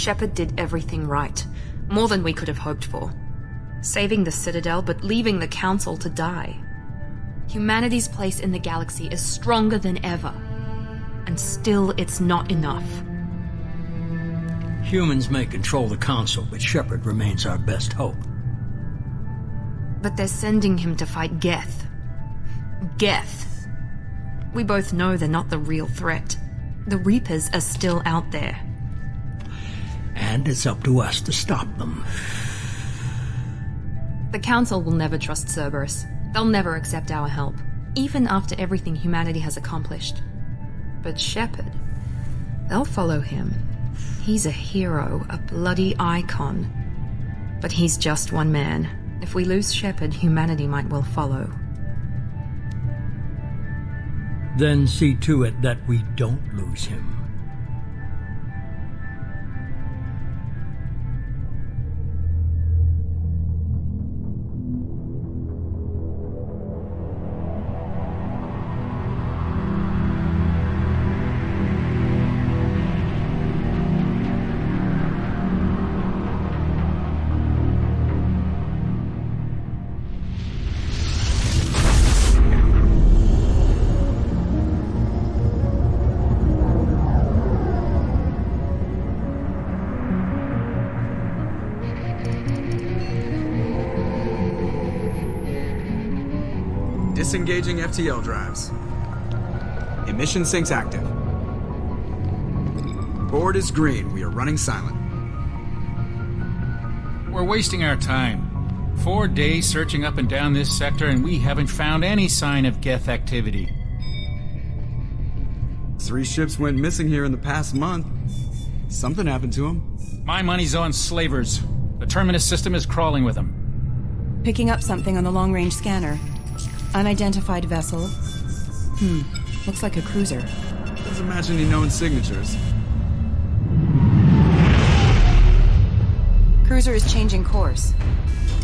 Shepard did everything right. More than we could have hoped for. Saving the Citadel, but leaving the Council to die. Humanity's place in the galaxy is stronger than ever. And still, it's not enough. Humans may control the Council, but Shepard remains our best hope. But they're sending him to fight Geth. Geth. We both know they're not the real threat. The Reapers are still out there. And it's up to us to stop them. The Council will never trust Cerberus. They'll never accept our help, even after everything humanity has accomplished. But Shepard, they'll follow him. He's a hero, a bloody icon. But he's just one man. If we lose Shepard, humanity might well follow. Then see to it that we don't lose him. Disengaging FTL drives. Emission sinks active. Board is green. We are running silent. We're wasting our time. 4 days searching up and down this sector, and we haven't found any sign of Geth activity. 3 ships went missing here in the past month. Something happened to them. My money's on slavers. The Terminus system is crawling with them. Picking up something on the long-range scanner. Unidentified vessel. Looks like a cruiser. Doesn't match any known signatures. Cruiser is changing course.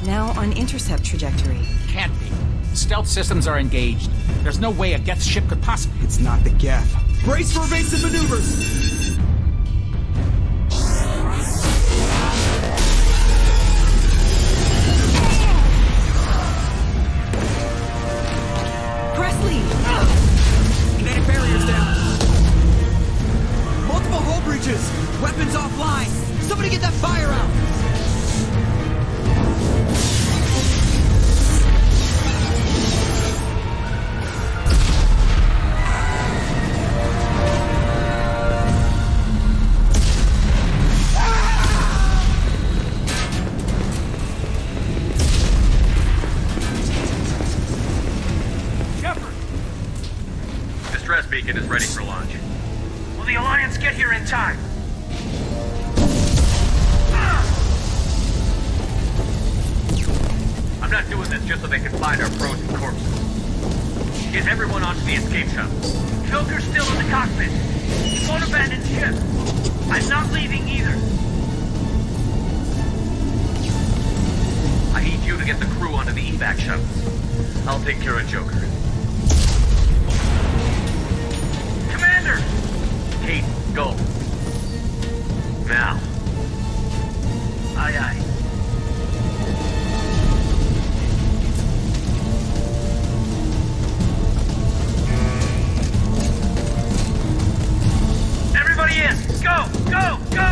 Now on intercept trajectory. Can't be. Stealth systems are engaged. There's no way a Geth ship could possibly... It's not the Geth. Brace for evasive maneuvers! Kinetic barriers down. Multiple hull breaches. Weapons offline. Somebody get that fire out. Beacon is ready for launch. Will the Alliance get here in time? I'm not doing this just so they can find our frozen corpses. Get everyone onto the escape shuttle. Joker's still in the cockpit. He won't abandon ship. I'm not leaving either. I need you to get the crew onto the evac shuttles. I'll take care of Joker. Commander! Kate, go. Now. Aye, aye. Everybody in! Go! Go! Go!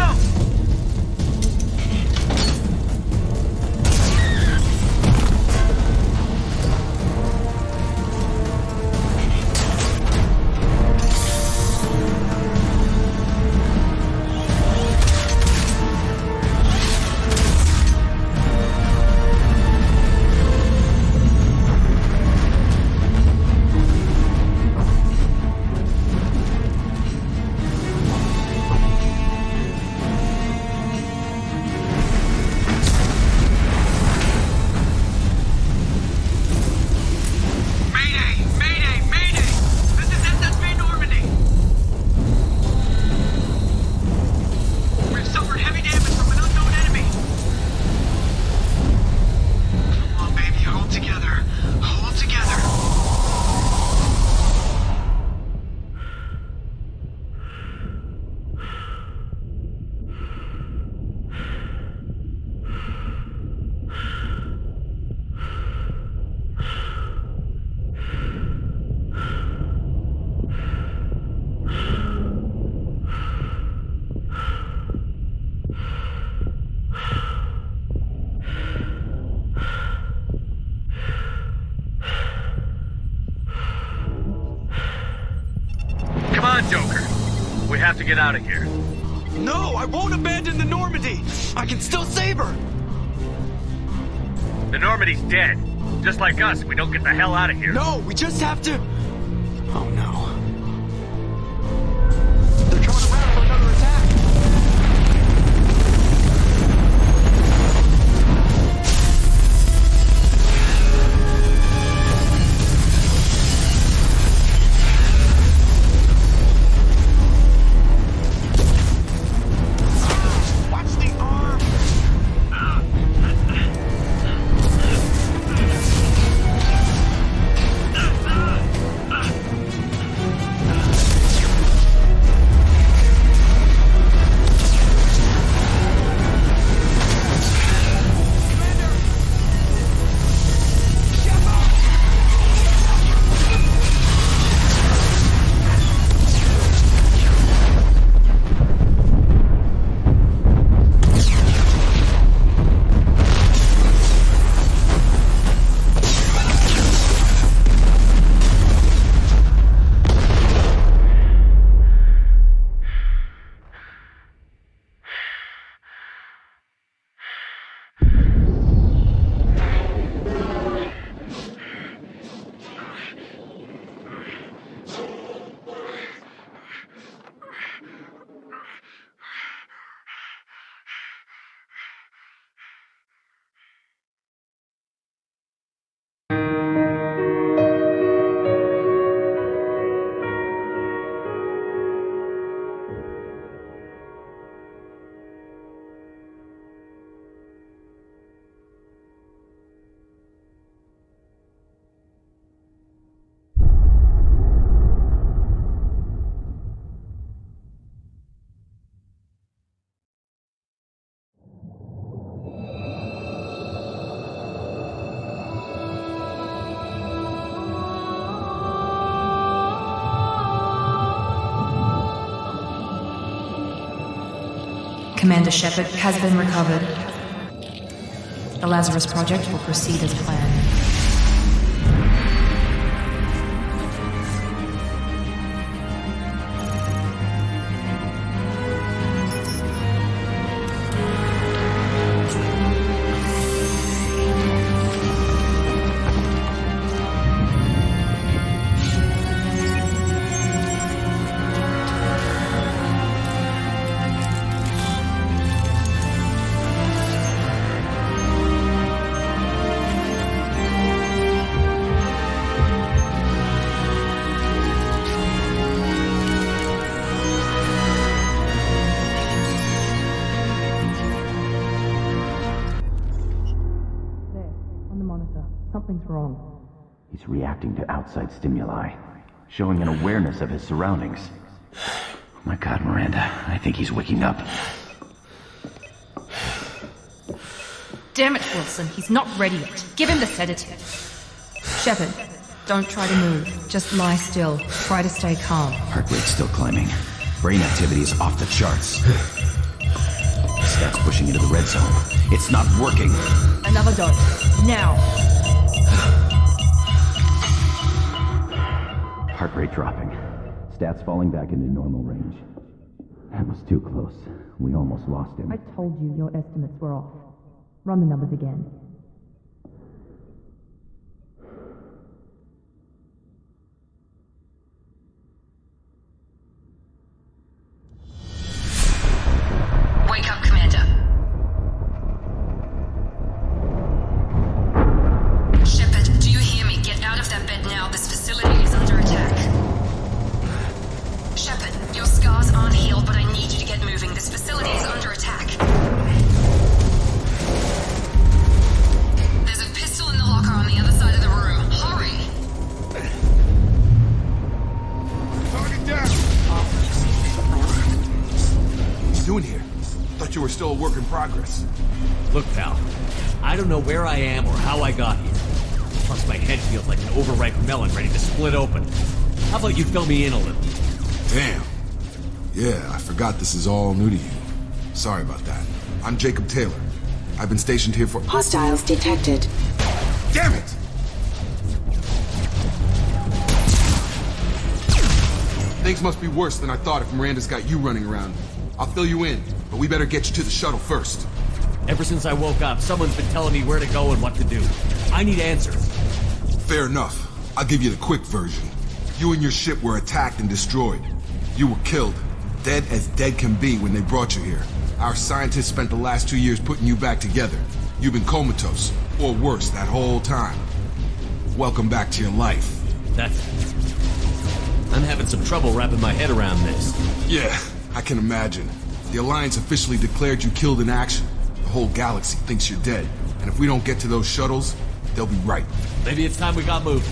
on, Joker. We have to get out of here. No, I won't abandon the Normandy. I can still save her. The Normandy's dead. Just like us, if we don't get the hell out of here. No, we just have to... Oh no. They're coming around for another attack. Commander Shepard has been recovered. The Lazarus Project will proceed as planned. Something's wrong. He's reacting to outside stimuli, showing an awareness of his surroundings. Oh my God, Miranda, I think he's waking up. Damn it, Wilson, he's not ready yet. Give him the sedative. Shepard, don't try to move. Just lie still. Try to stay calm. Heart rate's still climbing. Brain activity is off the charts. Stats pushing into the red zone. It's not working. Another dose. Now. Heart rate dropping. Stats falling back into normal range. That was too close. We almost lost him. I told you your estimates were off. Run the numbers again. Wake up, Commander. Shepard, do you hear me? Get out of that bed now. This facility is under attack. Shepard, your scars aren't healed, but I need you to get moving. This facility is under attack. There's a pistol in the locker on the other side of the room. Hurry! Target down! What are you doing here? Thought you were still a work in progress. Look, pal, I don't know where I am or how I got here. Plus, my head feels like an overripe melon ready to split open. How about you fill me in a little? Damn. Yeah, I forgot this is all new to you. Sorry about that. I'm Jacob Taylor. I've been stationed here for— Hostiles detected. Damn it! Things must be worse than I thought if Miranda's got you running around. I'll fill you in, but we better get you to the shuttle first. Ever since I woke up, someone's been telling me where to go and what to do. I need answers. Fair enough. I'll give you the quick version. You and your ship were attacked and destroyed. You were killed. Dead as dead can be when they brought you here. Our scientists spent the last 2 years putting you back together. You've been comatose, or worse, that whole time. Welcome back to your life. I'm having some trouble wrapping my head around this. Yeah, I can imagine. The Alliance officially declared you killed in action. The whole galaxy thinks you're dead. And if we don't get to those shuttles, they'll be right. Maybe it's time we got moving.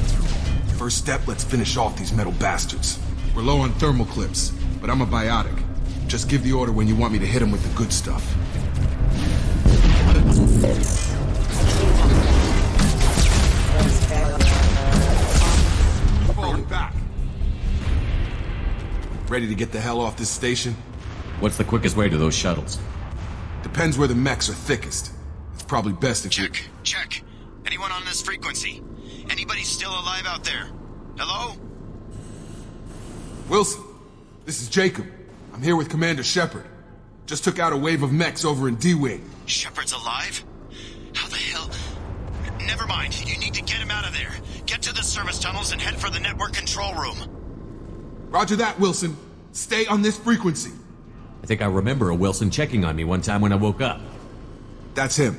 First step, let's finish off these metal bastards. We're low on thermal clips, but I'm a biotic. Just give the order when you want me to hit them with the good stuff. Falling back. Ready to get the hell off this station? What's the quickest way to those shuttles? Depends where the mechs are thickest. It's probably best if Check. Anyone on this frequency? Anybody still alive out there? Hello? Wilson, this is Jacob. I'm here with Commander Shepard. Just took out a wave of mechs over in D-Wing. Shepard's alive? How the hell? Never mind. You need to get him out of there. Get to the service tunnels and head for the network control room. Roger that, Wilson. Stay on this frequency. I think I remember a Wilson checking on me one time when I woke up. That's him.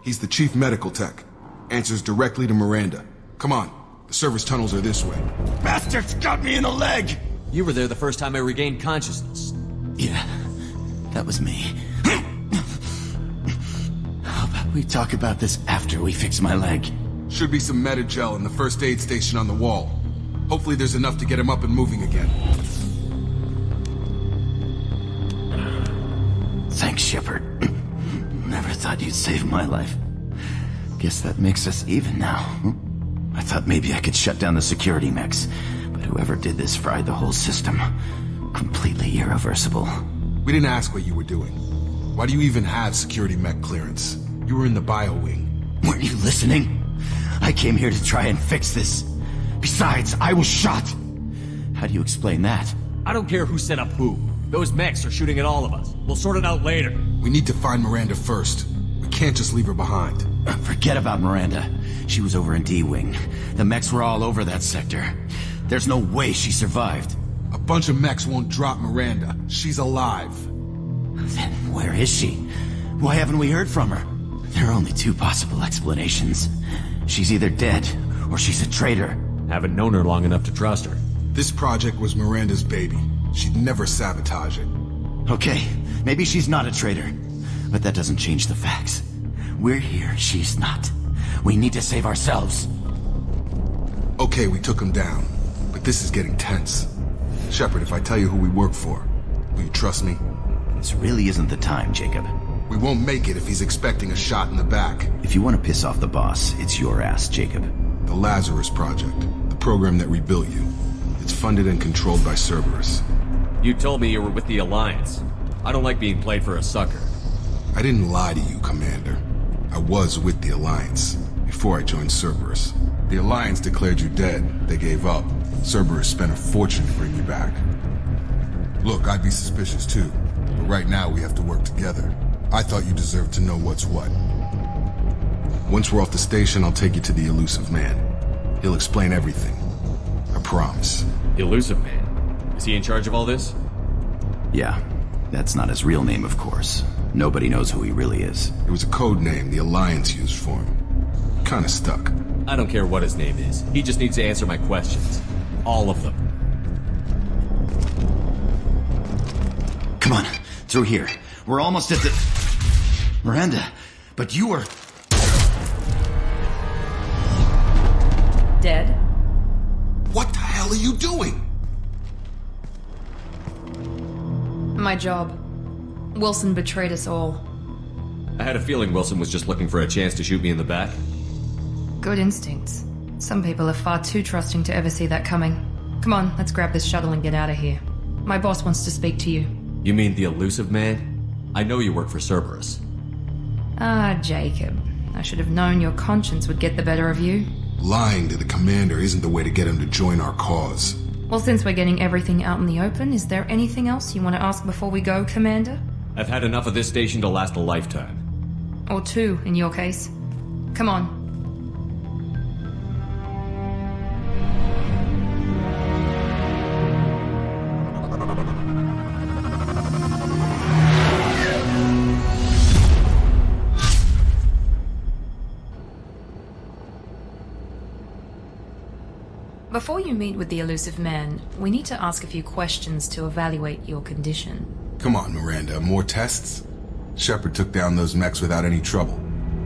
He's the chief medical tech. Answers directly to Miranda. Come on. The service tunnels are this way. Bastards got me in the leg! You were there the first time I regained consciousness. Yeah, that was me. How about we talk about this after we fix my leg? Should be some meta-gel in the first aid station on the wall. Hopefully there's enough to get him up and moving again. Thanks, Shepard. Never thought you'd save my life. Guess that makes us even now. I thought maybe I could shut down the security mechs, but whoever did this fried the whole system. Completely irreversible. We didn't ask what you were doing. Why do you even have security mech clearance? You were in the bio wing. Weren't you listening? I came here to try and fix this. Besides, I was shot. How do you explain that? I don't care who set up who. Those mechs are shooting at all of us. We'll sort it out later. We need to find Miranda first. We can't just leave her behind. Forget about Miranda. She was over in D-Wing. The mechs were all over that sector. There's no way she survived. A bunch of mechs won't drop Miranda. She's alive. Then where is she? Why haven't we heard from her? There are only two possible explanations. She's either dead, or she's a traitor. Haven't known her long enough to trust her. This project was Miranda's baby. She'd never sabotage it. Okay, maybe she's not a traitor. But that doesn't change the facts. We're here, she's not. We need to save ourselves. Okay, we took him down. But this is getting tense. Shepard, if I tell you who we work for, will you trust me? This really isn't the time, Jacob. We won't make it if he's expecting a shot in the back. If you want to piss off the boss, it's your ass, Jacob. The Lazarus Project. The program that rebuilt you. It's funded and controlled by Cerberus. You told me you were with the Alliance. I don't like being played for a sucker. I didn't lie to you, Commander. I was with the Alliance, before I joined Cerberus. The Alliance declared you dead. They gave up. Cerberus spent a fortune to bring you back. Look, I'd be suspicious too, but right now we have to work together. I thought you deserved to know what's what. Once we're off the station, I'll take you to the Elusive Man. He'll explain everything. I promise. Elusive Man? Is he in charge of all this? Yeah. That's not his real name, of course. Nobody knows who he really is. It was a code name the Alliance used for him. Kinda stuck. I don't care what his name is. He just needs to answer my questions. All of them. Come on, through here. We're almost at the... Miranda, but you were... Dead? What the hell are you doing? My job. Wilson betrayed us all. I had a feeling Wilson was just looking for a chance to shoot me in the back. Good instincts. Some people are far too trusting to ever see that coming. Come on, let's grab this shuttle and get out of here. My boss wants to speak to you. You mean the Elusive Man? I know you work for Cerberus. Ah, Jacob. I should have known your conscience would get the better of you. Lying to the commander isn't the way to get him to join our cause. Well, since we're getting everything out in the open, is there anything else you want to ask before we go, Commander? I've had enough of this station to last a lifetime. Or two, in your case. Come on. Before you meet with the elusive man, we need to ask a few questions to evaluate your condition. Come on, Miranda, more tests? Shepard took down those mechs without any trouble.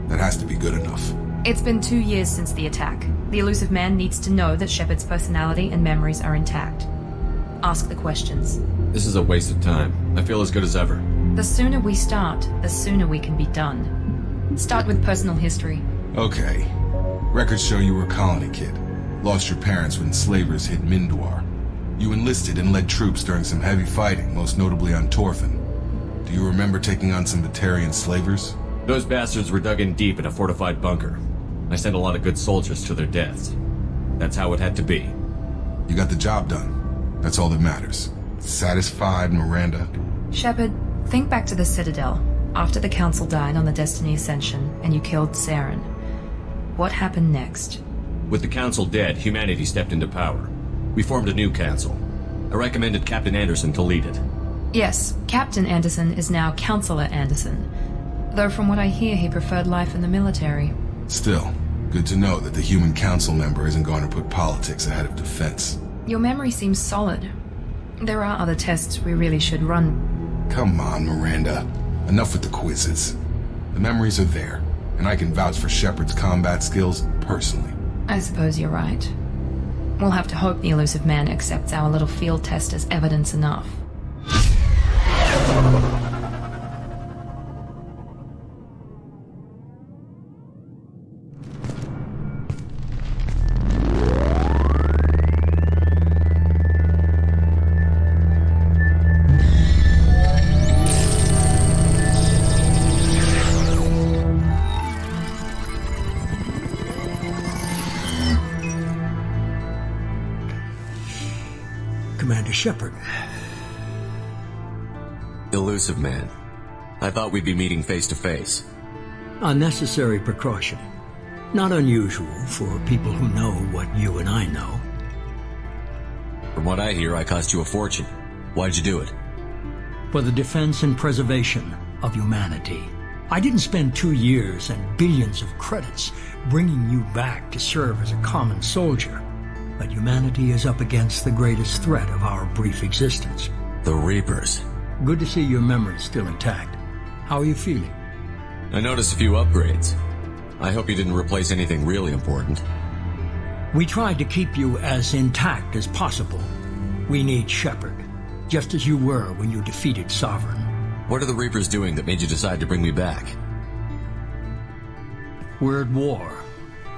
That has to be good enough. It's been 2 years since the attack. The elusive man needs to know that Shepard's personality and memories are intact. Ask the questions. This is a waste of time. I feel as good as ever. The sooner we start, the sooner we can be done. Start with personal history. Okay. Records show you were a colony kid. Lost your parents when slavers hit Mindor. You enlisted and led troops during some heavy fighting, most notably on Torfin. Do you remember taking on some Batarian slavers? Those bastards were dug in deep in a fortified bunker. I sent a lot of good soldiers to their deaths. That's how it had to be. You got the job done. That's all that matters. Satisfied, Miranda? Shepard, think back to the Citadel, after the Council died on the Destiny Ascension, and you killed Saren. What happened next? With the Council dead, humanity stepped into power. We formed a new Council. I recommended Captain Anderson to lead it. Yes, Captain Anderson is now Counselor Anderson. Though from what I hear, he preferred life in the military. Still, good to know that the human council member isn't going to put politics ahead of defense. Your memory seems solid. There are other tests we really should run. Come on, Miranda. Enough with the quizzes. The memories are there, and I can vouch for Shepard's combat skills personally. I suppose you're right. We'll have to hope the elusive man accepts our little field test as evidence enough. Commander Shepard. Elusive man. I thought we'd be meeting face to face. Unnecessary precaution. Not unusual for people who know what you and I know. From what I hear, I cost you a fortune. Why'd you do it? For the defense and preservation of humanity. I didn't spend 2 years and billions of credits bringing you back to serve as a common soldier. But humanity is up against the greatest threat of our brief existence. The Reapers. Good to see your memory's still intact. How are you feeling? I noticed a few upgrades. I hope you didn't replace anything really important. We tried to keep you as intact as possible. We need Shepard, just as you were when you defeated Sovereign. What are the Reapers doing that made you decide to bring me back? We're at war.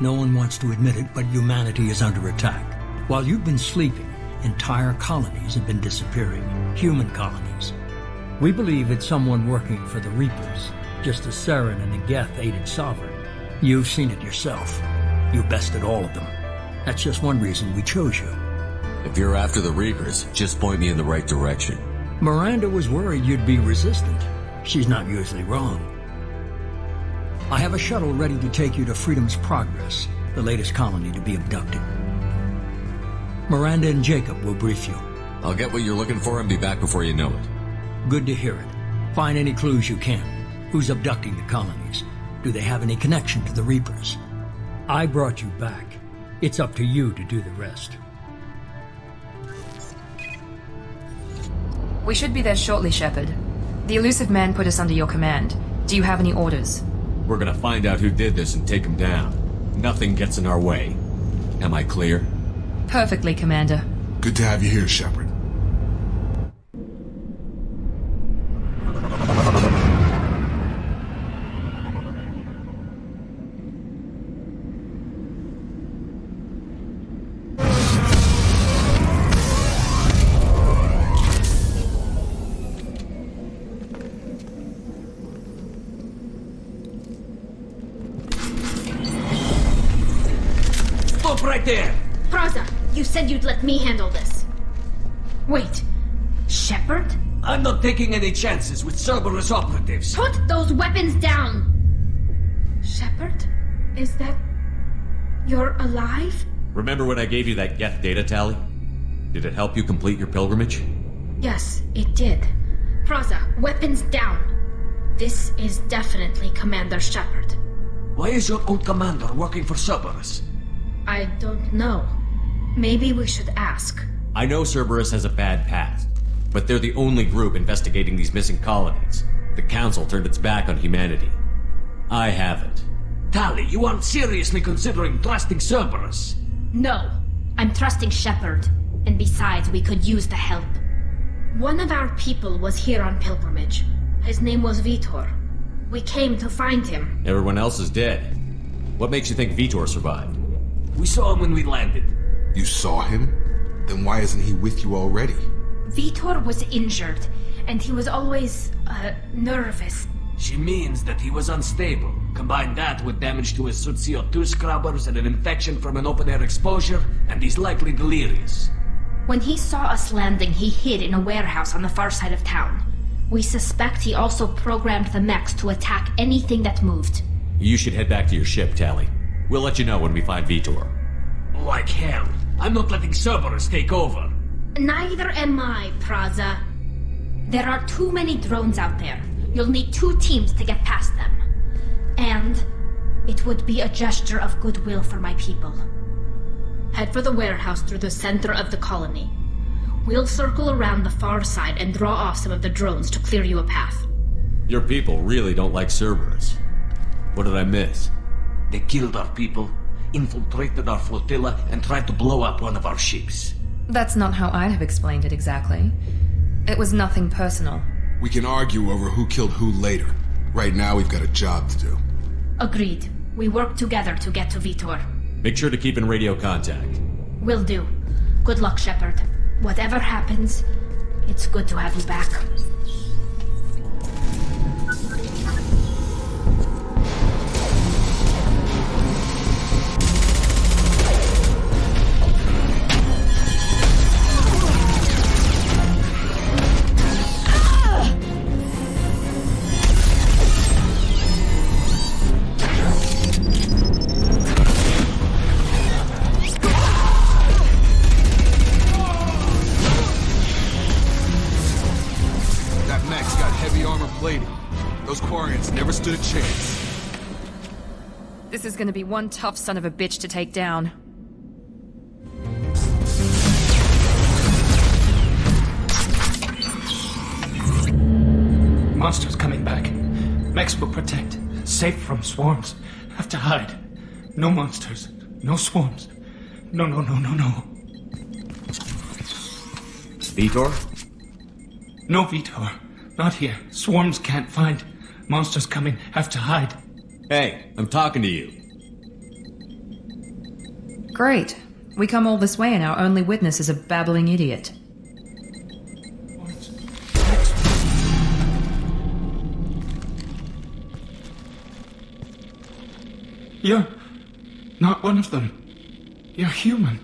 No one wants to admit it, but humanity is under attack. While you've been sleeping, entire colonies have been disappearing. Human colonies. We believe it's someone working for the Reapers, just as Saren and Negeth aided Sovereign. You've seen it yourself. You bested all of them. That's just one reason we chose you. If you're after the Reapers, just point me in the right direction. Miranda was worried you'd be resistant. She's not usually wrong. I have a shuttle ready to take you to Freedom's Progress, the latest colony to be abducted. Miranda and Jacob will brief you. I'll get what you're looking for and be back before you know it. Good to hear it. Find any clues you can. Who's abducting the colonies? Do they have any connection to the Reapers? I brought you back. It's up to you to do the rest. We should be there shortly, Shepard. The elusive man put us under your command. Do you have any orders? We're gonna find out who did this and take him down. Nothing gets in our way. Am I clear? Perfectly, Commander. Good to have you here, Shepard. Stop right there! Praza, you said you'd let me handle this. Wait, Shepard? I'm not taking any chances with Cerberus operatives. Put those weapons down! Shepard? Is that... you're alive? Remember when I gave you that Geth data tally? Did it help you complete your pilgrimage? Yes, it did. Praza, weapons down. This is definitely Commander Shepard. Why is your old commander working for Cerberus? I don't know. Maybe we should ask. I know Cerberus has a bad past, but they're the only group investigating these missing colonies. The Council turned its back on humanity. I haven't. Tali, you aren't seriously considering trusting Cerberus? No, I'm trusting Shepard. And besides, we could use the help. One of our people was here on pilgrimage. His name was Vitor. We came to find him. Everyone else is dead. What makes you think Vitor survived? We saw him when we landed. You saw him? Then why isn't he with you already? Vitor was injured, and he was always, nervous. She means that he was unstable. Combine that with damage to his suit CO2 scrubbers and an infection from an open-air exposure, and he's likely delirious. When he saw us landing, he hid in a warehouse on the far side of town. We suspect he also programmed the mechs to attack anything that moved. You should head back to your ship, Tali. We'll let you know when we find Vitor. Like hell. I'm not letting Cerberus take over. Neither am I, Praza. There are too many drones out there. You'll need 2 teams to get past them. And it would be a gesture of goodwill for my people. Head for the warehouse through the center of the colony. We'll circle around the far side and draw off some of the drones to clear you a path. Your people really don't like Cerberus. What did I miss? They killed our people, infiltrated our flotilla, and tried to blow up one of our ships. That's not how I'd have explained it exactly. It was nothing personal. We can argue over who killed who later. Right now, we've got a job to do. Agreed. We work together to get to Vitor. Make sure to keep in radio contact. Will do. Good luck, Shepard. Whatever happens, it's good to have you back. Never stood a chance. This is gonna be one tough son of a bitch to take down. Monsters coming back. Mechs will protect. Safe from swarms. Have to hide. No monsters. No swarms. No. Vitor? No Vitor. Not here. Swarms can't find. Monsters coming. Have to hide. Hey, I'm talking to you. Great. We come all this way and our only witness is a babbling idiot. You're not one of them. You're human.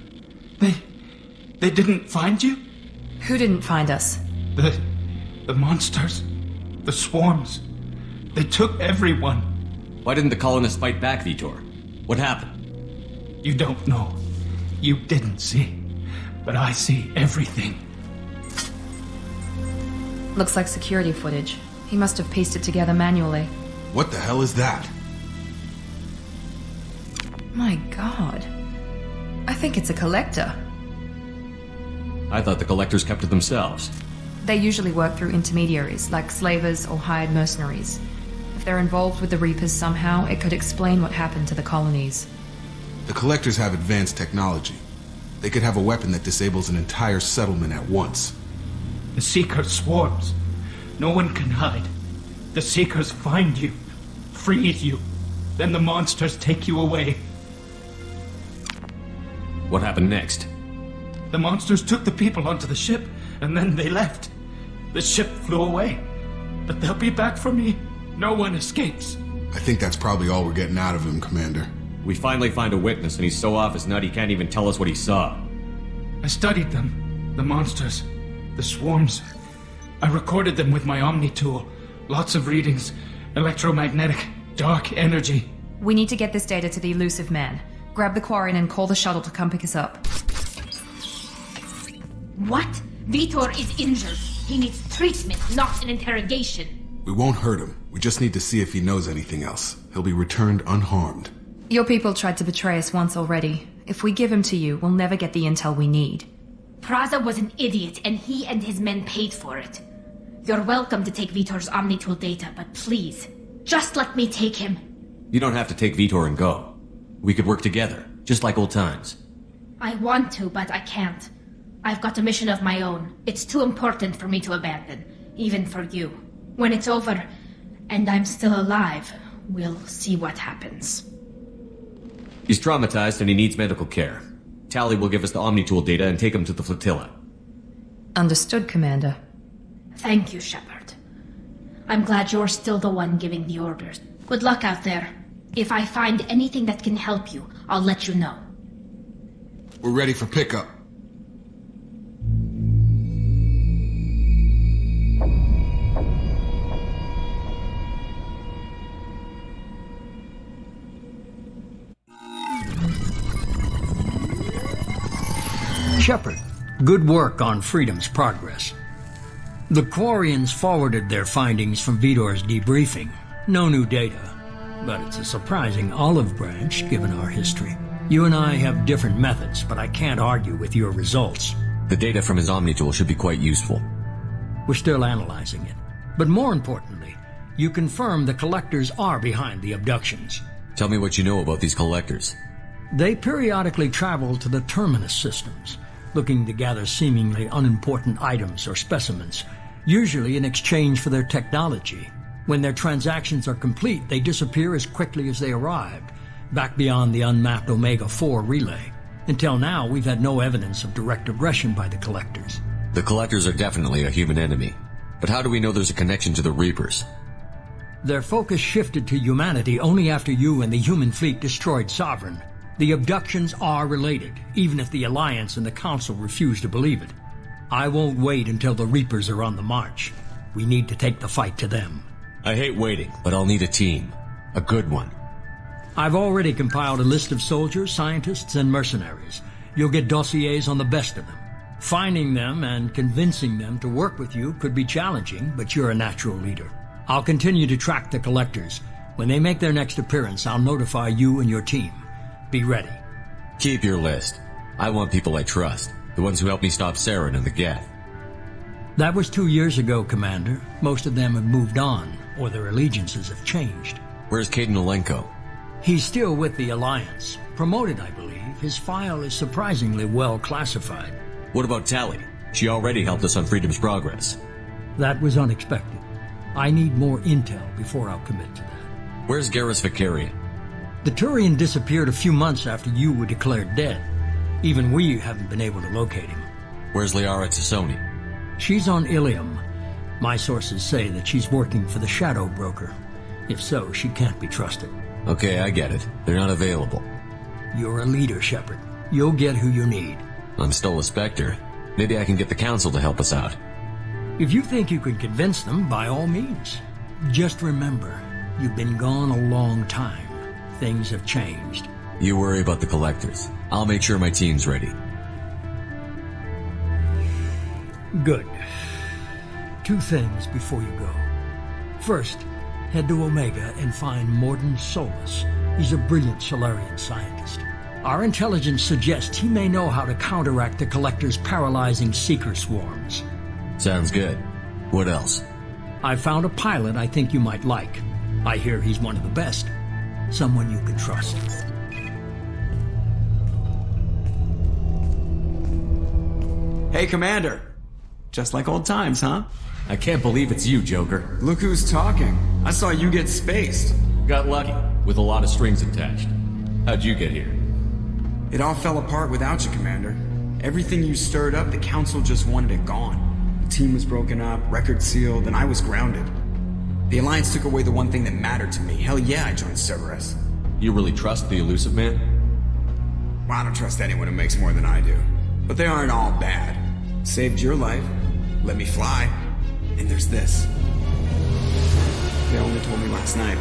They didn't find you? Who didn't find us? The monsters. The swarms. They took everyone. Why didn't the colonists fight back, Vitor? What happened? You don't know. You didn't see. But I see everything. Looks like security footage. He must have pieced it together manually. What the hell is that? My god. I think it's a collector. I thought the collectors kept to themselves. They usually work through intermediaries, like slavers or hired mercenaries. If they're involved with the Reapers somehow, it could explain what happened to the colonies. The collectors have advanced technology. They could have a weapon that disables an entire settlement at once. The Seeker swarms. No one can hide. The Seekers find you, freeze you. Then the monsters take you away. What happened next? The monsters took the people onto the ship, and then they left. The ship flew away. But they'll be back for me. No one escapes. I think that's probably all we're getting out of him, Commander. We finally find a witness, and he's so off his nut he can't even tell us what he saw. I studied them, the monsters. The swarms. I recorded them with my Omni tool. Lots of readings. Electromagnetic. Dark energy. We need to get this data to the elusive man. Grab the Quarian and call the shuttle to come pick us up. What? Vitor is injured. He needs treatment, not an interrogation. We won't hurt him. We just need to see if he knows anything else. He'll be returned unharmed. Your people tried to betray us once already. If we give him to you, we'll never get the intel we need. Praza was an idiot, and he and his men paid for it. You're welcome to take Vitor's Omnitool data, but please, just let me take him. You don't have to take Vitor and go. We could work together, just like old times. I want to, but I can't. I've got a mission of my own. It's too important for me to abandon, even for you. When it's over, and I'm still alive, we'll see what happens. He's traumatized and he needs medical care. Tali will give us the Omnitool data and take him to the flotilla. Understood, Commander. Thank you, Shepard. I'm glad you're still the one giving the orders. Good luck out there. If I find anything that can help you, I'll let you know. We're ready for pickup. Shepard, good work on Freedom's progress. The Quarians forwarded their findings from Vitor's debriefing. No new data, but it's a surprising olive branch given our history. You and I have different methods, but I can't argue with your results. The data from his Omnitool should be quite useful. We're still analyzing it. But more importantly, you confirm the collectors are behind the abductions. Tell me what you know about these collectors. They periodically travel to the terminus systems, looking to gather seemingly unimportant items or specimens, usually in exchange for their technology. When their transactions are complete, they disappear as quickly as they arrived, back beyond the unmapped Omega-4 relay. Until now, we've had no evidence of direct aggression by the collectors. The collectors are definitely a human enemy. But how do we know there's a connection to the Reapers? Their focus shifted to humanity only after you and the human fleet destroyed Sovereign. The abductions are related, even if the Alliance and the Council refuse to believe it. I won't wait until the Reapers are on the march. We need to take the fight to them. I hate waiting, but I'll need a team. A good one. I've already compiled a list of soldiers, scientists, and mercenaries. You'll get dossiers on the best of them. Finding them and convincing them to work with you could be challenging, but you're a natural leader. I'll continue to track the collectors. When they make their next appearance, I'll notify you and your team. Be ready. Keep your list. I want people I trust. The ones who helped me stop Saren and the Geth. That was 2 years ago, Commander. Most of them have moved on, or their allegiances have changed. Where's Caden Alenko? He's still with the Alliance. Promoted, I believe. His file is surprisingly well classified. What about Tali? She already helped us on Freedom's progress. That was unexpected. I need more intel before I'll commit to that. Where's Garrus Vicarian? The Turian disappeared a few months after you were declared dead. Even we haven't been able to locate him. Where's Liara Tassoni? She's on Ilium. My sources say that she's working for the Shadow Broker. If so, she can't be trusted. Okay, I get it. They're not available. You're a leader, Shepard. You'll get who you need. I'm still a Spectre. Maybe I can get the Council to help us out. If you think you can convince them, by all means. Just remember, you've been gone a long time. Things have changed. You worry about the collectors. I'll make sure my team's ready. Good. 2 things before you go. First, head to Omega and find Morden Solus. He's a brilliant Solarian scientist. Our intelligence suggests he may know how to counteract the collectors' paralyzing seeker swarms. Sounds good. What else? I found a pilot I think you might like. I hear he's one of the best. Someone you can trust. Hey, Commander. Just like old times, huh? I can't believe it's you, Joker. Look who's talking. I saw you get spaced. Got lucky, with a lot of strings attached. How'd you get here? It all fell apart without you, Commander. Everything you stirred up, the Council just wanted it gone. The team was broken up, record sealed, and I was grounded. The Alliance took away the one thing that mattered to me. Hell yeah, I joined Cerberus. You really trust the elusive man? Well, I don't trust anyone who makes more than I do. But they aren't all bad. Saved your life. let me fly. And there's this. They only told me last night.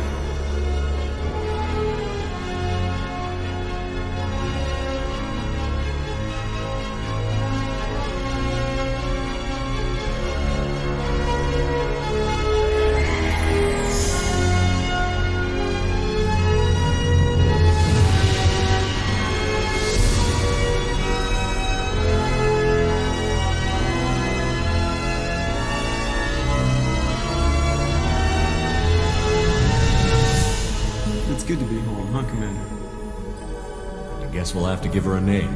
Good to be home, huh, Commander? I guess we'll have to give her a name.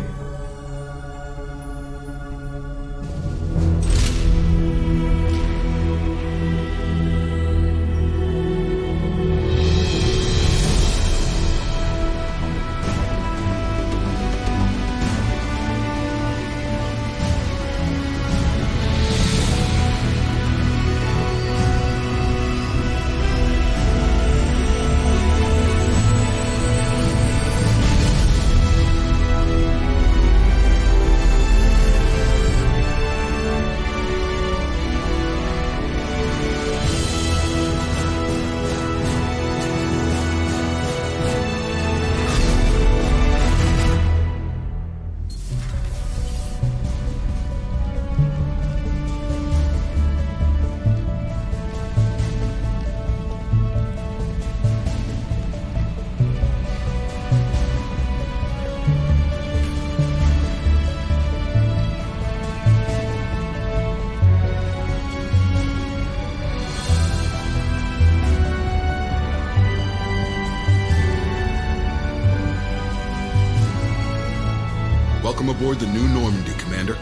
Welcome aboard the New Normandy, Commander.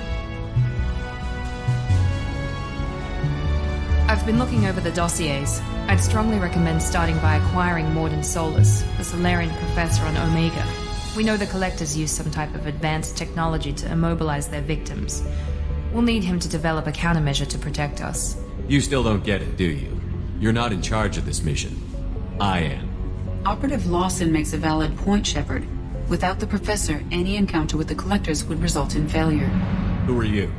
I've been looking over the dossiers. I'd strongly recommend starting by acquiring Morden Solus, the Solarian professor on Omega. We know the Collectors use some type of advanced technology to immobilize their victims. We'll need him to develop a countermeasure to protect us. You still don't get it, do you? You're not in charge of this mission. I am. Operative Lawson makes a valid point, Shepard. Without the Professor, any encounter with the Collectors would result in failure. Who are you?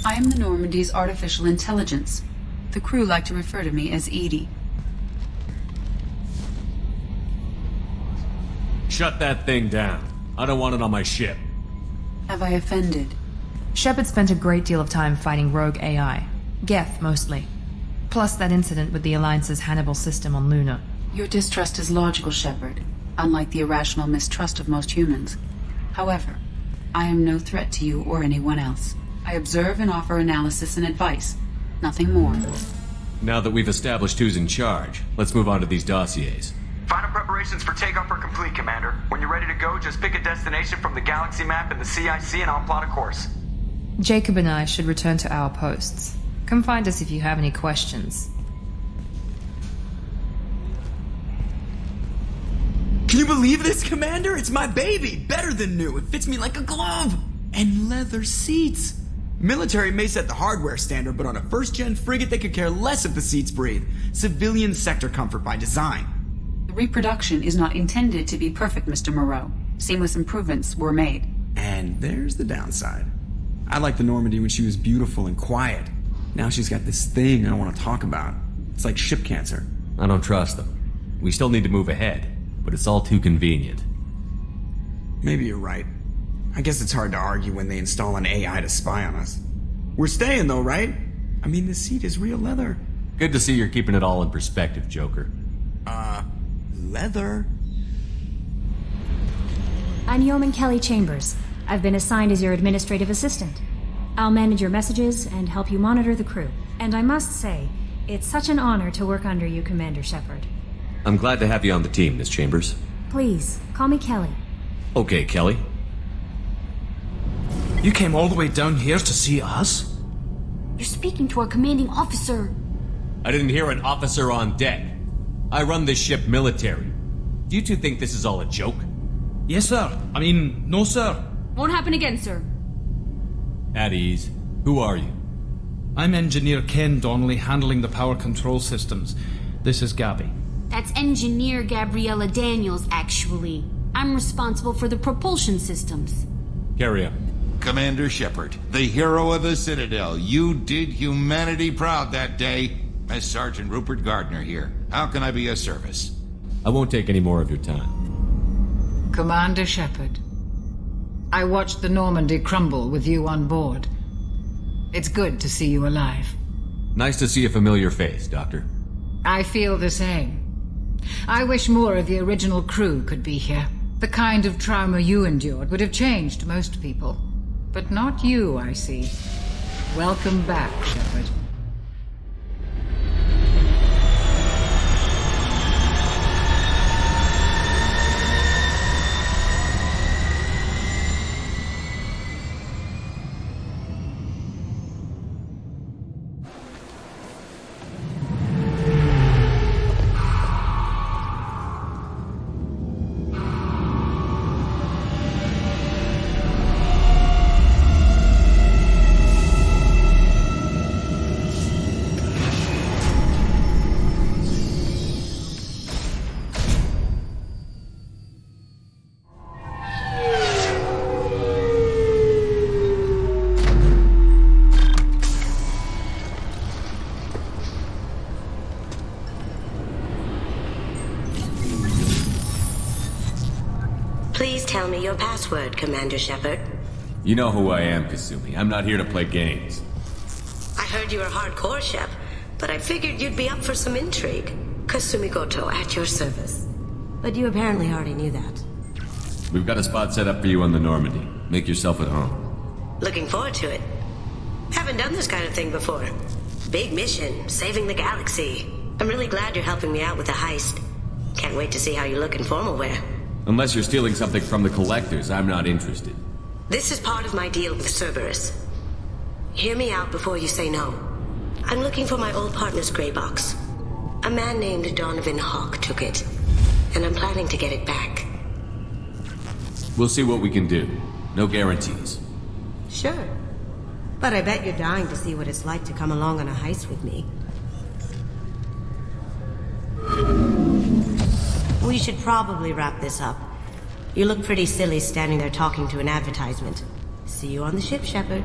I am the Normandy's artificial intelligence. The crew like to refer to me as Edie. Shut that thing down. I don't want it on my ship. Have I offended? Shepard spent a great deal of time fighting rogue AI. Geth, mostly. Plus that incident with the Alliance's Hannibal system on Luna. Your distrust is logical, Shepard, unlike the irrational mistrust of most humans. However, I am no threat to you or anyone else. I observe and offer analysis and advice. Nothing more. Now that we've established who's in charge, let's move on to these dossiers. Final preparations for takeoff are complete, Commander. When you're ready to go, just pick a destination from the galaxy map and the CIC and I'll plot a course. Jacob and I should return to our posts. Come find us if you have any questions. Can you believe this, Commander? It's my baby! Better than new. It fits me like a glove! And leather seats! Military may set the hardware standard, but on a first-gen frigate they could care less if the seats breathe. Civilian sector comfort by design. The reproduction is not intended to be perfect, Mr. Moreau. Seamless improvements were made. And there's the downside. I liked the Normandy when she was beautiful and quiet. Now she's got this thing I don't want to talk about. It's like ship cancer. I don't trust them. We still need to move ahead, but it's all too convenient. Maybe you're right. I guess it's hard to argue when they install an AI to spy on us. We're staying though, right? I mean, the seat is real leather. Good to see you're keeping it all in perspective, Joker. Leather? I'm Yeoman Kelly Chambers. I've been assigned as your administrative assistant. I'll manage your messages and help you monitor the crew. And I must say, it's such an honor to work under you, Commander Shepard. I'm glad to have you on the team, Miss Chambers. Please, call me Kelly. Okay, Kelly. You came all the way down here to see us? You're speaking to our commanding officer. I didn't hear an officer on deck. I run this ship military. Do you two think this is all a joke? Yes, sir. I mean, no, sir. Won't happen again, sir. At ease. Who are you? I'm Engineer Ken Donnelly, handling the power control systems. This is Gabby. That's Engineer Gabriella Daniels, actually. I'm responsible for the propulsion systems. Carry on. Commander Shepard, the hero of the Citadel. You did humanity proud that day. As Sergeant Rupert Gardner here. How can I be of service? I won't take any more of your time. Commander Shepard, I watched the Normandy crumble with you on board. It's good to see you alive. Nice to see a familiar face, Doctor. I feel the same. I wish more of the original crew could be here. The kind of trauma you endured would have changed most people. But not you, I see. Welcome back, Shepard. Please tell me your password, Commander Shepard. You know who I am, Kasumi. I'm not here to play games. I heard you were hardcore, Shep, but I figured you'd be up for some intrigue. Kasumi Goto, at your service. But you apparently already knew that. We've got a spot set up for you on the Normandy. Make yourself at home. Looking forward to it. Haven't done this kind of thing before. Big mission, saving the galaxy. I'm really glad you're helping me out with the heist. Can't wait to see how you look in formal wear. Unless you're stealing something from the collectors, I'm not interested. This is part of my deal with Cerberus. Hear me out before you say no. I'm looking for my old partner's gray box. A man named Donovan Hawk took it, and I'm planning to get it back. We'll see what we can do. No guarantees. Sure. But I bet you're dying to see what it's like to come along on a heist with me. We should probably wrap this up. You look pretty silly standing there talking to an advertisement. See you on the ship, Shepard.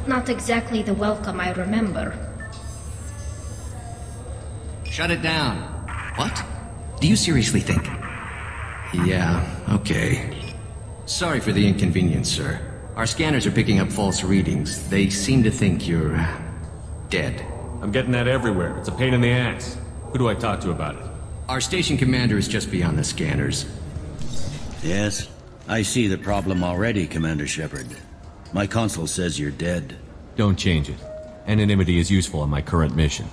Not exactly the welcome I remember. Shut it down. What? Do you seriously think? Yeah, okay. Sorry for the inconvenience, sir. Our scanners are picking up false readings. They seem to think you're... dead. I'm getting that everywhere. It's a pain in the ass. Who do I talk to about it? Our station commander is just beyond the scanners. Yes, I see the problem already, Commander Shepard. My console says you're dead. Don't change it. Anonymity is useful on my current mission.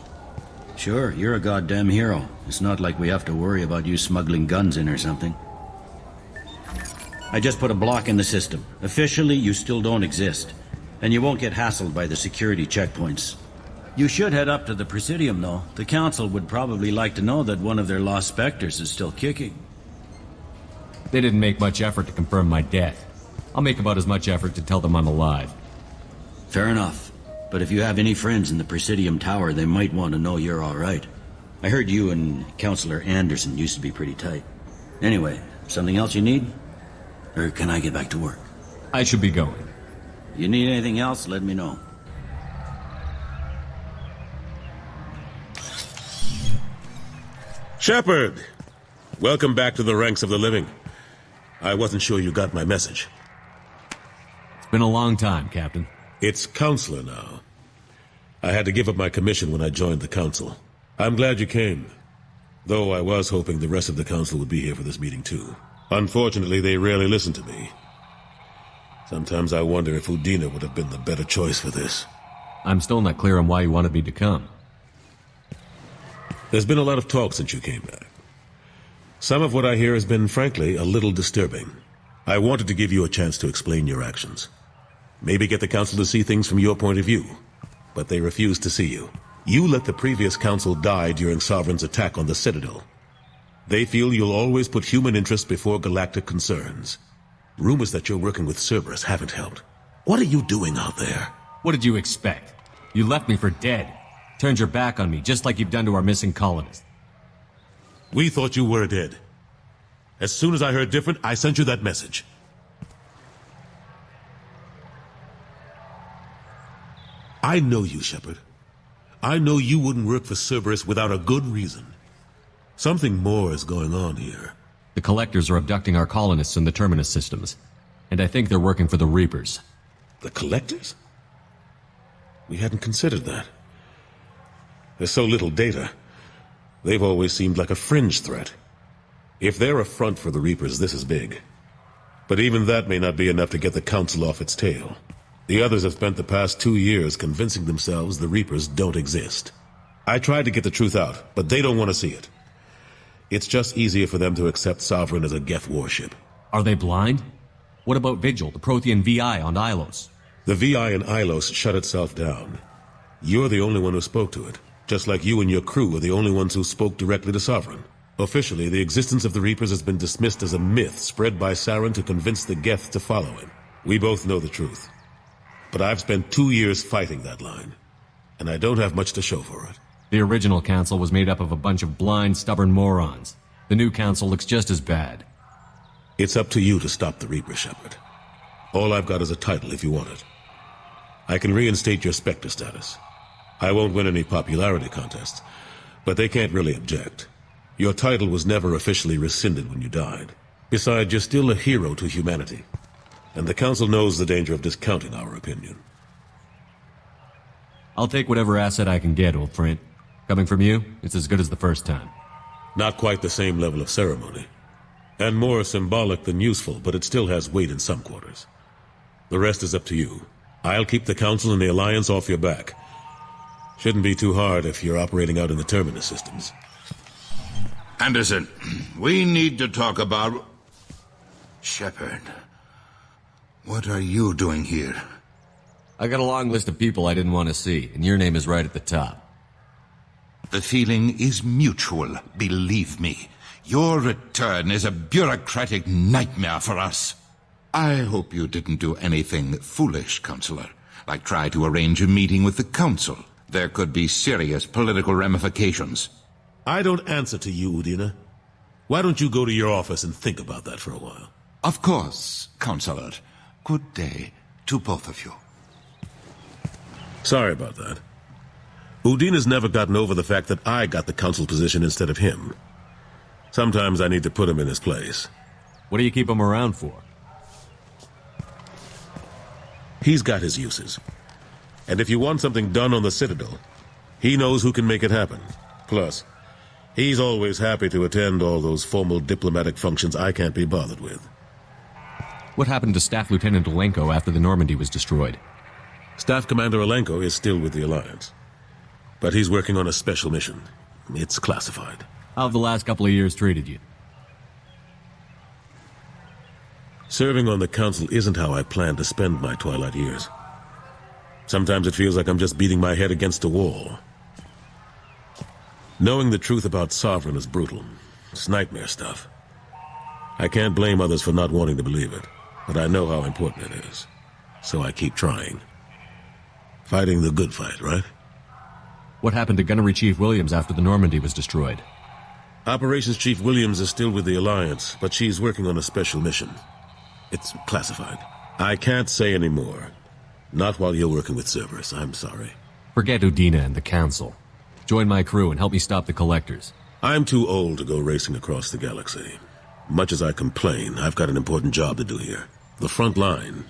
Sure, you're a goddamn hero. It's not like we have to worry about you smuggling guns in or something. I just put a block in the system. Officially, you still don't exist. And you won't get hassled by the security checkpoints. You should head up to the Presidium, though. The Council would probably like to know that one of their lost specters is still kicking. They didn't make much effort to confirm my death. I'll make about as much effort to tell them I'm alive. Fair enough. But if you have any friends in the Presidium Tower, they might want to know you're all right. I heard you and Counselor Anderson used to be pretty tight. Anyway, something else you need? Or can I get back to work? I should be going. You need anything else, let me know. Shepard! Welcome back to the ranks of the living. I wasn't sure you got my message. It's been a long time, Captain. It's Counselor now. I had to give up my commission when I joined the Council. I'm glad you came. Though I was hoping the rest of the Council would be here for this meeting too. Unfortunately, they rarely listen to me. Sometimes I wonder if Udina would have been the better choice for this. I'm still not clear on why you wanted me to come. There's been a lot of talk since you came back. Some of what I hear has been, frankly, a little disturbing. I wanted to give you a chance to explain your actions. Maybe get the Council to see things from your point of view. But they refused to see you. You let the previous Council die during Sovereign's attack on the Citadel. They feel you'll always put human interests before galactic concerns. Rumors that you're working with Cerberus haven't helped. What are you doing out there? What did you expect? You left me for dead. Turned your back on me, just like you've done to our missing colonists. We thought you were dead. As soon as I heard different, I sent you that message. I know you, Shepard. I know you wouldn't work for Cerberus without a good reason. Something more is going on here. The Collectors are abducting our colonists in the Terminus systems. And I think they're working for the Reapers. The Collectors? We hadn't considered that. There's so little data. They've always seemed like a fringe threat. If they're a front for the Reapers, this is big. But even that may not be enough to get the Council off its tail. The others have spent the past 2 years convincing themselves the Reapers don't exist. I tried to get the truth out, but they don't want to see it. It's just easier for them to accept Sovereign as a Geth warship. Are they blind? What about Vigil, the Prothean VI on Ilos? The VI in Ilos shut itself down. You're the only one who spoke to it, just like you and your crew are the only ones who spoke directly to Sovereign. Officially, the existence of the Reapers has been dismissed as a myth spread by Saren to convince the Geth to follow him. We both know the truth. But I've spent 2 years fighting that line, and I don't have much to show for it. The original council was made up of a bunch of blind, stubborn morons. The new council looks just as bad. It's up to you to stop the Reaper, Shepard. All I've got is a title if you want it. I can reinstate your Spectre status. I won't win any popularity contests, but they can't really object. Your title was never officially rescinded when you died. Besides, you're still a hero to humanity. And the Council knows the danger of discounting our opinion. I'll take whatever asset I can get, old friend. Coming from you, it's as good as the first time. Not quite the same level of ceremony. And more symbolic than useful, but it still has weight in some quarters. The rest is up to you. I'll keep the Council and the Alliance off your back. Shouldn't be too hard if you're operating out in the Terminus systems. Anderson, we need to talk about... Shepard, what are you doing here? I got a long list of people I didn't want to see, and your name is right at the top. The feeling is mutual, believe me. Your return is a bureaucratic nightmare for us. I hope you didn't do anything foolish, Counselor, like try to arrange a meeting with the Council. There could be serious political ramifications. I don't answer to you, Udina. Why don't you go to your office and think about that for a while? Of course, Counselor. Good day to both of you. Sorry about that. Udina's never gotten over the fact that I got the Council position instead of him. Sometimes I need to put him in his place. What do you keep him around for? He's got his uses. And if you want something done on the Citadel, he knows who can make it happen. Plus, he's always happy to attend all those formal diplomatic functions I can't be bothered with. What happened to Staff Lieutenant Olenko after the Normandy was destroyed? Staff Commander Olenko is still with the Alliance. But he's working on a special mission. It's classified. How have the last couple of years treated you? Serving on the Council isn't how I plan to spend my twilight years. Sometimes it feels like I'm just beating my head against a wall. Knowing the truth about Sovereign is brutal. It's nightmare stuff. I can't blame others for not wanting to believe it, but I know how important it is. So I keep trying. Fighting the good fight, right? What happened to Gunnery Chief Williams after the Normandy was destroyed? Operations Chief Williams is still with the Alliance, but she's working on a special mission. It's classified. I can't say any more. Not while you're working with Cerberus, I'm sorry. Forget Udina and the Council. Join my crew and help me stop the Collectors. I'm too old to go racing across the galaxy. Much as I complain, I've got an important job to do here. The front line.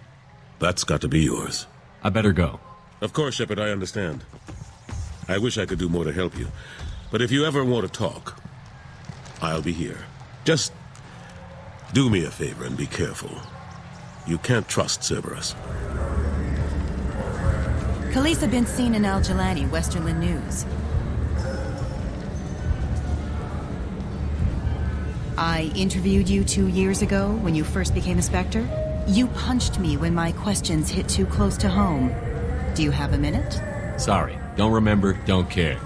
That's got to be yours. I better go. Of course, Shepard, I understand. I wish I could do more to help you. But if you ever want to talk, I'll be here. Just do me a favor and be careful. You can't trust Cerberus. Khaleesa been seen in Al-Jalani, Westerland News. I interviewed you 2 years ago when you first became a Spectre. You punched me when my questions hit too close to home. Do you have a minute? Sorry. Don't remember, don't care.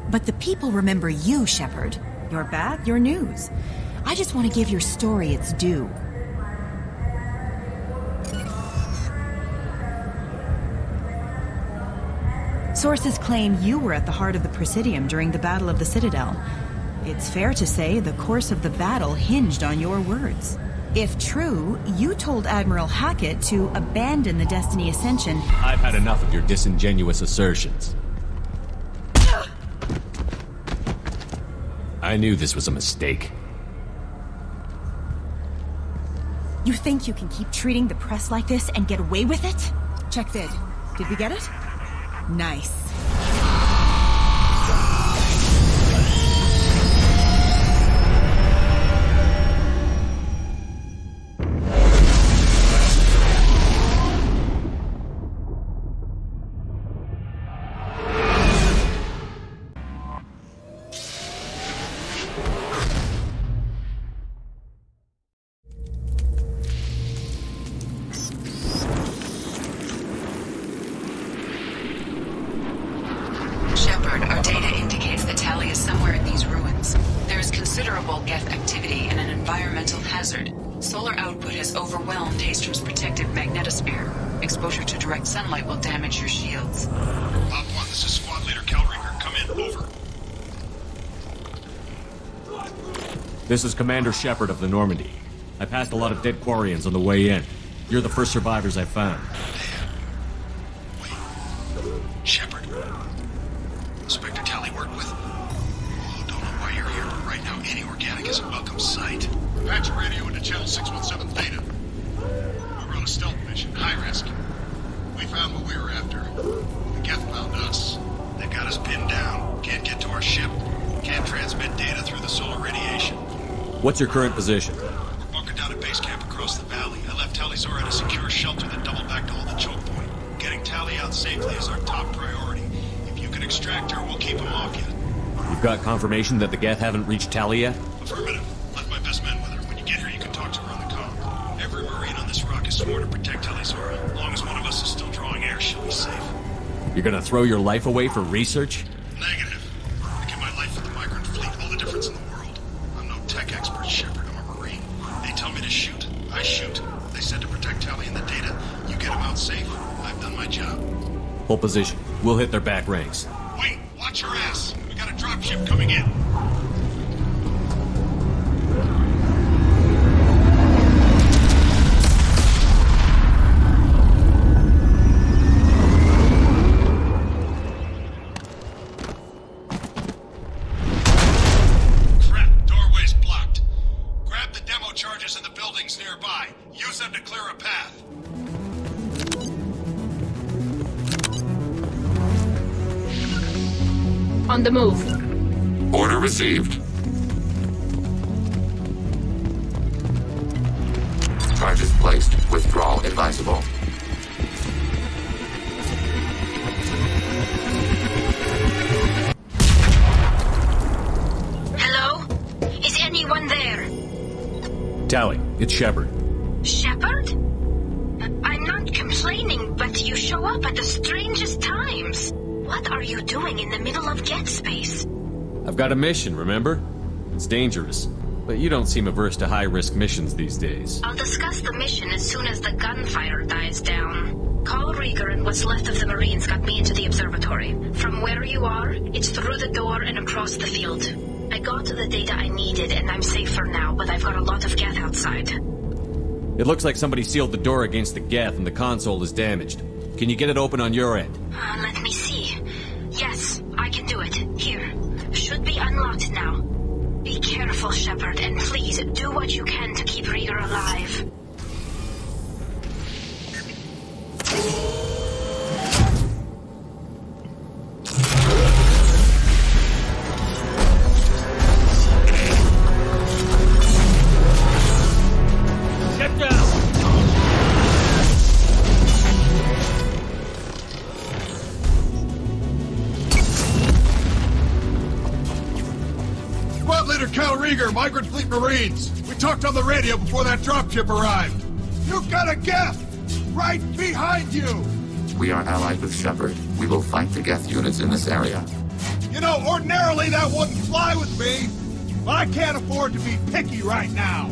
But the people remember you, Shepard. Your back, your news. I just want to give your story its due. Sources claim you were at the heart of the Presidium during the Battle of the Citadel. It's fair to say the course of the battle hinged on your words. If true, you told Admiral Hackett to abandon the Destiny Ascension. I've had enough of your disingenuous assertions. I knew this was a mistake. You think you can keep treating the press like this and get away with it? Check vid. Did we get it? Nice. Exposure to direct sunlight will damage your shields. Op 1, this is Squad Leader Calringer. Come in, over. This is Commander Shepard of the Normandy. I passed a lot of dead Quarians on the way in. You're the first survivors I found. Wait. Shepard. Inspector Talley worked with? Oh, don't know why you're here, but right now any organic is a welcome sight. Patch radio into channel 617 Theta. We're on a stealth mission, high risk. We found what we were after. The Geth found us. They got us pinned down. Can't get to our ship. Can't transmit data through the solar radiation. What's your current position? We're bunkered down at base camp across the valley. I left Talizor at a secure shelter that doubled back to hold the choke point. Getting Tally out safely is our top priority. If you can extract her, we'll keep him off you. You've got confirmation that the Geth haven't reached Tally yet? Affirmative. Left my best men with her. When you get her, you can talk to her on the comm. Every Marine on this rock is sworn to protect Talizor. As long as one of us is still drawing air, she'll be safe. You're gonna throw your life away for research? Negative. I give my life for the migrant fleet, all the difference in the world. I'm no tech expert, Shepard. I'm a Marine. They tell me to shoot. I shoot. They said to protect Tally and the data. You get them out safe. I've done my job. Hold position. We'll hit their back ranks. Wait! Watch your ass! We got a dropship coming in. On the move. Order received. Charges placed. Withdrawal advisable. Hello? Is anyone there? Tally, it's Shepard. Shepard? I'm not complaining, but you show up at the strangest times. What are you doing in the middle of Geth space? I've got a mission, remember? It's dangerous, but you don't seem averse to high-risk missions these days. I'll discuss the mission as soon as the gunfire dies down. Call Rieger and what's left of the Marines got me into the observatory. From where you are, it's through the door and across the field. I got to the data I needed and I'm safe for now, but I've got a lot of Geth outside. It looks like somebody sealed the door against the Geth and the console is damaged. Can you get it open on your end? Let me see. Yes, I can do it. Here. Should be unlocked now. Be careful, Shepard, and please do what you can to keep Rieger alive. Get down! Squad Leader Cal Rieger, Migrant Fleet Marines. We talked on the radio before that dropship arrived. You got a Geth! Right behind you! We are allied with Shepard. We will fight the Geth units in this area. You know, ordinarily that wouldn't fly with me, but I can't afford to be picky right now.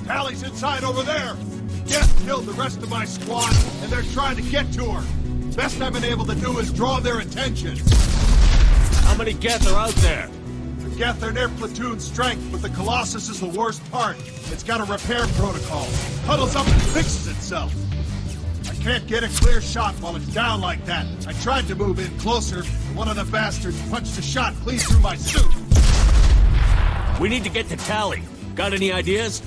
Tally's inside over there. Geth killed the rest of my squad, and they're trying to get to her. Best I've been able to do is draw their attention. How many Geth are out there? The Geth are near platoon strength, but the Colossus is the worst part. It's got a repair protocol. Huddles up and fixes itself. I can't get a clear shot while it's down like that. I tried to move in closer, but one of the bastards punched a shot clean through my suit. We need to get to Tali. Got any ideas?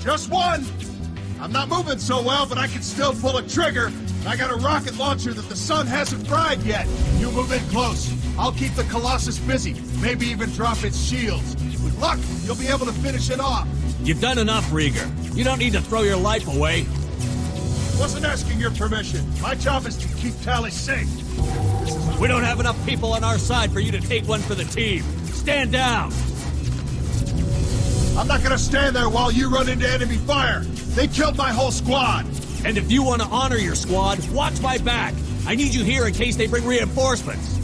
Just one! I'm not moving so well, but I can still pull a trigger. I got a rocket launcher that the sun hasn't fried yet. You move in close. I'll keep the Colossus busy. Maybe even drop its shields. With luck, you'll be able to finish it off. You've done enough, Rieger. You don't need to throw your life away. Wasn't asking your permission. My job is to keep Tali safe. We don't have enough people on our side for you to take one for the team. Stand down! I'm not gonna stand there while you run into enemy fire. They killed my whole squad. And if you want to honor your squad, watch my back. I need you here in case they bring reinforcements.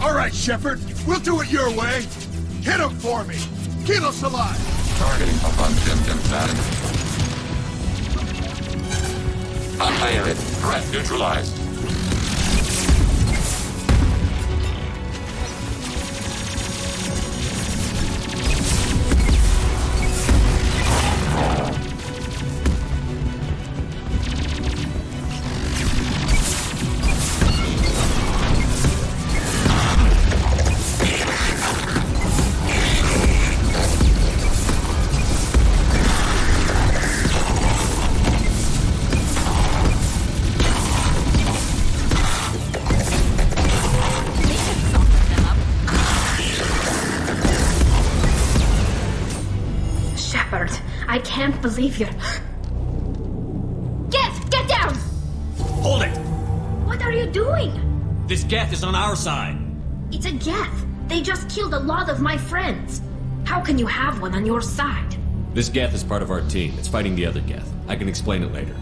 All right, Shepard. We'll do it your way. Hit him for me. Kilos alive. Targeting abundant impact. Annihilated. Threat neutralized. I can't believe you're... Get down! Hold it! What are you doing? This Geth is on our side. It's a Geth. They just killed a lot of my friends. How can you have one on your side? This Geth is part of our team. It's fighting the other Geth. I can explain it later.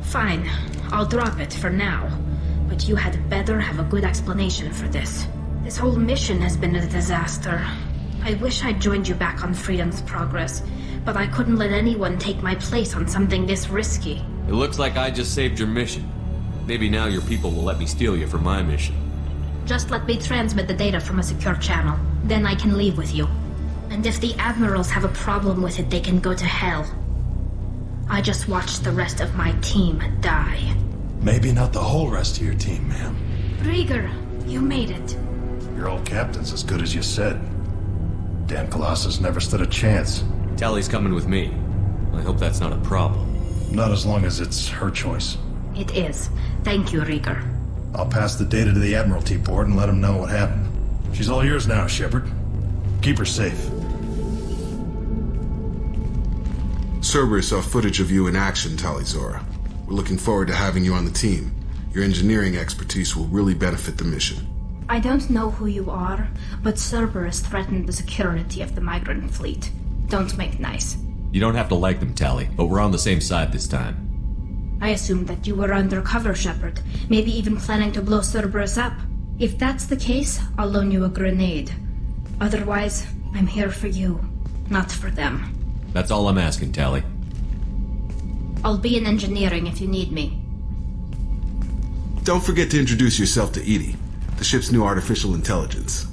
Fine. I'll drop it for now. But you had better have a good explanation for this. This whole mission has been a disaster. I wish I'd joined you back on Freedom's Progress, but I couldn't let anyone take my place on something this risky. It looks like I just saved your mission. Maybe now your people will let me steal you for my mission. Just let me transmit the data from a secure channel. Then I can leave with you. And if the Admirals have a problem with it, they can go to hell. I just watched the rest of my team die. Maybe not the whole rest of your team, ma'am. Rieger, you made it. Your old captain's as good as you said. Damn Colossus never stood a chance. Tali's coming with me. I hope that's not a problem. Not as long as it's her choice. It is. Thank you, Rieger. I'll pass the data to the Admiralty board and let them know what happened. She's all yours now, Shepard. Keep her safe. Cerberus saw footage of you in action, Talizora. We're looking forward to having you on the team. Your engineering expertise will really benefit the mission. I don't know who you are, but Cerberus threatened the security of the migrant fleet. Don't make nice. You don't have to like them, Tali, but we're on the same side this time. I assumed that you were undercover, Shepard. Maybe even planning to blow Cerberus up. If that's the case, I'll loan you a grenade. Otherwise, I'm here for you, not for them. That's all I'm asking, Tali. I'll be in engineering if you need me. Don't forget to introduce yourself to Edie, the ship's new artificial intelligence.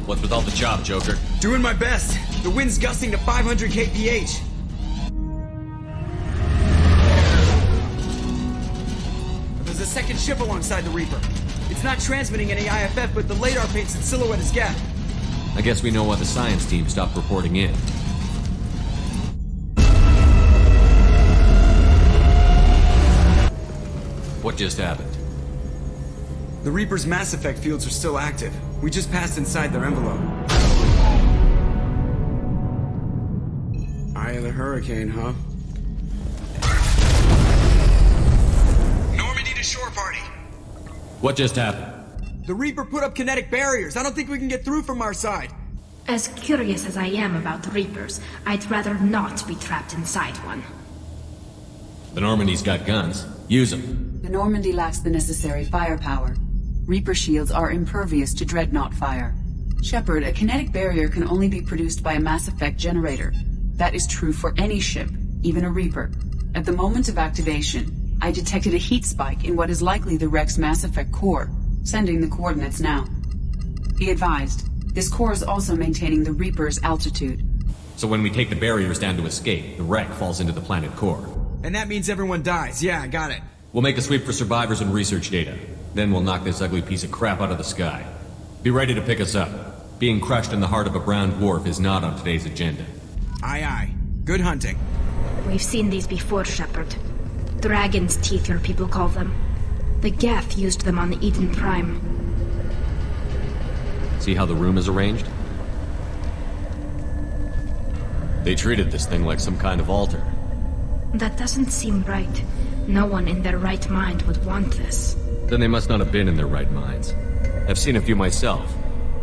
What's with all the chop, Joker? Doing my best. The wind's gusting to 500 kph. There's a second ship alongside the Reaper. It's not transmitting any IFF, but the radar paints its silhouette as Geth. I guess we know why the science team stopped reporting in. What just happened? The Reaper's mass effect fields are still active. We just passed inside their envelope. Eye of the hurricane, huh? Normandy to shore party. What just happened? The Reaper put up kinetic barriers. I don't think we can get through from our side. As curious as I am about the Reapers, I'd rather not be trapped inside one. The Normandy's got guns. Use them. The Normandy lacks the necessary firepower. Reaper shields are impervious to dreadnought fire. Shepard, a kinetic barrier can only be produced by a Mass Effect generator. That is true for any ship, even a Reaper. At the moment of activation, I detected a heat spike in what is likely the wreck's Mass Effect core, sending the coordinates now. Be advised, this core is also maintaining the Reaper's altitude. So when we take the barriers down to escape, the wreck falls into the planet core. And that means everyone dies. Yeah, I got it. We'll make a sweep for survivors and research data. Then we'll knock this ugly piece of crap out of the sky. Be ready to pick us up. Being crushed in the heart of a brown dwarf is not on today's agenda. Aye, aye. Good hunting. We've seen these before, Shepard. Dragon's teeth, your people call them. The Geth used them on the Eden Prime. See how the room is arranged? They treated this thing like some kind of altar. That doesn't seem right. No one in their right mind would want this. Then they must not have been in their right minds. I've seen a few myself.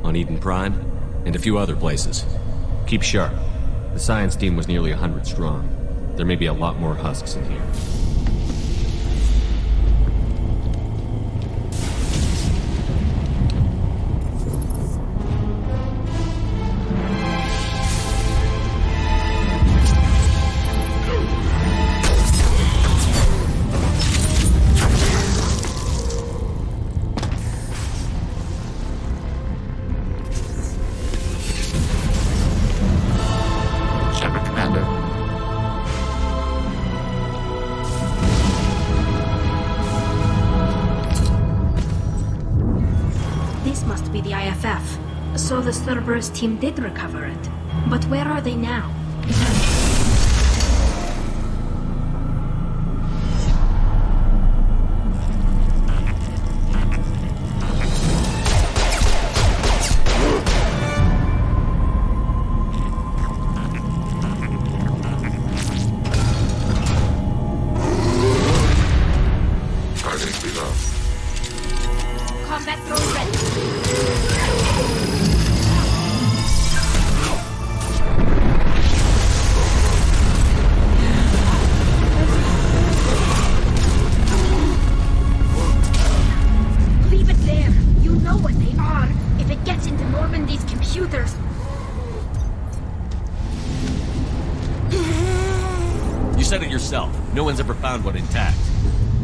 On Eden Prime, and a few other places. Keep sharp. The science team was nearly 100 strong. There may be a lot more husks in here. So the Cerberus team did recover it. But where are they now? Combat drone ready. No one's ever found one intact.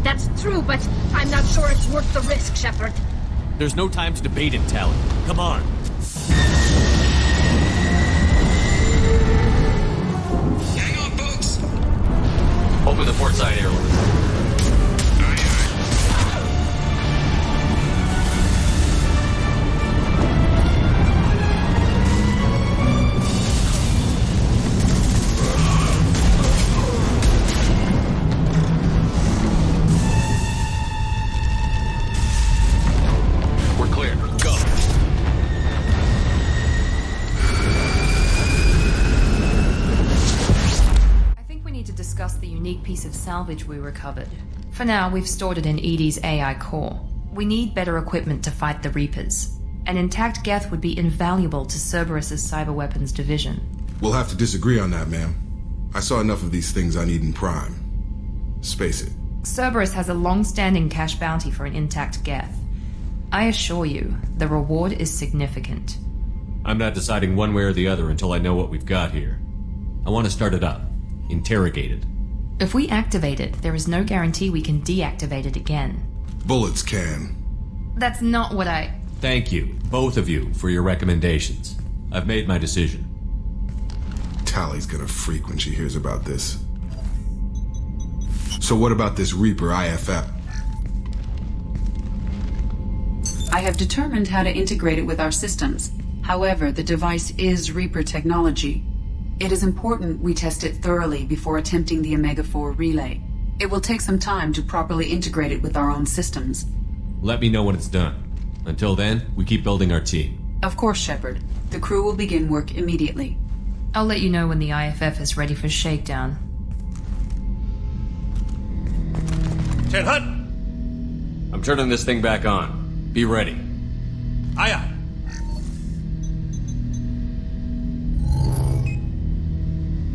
That's true, but I'm not sure it's worth the risk, Shepard. There's no time to debate it, Tally. Come on. Hang on, folks. Open the port side airlock. Piece of salvage we recovered. For now, we've stored it in Edie's AI core. We need better equipment to fight the Reapers. An intact Geth would be invaluable to Cerberus's cyber weapons division. We'll have to disagree on that, ma'am. I saw enough of these things on Eden Prime. Space it. Cerberus has a long-standing cash bounty for an intact Geth. I assure you, the reward is significant. I'm not deciding one way or the other until I know what we've got here. I want to start it up. Interrogate it. If we activate it, there is no guarantee we can deactivate it again. Bullets can. That's not what I... Thank you, both of you, for your recommendations. I've made my decision. Tally's gonna freak when she hears about this. So what about this Reaper IFF? I have determined how to integrate it with our systems. However, the device is Reaper technology. It is important we test it thoroughly before attempting the Omega-4 relay. It will take some time to properly integrate it with our own systems. Let me know when it's done. Until then, we keep building our team. Of course, Shepard. The crew will begin work immediately. I'll let you know when the IFF is ready for shakedown. Ted Hutt! I'm turning this thing back on. Be ready. Aye, aye.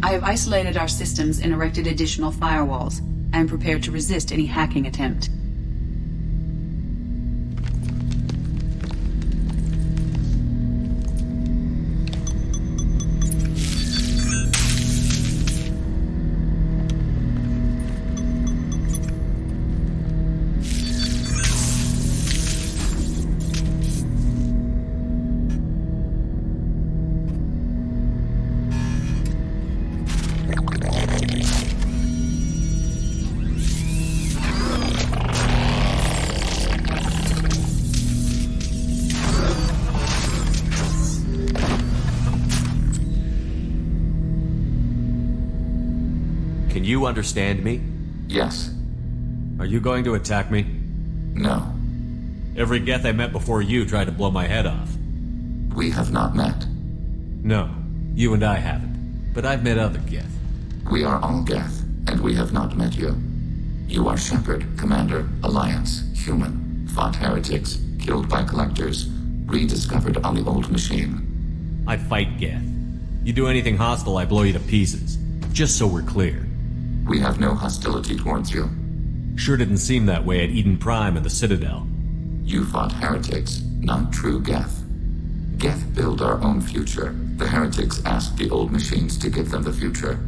I have isolated our systems and erected additional firewalls. I am prepared to resist any hacking attempt. Can you understand me? Yes. Are you going to attack me? No. Every Geth I met before you tried to blow my head off. We have not met. No, you and I haven't. But I've met other Geth. We are all Geth, and we have not met you. You are Shepard, Commander, Alliance, human, fought heretics, killed by collectors, rediscovered on the old machine. I fight Geth. You do anything hostile, I blow you to pieces. Just so we're clear. We have no hostility towards you. Sure didn't seem that way at Eden Prime and the Citadel. You fought heretics, not true Geth. Geth build our own future. The heretics asked the old machines to give them the future.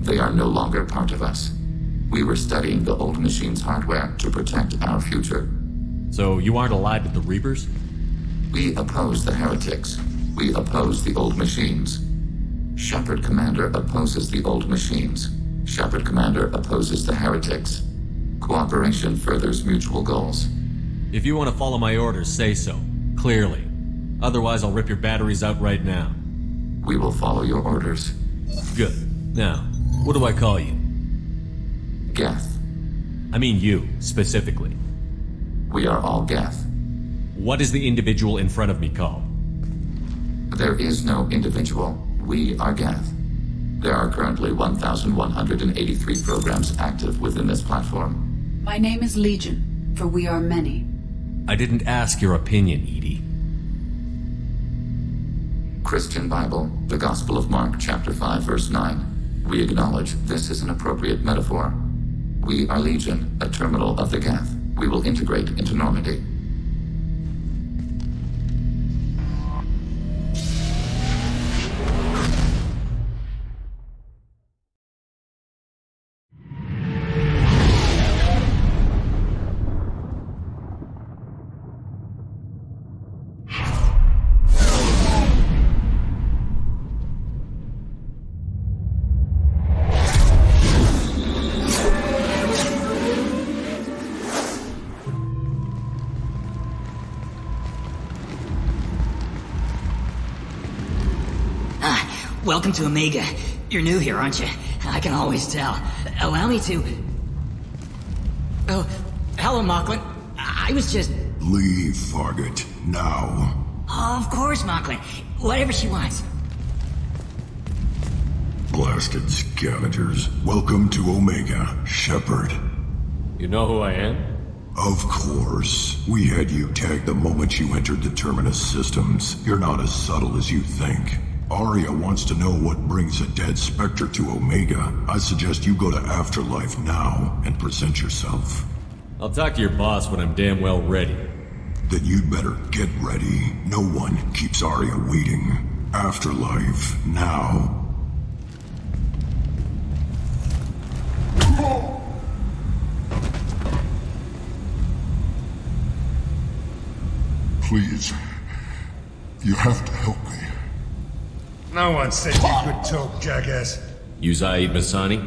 They are no longer part of us. We were studying the old machines' hardware to protect our future. So you aren't allied with the Reapers? We oppose the heretics. We oppose the old machines. Shepard Commander opposes the old machines. Shepard Commander opposes the heretics. Cooperation furthers mutual goals. If you want to follow my orders, say so. Clearly. Otherwise, I'll rip your batteries out right now. We will follow your orders. Good. Now, what do I call you? Geth. I mean you, specifically. We are all Geth. What is the individual in front of me called? There is no individual. We are Geth. There are currently 1,183 programs active within this platform. My name is Legion, for we are many. I didn't ask your opinion, Edie. Christian Bible, the Gospel of Mark, chapter 5, verse 9. We acknowledge this is an appropriate metaphor. We are Legion, a terminal of the Geth. We will integrate into Normandy. Welcome to Omega. You're new here, aren't you? I can always tell. Allow me to... Oh, hello, Mocklin. I was just... Leave, Fargate. Now. Of course, Mocklin. Whatever she wants. Blasted scavengers. Welcome to Omega, Shepard. You know who I am? Of course. We had you tagged the moment you entered the Terminus systems. You're not as subtle as you think. Aria wants to know what brings a dead Spectre to Omega. I suggest you go to Afterlife now and present yourself. I'll talk to your boss when I'm damn well ready. Then you'd better get ready. No one keeps Aria waiting. Afterlife now. Please, you have to help me. No one said you could talk, jackass. You Zaid Masani?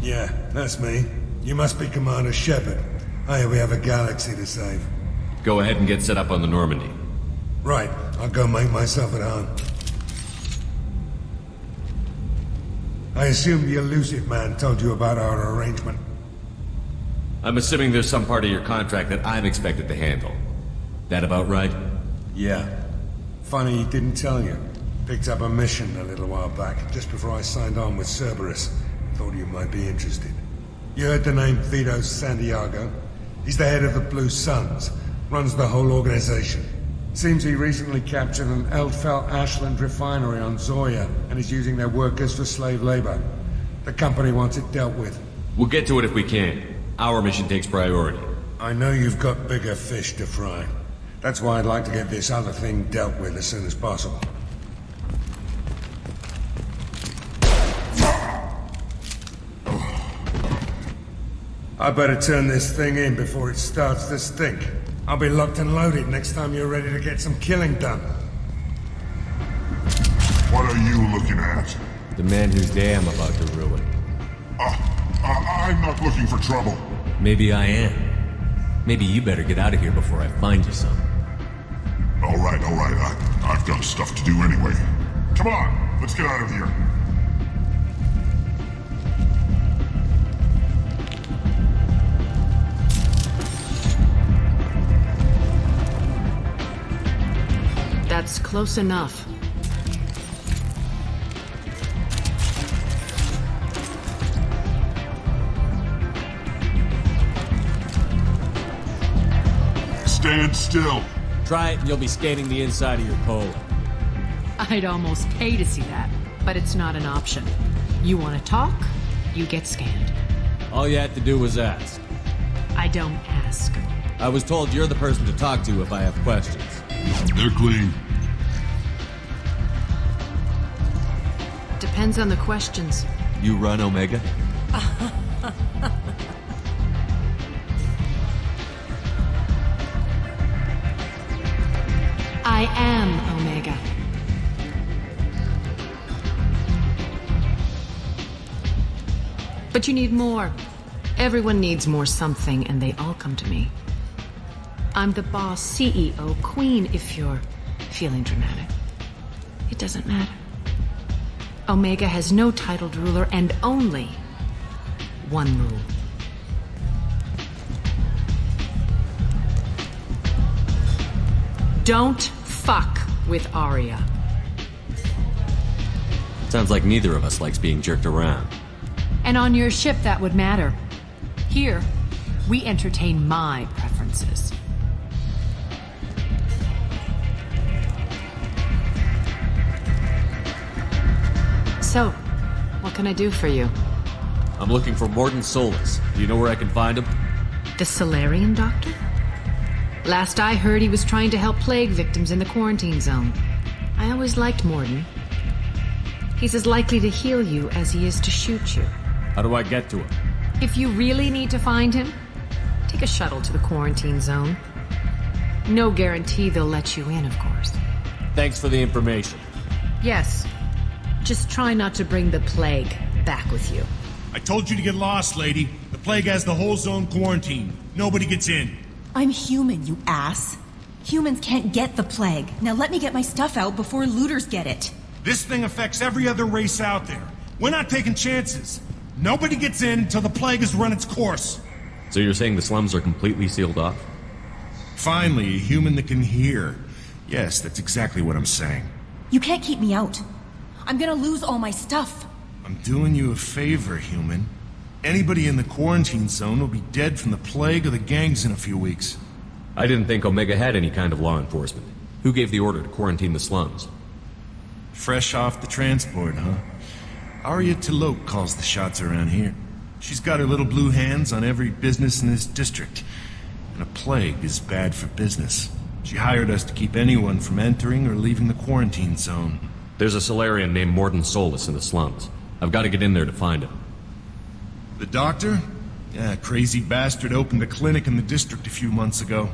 Yeah, that's me. You must be Commander Shepard. Hey, we have a galaxy to save. Go ahead and get set up on the Normandy. Right, I'll go make myself at home. I assume the elusive man told you about our arrangement. I'm assuming there's some part of your contract that I'm expected to handle. That about right? Yeah. Funny he didn't tell you. Picked up a mission a little while back, just before I signed on with Cerberus. Thought you might be interested. You heard the name Vito Santiago? He's the head of the Blue Suns. Runs the whole organization. Seems he recently captured an Eldfell Ashland refinery on Zoya and is using their workers for slave labor. The company wants it dealt with. We'll get to it if we can. Our mission takes priority. I know you've got bigger fish to fry. That's why I'd like to get this other thing dealt with as soon as possible. I better turn this thing in before it starts to stink. I'll be locked and loaded next time you're ready to get some killing done. What are you looking at? The man whose day I'm about to ruin. I'm not looking for trouble. Maybe I am. Maybe you better get out of here before I find you some. All right. I've got stuff to do anyway. Come on, let's get out of here. That's close enough. Stand still. Try it and you'll be scanning the inside of your colon. I'd almost pay to see that, but it's not an option. You want to talk, you get scanned. All you had to do was ask. I don't ask. I was told you're the person to talk to if I have questions. They're clean. Depends on the questions. You run Omega? I am Omega. But you need more. Everyone needs more something, and they all come to me. I'm the boss, CEO, queen, if you're feeling dramatic. It doesn't matter. Omega has no titled ruler and only one rule. Don't fuck with Arya. Sounds like neither of us likes being jerked around. And on your ship, that would matter. Here, we entertain my preferences. So, what can I do for you? I'm looking for Morden Solus. Do you know where I can find him? The Solarian doctor? Last I heard, he was trying to help plague victims in the quarantine zone. I always liked Morden. He's as likely to heal you as he is to shoot you. How do I get to him? If you really need to find him, take a shuttle to the quarantine zone. No guarantee they'll let you in, of course. Thanks for the information. Yes. Just try not to bring the plague back with you. I told you to get lost, lady. The plague has the whole zone quarantined. Nobody gets in. I'm human, you ass. Humans can't get the plague. Now let me get my stuff out before looters get it. This thing affects every other race out there. We're not taking chances. Nobody gets in until the plague has run its course. So you're saying the slums are completely sealed off? Finally, a human that can hear. Yes, that's exactly what I'm saying. You can't keep me out. I'm gonna lose all my stuff. I'm doing you a favor, human. Anybody in the quarantine zone will be dead from the plague or the gangs in a few weeks. I didn't think Omega had any kind of law enforcement. Who gave the order to quarantine the slums? Fresh off the transport, huh? Arya T'Loak calls the shots around here. She's got her little blue hands on every business in this district. And a plague is bad for business. She hired us to keep anyone from entering or leaving the quarantine zone. There's a Solarian named Morden Solus in the slums. I've got to get in there to find him. The doctor? Yeah, crazy bastard opened a clinic in the district a few months ago.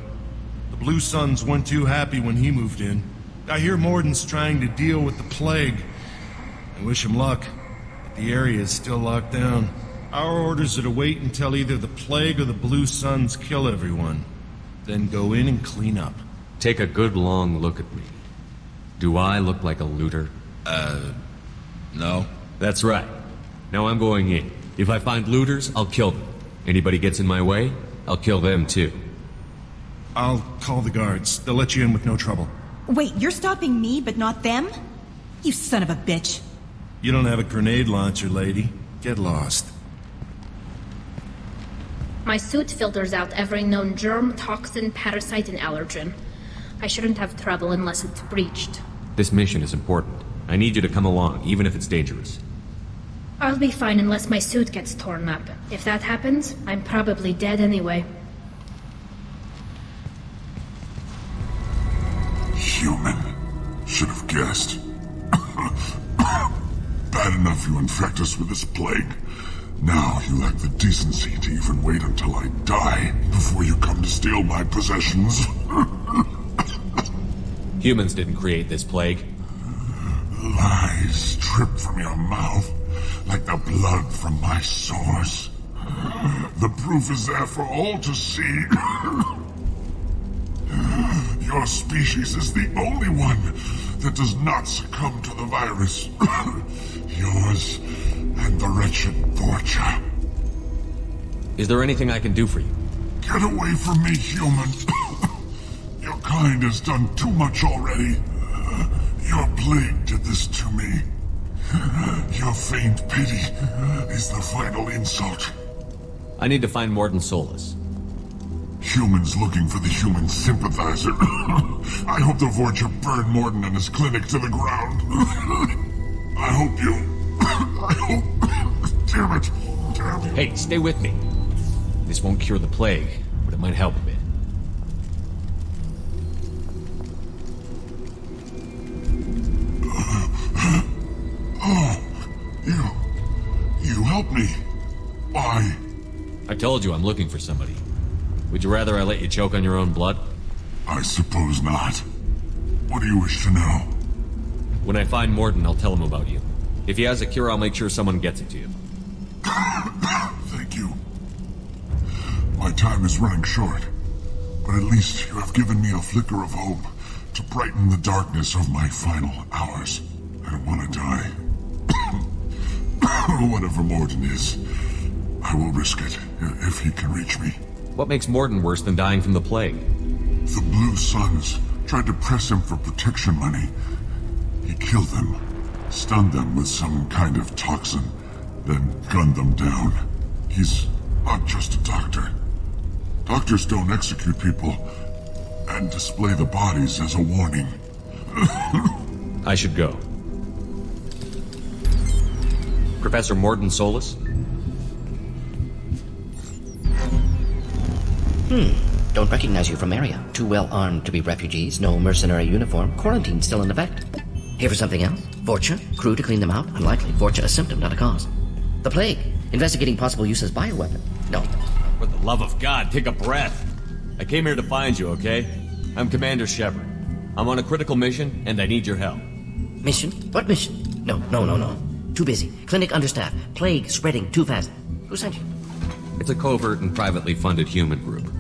The Blue Suns weren't too happy when he moved in. I hear Morden's trying to deal with the plague. I wish him luck, but the area is still locked down. Our orders are to wait until either the plague or the Blue Suns kill everyone. Then go in and clean up. Take a good long look at me. Do I look like a looter? No. That's right. Now I'm going in. If I find looters, I'll kill them. Anybody gets in my way, I'll kill them too. I'll call the guards. They'll let you in with no trouble. Wait, you're stopping me, but not them? You son of a bitch. You don't have a grenade launcher, lady. Get lost. My suit filters out every known germ, toxin, parasite, and allergen. I shouldn't have trouble unless it's breached. This mission is important. I need you to come along, even if it's dangerous. I'll be fine unless my suit gets torn up. If that happens, I'm probably dead anyway. Human. Should have guessed. Bad enough you infect us with this plague. Now you lack the decency to even wait until I die before you come to steal my possessions. Humans didn't create this plague. Lies drip from your mouth like the blood from my sores. The proof is there for all to see. Your species is the only one that does not succumb to the virus. Yours and the wretched Vorcha. Is there anything I can do for you? Get away from me, human. Your kind has done too much already. Your plague did this to me. Your faint pity is the final insult. I need to find Morden Solus. Humans looking for the human sympathizer. I hope the Vorcha burn Morden and his clinic to the ground. I hope you... I hope... Damn it. Damn you. Hey, stay with me. This won't cure the plague, but it might help a bit. You helped me. Why? I told you I'm looking for somebody. Would you rather I let you choke on your own blood? I suppose not. What do you wish to know? When I find Morden, I'll tell him about you. If he has a cure, I'll make sure someone gets it to you. Thank you. My time is running short, but at least you have given me a flicker of hope to brighten the darkness of my final hours. I don't want to die. Whatever Morden is, I will risk it if he can reach me. What makes Morden worse than dying from the plague? The Blue Suns tried to press him for protection money. He killed them, stunned them with some kind of toxin, then gunned them down. He's not just a doctor. Doctors don't execute people and display the bodies as a warning. I should go. Professor Morden Solus? Don't recognize you from area. Too well armed to be refugees, no mercenary uniform, quarantine still in effect. Here for something else? Vorcha? Crew to clean them out? Unlikely. Vorcha a symptom, not a cause. The plague? Investigating possible use as bioweapon? No. For the love of God, take a breath. I came here to find you, okay? I'm Commander Shepard. I'm on a critical mission, and I need your help. Mission? What mission? No. Too busy. Clinic understaffed. Plague spreading too fast. Who sent you? It's a covert and privately funded human group.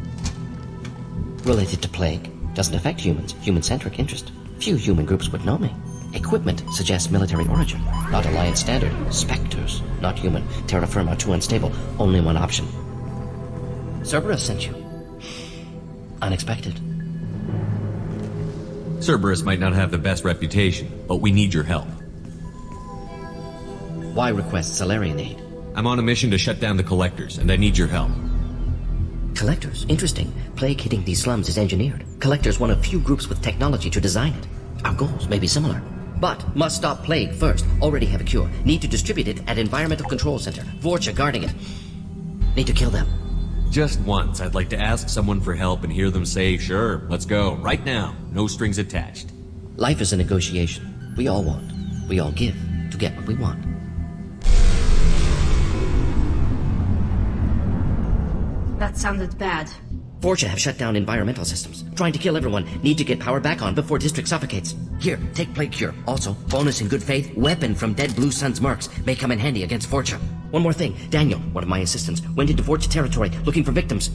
Related to plague. Doesn't affect humans. Human-centric interest. Few human groups would know me. Equipment suggests military origin. Not Alliance standard. Spectres. Not human. Terra firma too unstable. Only one option. Cerberus sent you. Unexpected. Cerberus might not have the best reputation, but we need your help. Why request Salarian aid? I'm on a mission to shut down the Collectors, and I need your help. Collectors? Interesting. Plague hitting these slums is engineered. Collectors one of few groups with technology to design it. Our goals may be similar. But must stop plague first. Already have a cure. Need to distribute it at Environmental Control Center. Vorcha guarding it. Need to kill them. Just once, I'd like to ask someone for help and hear them say, sure, let's go, right now. No strings attached. Life is a negotiation. We all want. We all give to get what we want. That sounded bad. Vorcha have shut down environmental systems. Trying to kill everyone. Need to get power back on before district suffocates. Here, take plague cure. Also, bonus in good faith, weapon from dead Blue Sun's mercs. May come in handy against Vorcha. One more thing. Daniel, one of my assistants, went into Vorcha territory looking for victims.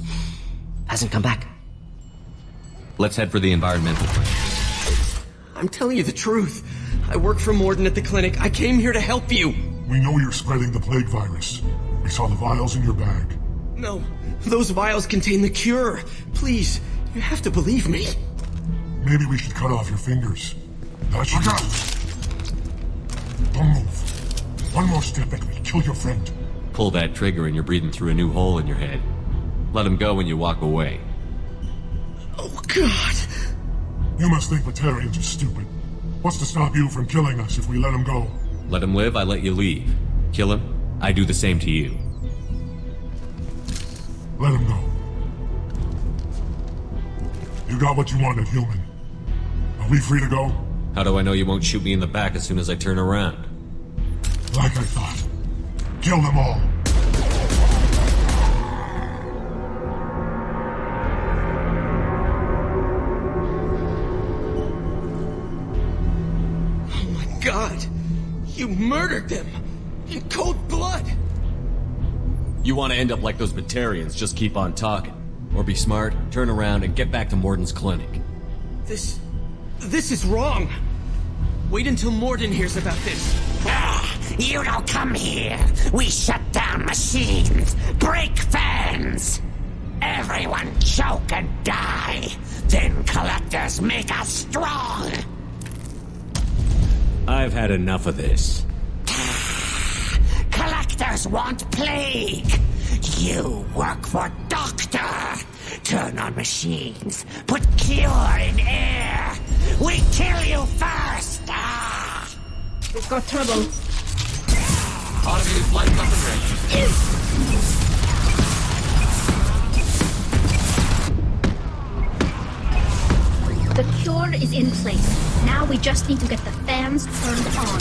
Hasn't come back. Let's head for the environmental plant. I'm telling you the truth. I work for Morden at the clinic. I came here to help you. We know you're spreading the plague virus. We saw the vials in your bag. No, those vials contain the cure. Please, you have to believe me. Maybe we should cut off your fingers. That should... Look out! Don't move. One more step and we'll kill your friend. Pull that trigger and you're breathing through a new hole in your head. Let him go when you walk away. Oh, God! You must think Batarians are stupid. What's to stop you from killing us if we let him go? Let him live, I let you leave. Kill him, I do the same to you. Let him go. You got what you wanted, human. Are we free to go? How do I know you won't shoot me in the back as soon as I turn around? Like I thought. Kill them all. Oh my god! You murdered them! In cold blood! You want to end up like those Batarians, just keep on talking. Or be smart, turn around, and get back to Morden's clinic. This is wrong! Wait until Morden hears about this. You don't come here. We shut down machines, break fans. Everyone choke and die. Then collectors make us strong. I've had enough of this. Collectors want plague. You work for Doctor. Turn on machines. Put cure in air. We kill you first. We've got trouble. Automated flight weapon ready. The cure is in place. Now we just need to get the fans turned on.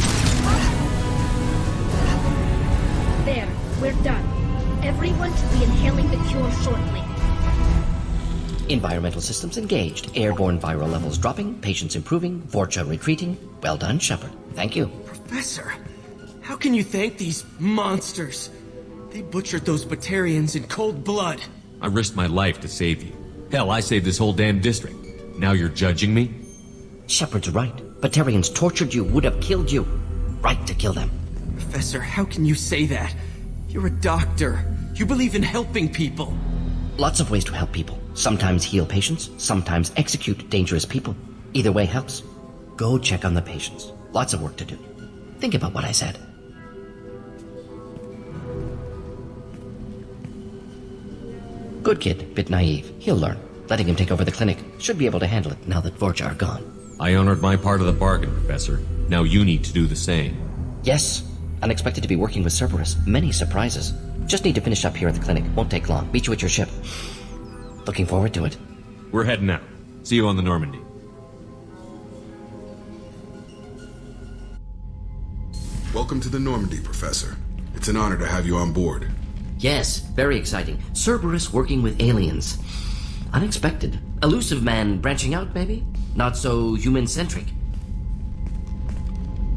There, we're done. Everyone should be inhaling the cure shortly. Environmental systems engaged. Airborne viral levels dropping. Patients improving. Vorcha retreating. Well done, Shepard. Thank you. Professor, how can you thank these monsters? They butchered those Batarians in cold blood. I risked my life to save you. Hell, I saved this whole damn district. Now you're judging me? Shepard's right. Batarians tortured you, would have killed you. Right to kill them. Professor, how can you say that? You're a doctor. You believe in helping people. Lots of ways to help people. Sometimes heal patients, sometimes execute dangerous people. Either way helps. Go check on the patients. Lots of work to do. Think about what I said. Good kid, bit naive. He'll learn. Letting him take over the clinic. Should be able to handle it now that Vorcha are gone. I honored my part of the bargain, Professor. Now you need to do the same. Yes. Unexpected to be working with Cerberus. Many surprises. Just need to finish up here at the clinic. Won't take long. Meet you at your ship. Looking forward to it. We're heading out. See you on the Normandy. Welcome to the Normandy, Professor. It's an honor to have you on board. Yes, very exciting. Cerberus working with aliens. Unexpected. Elusive man branching out, maybe? Not so human-centric.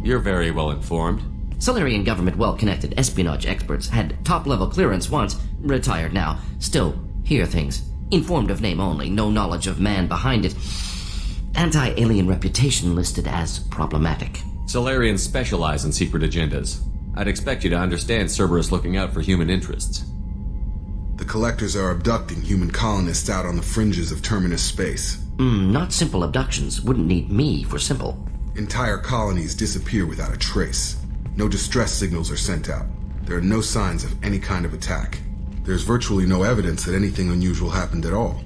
You're very well informed. Solarian government well-connected espionage experts had top-level clearance once, retired now. Still, hear things. Informed of name only, no knowledge of man behind it. Anti-alien reputation listed as problematic. Solarians specialize in secret agendas. I'd expect you to understand Cerberus looking out for human interests. The Collectors are abducting human colonists out on the fringes of Terminus space. Not simple abductions. Wouldn't need me for simple. Entire colonies disappear without a trace. No distress signals are sent out. There are no signs of any kind of attack. There's virtually no evidence that anything unusual happened at all.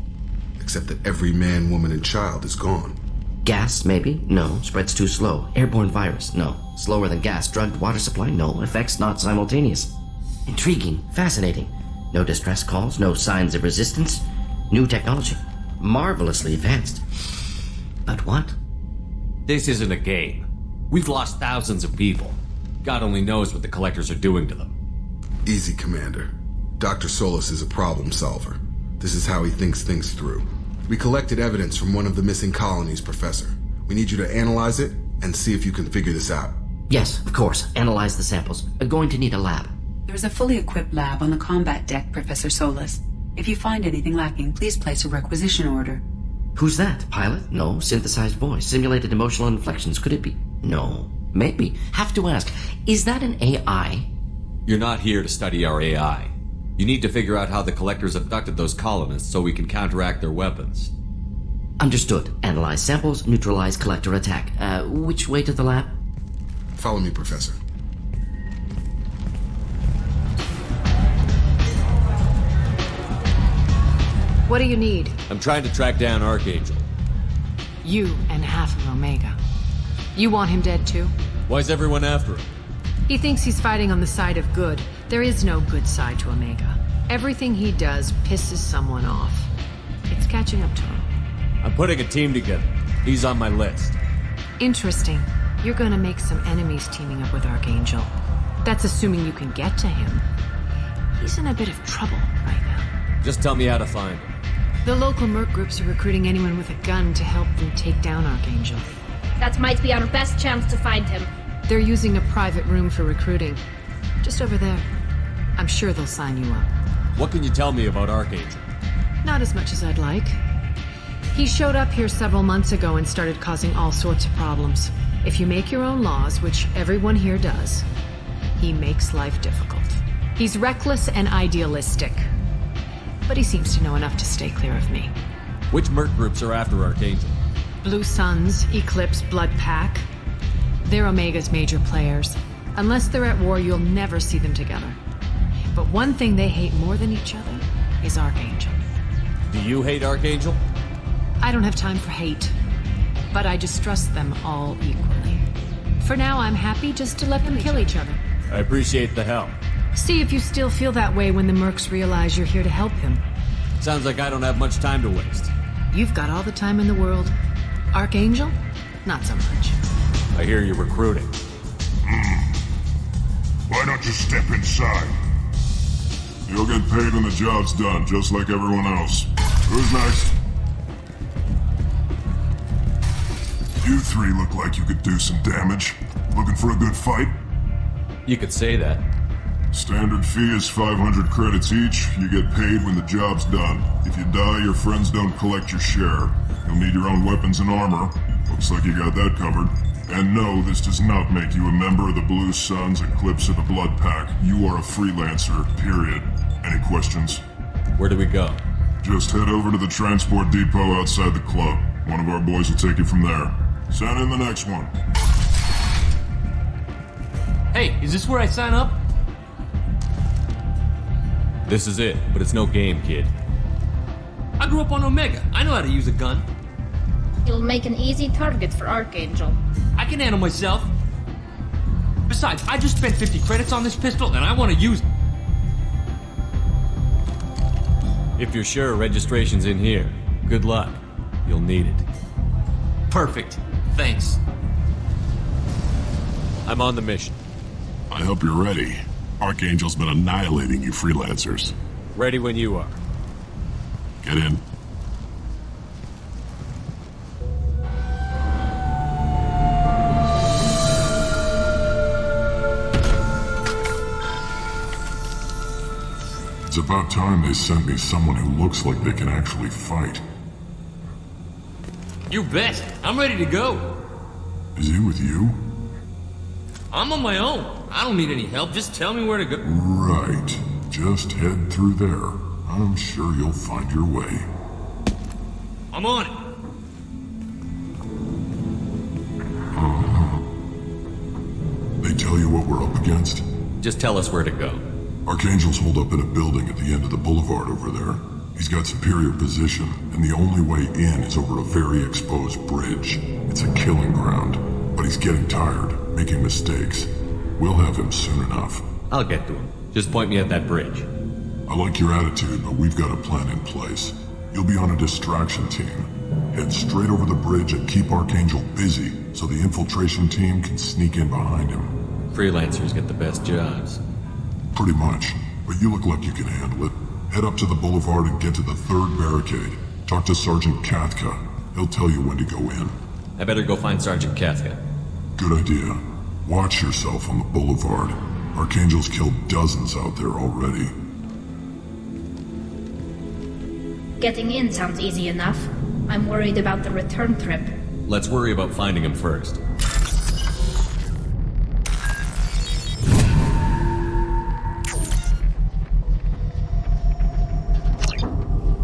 Except that every man, woman, and child is gone. Gas, maybe? No. Spreads too slow. Airborne virus? No. Slower than gas. Drugged water supply? No. Effects not simultaneous. Intriguing. Fascinating. No distress calls. No signs of resistance. New technology. Marvelously advanced. But what? This isn't a game. We've lost thousands of people. God only knows what the Collectors are doing to them. Easy, Commander. Dr. Solis is a problem solver. This is how he thinks things through. We collected evidence from one of the missing colonies, Professor. We need you to analyze it and see if you can figure this out. Yes, of course. Analyze the samples. Going to need a lab. There's a fully equipped lab on the combat deck, Professor Solis. If you find anything lacking, please place a requisition order. Who's that? Pilot? No. Synthesized voice. Simulated emotional inflections. Could it be? No. Maybe. Have to ask. Is that an AI? You're not here to study our AI. You need to figure out how the Collectors abducted those colonists so we can counteract their weapons. Understood. Analyze samples, neutralize Collector attack. Which way to the lab? Follow me, Professor. What do you need? I'm trying to track down Archangel. You and half of Omega. You want him dead too? Why's everyone after him? He thinks he's fighting on the side of good. There is no good side to Omega. Everything he does pisses someone off. It's catching up to him. I'm putting a team together. He's on my list. Interesting. You're gonna make some enemies teaming up with Archangel. That's assuming you can get to him. He's in a bit of trouble right now. Just tell me how to find him. The local merc groups are recruiting anyone with a gun to help them take down Archangel. That might be our best chance to find him. They're using a private room for recruiting. Just over there. I'm sure they'll sign you up. What can you tell me about Archangel? Not as much as I'd like. He showed up here several months ago and started causing all sorts of problems. If you make your own laws, which everyone here does, he makes life difficult. He's reckless and idealistic. But he seems to know enough to stay clear of me. Which merc groups are after Archangel? Blue Suns, Eclipse, Blood Pack. They're Omega's major players. Unless they're at war, you'll never see them together. But one thing they hate more than each other is Archangel. Do you hate Archangel? I don't have time for hate. But I distrust them all equally. For now, I'm happy just to let them kill each other. I appreciate the help. See if you still feel that way when the mercs realize you're here to help him. Sounds like I don't have much time to waste. You've got all the time in the world. Archangel? Not so much. I hear you're recruiting. Why don't you step inside? You'll get paid when the job's done, just like everyone else. Who's next? You three look like you could do some damage. Looking for a good fight? You could say that. Standard fee is 500 credits each. You get paid when the job's done. If you die, your friends don't collect your share. You'll need your own weapons and armor. Looks like you got that covered. And no, this does not make you a member of the Blue Suns, Eclipse, or the Blood Pack. You are a freelancer, period. Any questions? Where do we go? Just head over to the transport depot outside the club. One of our boys will take you from there. Send in the next one. Hey, is this where I sign up? This is it, but it's no game, kid. I grew up on Omega. I know how to use a gun. You'll make an easy target for Archangel. I can handle myself. Besides, I just spent 50 credits on this pistol, and I want to use it. If you're sure registration's in here, good luck. You'll need it. Perfect. Thanks. I'm on the mission. I hope you're ready. Archangel's been annihilating you freelancers. Ready when you are. Get in. It's about time they sent me someone who looks like they can actually fight. You bet. I'm ready to go. Is he with you? I'm on my own. I don't need any help. Just tell me where to go. Right. Just head through there. I'm sure you'll find your way. I'm on it. They tell you what we're up against? Just tell us where to go. Archangel's holed up in a building at the end of the boulevard over there. He's got superior position, and the only way in is over a very exposed bridge. It's a killing ground, but he's getting tired, making mistakes. We'll have him soon enough. I'll get to him. Just point me at that bridge. I like your attitude, but we've got a plan in place. You'll be on a distraction team. Head straight over the bridge and keep Archangel busy, so the infiltration team can sneak in behind him. Freelancers get the best jobs. Pretty much, but you look like you can handle it. Head up to the boulevard and get to the third barricade. Talk to Sergeant Kathka. He'll tell you when to go in. I better go find Sergeant Kathka. Good idea. Watch yourself on the boulevard. Archangel's killed dozens out there already. Getting in sounds easy enough. I'm worried about the return trip. Let's worry about finding him first.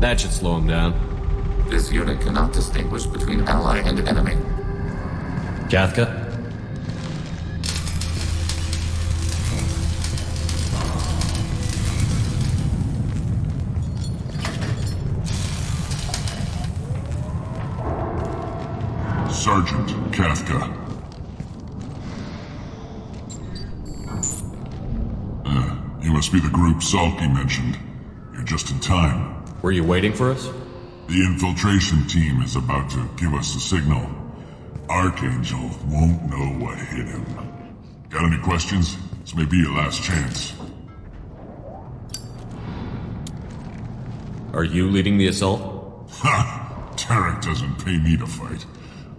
That should slow him down. This unit cannot distinguish between ally and enemy. Kathka? Sergeant Kafka. You must be the group Salky mentioned. You're just in time. Were you waiting for us? The infiltration team is about to give us a signal. Archangel won't know what hit him. Got any questions? This may be your last chance. Are you leading the assault? Ha! Tarek doesn't pay me to fight.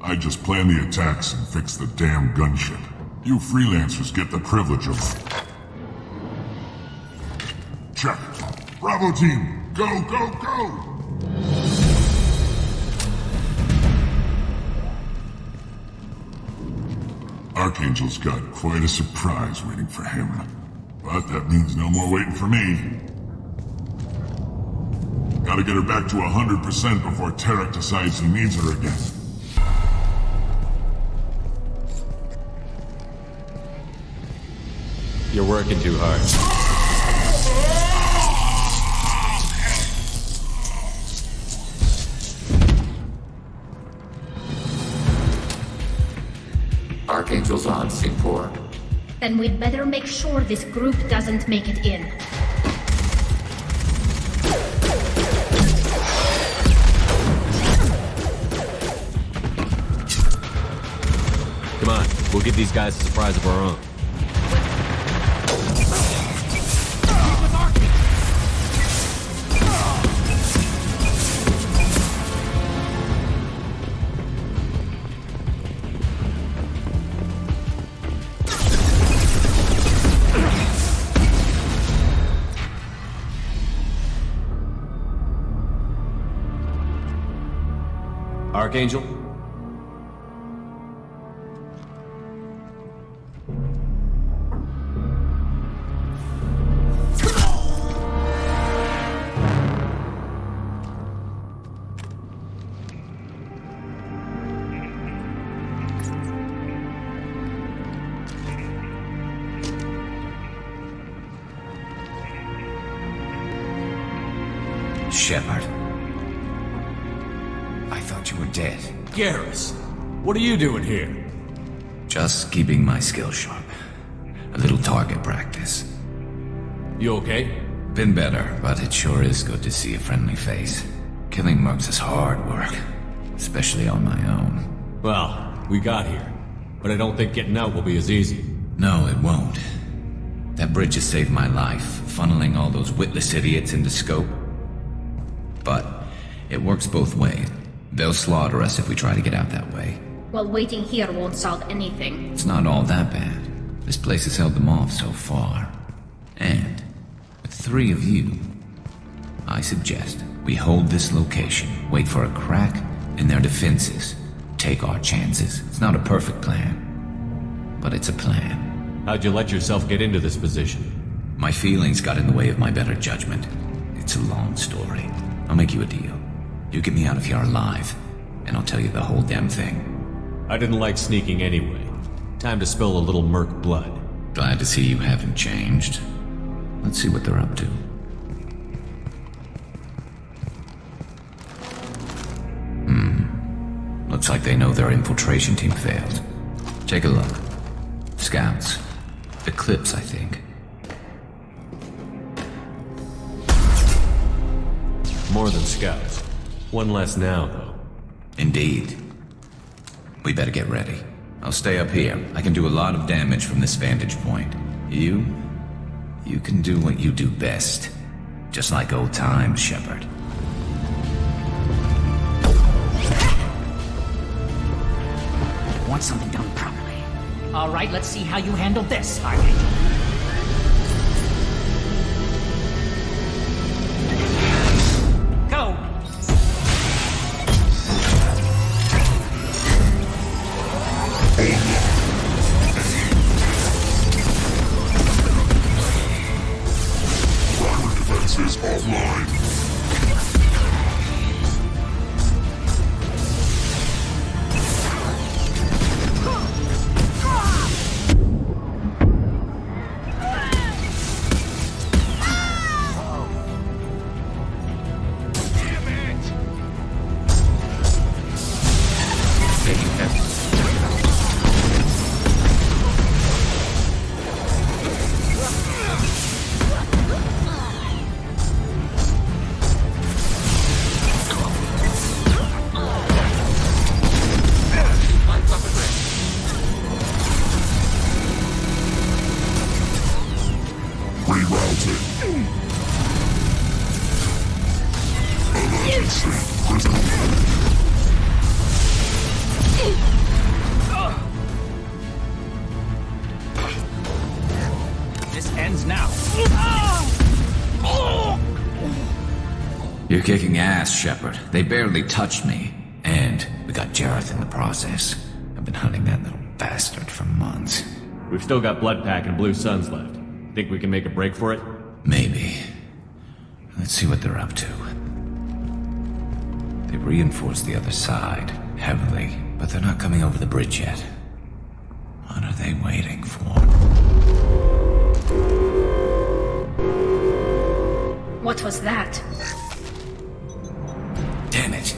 I just plan the attacks and fix the damn gunship. You freelancers get the privilege of... Check. Bravo team, go, go, go! Archangel's got quite a surprise waiting for him. But that means no more waiting for me. Gotta get her back to 100% before Tarek decides he needs her again. You're working too hard. Archangel's on, Singapore. Then we'd better make sure this group doesn't make it in. Come on, we'll give these guys a surprise of our own. Archangel? Shepard. I thought you were dead. Garrus, what are you doing here? Just keeping my skills sharp. A little target practice. You okay? Been better, but it sure is good to see a friendly face. Killing mercs is hard work, especially on my own. Well, we got here, but I don't think getting out will be as easy. No, it won't. That bridge has saved my life, funneling all those witless idiots into scope. But it works both ways. They'll slaughter us if we try to get out that way. Well, waiting here won't solve anything. It's not all that bad. This place has held them off so far. And with 3 of you, I suggest we hold this location, wait for a crack in their defenses, take our chances. It's not a perfect plan, but it's a plan. How'd you let yourself get into this position? My feelings got in the way of my better judgment. It's a long story. I'll make you a deal. You get me out of here alive, and I'll tell you the whole damn thing. I didn't like sneaking anyway. Time to spill a little merc blood. Glad to see you haven't changed. Let's see what they're up to. Looks like they know their infiltration team failed. Take a look. Scouts. Eclipse, I think. More than scouts. One less now, though. Indeed. We better get ready. I'll stay up here. I can do a lot of damage from this vantage point. You can do what you do best. Just like old times, Shepard. Want something done properly. All right, let's see how you handle this, Archangel. Go! Primary defenses offline. Taking This ends now. You're kicking ass, Shepard. They barely touched me. And we got Jareth in the process. I've been hunting that little bastard for months. We've still got Bloodpack and Blue Suns left. Think we can make a break for it? Maybe. Let's see what they're up to. They reinforced the other side, heavily, but they're not coming over the bridge yet. What are they waiting for? What was that? Damn it.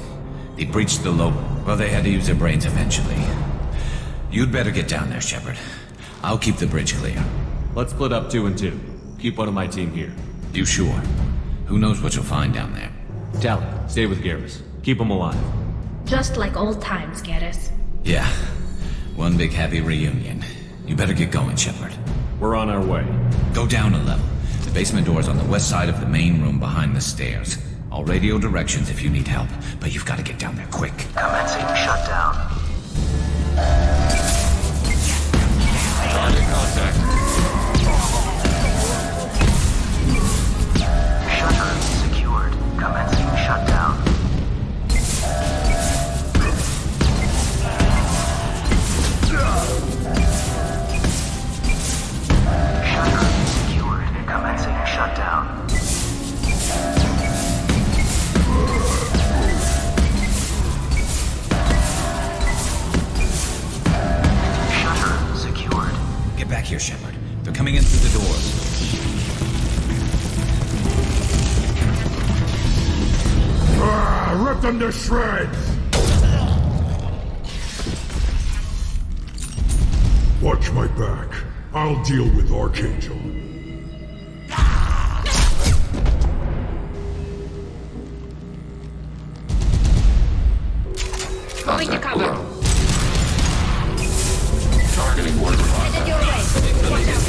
They breached the low... Well, they had to use their brains eventually. You'd better get down there, Shepard. I'll keep the bridge clear. Let's split up 2 and 2. Keep one of my team here. You sure? Who knows what you'll find down there? Tally, stay with Garrus. Keep him alive. Just like old times, Garrus. Yeah. One big happy reunion. You better get going, Shepard. We're on our way. Go down a level. The basement door's on the west side of the main room behind the stairs. I'll radio directions if you need help, but you've got to get down there quick. Commencing shutdown. Target contact. Shutter secured. Commencing shutdown. Shutter secured. Commencing shutdown. Get back here, Shepard. They're coming in through the doors. Rip them to shreds! Watch my back. I'll deal with Archangel. Moving to cover. Targeting one spot. Headed your way. Watch out.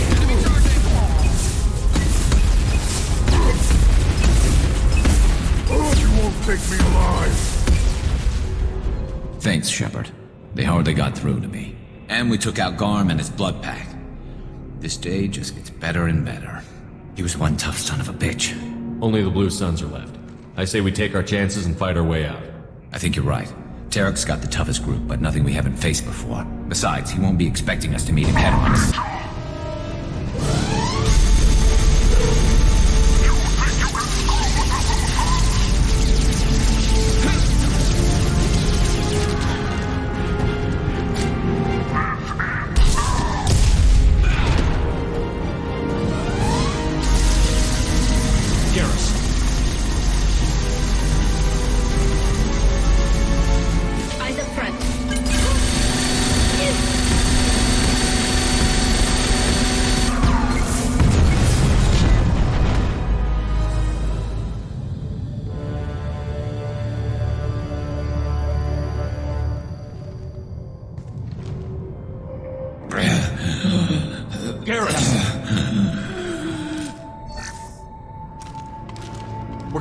Oh, you won't take me alive! Thanks, Shepard. They hardly got through to me. And we took out Garm and his blood pack. This day just gets better and better. He was one tough son of a bitch. Only the Blue Suns are left. I say we take our chances and fight our way out. I think you're right. Tarek's got the toughest group, but nothing we haven't faced before. Besides, he won't be expecting us to meet him head-on.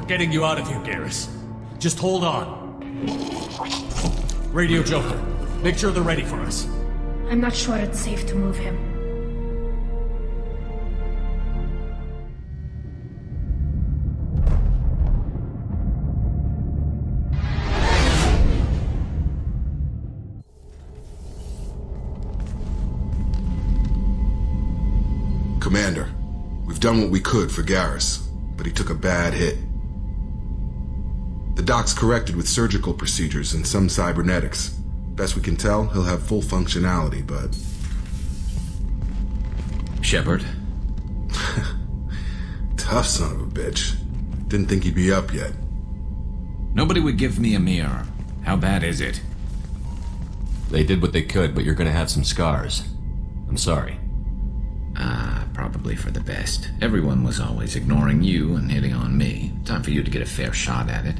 Getting you out of here, Garrus. Just hold on. Radio Joker, make sure they're ready for us. I'm not sure it's safe to move him. Commander, we've done what we could for Garrus, but he took a bad hit. The doc's corrected with surgical procedures and some cybernetics. Best we can tell, he'll have full functionality, but... Shepard? Tough son of a bitch. Didn't think he'd be up yet. Nobody would give me a mirror. How bad is it? They did what they could, but you're gonna have some scars. I'm sorry. Probably for the best. Everyone was always ignoring you and hitting on me. Time for you to get a fair shot at it.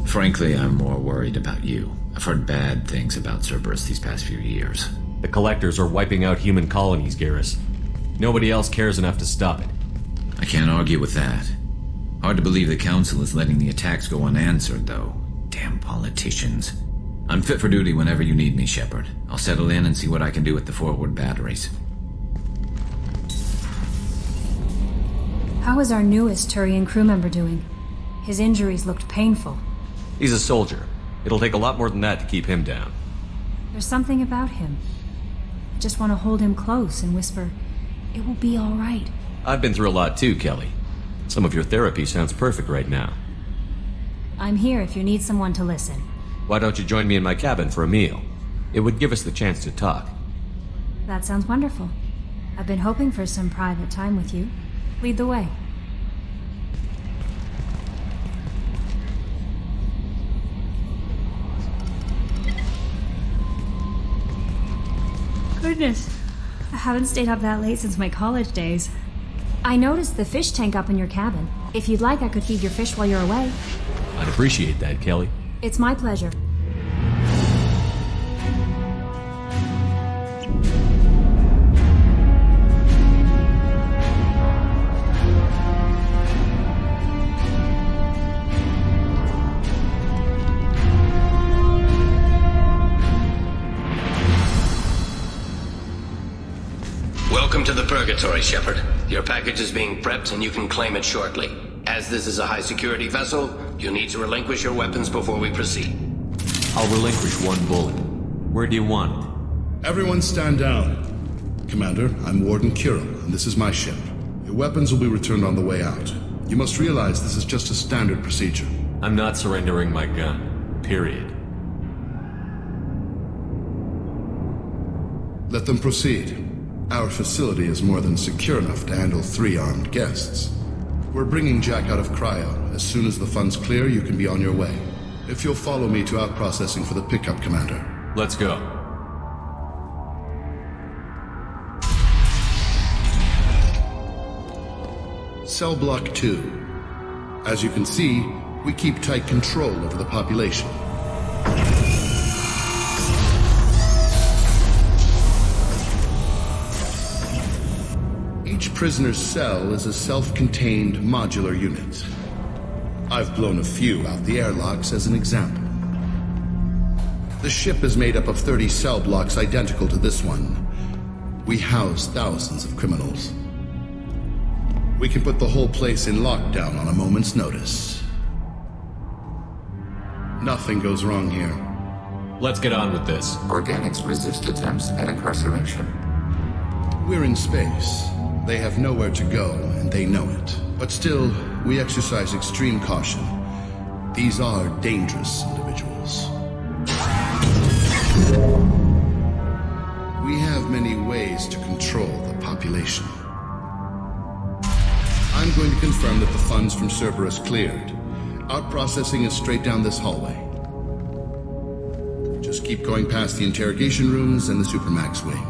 Frankly, I'm more worried about you. I've heard bad things about Cerberus these past few years. The Collectors are wiping out human colonies, Garrus. Nobody else cares enough to stop it. I can't argue with that. Hard to believe the Council is letting the attacks go unanswered, though. Damn politicians. I'm fit for duty whenever you need me, Shepard. I'll settle in and see what I can do with the forward batteries. How is our newest Turian crew member doing? His injuries looked painful. He's a soldier. It'll take a lot more than that to keep him down. There's something about him. I just want to hold him close and whisper, "It will be all right." I've been through a lot too, Kelly. Some of your therapy sounds perfect right now. I'm here if you need someone to listen. Why don't you join me in my cabin for a meal? It would give us the chance to talk. That sounds wonderful. I've been hoping for some private time with you. Lead the way. Goodness, I haven't stayed up that late since my college days. I noticed the fish tank up in your cabin. If you'd like, I could feed your fish while you're away. I'd appreciate that, Kelly. It's my pleasure. Welcome to the Purgatory, Shepard. Your package is being prepped and you can claim it shortly. As this is a high-security vessel, you'll need to relinquish your weapons before we proceed. I'll relinquish one bullet. Where do you want it? Everyone stand down. Commander, I'm Warden Kirill, and this is my ship. Your weapons will be returned on the way out. You must realize this is just a standard procedure. I'm not surrendering my gun. Period. Let them proceed. Our facility is more than secure enough to handle 3 armed guests. We're bringing Jack out of cryo. As soon as the funds clear, you can be on your way. If you'll follow me to out-processing for the pickup, Commander. Let's go. Cell Block 2. As you can see, we keep tight control over the population. Each prisoner's cell is a self-contained modular unit. I've blown a few out the airlocks as an example. The ship is made up of 30 cell blocks identical to this one. We house thousands of criminals. We can put the whole place in lockdown on a moment's notice. Nothing goes wrong here. Let's get on with this. Organics resist attempts at incarceration. We're in space. They have nowhere to go, and they know it. But still, we exercise extreme caution. These are dangerous individuals. We have many ways to control the population. I'm going to confirm that the funds from Cerberus cleared. Out-processing is straight down this hallway. Just keep going past the interrogation rooms and the Supermax wing.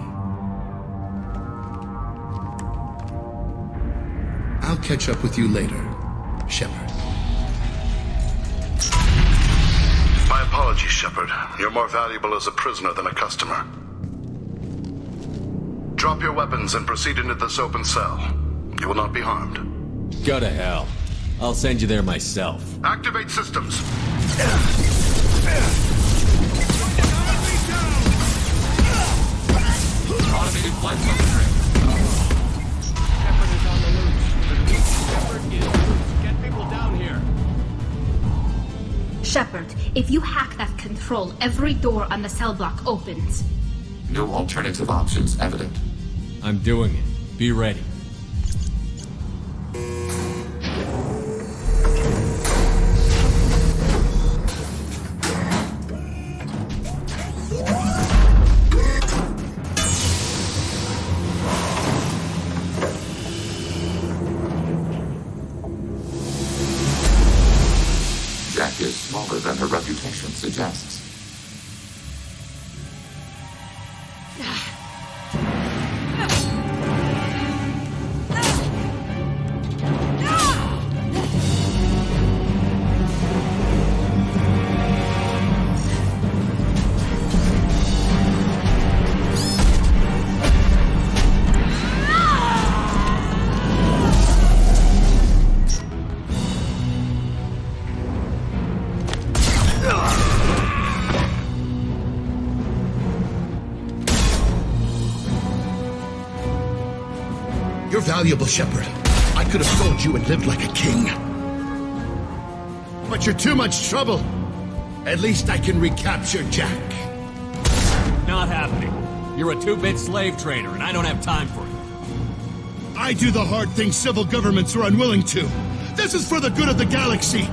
I'll catch up with you later, Shepard. My apologies, Shepard. You're more valuable as a prisoner than a customer. Drop your weapons and proceed into this open cell. You will not be harmed. Go to hell. I'll send you there myself. Activate systems. Automated flight substrate. Shepard is on the loose. Shepard is loose. Get people down here. Shepard, if you hack that control, every door on the cell block opens. No alternative options evident. I'm doing it. Be ready. Jack is smaller than her reputation suggests. You're valuable, Shepard. I could have sold you and lived like a king. But you're too much trouble. At least I can recapture Jack. Not happening. You're a 2-bit slave trader, and I don't have time for it. I do the hard things civil governments are unwilling to. This is for the good of the galaxy.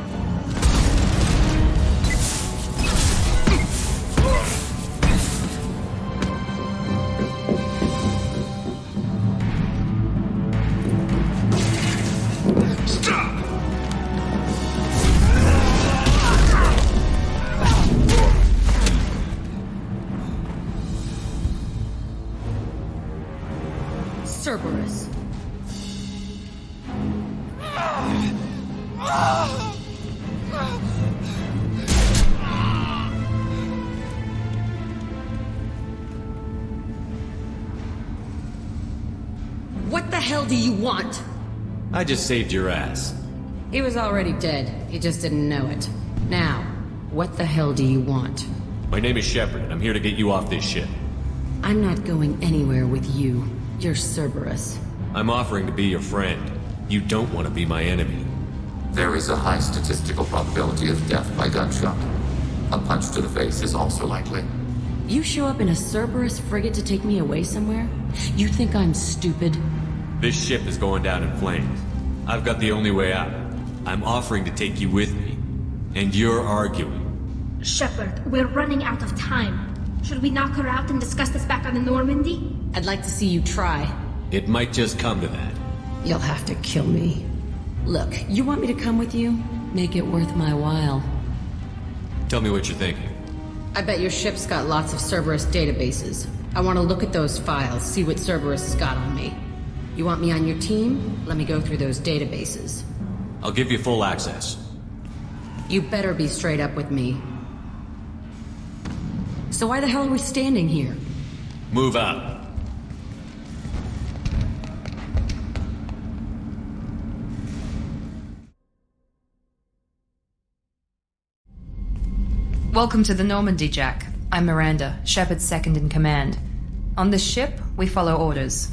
Cerberus. What the hell do you want? I just saved your ass. He was already dead. He just didn't know it. Now, what the hell do you want? My name is Shepard, and I'm here to get you off this ship. I'm not going anywhere with you. You're Cerberus. I'm offering to be your friend. You don't want to be my enemy. There is a high statistical probability of death by gunshot. A punch to the face is also likely. You show up in a Cerberus frigate to take me away somewhere? You think I'm stupid? This ship is going down in flames. I've got the only way out. I'm offering to take you with me. And you're arguing. Shepard, we're running out of time. Should we knock her out and discuss this back on the Normandy? I'd like to see you try. It might just come to that. You'll have to kill me. Look, you want me to come with you? Make it worth my while. Tell me what you're thinking. I bet your ship's got lots of Cerberus databases. I want to look at those files, see what Cerberus has got on me. You want me on your team? Let me go through those databases. I'll give you full access. You better be straight up with me. So why the hell are we standing here? Move out. Welcome to the Normandy, Jack. I'm Miranda, Shepard's second in command. On this ship, we follow orders.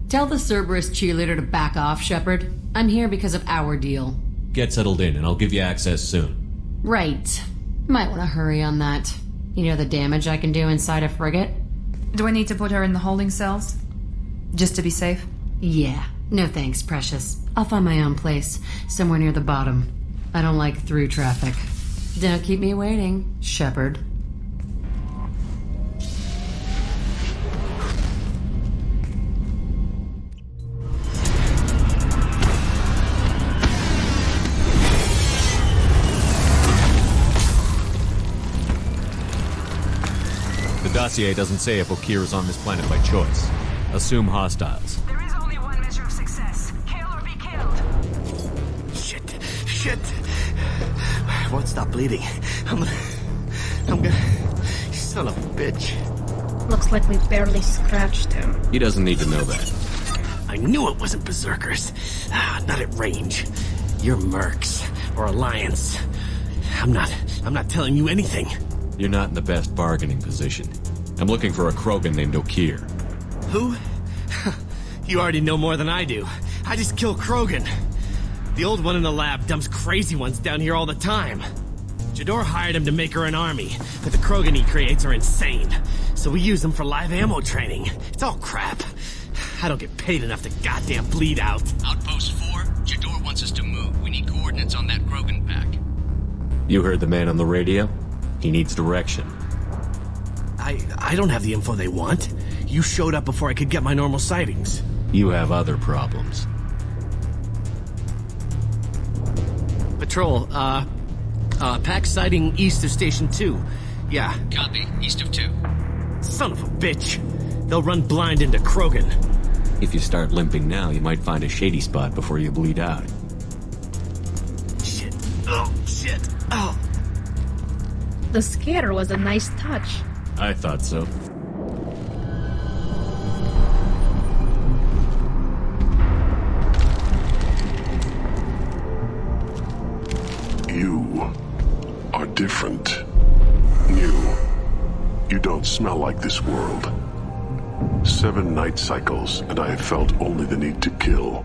Tell the Cerberus cheerleader to back off, Shepard. I'm here because of our deal. Get settled in, and I'll give you access soon. Right. Might want to hurry on that. You know the damage I can do inside a frigate? Do I need to put her in the holding cells? Just to be safe? Yeah. No thanks, precious. I'll find my own place, somewhere near the bottom. I don't like through traffic. Don't keep me waiting, Shepard. The dossier doesn't say if Okir is on this planet by choice. Assume hostiles. There is only one measure of success. Kill or be killed. Shit. Won't stop bleeding. I'm gonna... Son of a bitch. Looks like we barely scratched him. He doesn't need to know that. I knew it wasn't Berserkers. Not at range. You're Mercs. Or Alliance. I'm not telling you anything. You're not in the best bargaining position. I'm looking for a Krogan named Okir. Who? You already know more than I do. I just kill Krogan. The old one in the lab dumps crazy ones down here all the time. Jador hired him to make her an army, but the Krogan he creates are insane. So we use them for live ammo training. It's all crap. I don't get paid enough to goddamn bleed out. Outpost 4, Jador wants us to move. We need coordinates on that Krogan pack. You heard the man on the radio? He needs direction. I don't have the info they want. You showed up before I could get my normal sightings. You have other problems. Patrol, pack sighting east of Station 2. Yeah. Copy, east of 2. Son of a bitch. They'll run blind into Krogan. If you start limping now, you might find a shady spot before you bleed out. Shit. Oh, shit. Oh. The scatter was a nice touch. I thought so. You are different. New. You don't smell like this world. 7 night cycles, and I have felt only the need to kill.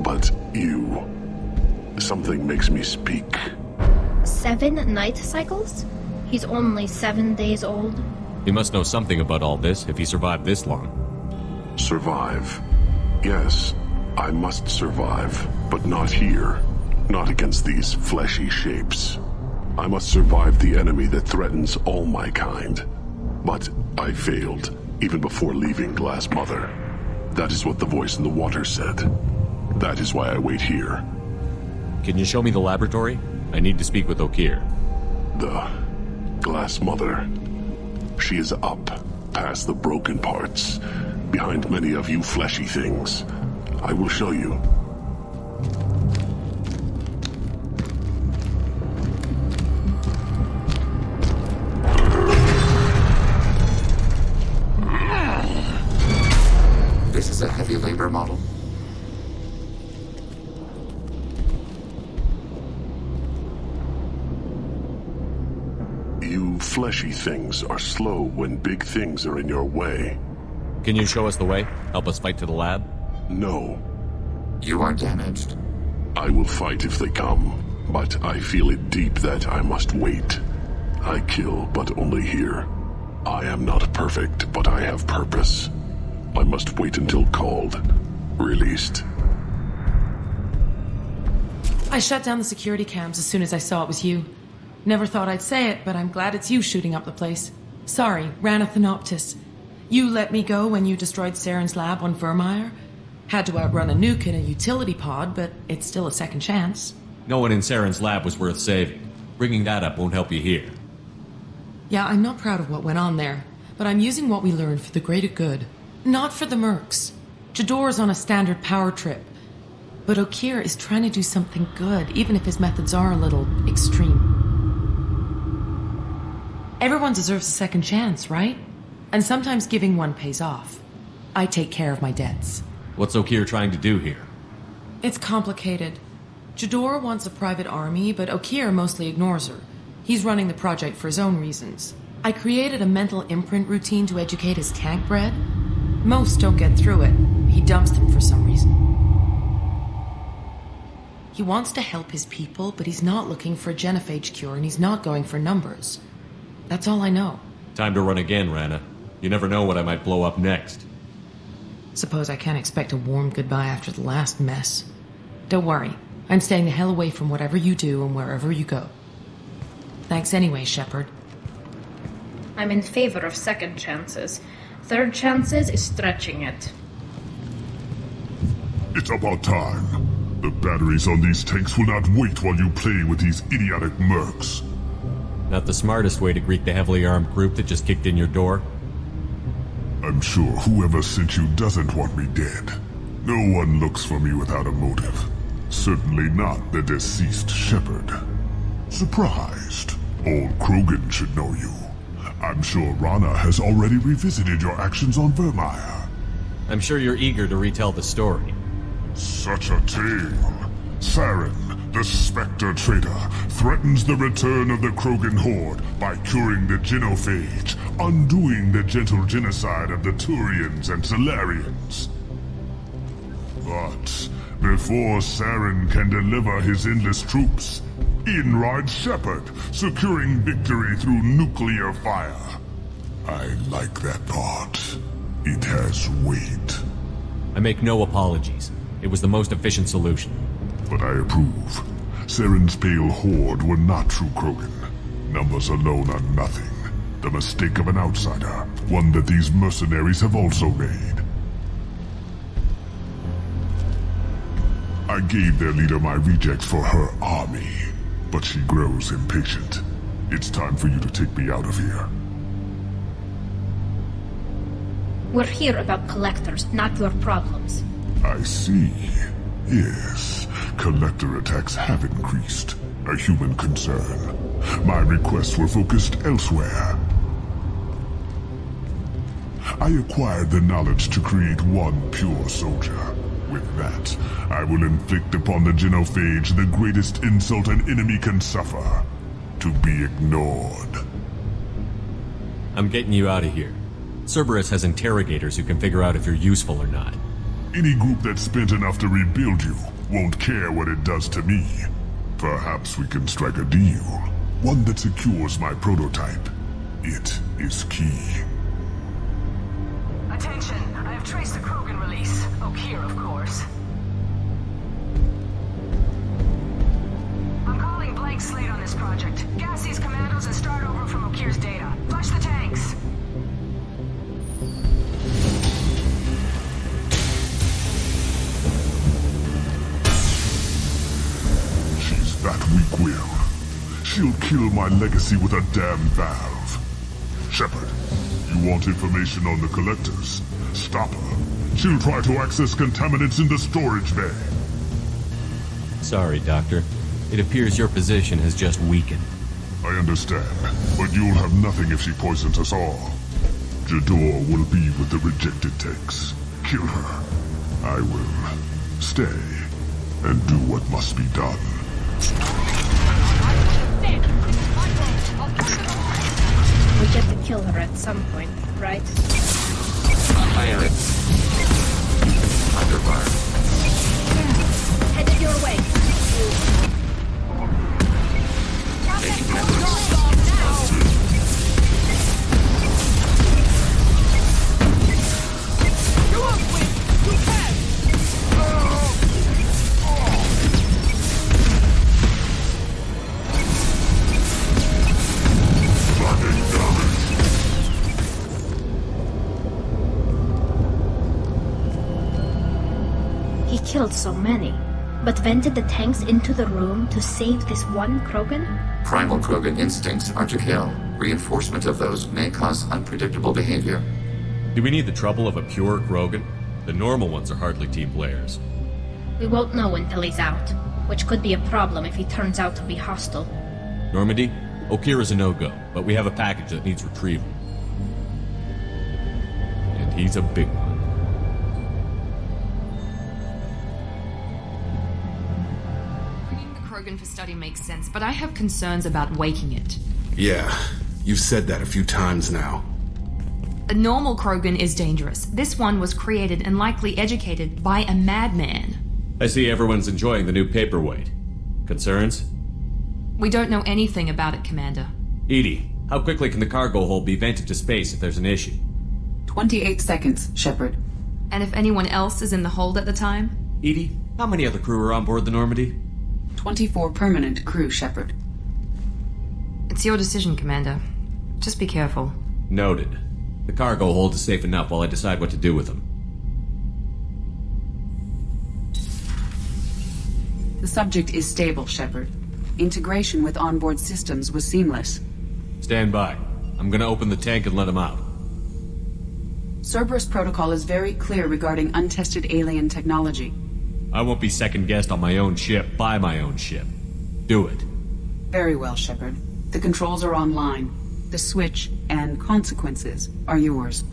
But you... something makes me speak. 7 night cycles? He's only 7 days old. He must know something about all this if he survived this long. Survive. Yes, I must survive, but not here. Not against these fleshy shapes. I must survive the enemy that threatens all my kind. But I failed, even before leaving Glass Mother. That is what the voice in the water said. That is why I wait here. Can you show me the laboratory? I need to speak with Okeer. The Glass Mother. She is up, past the broken parts, behind many of you fleshy things. I will show you. This is a heavy labor model. You fleshy things are slow when big things are in your way. Can you show us the way? Help us fight to the lab? No. You are damaged. I will fight if they come, but I feel it deep that I must wait. I kill, but only here. I am not perfect, but I have purpose. I must wait until called. Released. I shut down the security cams as soon as I saw it was you. Never thought I'd say it, but I'm glad it's you shooting up the place. Sorry, Rana Thanoptis. You let me go when you destroyed Saren's lab on Vermeer. Had to outrun a nuke in a utility pod, but it's still a second chance. No one in Saren's lab was worth saving. Bringing that up won't help you here. Yeah, I'm not proud of what went on there, but I'm using what we learned for the greater good. Not for the mercs. Jador's on a standard power trip. But Okeer is trying to do something good, even if his methods are a little extreme. Everyone deserves a second chance, right? And sometimes giving one pays off. I take care of my debts. What's Okeer trying to do here? It's complicated. Jador wants a private army, but Okeer mostly ignores her. He's running the project for his own reasons. I created a mental imprint routine to educate his tank bred. Most don't get through it. He dumps them for some reason. He wants to help his people, but he's not looking for a genophage cure, and he's not going for numbers. That's all I know. Time to run again, Rana. You never know what I might blow up next. Suppose I can't expect a warm goodbye after the last mess. Don't worry. I'm staying the hell away from whatever you do and wherever you go. Thanks anyway, Shepard. I'm in favor of second chances. Third chances is stretching it. It's about time. The batteries on these tanks will not wait while you play with these idiotic mercs. Not the smartest way to greet the heavily armed group that just kicked in your door. I'm sure whoever sent you doesn't want me dead. No one looks for me without a motive. Certainly not the deceased Shepard. Surprised. Old Krogan should know you. I'm sure Rana has already revisited your actions on Vermeer. I'm sure you're eager to retell the story. Such a tale. Saren, the Spectre traitor, threatens the return of the Krogan horde by curing the genophage, undoing the gentle genocide of the Turians and Solarians. But before Saren can deliver his endless troops, in rides Shepard, securing victory through nuclear fire. I like that part. It has weight. I make no apologies. It was the most efficient solution. But I approve. Saren's pale horde were not true Krogan. Numbers alone are nothing. The mistake of an outsider, one that these mercenaries have also made. I gave their leader my rejects for her army, but she grows impatient. It's time for you to take me out of here. We're here about collectors, not your problems. I see. Yes, collector attacks have increased. A human concern. My requests were focused elsewhere. I acquired the knowledge to create one pure soldier. With that, I will inflict upon the genophage the greatest insult an enemy can suffer. To be ignored. I'm getting you out of here. Cerberus has interrogators who can figure out if you're useful or not. Any group that's spent enough to rebuild you won't care what it does to me. Perhaps we can strike a deal. One that secures my prototype. It is key. Attention, I have traced the Krogan release. Okeer, of course. I'm calling blank slate on this project. Gas these commandos and start over from Okeer's data. Flush the tanks. She's that weak-willed. She'll kill my legacy with a damn valve. Shepard, you want information on the Collectors? Stop her. She'll try to access contaminants in the storage bay. Sorry, Doctor. It appears your position has just weakened. I understand, but you'll have nothing if she poisons us all. Jador will be with the rejected tanks. Kill her. I will stay and do what must be done. We get to kill her at some point, right? Fire it. Under fire. Headed your way. Taking memories. He killed so many, but vented the tanks into the room to save this one Krogan? Primal Krogan instincts are to kill. Reinforcement of those may cause unpredictable behavior. Do we need the trouble of a pure Krogan? The normal ones are hardly team players. We won't know until he's out, which could be a problem if he turns out to be hostile. Normandy, Okeer is a no-go, but we have a package that needs retrieval. And he's a big one. Bringing the Krogan for study makes sense, but I have concerns about waking it. Yeah, you've said that a few times now. A normal Krogan is dangerous. This one was created and likely educated by a madman. I see everyone's enjoying the new paperweight. Concerns? We don't know anything about it, Commander. Edie, how quickly can the cargo hold be vented to space if there's an issue? 28 seconds, Shepard. And if anyone else is in the hold at the time? Edie, how many other crew are on board the Normandy? 24 permanent crew, Shepard. It's your decision, Commander. Just be careful. Noted. The cargo hold is safe enough while I decide what to do with them. The subject is stable, Shepard. Integration with onboard systems was seamless. Stand by. I'm gonna open the tank and let him out. Cerberus protocol is very clear regarding untested alien technology. I won't be second-guessed on my own ship by my own ship. Do it. Very well, Shepard. The controls are online. The switch and consequences are yours.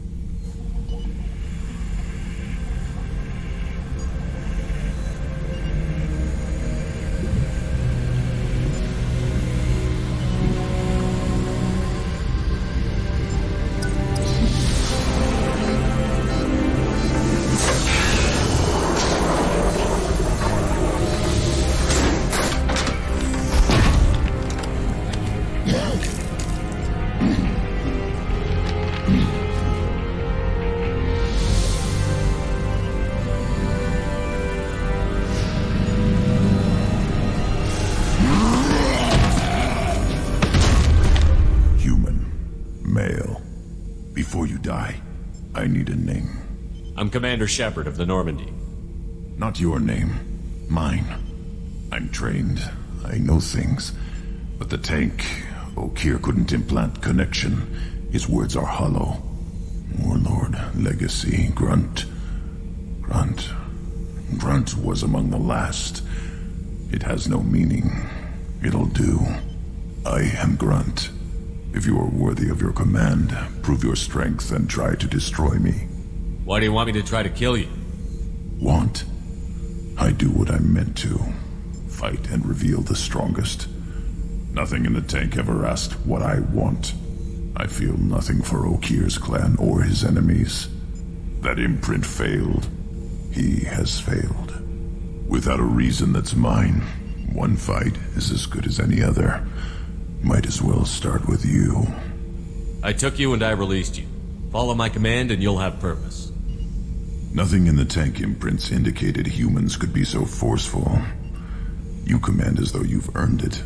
I need a name. I'm Commander Shepard of the Normandy. Not your name. Mine. I'm trained. I know things. But the tank, Okeer couldn't implant connection. His words are hollow. Warlord, legacy, Grunt. Grunt was among the last. It has no meaning. It'll do. I am Grunt. If you are worthy of your command, prove your strength and try to destroy me. Why do you want me to try to kill you? Want? I do what I'm meant to. Fight and reveal the strongest. Nothing in the tank ever asked what I want. I feel nothing for Okir's clan or his enemies. That imprint failed. He has failed. Without a reason that's mine, one fight is as good as any other. Might as well start with you. I took you and I released you. Follow my command and you'll have purpose. Nothing in the tank imprints indicated humans could be so forceful. You command as though you've earned it.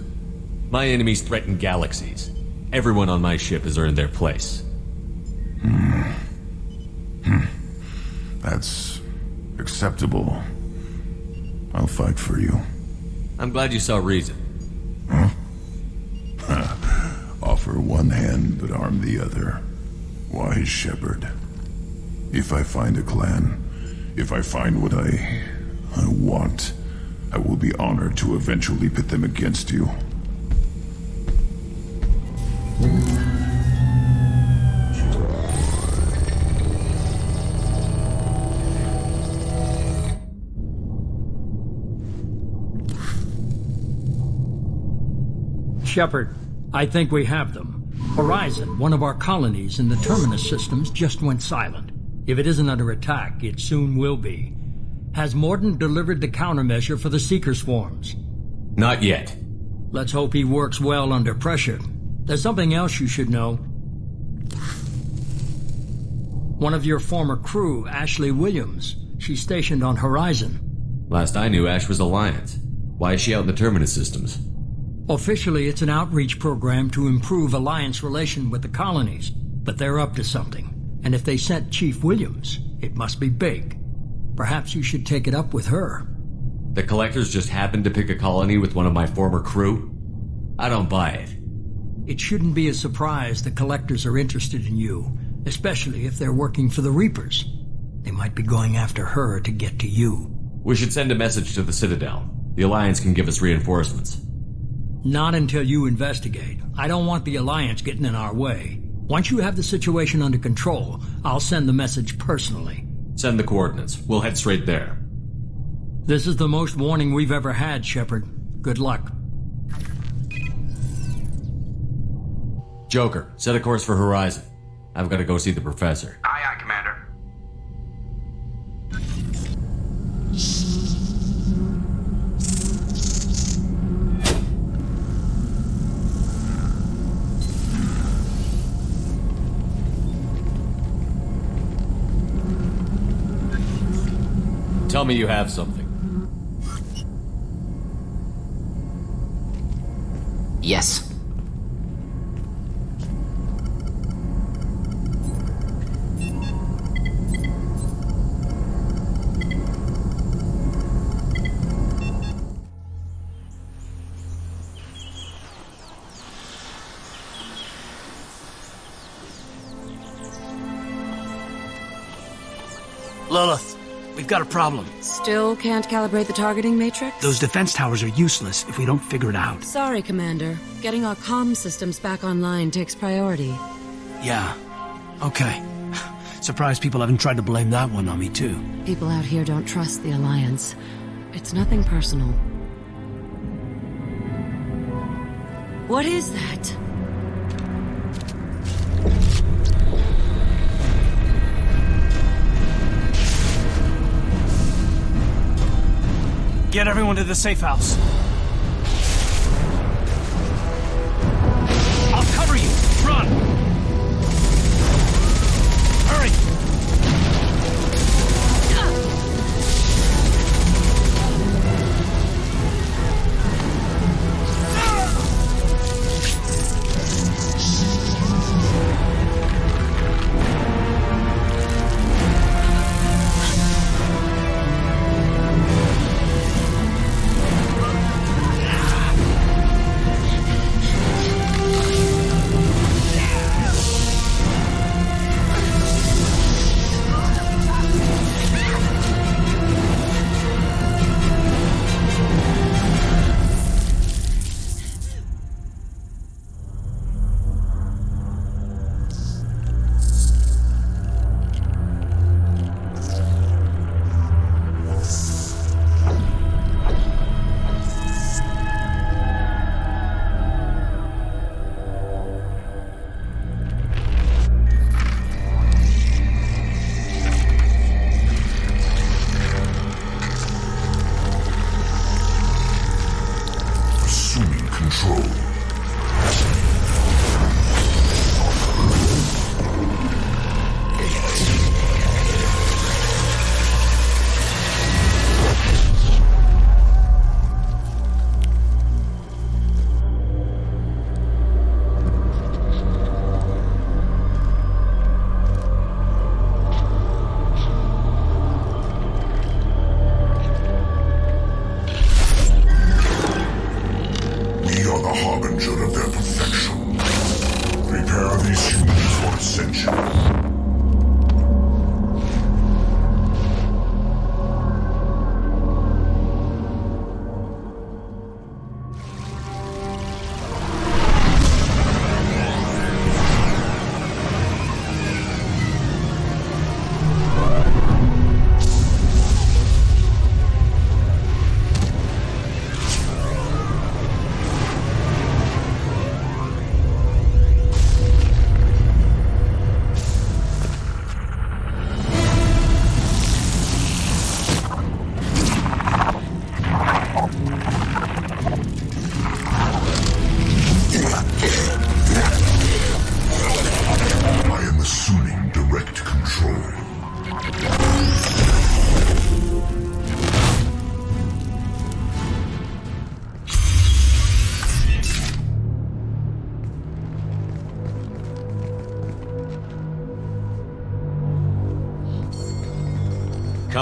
My enemies threaten galaxies. Everyone on my ship has earned their place. That's acceptable. I'll fight for you. I'm glad you saw reason. Huh? Offer one hand, but arm the other. Wise Shepard. If I find a clan, if I find what I want, I will be honored to eventually pit them against you. Shepard, I think we have them. Horizon, one of our colonies in the Terminus systems, just went silent. If it isn't under attack, it soon will be. Has Mordin delivered the countermeasure for the Seeker swarms? Not yet. Let's hope he works well under pressure. There's something else you should know. One of your former crew, Ashley Williams, she's stationed on Horizon. Last I knew, Ash was Alliance. Why is she out in the Terminus systems? Officially, it's an outreach program to improve Alliance relation with the colonies, but they're up to something. And if they sent Chief Williams, it must be big. Perhaps you should take it up with her. The Collectors just happened to pick a colony with one of my former crew? I don't buy it. It shouldn't be a surprise the Collectors are interested in you, especially if they're working for the Reapers. They might be going after her to get to you. We should send a message to the Citadel. The Alliance can give us reinforcements. Not until you investigate. I don't want the Alliance getting in our way. Once you have the situation under control, I'll send the message personally. Send the coordinates. We'll head straight there. This is the most warning we've ever had, Shepard. Good luck. Joker, set a course for Horizon. I've got to go see the Professor. Aye, aye, Commander. Tell me you have something. Yes. Lilith, we've got a problem. Still can't calibrate the targeting matrix? Those defense towers are useless if we don't figure it out. Sorry, Commander. Getting our comm systems back online takes priority. Yeah. Okay. Surprised people haven't tried to blame that one on me, too. People out here don't trust the Alliance. It's nothing personal. What is that? Get everyone to the safe house. I'll cover you. Run! Hurry!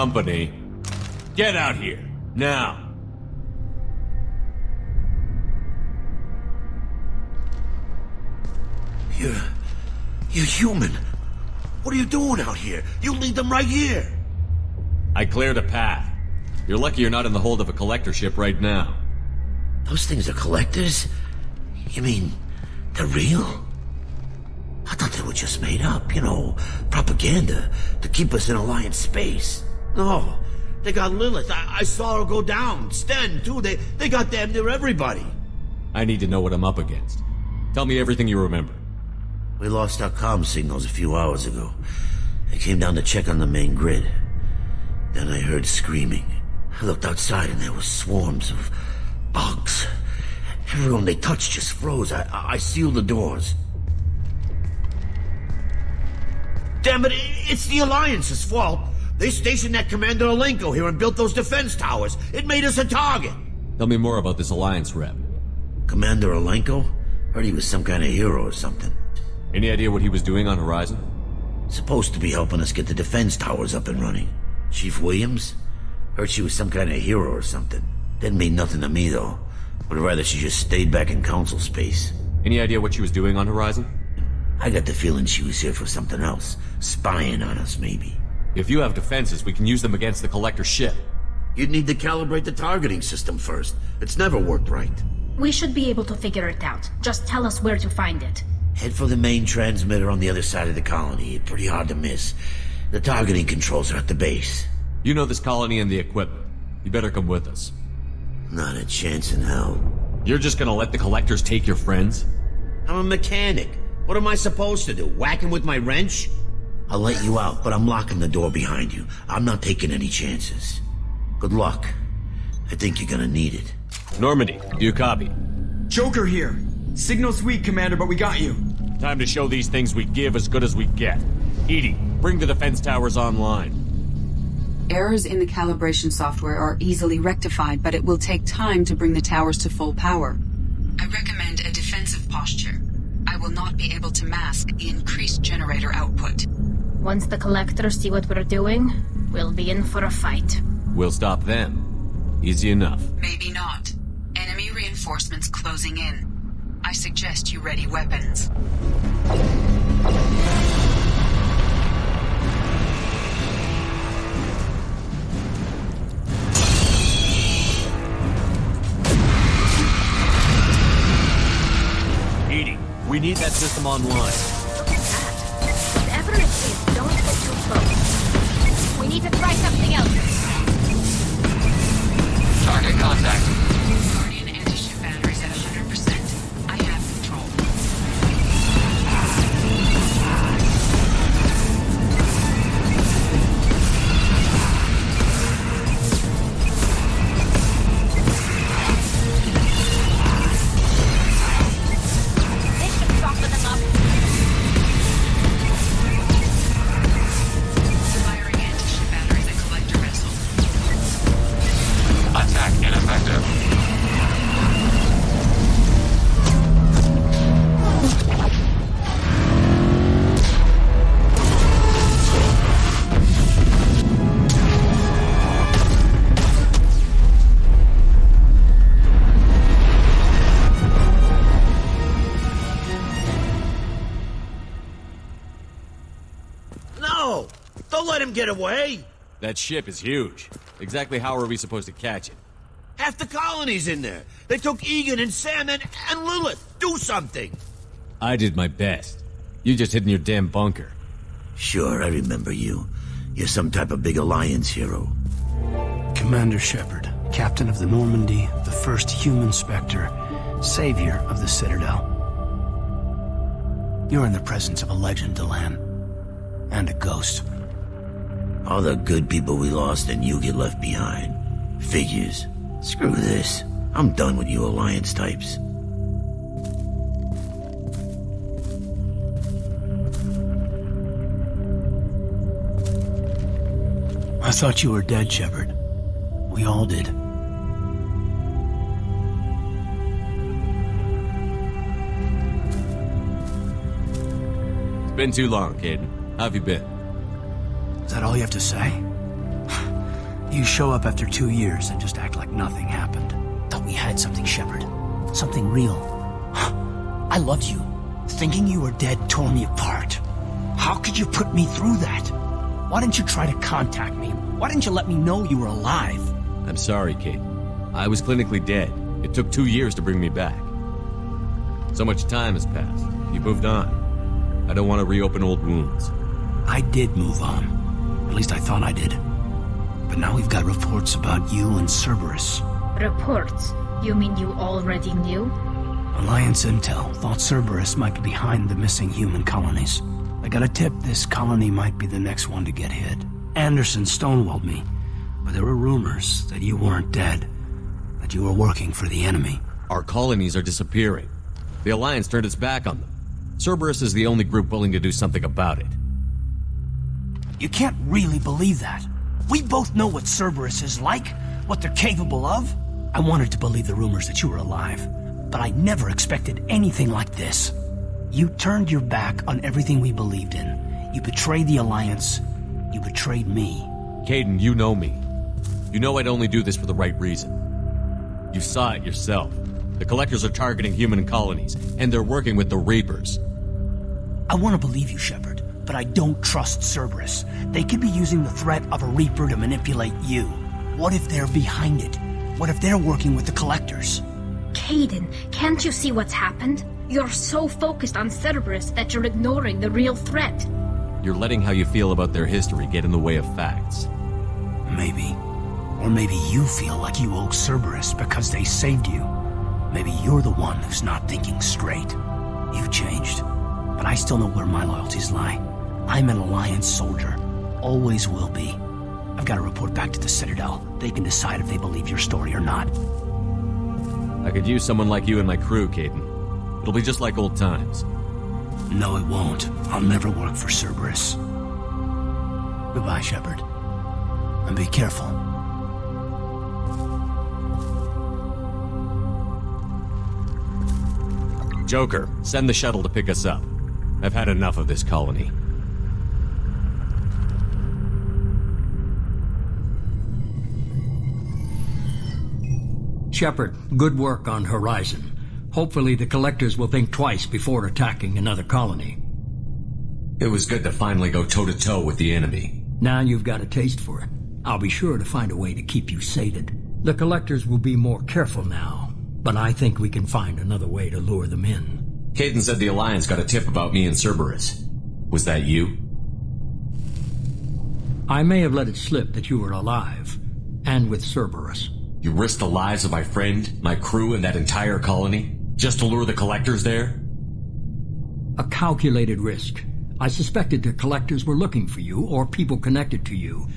company. Get out here, now. You're human. What are you doing out here? You lead them right here. I cleared a path. You're lucky you're not in the hold of a collector ship right now. Those things are collectors? You mean, they're real? I thought they were just made up, you know, propaganda to keep us in Alliance space. No, they got Lilith. I saw her go down. Sten, too. They got damn near everybody. I need to know what I'm up against. Tell me everything you remember. We lost our comm signals a few hours ago. I came down to check on the main grid. Then I heard screaming. I looked outside and there were swarms of bugs. Everyone they touched just froze. I sealed the doors. Damn it, it's the Alliance's fault. They stationed that Commander Alenko here and built those defense towers. It made us a target. Tell me more about this Alliance rep. Commander Alenko? Heard he was some kind of hero or something. Any idea what he was doing on Horizon? Supposed to be helping us get the defense towers up and running. Chief Williams? Heard she was some kind of hero or something. Didn't mean nothing to me, though. Would rather she just stayed back in Council space. Any idea what she was doing on Horizon? I got the feeling she was here for something else. Spying on us, maybe. If you have defenses, we can use them against the Collector ship. You'd need to calibrate the targeting system first. It's never worked right. We should be able to figure it out. Just tell us where to find it. Head for the main transmitter on the other side of the colony. Pretty hard to miss. The targeting controls are at the base. You know this colony and the equipment. You better come with us. Not a chance in hell. You're just gonna let the Collectors take your friends? I'm a mechanic. What am I supposed to do? Whack him with my wrench? I'll let you out, but I'm locking the door behind you. I'm not taking any chances. Good luck. I think you're gonna need it. Normandy, do you copy? Joker here. Signal's weak, Commander, but we got you. Time to show these things we give as good as we get. Edie, bring the defense towers online. Errors in the calibration software are easily rectified, but it will take time to bring the towers to full power. I recommend a defensive posture. I will not be able to mask the increased generator output. Once the Collectors see what we're doing, we'll be in for a fight. We'll stop them. Easy enough. Maybe not. Enemy reinforcements closing in. I suggest you ready weapons. Edie, we need that system online. Look at that. Whatever it is, don't get too close. We need to try something else. Target contact. Guardian anti-ship batteries at 100%. I have control. This should soften them up. Firing anti-ship batteries at collector vessel. Attack ineffective. No! Don't let him get away! That ship is huge. Exactly how are we supposed to catch it? Half the colony's in there. They took Egan and Sam and Lilith. Do something! I did my best. You just hid in your damn bunker. Sure, I remember you. You're some type of big Alliance hero. Commander Shepard, captain of the Normandy, the first human Spectre, savior of the Citadel. You're in the presence of a legend, Delan. And a ghost. All the good people we lost and you get left behind. Figures. Screw this. I'm done with you Alliance types. I thought you were dead, Shepard. We all did. It's been too long, Caden. How have you been? Is that all you have to say? You show up after 2 years and just act like nothing happened. Thought we had something, Shepard. Something real. I loved you. Thinking you were dead tore me apart. How could you put me through that? Why didn't you try to contact me? Why didn't you let me know you were alive? I'm sorry, Kate. I was clinically dead. It took 2 years to bring me back. So much time has passed. You moved on. I don't want to reopen old wounds. I did move on. At least I thought I did. But now we've got reports about you and Cerberus. Reports? You mean you already knew? Alliance intel thought Cerberus might be behind the missing human colonies. I got a tip this colony might be the next one to get hit. Anderson stonewalled me, but there were rumors that you weren't dead, that you were working for the enemy. Our colonies are disappearing. The Alliance turned its back on them. Cerberus is the only group willing to do something about it. You can't really believe that. We both know what Cerberus is like, what they're capable of. I wanted to believe the rumors that you were alive, but I never expected anything like this. You turned your back on everything we believed in. You betrayed the Alliance. You betrayed me. Caden, you know me. You know I'd only do this for the right reason. You saw it yourself. The Collectors are targeting human colonies, and they're working with the Reapers. I want to believe you, Shepard, but I don't trust Cerberus. They could be using the threat of a Reaper to manipulate you. What if they're behind it? What if they're working with the Collectors? Caden, can't you see what's happened? You're so focused on Cerberus that you're ignoring the real threat. You're letting how you feel about their history get in the way of facts. Maybe. Or maybe you feel like you owe Cerberus because they saved you. Maybe you're the one who's not thinking straight. You've changed, but I still know where my loyalties lie. I'm an Alliance soldier. Always will be. I've got to report back to the Citadel. They can decide if they believe your story or not. I could use someone like you in my crew, Caden. It'll be just like old times. No, it won't. I'll never work for Cerberus. Goodbye, Shepard. And be careful. Joker, send the shuttle to pick us up. I've had enough of this colony. Shepard, good work on Horizon. Hopefully the Collectors will think twice before attacking another colony. It was good to finally go toe-to-toe with the enemy. Now you've got a taste for it. I'll be sure to find a way to keep you sated. The Collectors will be more careful now, but I think we can find another way to lure them in. Caden said the Alliance got a tip about me and Cerberus. Was that you? I may have let it slip that you were alive, and with Cerberus. You risked the lives of my friend, my crew, and that entire colony? Just to lure the Collectors there? A calculated risk. I suspected the Collectors were looking for you, or people connected to you.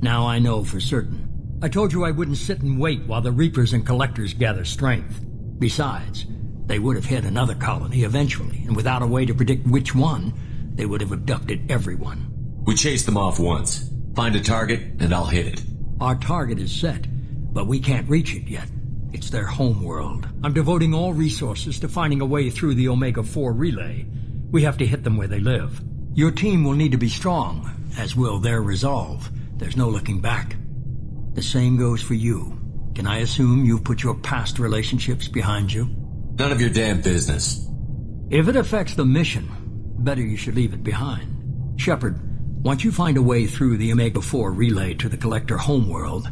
Now I know for certain. I told you I wouldn't sit and wait while the Reapers and Collectors gather strength. Besides, they would have hit another colony eventually, and without a way to predict which one, they would have abducted everyone. We chased them off once. Find a target, and I'll hit it. Our target is set, but we can't reach it yet. It's their home world. I'm devoting all resources to finding a way through the Omega-4 relay. We have to hit them where they live. Your team will need to be strong, as will their resolve. There's no looking back. The same goes for you. Can I assume you've put your past relationships behind you? None of your damn business. If it affects the mission, better you should leave it behind. Shepard, once you find a way through the Omega-4 relay to the Collector homeworld,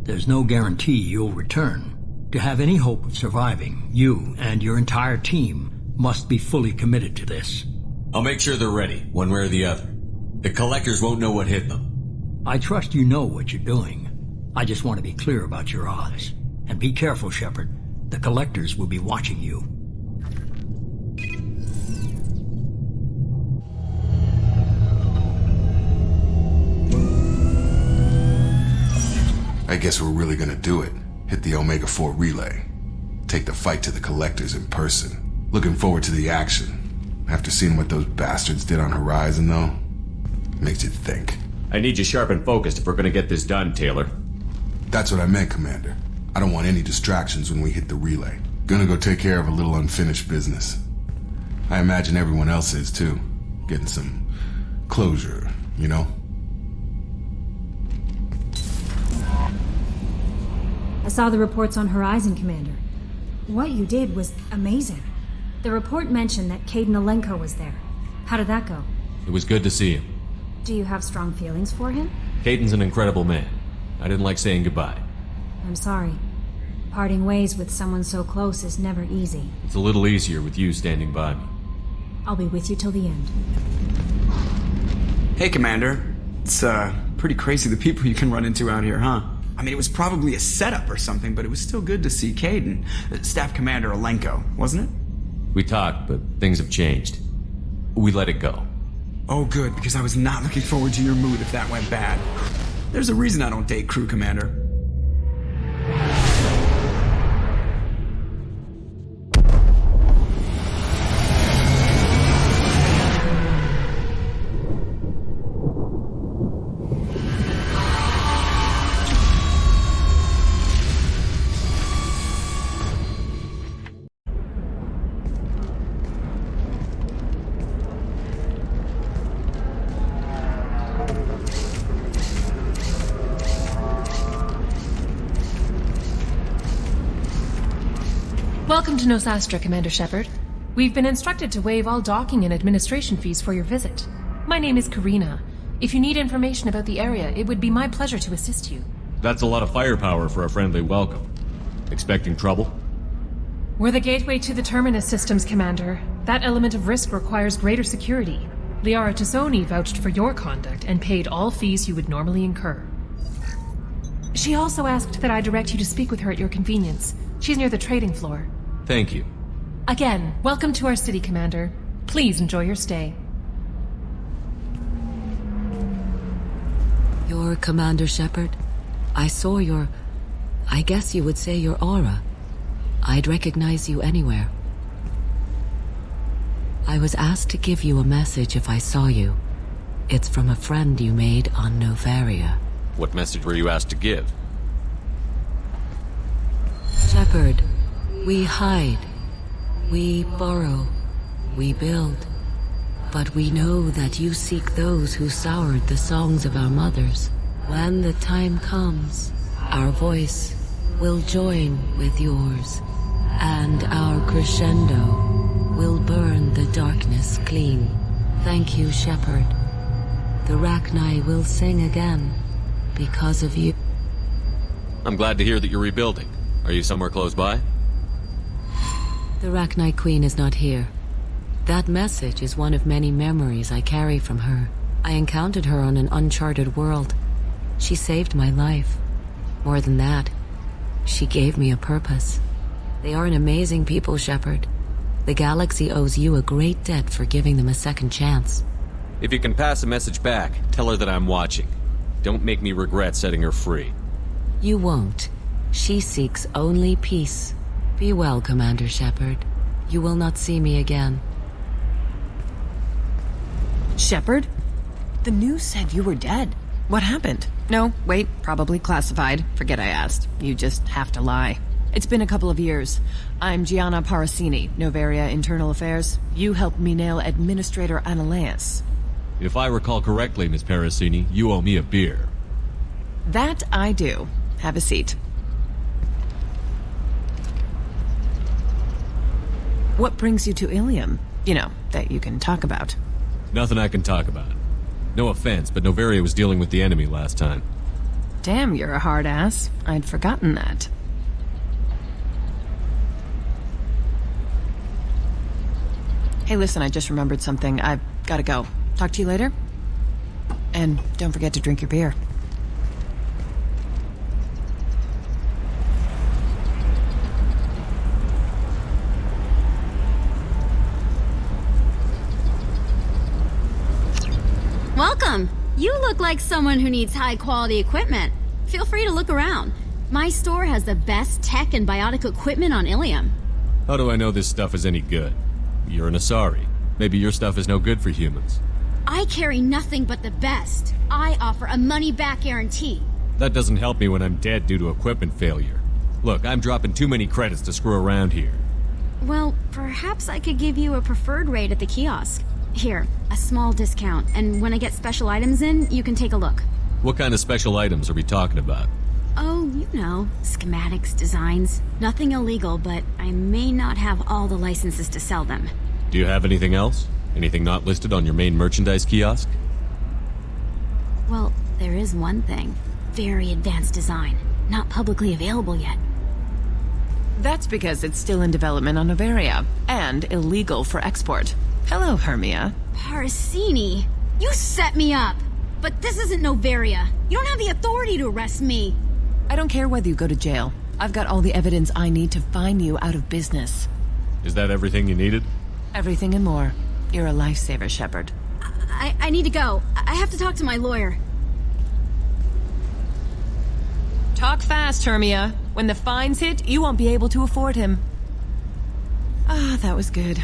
there's no guarantee you'll return. To have any hope of surviving, you and your entire team must be fully committed to this. I'll make sure they're ready, one way or the other. The Collectors won't know what hit them. I trust you know what you're doing. I just want to be clear about your odds. And be careful, Shepard. The Collectors will be watching you. I guess we're really gonna do it. Hit the Omega-4 relay. Take the fight to the Collectors in person. Looking forward to the action. After seeing what those bastards did on Horizon, though, makes you think. I need you sharp and focused if we're gonna get this done, Taylor. That's what I meant, Commander. I don't want any distractions when we hit the relay. Gonna go take care of a little unfinished business. I imagine everyone else is, too. Getting some closure, you know? I saw the reports on Horizon, Commander. What you did was amazing. The report mentioned that Kaidan Alenko was there. How did that go? It was good to see him. Do you have strong feelings for him? Kaidan's an incredible man. I didn't like saying goodbye. I'm sorry. Parting ways with someone so close is never easy. It's a little easier with you standing by me. I'll be with you till the end. Hey, Commander. It's, pretty crazy the people you can run into out here, huh? I mean, it was probably a setup or something, but it was still good to see Kaidan. Staff Commander Alenko, wasn't it? We talked, but things have changed. We let it go. Oh, good, because I was not looking forward to your mood if that went bad. There's a reason I don't date crew, Commander. Welcome to Nosastra, Commander Shepard. We've been instructed to waive all docking and administration fees for your visit. My name is Karina. If you need information about the area, it would be my pleasure to assist you. That's a lot of firepower for a friendly welcome. Expecting trouble? We're the gateway to the Terminus systems, Commander. That element of risk requires greater security. Liara Tassoni vouched for your conduct and paid all fees you would normally incur. She also asked that I direct you to speak with her at your convenience. She's near the trading floor. Thank you. Again, welcome to our city, Commander. Please enjoy your stay. You're Commander Shepard? I saw I guess you would say your aura. I'd recognize you anywhere. I was asked to give you a message if I saw you. It's from a friend you made on Novaria. What message were you asked to give? Shepard, we hide, we borrow, we build. But we know that you seek those who soured the songs of our mothers. When the time comes, our voice will join with yours, and our crescendo will burn the darkness clean. Thank you, Shepard. The Rachni will sing again because of you. I'm glad to hear that you're rebuilding. Are you somewhere close by? The Rachni Queen is not here. That message is one of many memories I carry from her. I encountered her on an uncharted world. She saved my life. More than that, she gave me a purpose. They are an amazing people, Shepard. The galaxy owes you a great debt for giving them a second chance. If you can pass a message back, tell her that I'm watching. Don't make me regret setting her free. You won't. She seeks only peace. Be well, Commander Shepard. You will not see me again. Shepard? The news said you were dead. What happened? No, wait, probably classified. Forget I asked. You just have to lie. It's been a couple of years. I'm Gianna Parasini, Novaria Internal Affairs. You helped me nail Administrator Analeas. If I recall correctly, Miss Parasini, you owe me a beer. That I do. Have a seat. What brings you to Ilium? You know, that you can talk about. Nothing I can talk about. No offense, but Novaria was dealing with the enemy last time. Damn, you're a hard ass. I'd forgotten that. Hey, listen, I just remembered something. I've gotta go. Talk to you later? And don't forget to drink your beer. Welcome! You look like someone who needs high-quality equipment. Feel free to look around. My store has the best tech and biotic equipment on Ilium. How do I know this stuff is any good? You're an Asari. Maybe your stuff is no good for humans. I carry nothing but the best. I offer a money-back guarantee. That doesn't help me when I'm dead due to equipment failure. Look, I'm dropping too many credits to screw around here. Well, perhaps I could give you a preferred rate at the kiosk. Here, a small discount, and when I get special items in, you can take a look. What kind of special items are we talking about? Oh, you know, schematics, designs. Nothing illegal, but I may not have all the licenses to sell them. Do you have anything else? Anything not listed on your main merchandise kiosk? Well, there is one thing. Very advanced design. Not publicly available yet. That's because it's still in development on Novaria, and illegal for export. Hello, Hermia. Parsini, you set me up! But this isn't Novaria. You don't have the authority to arrest me. I don't care whether you go to jail. I've got all the evidence I need to find you out of business. Is that everything you needed? Everything and more. You're a lifesaver, Shepard. I need to go. I have to talk to my lawyer. Talk fast, Hermia. When the fines hit, you won't be able to afford him. Ah, that was good.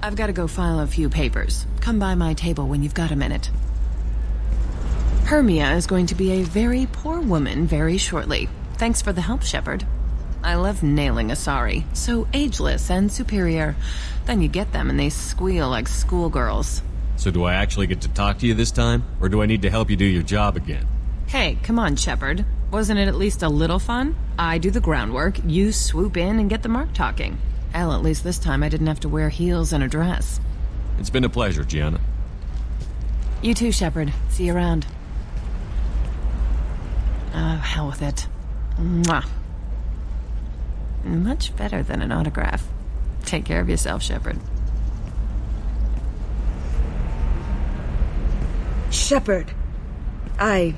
I've got to go file a few papers. Come by my table when you've got a minute. Hermia is going to be a very poor woman very shortly. Thanks for the help, Shepard. I love nailing Asari. So ageless and superior. Then you get them and they squeal like schoolgirls. So do I actually get to talk to you this time? Or do I need to help you do your job again? Hey, come on, Shepard. Wasn't it at least a little fun? I do the groundwork, you swoop in and get the mark talking. Hell, at least this time I didn't have to wear heels and a dress. It's been a pleasure, Gianna. You too, Shepard. See you around. Oh, hell with it. Mwah. Much better than an autograph. Take care of yourself, Shepard. Shepard. I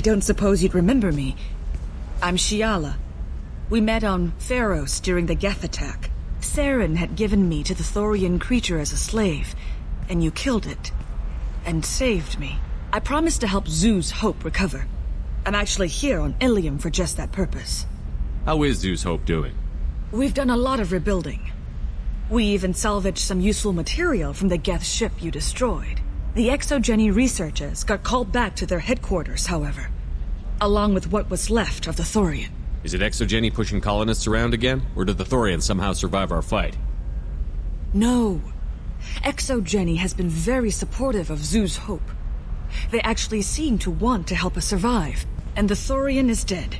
don't suppose you'd remember me. I'm Shiala. We met on Pharos during the Geth attack. Saren had given me to the Thorian creature as a slave, and you killed it. And saved me. I promised to help Zeus Hope recover. I'm actually here on Ilium for just that purpose. How is Zeus Hope doing? We've done a lot of rebuilding. We even salvaged some useful material from the Geth ship you destroyed. The Exogeny researchers got called back to their headquarters, however, along with what was left of the Thorian. Is it Exogeny pushing colonists around again, or did the Thorians somehow survive our fight? No. Exogeny has been very supportive of Zeus Hope. They actually seem to want to help us survive, and the Thorian is dead.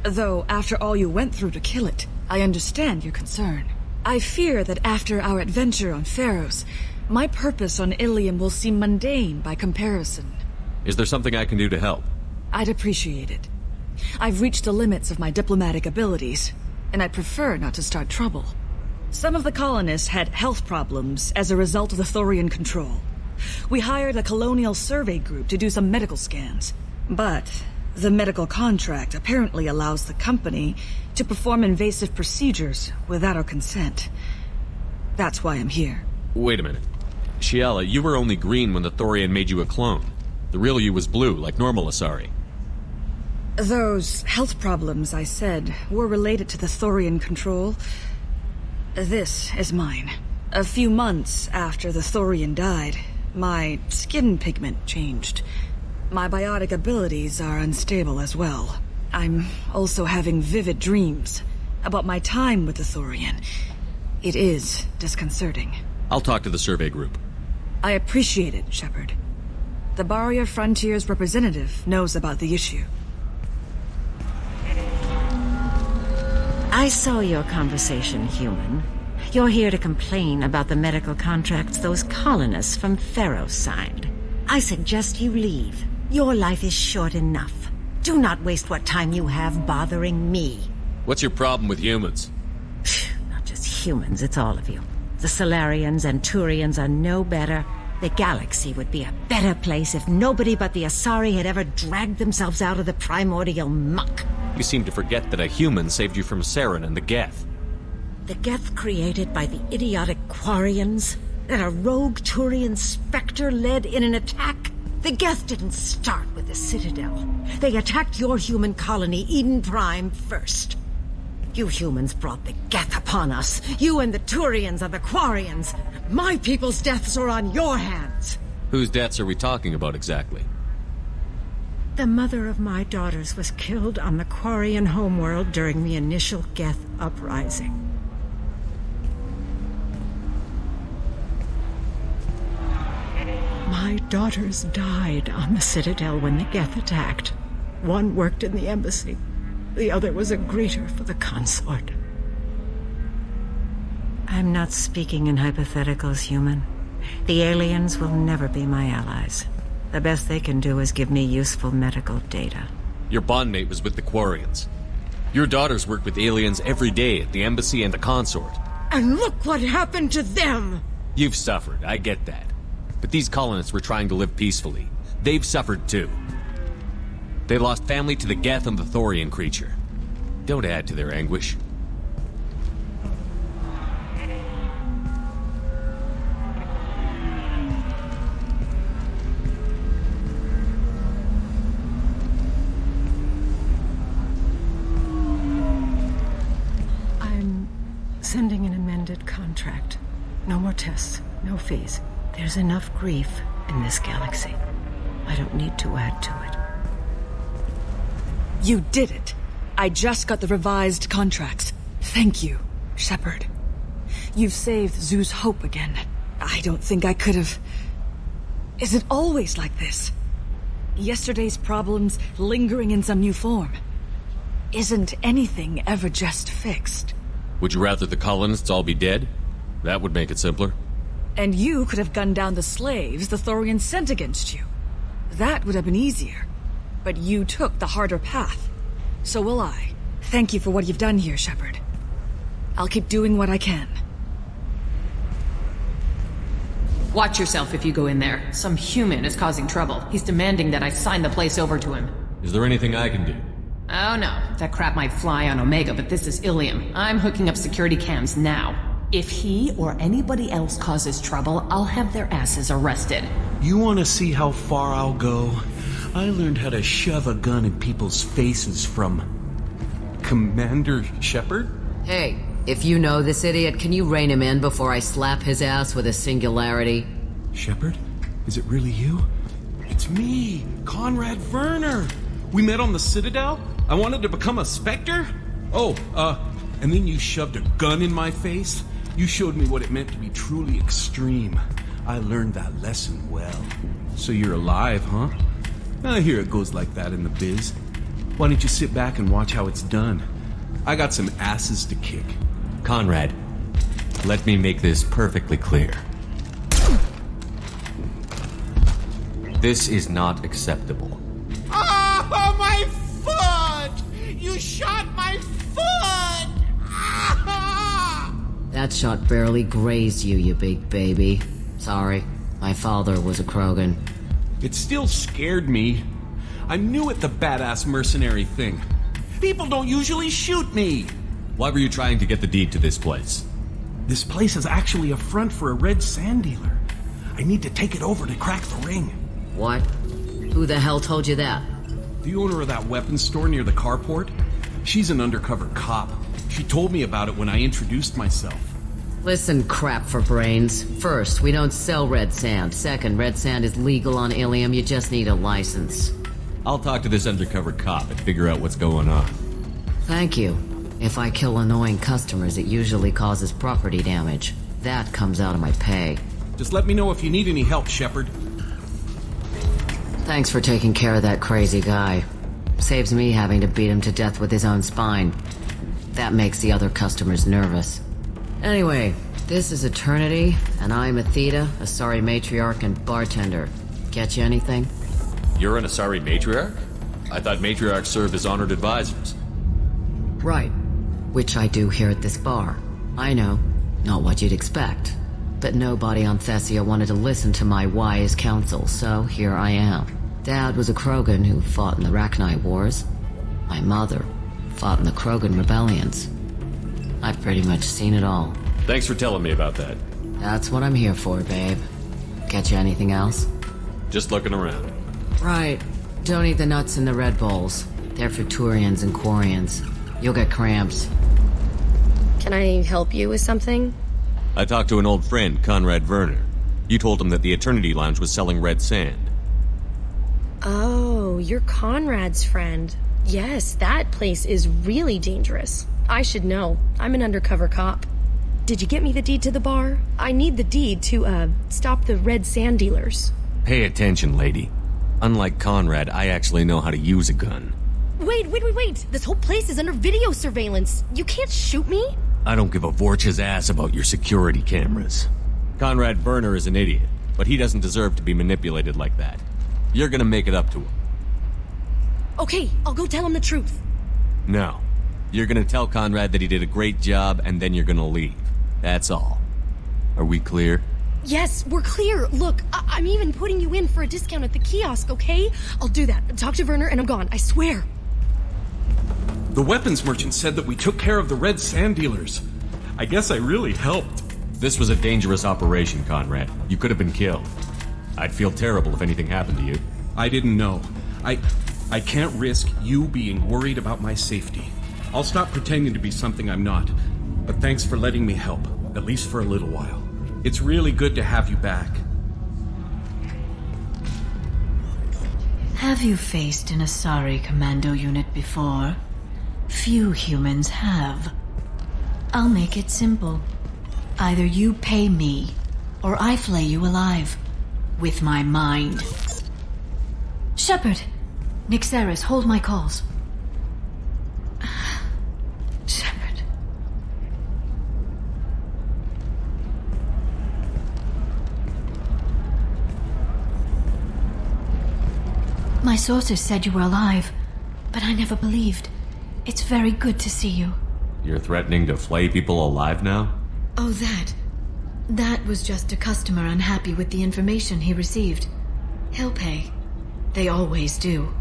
Though, after all you went through to kill it, I understand your concern. I fear that after our adventure on Pharos, my purpose on Ilium will seem mundane by comparison. Is there something I can do to help? I'd appreciate it. I've reached the limits of my diplomatic abilities, and I'd prefer not to start trouble. Some of the colonists had health problems as a result of the Thorian control. We hired a colonial survey group to do some medical scans, but the medical contract apparently allows the company to perform invasive procedures without our consent. That's why I'm here. Wait a minute. Shiala, you were only green when the Thorian made you a clone. The real you was blue, like normal Asari. Those health problems I said were related to the Thorian control. This is mine. A few months after the Thorian died, my skin pigment changed. My biotic abilities are unstable as well. I'm also having vivid dreams about my time with the Thorian. It is disconcerting. I'll talk to the survey group. I appreciate it, Shepard. The Barrier Frontiers representative knows about the issue. I saw your conversation, human. You're here to complain about the medical contracts those colonists from Pharos signed. I suggest you leave. Your life is short enough. Do not waste what time you have bothering me. What's your problem with humans? Not just humans, it's all of you. The Solarians and Turians are no better. The galaxy would be a better place if nobody but the Asari had ever dragged themselves out of the primordial muck. You seem to forget that a human saved you from Saren and the Geth. The Geth created by the idiotic Quarians? That a rogue Turian specter led in an attack? The Geth didn't start with the Citadel. They attacked your human colony, Eden Prime, first. You humans brought the Geth upon us. You and the Turians are the Quarians. My people's deaths are on your hands. Whose deaths are we talking about exactly? The mother of my daughters was killed on the Quarian homeworld during the initial Geth uprising. My daughters died on the Citadel when the Geth attacked. One worked in the embassy. The other was a greeter for the consort. I'm not speaking in hypotheticals, human. The aliens will never be my allies. The best they can do is give me useful medical data. Your bondmate was with the Quarians. Your daughters work with aliens every day at the embassy and the consort. And look what happened to them! You've suffered, I get that. But these colonists were trying to live peacefully. They've suffered too. They lost family to the Geth and the Thorian creature. Don't add to their anguish. I'm sending an amended contract. No more tests, no fees. There's enough grief in this galaxy. I don't need to add to it. You did it. I just got the revised contracts. Thank you, Shepard. You've saved Zoo's hope again. I don't think I could have... Is it always like this? Yesterday's problems lingering in some new form. Isn't anything ever just fixed? Would you rather the colonists all be dead? That would make it simpler. And you could have gunned down the slaves the Thorians sent against you. That would have been easier. But you took the harder path. So will I. Thank you for what you've done here, Shepard. I'll keep doing what I can. Watch yourself if you go in there. Some human is causing trouble. He's demanding that I sign the place over to him. Is there anything I can do? Oh no, that crap might fly on Omega, but this is Ilium. I'm hooking up security cams now. If he or anybody else causes trouble, I'll have their asses arrested. You want to see how far I'll go? I learned how to shove a gun in people's faces from... Commander Shepard? Hey, if you know this idiot, can you rein him in before I slap his ass with a singularity? Shepard? Is it really you? It's me, Conrad Werner. We met on the Citadel? I wanted to become a Spectre? Oh, and then you shoved a gun in my face? You showed me what it meant to be truly extreme. I learned that lesson well. So you're alive, huh? I hear it goes like that in the biz. Why don't you sit back and watch how it's done? I got some asses to kick. Conrad, let me make this perfectly clear. This is not acceptable. Oh, my foot! You shot my foot! That shot barely grazed you, you big baby. Sorry, my father was a Krogan. It still scared me. I knew it, the badass mercenary thing. People don't usually shoot me. Why were you trying to get the deed to this place? This place is actually a front for a red sand dealer. I need to take it over to crack the ring. What? Who the hell told you that? The owner of that weapons store near the carport. She's an undercover cop. She told me about it when I introduced myself. Listen, crap for brains. First, we don't sell red sand. Second, red sand is legal on Ilium. You just need a license. I'll talk to this undercover cop and figure out what's going on. Thank you. If I kill annoying customers, it usually causes property damage. That comes out of my pay. Just let me know if you need any help, Shepard. Thanks for taking care of that crazy guy. Saves me having to beat him to death with his own spine. That makes the other customers nervous. Anyway, this is Eternity, and I'm Athena, Asari matriarch and bartender. Get you anything? You're an Asari matriarch? I thought matriarchs served as honored advisors. Right. Which I do here at this bar. I know, not what you'd expect. But nobody on Thessia wanted to listen to my wise counsel, so here I am. Dad was a Krogan who fought in the Rachni Wars. My mother fought in the Krogan rebellions. I've pretty much seen it all. Thanks for telling me about that. That's what I'm here for, babe. Get you anything else? Just looking around. Right. Don't eat the nuts in the Red Bowls. They're for Turians and Quarians. You'll get cramps. Can I help you with something? I talked to an old friend, Conrad Werner. You told him that the Eternity Lounge was selling red sand. Oh, you're Conrad's friend. Yes, that place is really dangerous. I should know. I'm an undercover cop. Did you get me the deed to the bar? I need the deed to, stop the red sand dealers. Pay attention, lady. Unlike Conrad, I actually know how to use a gun. Wait. This whole place is under video surveillance. You can't shoot me? I don't give a Vorch's ass about your security cameras. Conrad Werner is an idiot, but he doesn't deserve to be manipulated like that. You're gonna make it up to him. Okay, I'll go tell him the truth. No. You're gonna tell Conrad that he did a great job, and then you're gonna leave. That's all. Are we clear? Yes, we're clear. Look, I'm even putting you in for a discount at the kiosk, okay? I'll do that. Talk to Werner and I'm gone, I swear. The weapons merchant said that we took care of the red sand dealers. I guess I really helped. This was a dangerous operation, Conrad. You could have been killed. I'd feel terrible if anything happened to you. I didn't know. I can't risk you being worried about my safety. I'll stop pretending to be something I'm not. But thanks for letting me help, at least for a little while. It's really good to have you back. Have you faced an Asari commando unit before? Few humans have. I'll make it simple. Either you pay me, or I flay you alive. With my mind. Shepard! Nixeris, hold my calls. Shepard. My sources said you were alive, but I never believed. It's very good to see you. You're threatening to flay people alive now? Oh, that. That was just a customer unhappy with the information he received. He'll pay. They always do.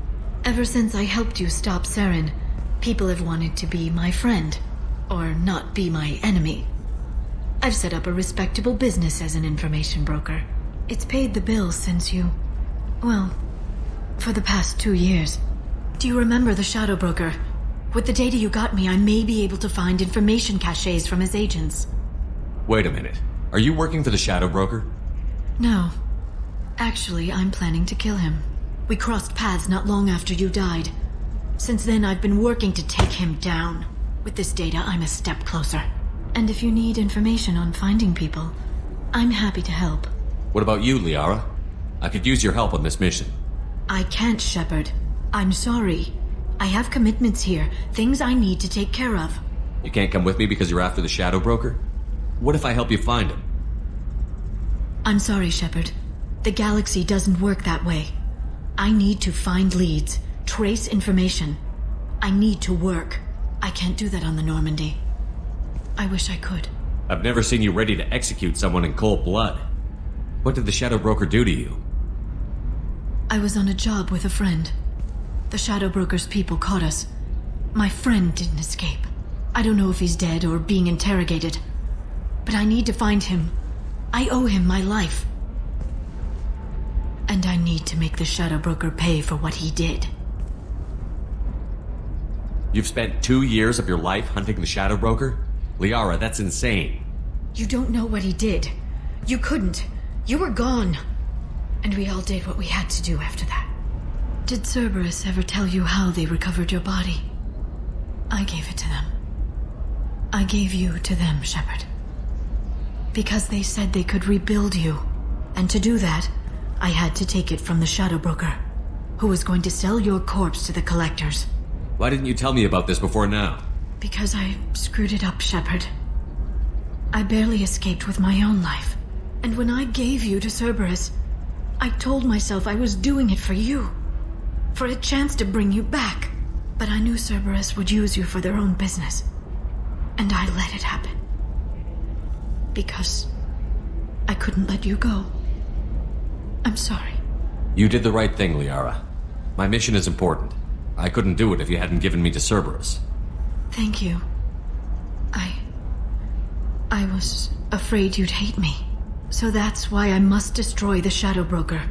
Ever since I helped you stop Saren, people have wanted to be my friend, or not be my enemy. I've set up a respectable business as an information broker. It's paid the bills since you... well, for the past 2 years. Do you remember the Shadow Broker? With the data you got me, I may be able to find information caches from his agents. Wait a minute. Are you working for the Shadow Broker? No. Actually, I'm planning to kill him. We crossed paths not long after you died. Since then, I've been working to take him down. With this data, I'm a step closer. And if you need information on finding people, I'm happy to help. What about you, Liara? I could use your help on this mission. I can't, Shepard. I'm sorry. I have commitments here, things I need to take care of. You can't come with me because you're after the Shadow Broker? What if I help you find him? I'm sorry, Shepard. The galaxy doesn't work that way. I need to find leads, trace information. I need to work. I can't do that on the Normandy. I wish I could. I've never seen you ready to execute someone in cold blood. What did the Shadow Broker do to you? I was on a job with a friend. The Shadow Broker's people caught us. My friend didn't escape. I don't know if he's dead or being interrogated. But I need to find him. I owe him my life. And I need to make the Shadow Broker pay for what he did. You've spent 2 years of your life hunting the Shadow Broker? Liara, that's insane. You don't know what he did. You couldn't. You were gone. And we all did what we had to do after that. Did Cerberus ever tell you how they recovered your body? I gave it to them. I gave you to them, Shepard. Because they said they could rebuild you. And to do that, I had to take it from the Shadow Broker, who was going to sell your corpse to the collectors. Why didn't you tell me about this before now? Because I screwed it up, Shepard. I barely escaped with my own life. And when I gave you to Cerberus, I told myself I was doing it for you. For a chance to bring you back. But I knew Cerberus would use you for their own business. And I let it happen. Because I couldn't let you go. I'm sorry. You did the right thing, Liara. My mission is important. I couldn't do it if you hadn't given me to Cerberus. Thank you. I was afraid you'd hate me. So that's why I must destroy the Shadow Broker.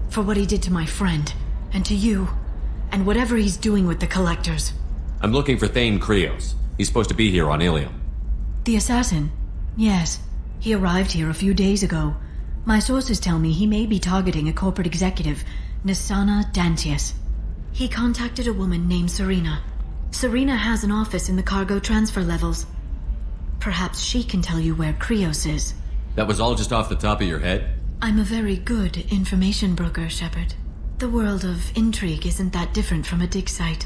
For what he did to my friend, and to you, and whatever he's doing with the collectors. I'm looking for Thane Krios. He's supposed to be here on Ilium. The assassin? Yes. He arrived here a few days ago. My sources tell me he may be targeting a corporate executive, Nisana Dantius. He contacted a woman named Serena. Serena has an office in the cargo transfer levels. Perhaps she can tell you where Krios is. That was all just off the top of your head? I'm a very good information broker, Shepard. The world of intrigue isn't that different from a dig site,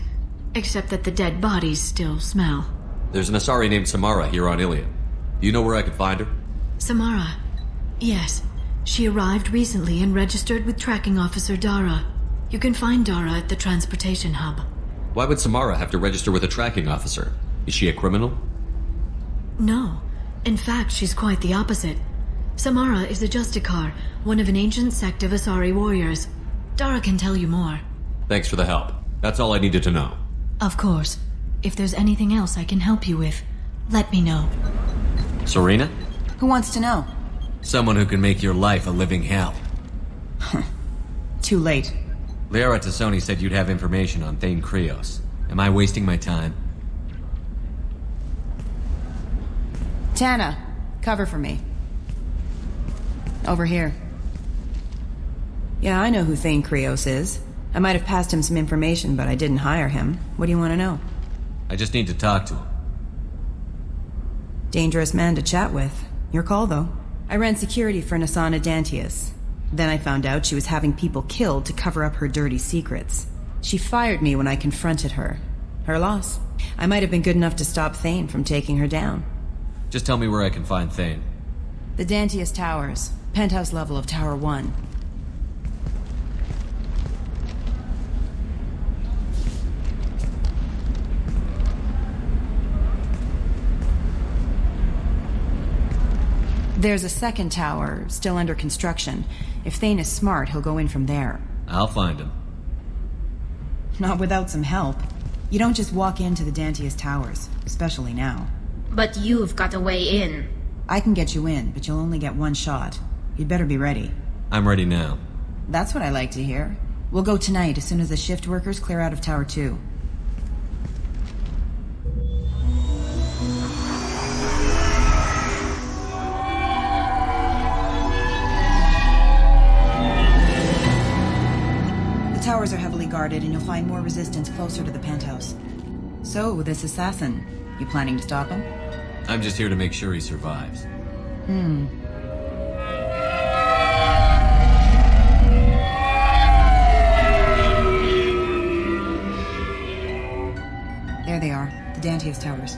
except that the dead bodies still smell. There's an Asari named Samara here on Ilium. Do you know where I could find her? Samara. Yes. She arrived recently and registered with Tracking Officer Dara. You can find Dara at the transportation hub. Why would Samara have to register with a tracking officer? Is she a criminal? No. In fact, she's quite the opposite. Samara is a Justicar, one of an ancient sect of Asari warriors. Dara can tell you more. Thanks for the help. That's all I needed to know. Of course. If there's anything else I can help you with, let me know. Serena? Who wants to know? Someone who can make your life a living hell. Too late. Liara Tassoni said you'd have information on Thane Krios. Am I wasting my time? Tana, cover for me. Over here. Yeah, I know who Thane Krios is. I might have passed him some information, but I didn't hire him. What do you want to know? I just need to talk to him. Dangerous man to chat with. Your call, though. I ran security for Nasana Dantius. Then I found out she was having people killed to cover up her dirty secrets. She fired me when I confronted her. Her loss. I might have been good enough to stop Thane from taking her down. Just tell me where I can find Thane. The Dantius Towers. Penthouse level of Tower 1. There's a second tower, still under construction. If Thane is smart, he'll go in from there. I'll find him. Not without some help. You don't just walk into the Dantius Towers, especially now. But you've got a way in. I can get you in, but you'll only get one shot. You'd better be ready. I'm ready now. That's what I like to hear. We'll go tonight as soon as the shift workers clear out of Tower 2. The towers are heavily guarded, and you'll find more resistance closer to the penthouse. So, this assassin, you planning to stop him? I'm just here to make sure he survives. There they are, the Dantius Towers.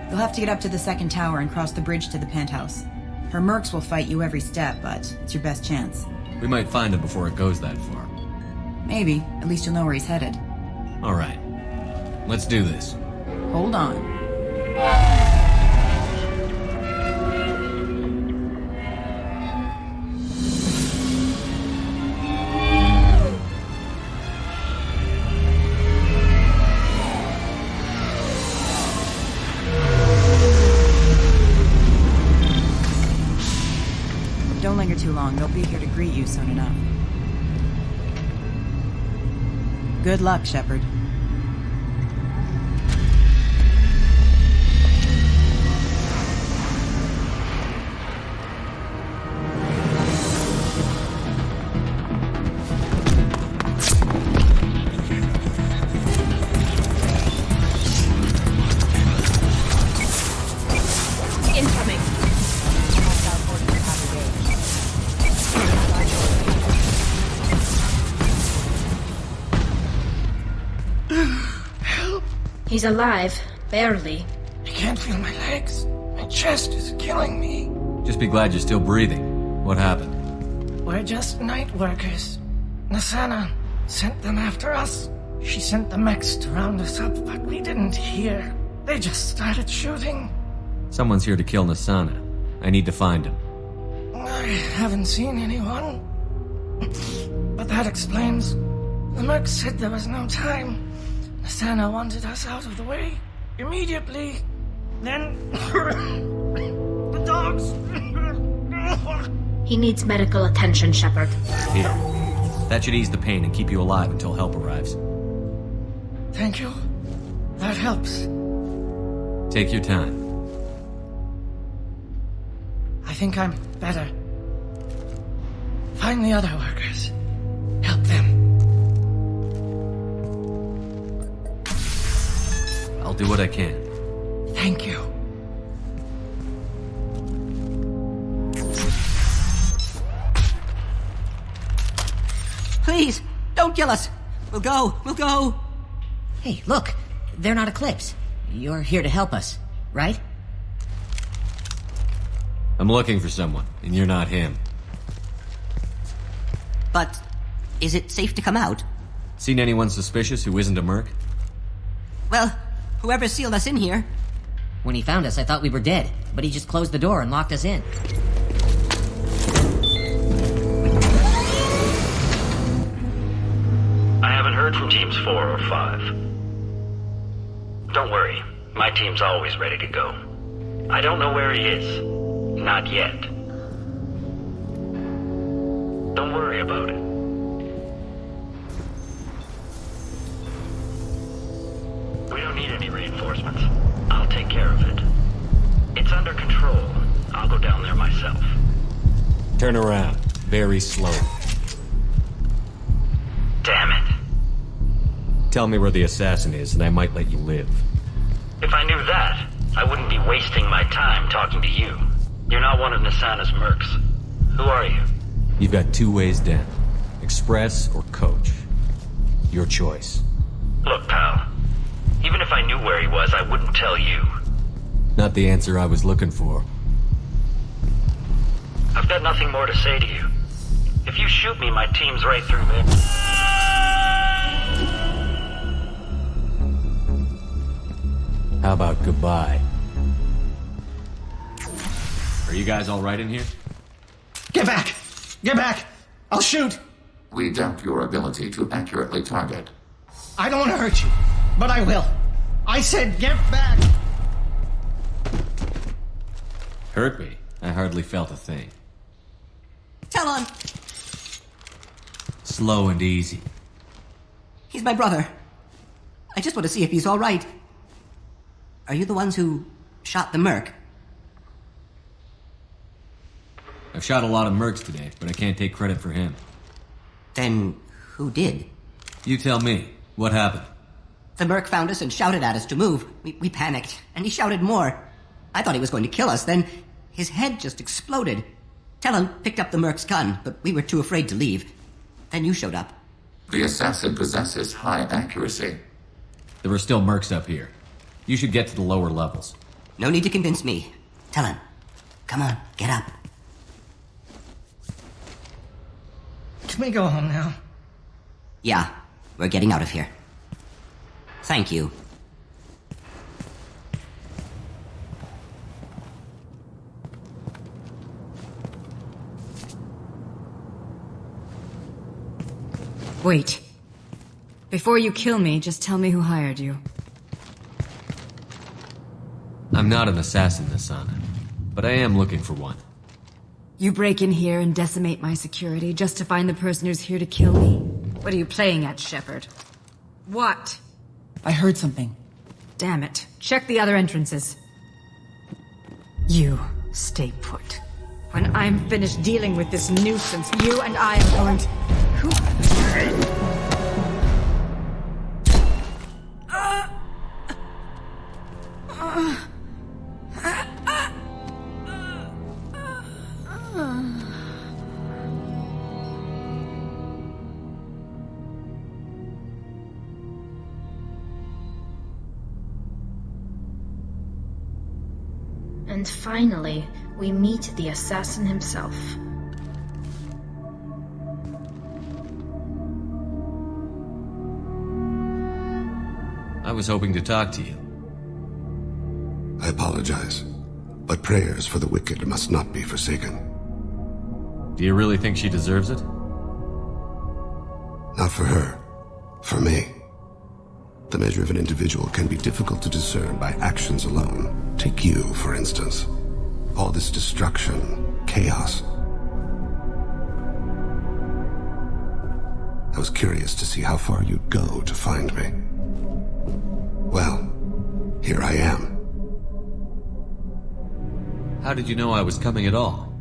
You'll have to get up to the second tower and cross the bridge to the penthouse. Her mercs will fight you every step, but it's your best chance. We might find him before it goes that far. Maybe. At least you'll know where he's headed. All right. Let's do this. Hold on. Don't linger too long. They'll be here to greet you soon enough. Good luck, Shepard. Incoming. He's alive. Barely. I can't feel my legs. My chest is killing me. Just be glad you're still breathing. What happened? We're just night workers. Nasana sent them after us. She sent the mechs to round us up, but we didn't hear. They just started shooting. Someone's here to kill Nasana. I need to find him. I haven't seen anyone. But that explains. The mechs said there was no time. Nasana wanted us out of the way. Immediately. Then... the dogs... He needs medical attention, Shepard. Here. That should ease the pain and keep you alive until help arrives. Thank you. That helps. Take your time. I think I'm better. Find the other workers. Help them. I'll do what I can. Thank you. Please, Don't kill us! We'll go! Hey, look! They're not Eclipse. You're here to help us, right? I'm looking for someone, and you're not him. But is it safe to come out? Seen anyone suspicious who isn't a merc? Well, whoever sealed us in here. When he found us, I thought we were dead, but he just closed the door and locked us in. I haven't heard from teams 4 or 5. Don't worry, my team's always ready to go. I don't know where he is. Not yet. Don't worry about it. We don't need any reinforcements. I'll take care of it. It's under control. I'll go down there myself. Turn around. Very slow. Damn it. Tell me where the assassin is, and I might let you live. If I knew that, I wouldn't be wasting my time talking to you. You're not one of Nasana's mercs. Who are you? You've got 2 ways down. Express or coach. Your choice. Look, pal. Even if I knew where he was, I wouldn't tell you. Not the answer I was looking for. I've got nothing more to say to you. If you shoot me, my team's right through there. How about goodbye? Are you guys all right in here? Get back! Get back! I'll shoot! We doubt your ability to accurately target. I don't want to hurt you, but I will. I said get back! Hurt me? I hardly felt a thing. Talon! Slow and easy. He's my brother. I just want to see if he's all right. Are you the ones who shot the merc? I've shot a lot of mercs today, but I can't take credit for him. Then who did? You tell me. What happened? The merc found us and shouted at us to move. We panicked, and he shouted more. I thought he was going to kill us, then his head just exploded. Talon picked up the merc's gun, but we were too afraid to leave. Then you showed up. The assassin possesses high accuracy. There were still mercs up here. You should get to the lower levels. No need to convince me. Talon, come on, get up. Can we go home now? Yeah, we're getting out of here. Thank you. Wait. Before you kill me, just tell me who hired you. I'm not an assassin, Nasana, but I am looking for one. You break in here and decimate my security just to find the person who's here to kill me? What are you playing at, Shepard? What? I heard something. Damn it. Check the other entrances. You stay put. When I'm finished dealing with this nuisance, you and I am going to... And finally, we meet the assassin himself. I was hoping to talk to you. I apologize, but prayers for the wicked must not be forsaken. Do you really think she deserves it? Not for her. For me. The measure of an individual can be difficult to discern by actions alone. Take you, for instance. All this destruction, chaos. I was curious to see how far you'd go to find me. Well, here I am. How did you know I was coming at all?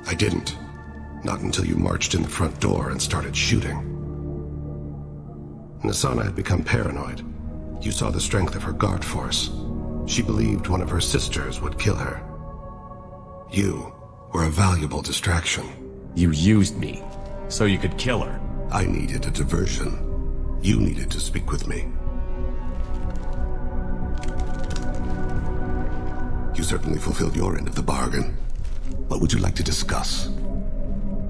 I didn't. Not until you marched in the front door and started shooting. Nasana had become paranoid. You saw the strength of her guard force. She believed one of her sisters would kill her. You were a valuable distraction. You used me, so you could kill her. I needed a diversion. You needed to speak with me. You certainly fulfilled your end of the bargain. What would you like to discuss?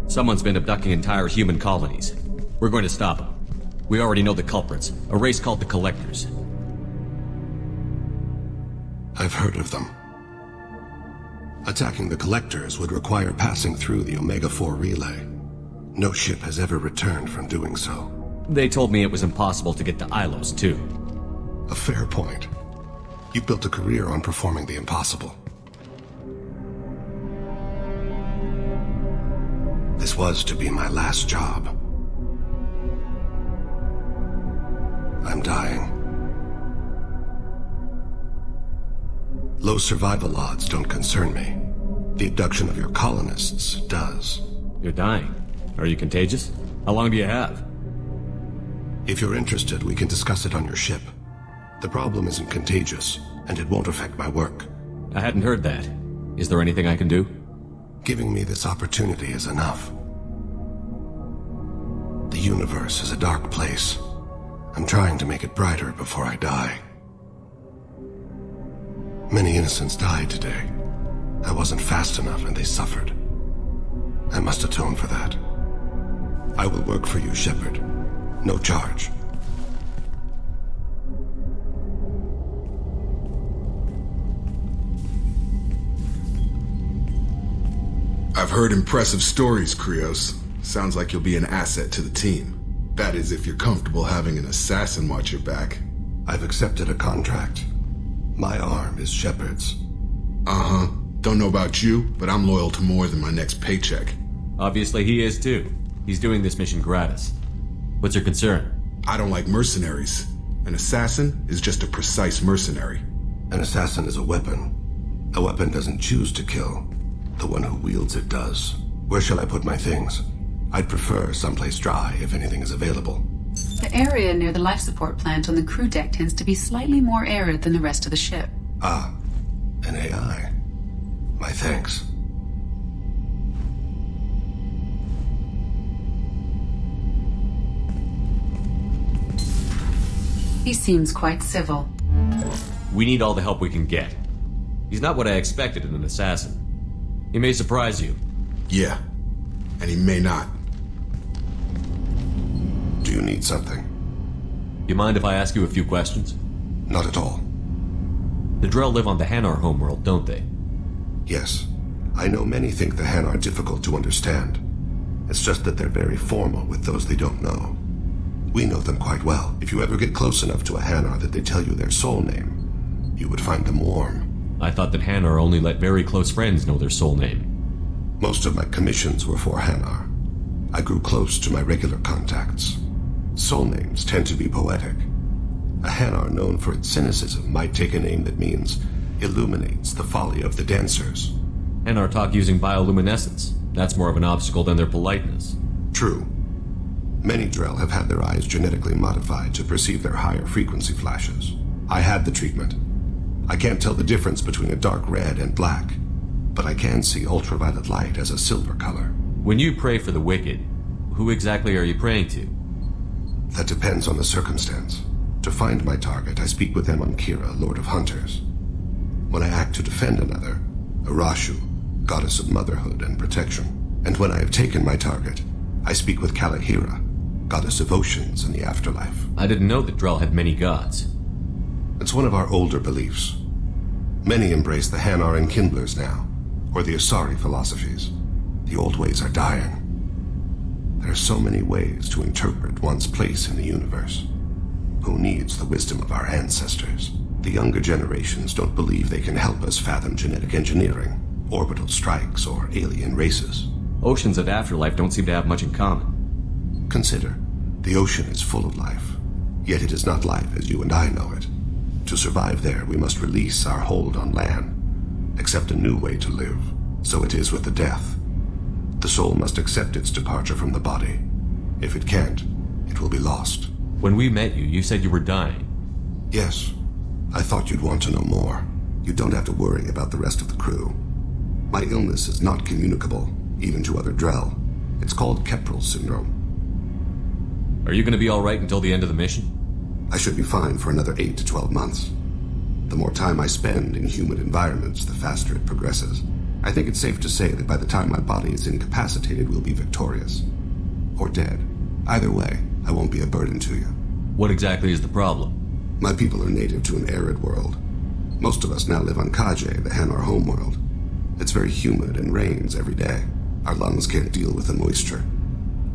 Someone's been abducting entire human colonies. We're going to stop them. We already know the culprits, a race called the Collectors. I've heard of them. Attacking the Collectors would require passing through the Omega-4 relay. No ship has ever returned from doing so. They told me it was impossible to get to Ilos, too. A fair point. You've built a career on performing the impossible. This was to be my last job. I'm dying. Low survival odds don't concern me. The abduction of your colonists does. You're dying. Are you contagious? How long do you have? If you're interested, we can discuss it on your ship. The problem isn't contagious, and it won't affect my work. I hadn't heard that. Is there anything I can do? Giving me this opportunity is enough. The universe is a dark place. I'm trying to make it brighter before I die. Many innocents died today. I wasn't fast enough and they suffered. I must atone for that. I will work for you, Shepard. No charge. I've heard impressive stories, Krios. Sounds like you'll be an asset to the team. That is, if you're comfortable having an assassin watch your back. I've accepted a contract. My arm is Shepard's. Uh-huh. Don't know about you, but I'm loyal to more than my next paycheck. Obviously he is too. He's doing this mission gratis. What's your concern? I don't like mercenaries. An assassin is just a precise mercenary. An assassin is a weapon. A weapon doesn't choose to kill. The one who wields it does. Where shall I put my things? I'd prefer someplace dry if anything is available. The area near the life support plant on the crew deck tends to be slightly more arid than the rest of the ship. Ah, an AI. My thanks. He seems quite civil. We need all the help we can get. He's not what I expected in an assassin. He may surprise you. Yeah, and he may not. Do you need something? You mind if I ask you a few questions? Not at all. The Drell live on the Hanar homeworld, don't they? Yes. I know many think the Hanar difficult to understand. It's just that they're very formal with those they don't know. We know them quite well. If you ever get close enough to a Hanar that they tell you their soul name, you would find them warm. I thought that Hanar only let very close friends know their soul name. Most of my commissions were for Hanar. I grew close to my regular contacts. Soul names tend to be poetic. A Hanar known for its cynicism might take a name that means illuminates the folly of the dancers. Hanar talk using bioluminescence. That's more of an obstacle than their politeness. True. Many Drell have had their eyes genetically modified to perceive their higher frequency flashes. I had the treatment. I can't tell the difference between a dark red and black, but I can see ultraviolet light as a silver color. When you pray for the wicked, who exactly are you praying to? That depends on the circumstance. To find my target, I speak with Kira, Lord of Hunters. When I act to defend another, Arashu, Goddess of Motherhood and Protection. And when I have taken my target, I speak with Kalahira, Goddess of Oceans and the Afterlife. I didn't know that Drell had many gods. It's one of our older beliefs. Many embrace the Hanar and Kindlers now, or the Asari philosophies. The old ways are dying. There are so many ways to interpret one's place in the universe. Who needs the wisdom of our ancestors? The younger generations don't believe they can help us fathom genetic engineering, orbital strikes, or alien races. Oceans and afterlife don't seem to have much in common. Consider, the ocean is full of life, yet it is not life as you and I know it. To survive there, we must release our hold on land, accept a new way to live. So it is with the death. The soul must accept its departure from the body. If it can't, it will be lost. When we met you, you said you were dying. Yes. I thought you'd want to know more. You don't have to worry about the rest of the crew. My illness is not communicable, even to other Drell. It's called Keprel syndrome. Are you gonna be alright until the end of the mission? I should be fine for another 8 to 12 months. The more time I spend in humid environments, the faster it progresses. I think it's safe to say that by the time my body is incapacitated, we'll be victorious. Or dead. Either way, I won't be a burden to you. What exactly is the problem? My people are native to an arid world. Most of us now live on Kaje, the Hanar homeworld. It's very humid and rains every day. Our lungs can't deal with the moisture.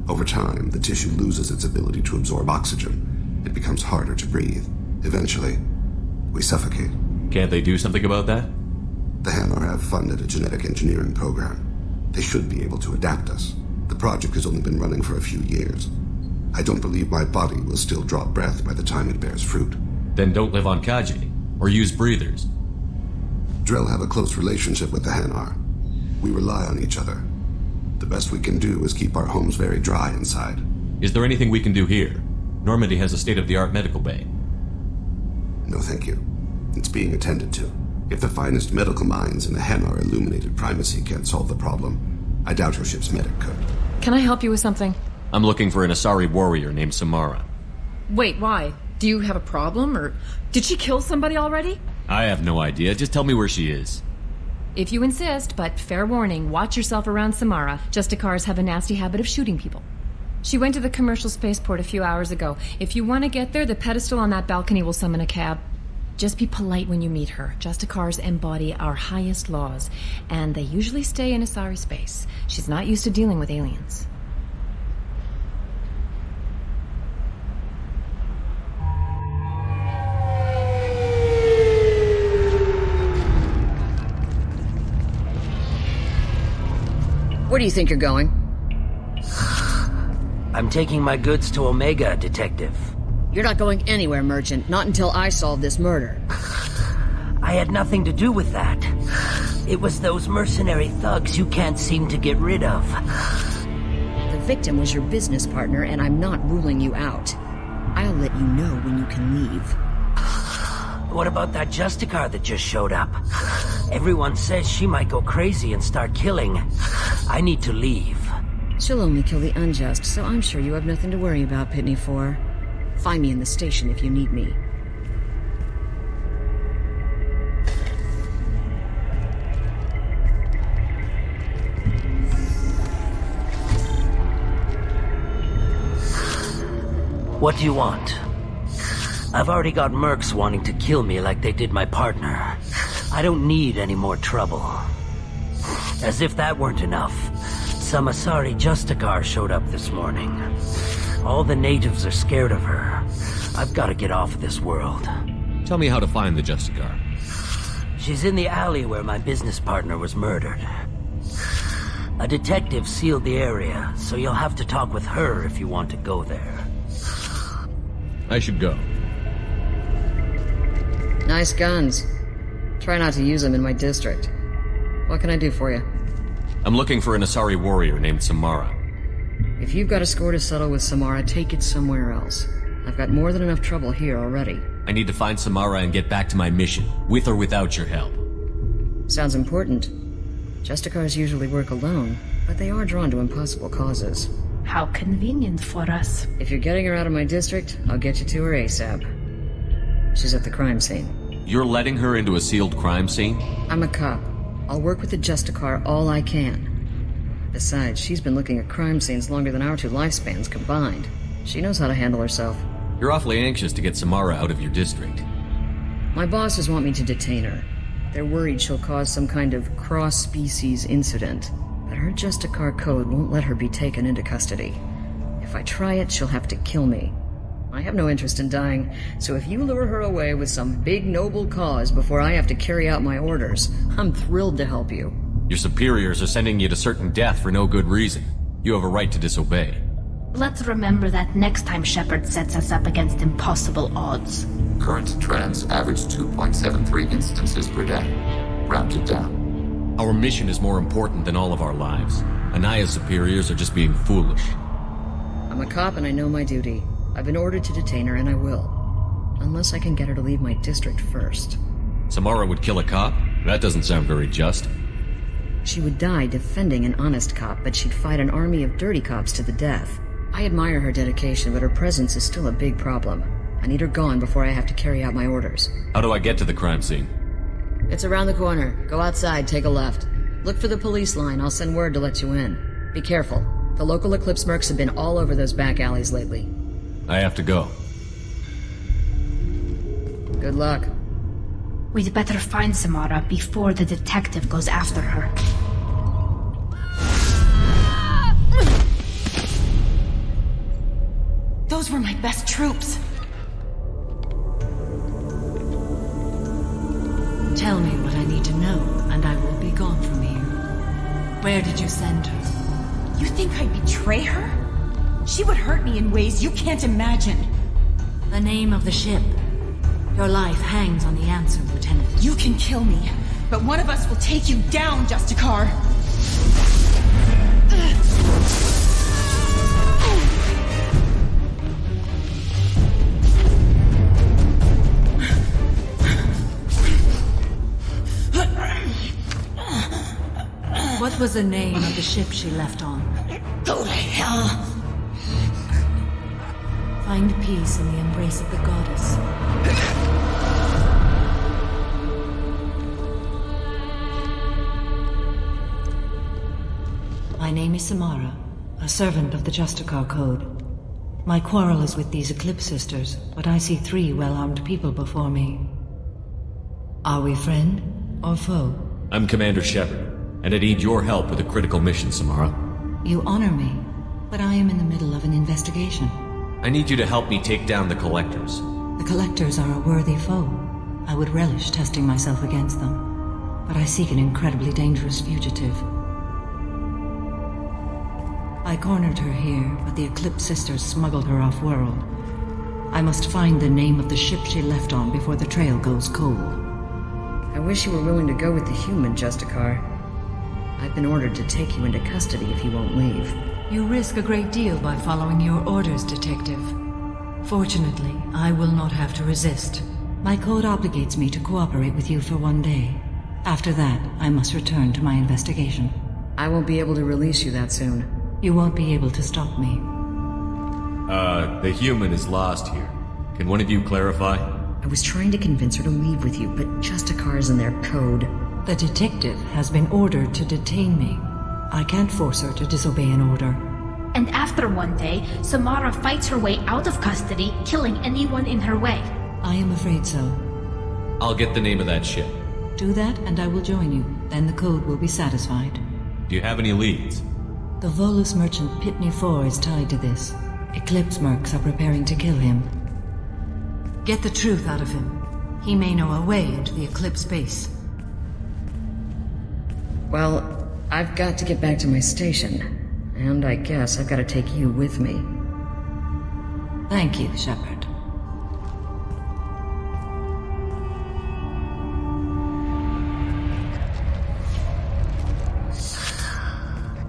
Over time, the tissue loses its ability to absorb oxygen. It becomes harder to breathe. Eventually, we suffocate. Can't they do something about that? The Hanar have funded a genetic engineering program. They should be able to adapt us. The project has only been running for a few years. I don't believe my body will still draw breath by the time it bears fruit. Then don't live on Kaji, or use breathers. Drell have a close relationship with the Hanar. We rely on each other. The best we can do is keep our homes very dry inside. Is there anything we can do here? Normandy has a state-of-the-art medical bay. No, thank you. It's being attended to. If the finest medical minds in the Hanar illuminated primacy can't solve the problem, I doubt your ship's medic could. Can I help you with something? I'm looking for an Asari warrior named Samara. Wait, why? Do you have a problem, or did she kill somebody already? I have no idea. Just tell me where she is. If you insist, but fair warning, watch yourself around Samara. Justicars have a nasty habit of shooting people. She went to the commercial spaceport a few hours ago. If you want to get there, the pedestal on that balcony will summon a cab. Just be polite when you meet her. Justicars embody our highest laws, and they usually stay in Asari space. She's not used to dealing with aliens. Where do you think you're going? I'm taking my goods to Omega, Detective. You're not going anywhere, Merchant. Not until I solve this murder. I had nothing to do with that. It was those mercenary thugs you can't seem to get rid of. The victim was your business partner, and I'm not ruling you out. I'll let you know when you can leave. What about that Justicar that just showed up? Everyone says she might go crazy and start killing. I need to leave. She'll only kill the unjust, so I'm sure you have nothing to worry about, Pitney 4. Find me in the station if you need me. What do you want? I've already got mercs wanting to kill me like they did my partner. I don't need any more trouble. As if that weren't enough, some Asari Justicar showed up this morning. All the natives are scared of her. I've got to get off of this world. Tell me how to find the Justicar. She's in the alley where my business partner was murdered. A detective sealed the area, so you'll have to talk with her if you want to go there. I should go. Nice guns. Try not to use them in my district. What can I do for you? I'm looking for an Asari warrior named Samara. If you've got a score to settle with Samara, take it somewhere else. I've got more than enough trouble here already. I need to find Samara and get back to my mission, with or without your help. Sounds important. Justicars usually work alone, but they are drawn to impossible causes. How convenient for us. If you're getting her out of my district, I'll get you to her ASAP. She's at the crime scene. You're letting her into a sealed crime scene? I'm a cop. I'll work with the Justicar all I can. Besides, she's been looking at crime scenes longer than our two lifespans combined. She knows how to handle herself. You're awfully anxious to get Samara out of your district. My bosses want me to detain her. They're worried she'll cause some kind of cross-species incident, but her Justicar code won't let her be taken into custody. If I try it, she'll have to kill me. I have no interest in dying, so if you lure her away with some big noble cause before I have to carry out my orders, I'm thrilled to help you. Your superiors are sending you to certain death for no good reason. You have a right to disobey. Let's remember that next time Shepard sets us up against impossible odds. Current trends average 2.73 instances per day. Rounded down. Our mission is more important than all of our lives. Anaya's superiors are just being foolish. I'm a cop and I know my duty. I've been ordered to detain her and I will. Unless I can get her to leave my district first. Samara would kill a cop? That doesn't sound very just. She would die defending an honest cop, but she'd fight an army of dirty cops to the death. I admire her dedication, but her presence is still a big problem. I need her gone before I have to carry out my orders. How do I get to the crime scene? It's around the corner. Go outside, take a left. Look for the police line. I'll send word to let you in. Be careful. The local Eclipse mercs have been all over those back alleys lately. I have to go. Good luck. We'd better find Samara before the detective goes after her. Those were my best troops. Tell me what I need to know, and I will be gone from here. Where did you send her? You think I'd betray her? She would hurt me in ways you can't imagine. The name of the ship. Your life hangs on the answer, Lieutenant. You can kill me, but one of us will take you down, Justicar. What was the name of the ship she left on? Go to hell. Find peace in the embrace of the goddess. My name is Samara, a servant of the Justicar Code. My quarrel is with these Eclipse Sisters, but I see 3 well-armed people before me. Are we friend or foe? I'm Commander Shepard, and I need your help with a critical mission, Samara. You honor me, but I am in the middle of an investigation. I need you to help me take down the Collectors. The Collectors are a worthy foe. I would relish testing myself against them, but I seek an incredibly dangerous fugitive. I cornered her here, but the Eclipse Sisters smuggled her off-world. I must find the name of the ship she left on before the trail goes cold. I wish you were willing to go with the human, Justicar. I've been ordered to take you into custody if you won't leave. You risk a great deal by following your orders, Detective. Fortunately, I will not have to resist. My code obligates me to cooperate with you for 1 day. After that, I must return to my investigation. I won't be able to release you that soon. You won't be able to stop me. The human is lost here. Can one of you clarify? I was trying to convince her to leave with you, but Justicar's in their code. The detective has been ordered to detain me. I can't force her to disobey an order. And after 1 day, Samara fights her way out of custody, killing anyone in her way. I am afraid so. I'll get the name of that ship. Do that and I will join you. Then the code will be satisfied. Do you have any leads? The Volus merchant Pitney IV is tied to this. Eclipse mercs are preparing to kill him. Get the truth out of him. He may know a way into the Eclipse base. Well, I've got to get back to my station. And I guess I've got to take you with me. Thank you, Shepard.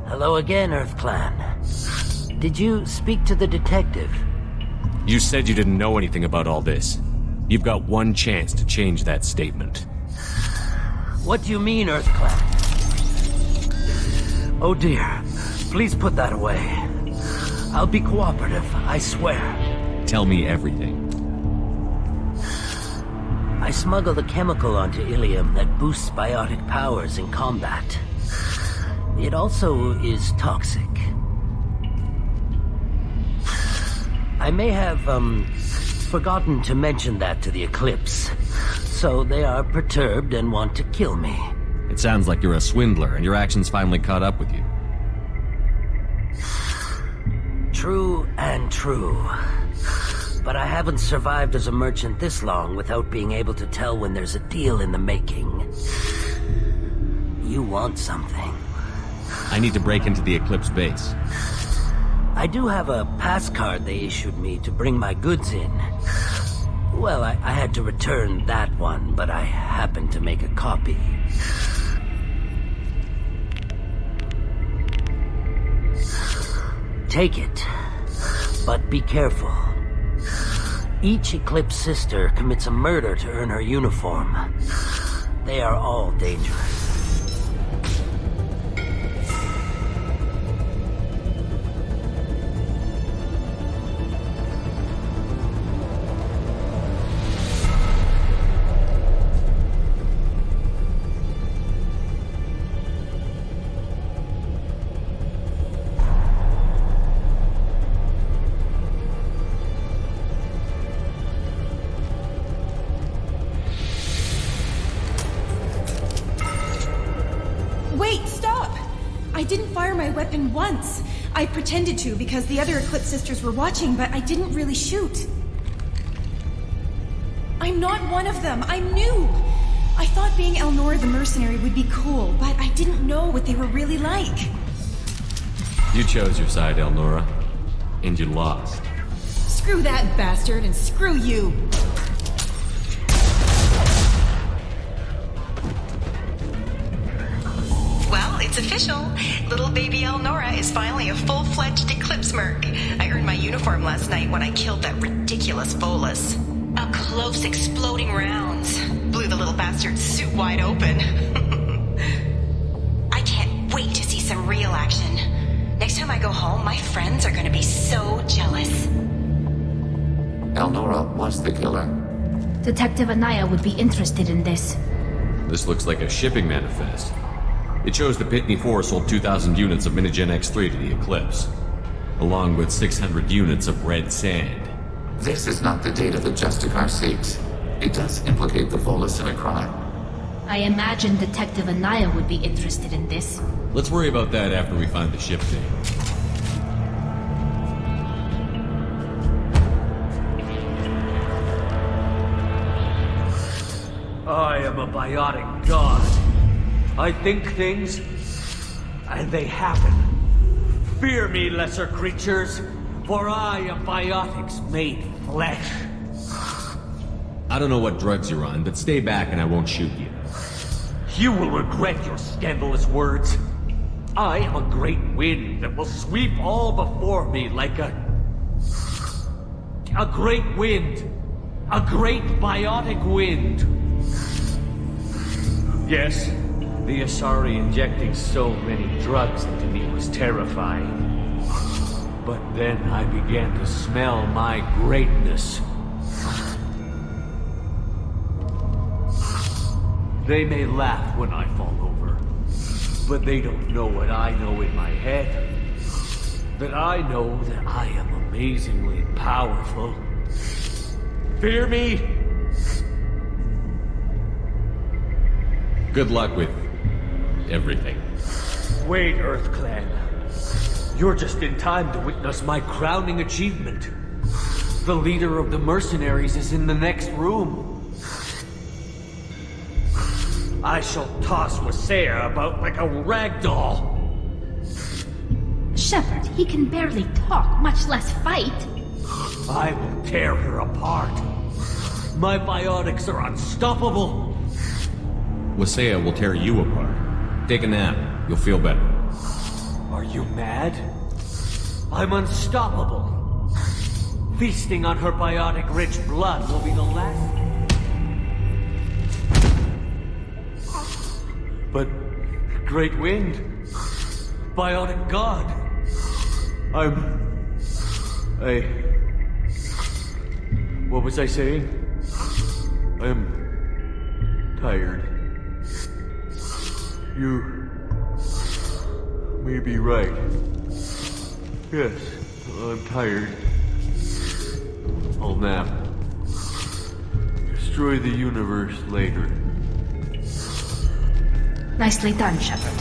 Hello again, Earth Clan. Did you speak to the detective? You said you didn't know anything about all this. You've got 1 chance to change that statement. What do you mean, Earth Clan? Oh dear. Please put that away. I'll be cooperative, I swear. Tell me everything. I smuggled a chemical onto Ilium that boosts biotic powers in combat. It also is toxic. I may have, forgotten to mention that to the Eclipse. So they are perturbed and want to kill me. It sounds like you're a swindler and your actions finally caught up with you. True and true. But I haven't survived as a merchant this long without being able to tell when there's a deal in the making. You want something. I need to break into the Eclipse base. I do have a pass card they issued me to bring my goods in. Well, I had to return that one, but I happened to make a copy. Take it, but be careful. Each Eclipse sister commits a murder to earn her uniform. They are all dangerous. I didn't fire my weapon once. I pretended to because the other Eclipse sisters were watching, but I didn't really shoot. I'm not one of them. I'm new. I thought being Elnora the mercenary would be cool, but I didn't know what they were really like. You chose your side, Elnora. And you lost. Screw that bastard, and screw you! Well, it's official. Little baby Elnora is finally a full-fledged Eclipse merc. I earned my uniform last night when I killed that ridiculous Volus. Up close, exploding rounds. Blew the little bastard's suit wide open. I can't wait to see some real action. Next time I go home, my friends are gonna be so jealous. Elnora was the killer. Detective Anaya would be interested in this. This looks like a shipping manifest. It shows the Pitney 4 sold 2,000 units of Minigen X3 to the Eclipse, along with 600 units of red sand. This is not the data that Justicar seeks. It does implicate the Volus in a crime. I imagine Detective Anaya would be interested in this. Let's worry about that after we find the ship name. I am a biotic god. I think things, and they happen. Fear me, lesser creatures, for I am biotics made flesh. I don't know what drugs you're on, but stay back and I won't shoot you. You will regret your scandalous words. I am a great wind that will sweep all before me like a great wind. A great biotic wind. Yes, the Asari injecting so many drugs into me was terrifying. But then I began to smell my greatness. They may laugh when I fall over, but they don't know what I know in my head. That I know that I am amazingly powerful. Fear me? Good luck with everything. Wait, Earth Clan. You're just in time to witness my crowning achievement. The leader of the mercenaries is in the next room. I shall toss Wasea about like a rag doll. Shepard, he can barely talk, much less fight. I will tear her apart. My biotics are unstoppable. Wasea will tear you apart. Take a nap. You'll feel better. Are you mad? I'm unstoppable. Feasting on her biotic-rich blood will be the last... But... Great Wind... Biotic God... What was I saying? I'm... tired. You... may be right. Yes, I'm tired. I'll nap. Destroy the universe later. Nicely done, Shepard.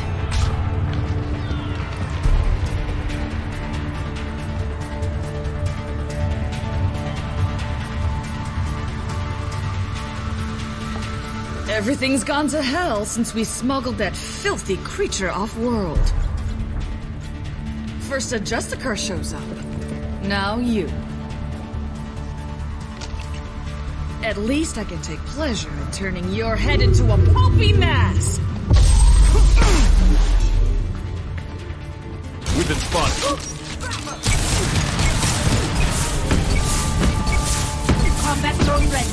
Everything's gone to hell since we smuggled that filthy creature off-world. First a Justicar shows up. Now you. At least I can take pleasure in turning your head into a pulpy mass! We've been spotted. Combat drone ready.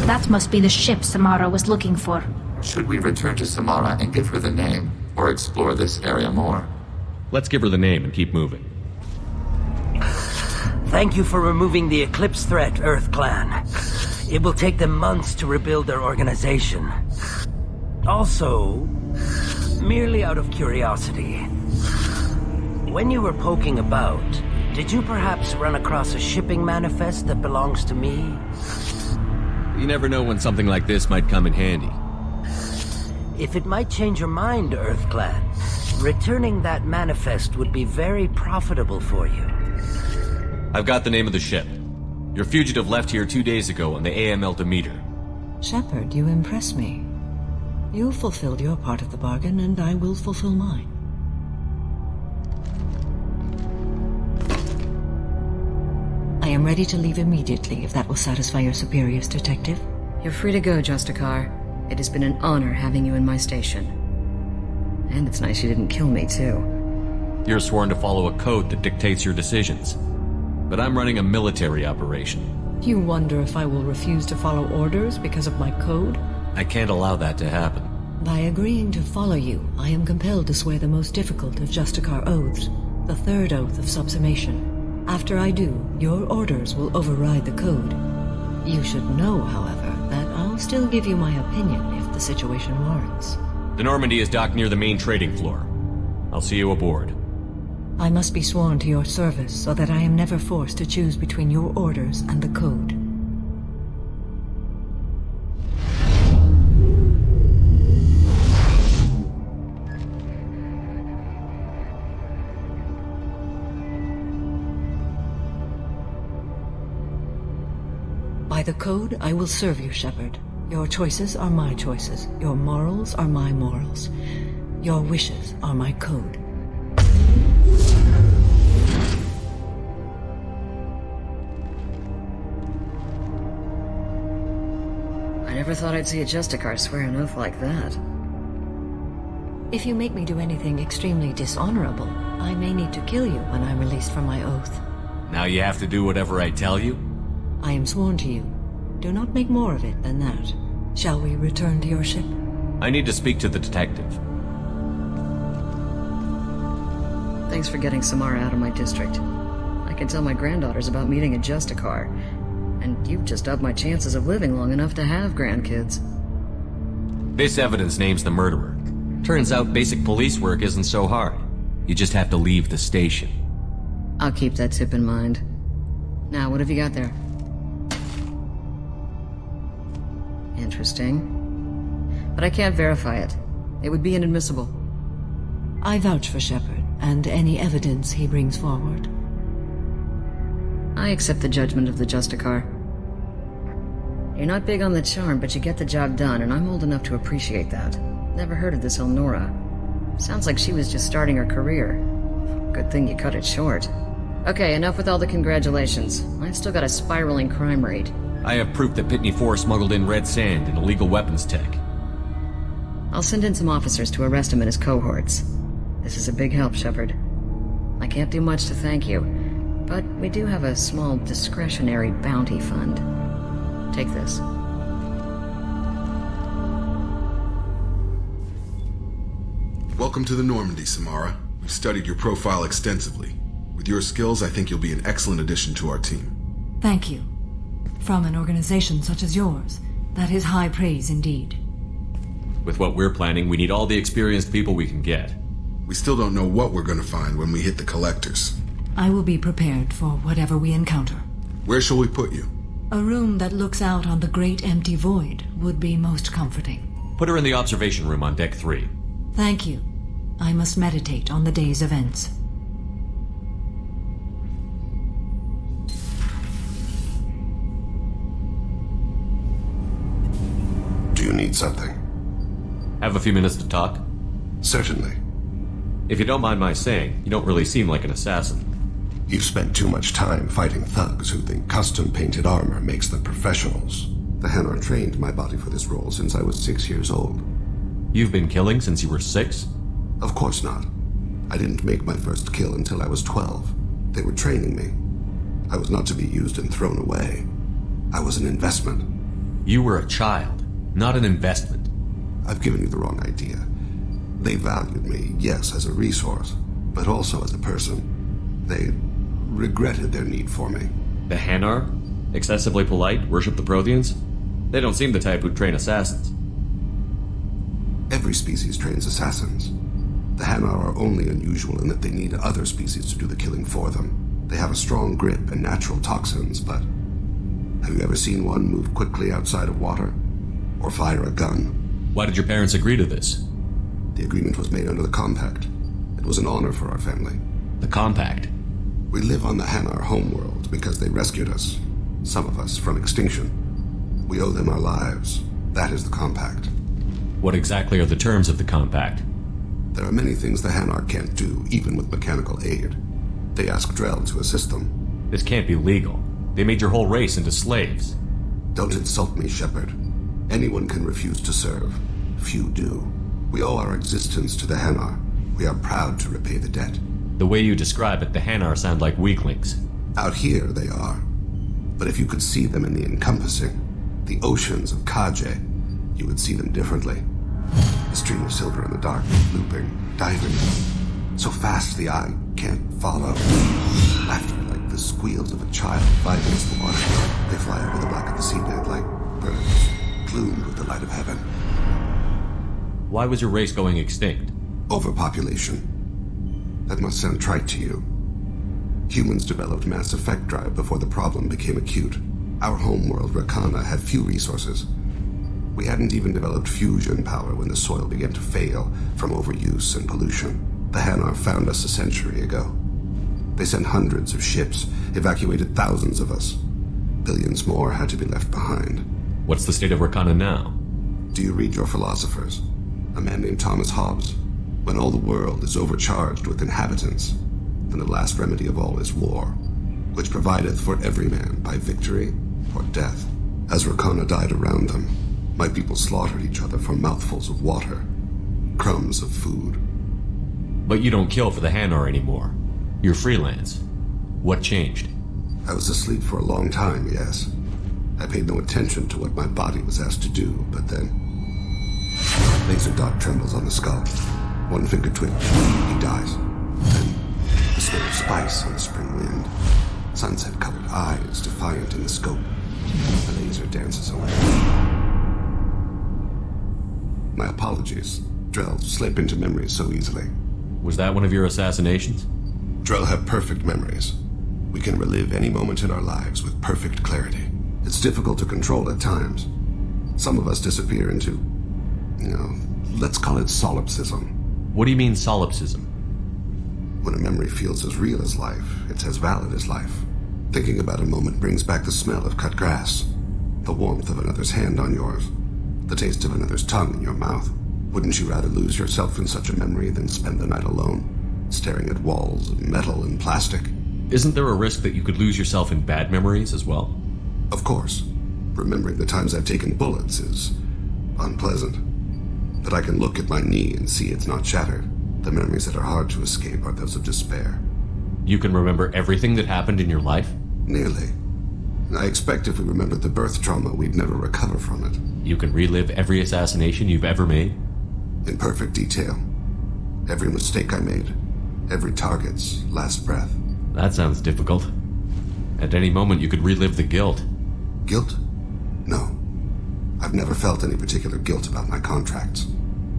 That must be the ship Samara was looking for. Should we return to Samara and give her the name, or explore this area more? Let's give her the name and keep moving. Thank you for removing the Eclipse threat, Earth Clan. It will take them months to rebuild their organization. Also, merely out of curiosity, when you were poking about, did you perhaps run across a shipping manifest that belongs to me? You never know when something like this might come in handy. If it might change your mind, Earthclad, returning that manifest would be very profitable for you. I've got the name of the ship. Your fugitive left here 2 days ago on the AML Demeter. Shepard, you impress me. You fulfilled your part of the bargain, and I will fulfill mine. I am ready to leave immediately, if that will satisfy your superiors, Detective. You're free to go, Justicar. It has been an honor having you in my station. And it's nice you didn't kill me, too. You're sworn to follow a code that dictates your decisions. But I'm running a military operation. You wonder if I will refuse to follow orders because of my code? I can't allow that to happen. By agreeing to follow you, I am compelled to swear the most difficult of Justicar oaths, the third oath of subsumation. After I do, your orders will override the code. You should know, however, that I'll still give you my opinion if the situation warrants. The Normandy is docked near the main trading floor. I'll see you aboard. I must be sworn to your service so that I am never forced to choose between your orders and the code. By the code, I will serve you, Shepard. Your choices are my choices. Your morals are my morals. Your wishes are my code. I never thought I'd see a Justicar swear an oath like that. If you make me do anything extremely dishonorable, I may need to kill you when I'm released from my oath. Now you have to do whatever I tell you? I am sworn to you. Do not make more of it than that. Shall we return to your ship? I need to speak to the detective. Thanks for getting Samara out of my district. I can tell my granddaughters about meeting a Justicar, and you've just upped my chances of living long enough to have grandkids. This evidence names the murderer. Turns out basic police work isn't so hard. You just have to leave the station. I'll keep that tip in mind. Now, what have you got there? Interesting. But I can't verify it. It would be inadmissible. I vouch for Shepard, and any evidence he brings forward. I accept the judgment of the Justicar. You're not big on the charm, but you get the job done, and I'm old enough to appreciate that. Never heard of this Elnora. Sounds like she was just starting her career. Good thing you cut it short. Okay, enough with all the congratulations. I've still got a spiraling crime rate. I have proof that Pitney 4 smuggled in red sand and illegal weapons tech. I'll send in some officers to arrest him and his cohorts. This is a big help, Shepard. I can't do much to thank you, but we do have a small discretionary bounty fund. Take this. Welcome to the Normandy, Samara. We've studied your profile extensively. With your skills, I think you'll be an excellent addition to our team. Thank you. From an organization such as yours, that is high praise indeed. With what we're planning, we need all the experienced people we can get. We still don't know what we're going to find when we hit the collectors. I will be prepared for whatever we encounter. Where shall we put you? A room that looks out on the great empty void would be most comforting. Put her in the observation room on Deck 3. Thank you. I must meditate on the day's events. Do you need something? Have a few minutes to talk? Certainly. If you don't mind my saying, you don't really seem like an assassin. You've spent too much time fighting thugs who think custom-painted armor makes them professionals. The Hanar trained my body for this role since I was 6 years old. You've been killing since you were 6? Of course not. I didn't make my first kill until I was 12. They were training me. I was not to be used and thrown away. I was an investment. You were a child, not an investment. I've given you the wrong idea. They valued me, yes, as a resource, but also as a person. They regretted their need for me. The Hanar? Excessively polite, worship the Protheans? They don't seem the type who'd train assassins. Every species trains assassins. The Hanar are only unusual in that they need other species to do the killing for them. They have a strong grip and natural toxins, but have you ever seen one move quickly outside of water? Or fire a gun? Why did your parents agree to this? The agreement was made under the Compact. It was an honor for our family. The Compact? We live on the Hanar homeworld because they rescued us, some of us, from extinction. We owe them our lives. That is the Compact. What exactly are the terms of the Compact? There are many things the Hanar can't do, even with mechanical aid. They ask Drell to assist them. This can't be legal. They made your whole race into slaves. Don't insult me, Shepard. Anyone can refuse to serve. Few do. We owe our existence to the Hanar. We are proud to repay the debt. The way you describe it, the Hanar sound like weaklings. Out here, they are. But if you could see them in the encompassing, the oceans of Kaje, you would see them differently. A stream of silver in the dark, looping, diving, so fast the eye can't follow. Laughter like the squeals of a child flying against the water. They fly over the black of the seabed like birds, plumed with the light of heaven. Why was your race going extinct? Overpopulation. That must sound trite to you. Humans developed mass effect drive before the problem became acute. Our homeworld, Rakana, had few resources. We hadn't even developed fusion power when the soil began to fail from overuse and pollution. The Hanar found us a century ago. They sent hundreds of ships, evacuated thousands of us. Billions more had to be left behind. What's the state of Rakana now? Do you read your philosophers? A man named Thomas Hobbes. When all the world is overcharged with inhabitants, then the last remedy of all is war, which provideth for every man by victory or death. As Rakana died around them, my people slaughtered each other for mouthfuls of water, crumbs of food. But you don't kill for the Hanar anymore. You're freelance. What changed? I was asleep for a long time, yes. I paid no attention to what my body was asked to do, but then... Laser dot trembles on the skull. One finger twitch. He dies. Then, the smell of spice on the spring wind. Sunset-colored eyes defiant in the scope. The laser dances away. My apologies. Drell slip into memories so easily. Was that one of your assassinations? Drell have perfect memories. We can relive any moment in our lives with perfect clarity. It's difficult to control at times. Some of us disappear into, let's call it solipsism. What do you mean solipsism? When a memory feels as real as life, it's as valid as life. Thinking about a moment brings back the smell of cut grass, the warmth of another's hand on yours, the taste of another's tongue in your mouth. Wouldn't you rather lose yourself in such a memory than spend the night alone, staring at walls of metal and plastic? Isn't there a risk that you could lose yourself in bad memories as well? Of course. Remembering the times I've taken bullets is unpleasant. But I can look at my knee and see it's not shattered. The memories that are hard to escape are those of despair. You can remember everything that happened in your life? Nearly. I expect if we remembered the birth trauma, we'd never recover from it. You can relive every assassination you've ever made? In perfect detail. Every mistake I made. Every target's last breath. That sounds difficult. At any moment you could relive the guilt. Guilt? No. I've never felt any particular guilt about my contracts.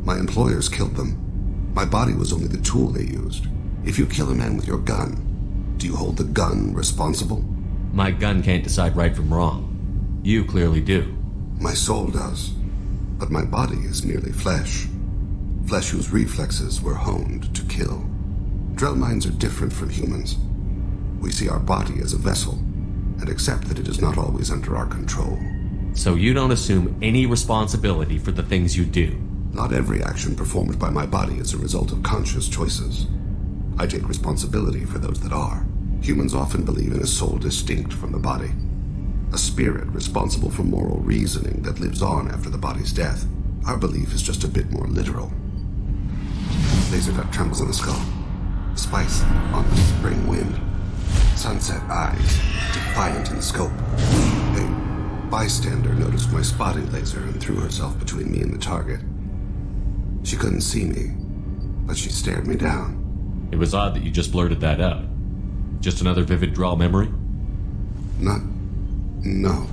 My employers killed them. My body was only the tool they used. If you kill a man with your gun, do you hold the gun responsible? My gun can't decide right from wrong. You clearly do. My soul does. But my body is merely flesh. Flesh whose reflexes were honed to kill. Drell minds are different from humans. We see our body as a vessel, and accept that it is not always under our control. So you don't assume any responsibility for the things you do? Not every action performed by my body is a result of conscious choices. I take responsibility for those that are. Humans often believe in a soul distinct from the body. A spirit responsible for moral reasoning that lives on after the body's death. Our belief is just a bit more literal. Laser dot trembles on the skull. Spice on the spring wind. Sunset eyes, defiant in the scope. A bystander noticed my spotting laser and threw herself between me and the target. She couldn't see me, but she stared me down. It was odd that you just blurted that out. Just another vivid draw memory? No.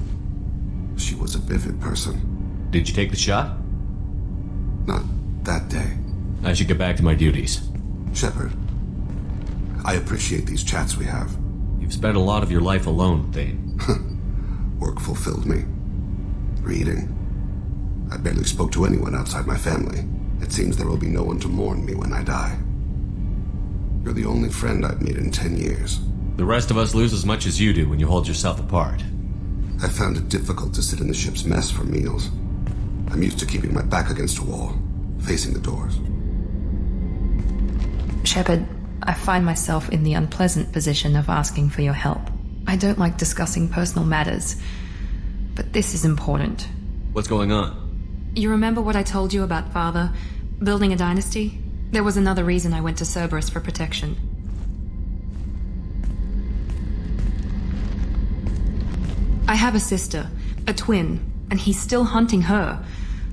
She was a vivid person. Did you take the shot? Not that day. I should get back to my duties. Shepard, I appreciate these chats we have. You've spent a lot of your life alone, Thane. Work fulfilled me. Reading. I barely spoke to anyone outside my family. It seems there will be no one to mourn me when I die. You're the only friend I've made in 10 years. The rest of us lose as much as you do when you hold yourself apart. I found it difficult to sit in the ship's mess for meals. I'm used to keeping my back against a wall, facing the doors. Shepard, I find myself in the unpleasant position of asking for your help. I don't like discussing personal matters, but this is important. What's going on? You remember what I told you about Father? Building a dynasty? There was another reason I went to Cerberus for protection. I have a sister, a twin, and he's still hunting her.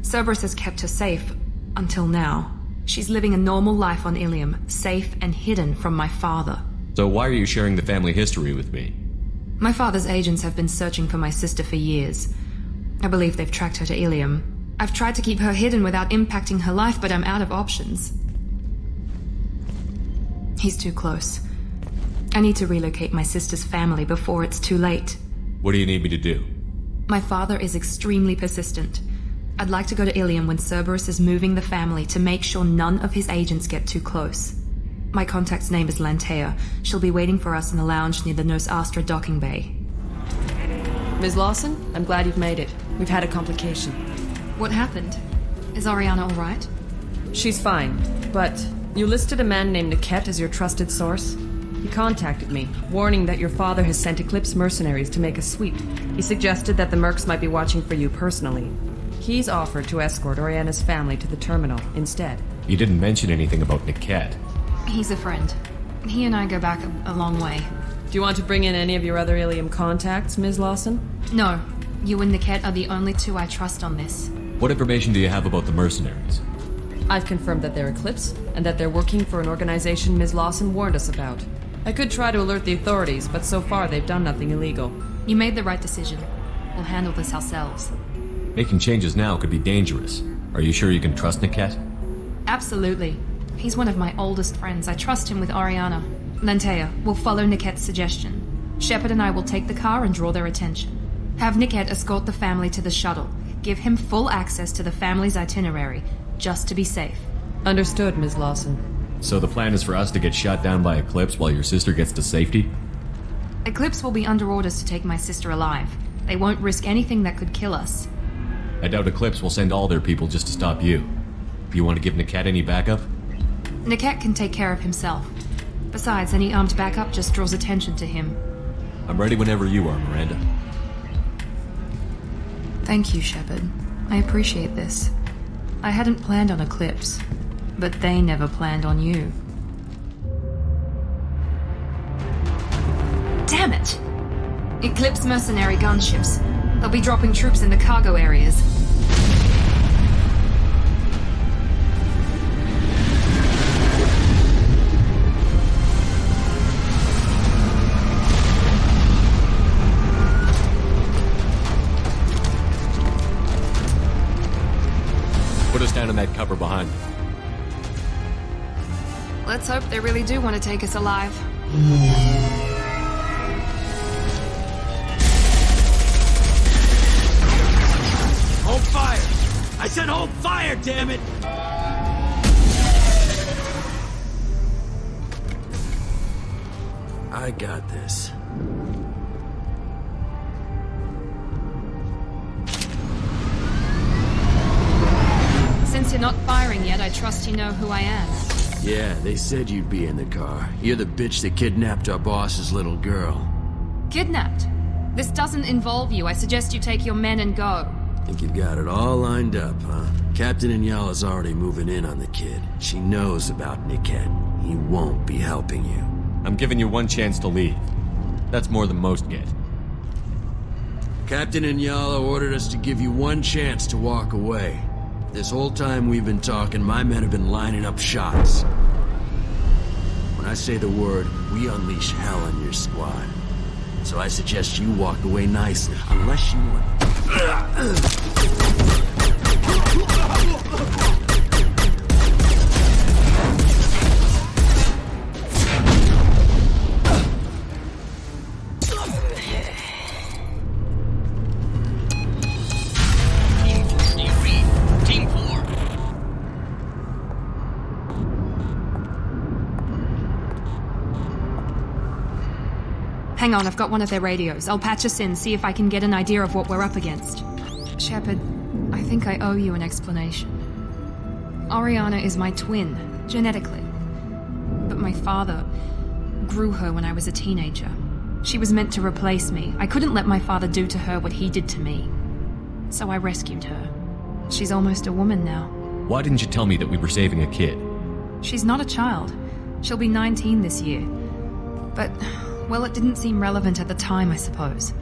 Cerberus has kept her safe, until now. She's living a normal life on Ilium, safe and hidden from my father. So why are you sharing the family history with me? My father's agents have been searching for my sister for years. I believe they've tracked her to Ilium. I've tried to keep her hidden without impacting her life, but I'm out of options. He's too close. I need to relocate my sister's family before it's too late. What do you need me to do? My father is extremely persistent. I'd like to go to Ilium when Cerberus is moving the family to make sure none of his agents get too close. My contact's name is Lantea. She'll be waiting for us in the lounge near the Nos Astra docking bay. Ms. Lawson, I'm glad you've made it. We've had a complication. What happened? Is Ariana all right? She's fine, but you listed a man named Niket as your trusted source. He contacted me, warning that your father has sent Eclipse mercenaries to make a sweep. He suggested that the Mercs might be watching for you personally. He's offered to escort Oriana's family to the terminal instead. You didn't mention anything about Niket. He's a friend. He and I go back a long way. Do you want to bring in any of your other Ilium contacts, Ms. Lawson? No. You and Niket are the only two I trust on this. What information do you have about the mercenaries? I've confirmed that they're Eclipse, and that they're working for an organization Ms. Lawson warned us about. I could try to alert the authorities, but so far they've done nothing illegal. You made the right decision. We'll handle this ourselves. Making changes now could be dangerous. Are you sure you can trust Niket? Absolutely. He's one of my oldest friends. I trust him with Ariana. Lantea, we'll follow Niket's suggestion. Shepard and I will take the car and draw their attention. Have Niket escort the family to the shuttle. Give him full access to the family's itinerary, just to be safe. Understood, Ms. Lawson. So the plan is for us to get shot down by Eclipse while your sister gets to safety? Eclipse will be under orders to take my sister alive. They won't risk anything that could kill us. I doubt Eclipse will send all their people just to stop you. You want to give Niket any backup? Niket can take care of himself. Besides, any armed backup just draws attention to him. I'm ready whenever you are, Miranda. Thank you, Shepard. I appreciate this. I hadn't planned on Eclipse, but they never planned on you. Damn it! Eclipse mercenary gunships. They'll be dropping troops in the cargo areas. Put us down in that cover behind me. Let's hope they really do want to take us alive. Hold fire! I said hold fire, damn it! I got this. Since you're not firing yet, I trust you know who I am. Yeah, they said you'd be in the car. You're the bitch that kidnapped our boss's little girl. Kidnapped? This doesn't involve you. I suggest you take your men and go. Think you've got it all lined up, huh? Captain Inyala's already moving in on the kid. She knows about Niket. He won't be helping you. I'm giving you one chance to leave. That's more than most get. Captain Inyala ordered us to give you one chance to walk away. This whole time we've been talking, my men have been lining up shots. When I say the word, we unleash hell on your squad. So I suggest you walk away nicely, unless you want... Hang on, I've got one of their radios. I'll patch us in, see if I can get an idea of what we're up against. Shepard, I think I owe you an explanation. Oriana is my twin, genetically. But my father grew her when I was a teenager. She was meant to replace me. I couldn't let my father do to her what he did to me. So I rescued her. She's almost a woman now. Why didn't you tell me that we were saving a kid? She's not a child. She'll be 19 this year. But, well, it didn't seem relevant at the time, I suppose.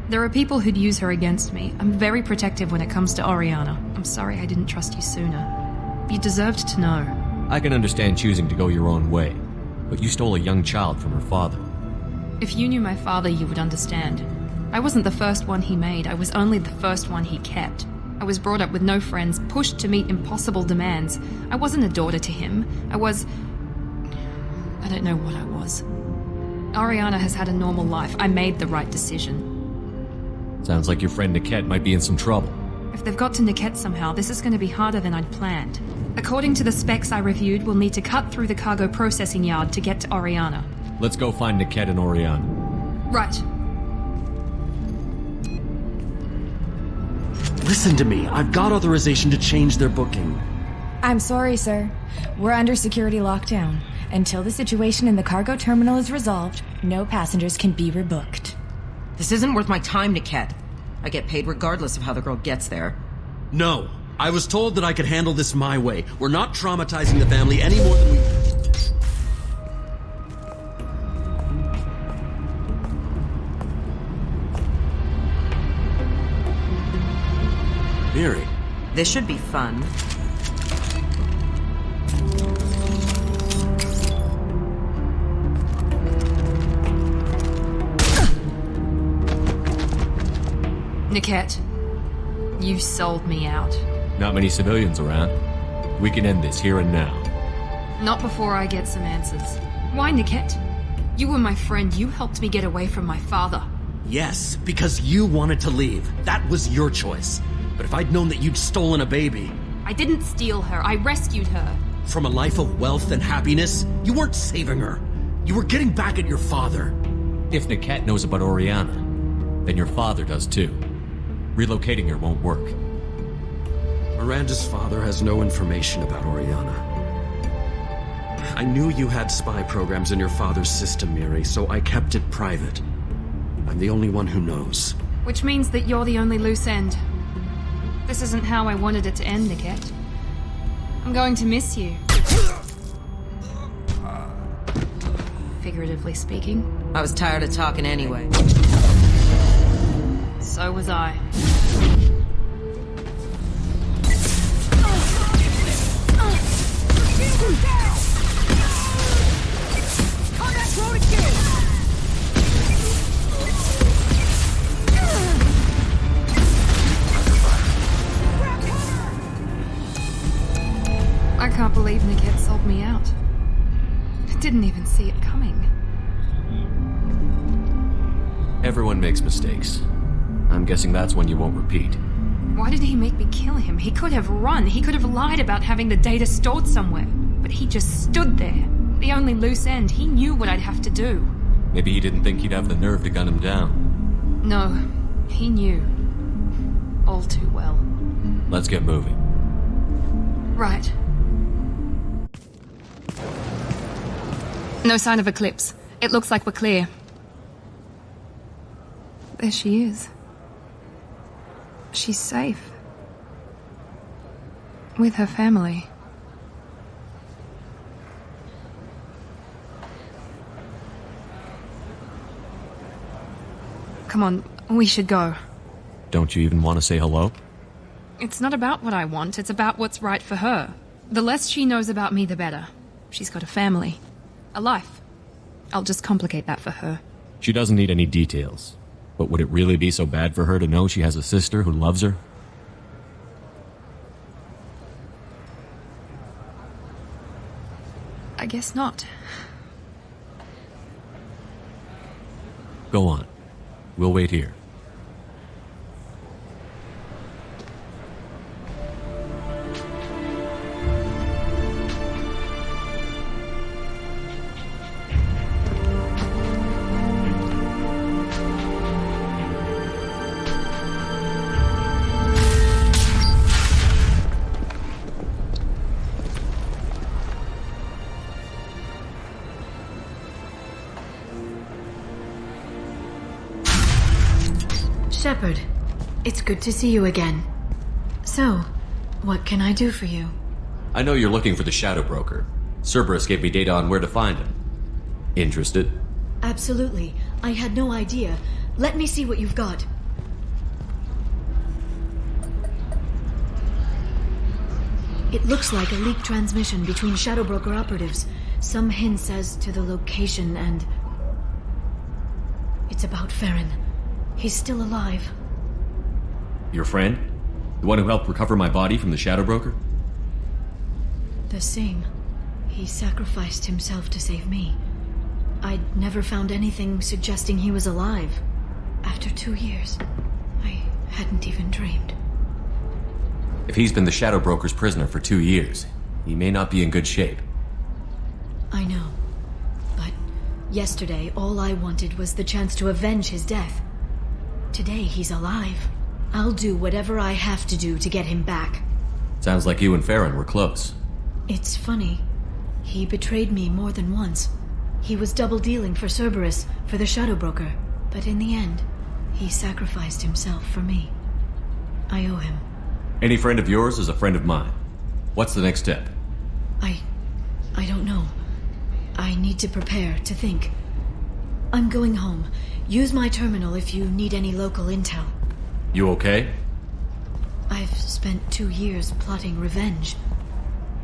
There are people who'd use her against me. I'm very protective when it comes to Oriana. I'm sorry I didn't trust you sooner. You deserved to know. I can understand choosing to go your own way, but you stole a young child from her father. If you knew my father, you would understand. I wasn't the first one he made. I was only the first one he kept. I was brought up with no friends, pushed to meet impossible demands. I wasn't a daughter to him. I don't know what I was. Oriana has had a normal life. I made the right decision. Sounds like your friend Niket might be in some trouble. If they've got to Niket somehow, this is going to be harder than I'd planned. According to the specs I reviewed, we'll need to cut through the cargo processing yard to get to Oriana. Let's go find Niket and Oriana. Right. Listen to me. I've got authorization to change their booking. I'm sorry, sir. We're under security lockdown. Until the situation in the cargo terminal is resolved, no passengers can be rebooked. This isn't worth my time, Niket. I get paid regardless of how the girl gets there. No. I was told that I could handle this my way. We're not traumatizing the family any more than we... Miri. This should be fun. Niket, you sold me out. Not many civilians around. We can end this here and now. Not before I get some answers. Why, Niket? You were my friend. You helped me get away from my father. Yes, because you wanted to leave. That was your choice. But if I'd known that you'd stolen a baby... I didn't steal her. I rescued her. From a life of wealth and happiness, you weren't saving her. You were getting back at your father. If Niket knows about Oriana, then your father does too. Relocating her won't work. Miranda's father has no information about Oriana. I knew you had spy programs in your father's system, Miri, so I kept it private. I'm the only one who knows. Which means that you're the only loose end. This isn't how I wanted it to end, Niket. I'm going to miss you. Figuratively speaking. I was tired of talking anyway. So was I. I can't believe Niket sold me out. I didn't even see it coming. Everyone makes mistakes. I'm guessing that's one you won't repeat. Why did he make me kill him? He could have run. He could have lied about having the data stored somewhere. But he just stood there. The only loose end. He knew what I'd have to do. Maybe he didn't think he'd have the nerve to gun him down. No, he knew. All too well. Let's get moving. Right. No sign of Eclipse. It looks like we're clear. There she is. She's safe. With her family. Come on, we should go. Don't you even want to say hello? It's not about what I want, it's about what's right for her. The less she knows about me, the better. She's got a family. A life. I'll just complicate that for her. She doesn't need any details. But would it really be so bad for her to know she has a sister who loves her? I guess not. Go on. We'll wait here. Shepard, it's good to see you again. So, what can I do for you? I know you're looking for the Shadow Broker. Cerberus gave me data on where to find him. Interested? Absolutely. I had no idea. Let me see what you've got. It looks like a leaked transmission between Shadow Broker operatives. Some hints as to the location and... It's about Farron. He's still alive. Your friend? The one who helped recover my body from the Shadow Broker? The same. He sacrificed himself to save me. I'd never found anything suggesting he was alive. After 2 years, I hadn't even dreamed. If he's been the Shadow Broker's prisoner for 2 years, he may not be in good shape. I know. But yesterday, all I wanted was the chance to avenge his death. Today, he's alive. I'll do whatever I have to do to get him back. Sounds like you and Farron were close. It's funny. He betrayed me more than once. He was double-dealing for Cerberus, for the Shadow Broker. But in the end, he sacrificed himself for me. I owe him. Any friend of yours is a friend of mine. What's the next step? I don't know. I need to prepare, to think. I'm going home. Use my terminal if you need any local intel. You okay? I've spent 2 years plotting revenge.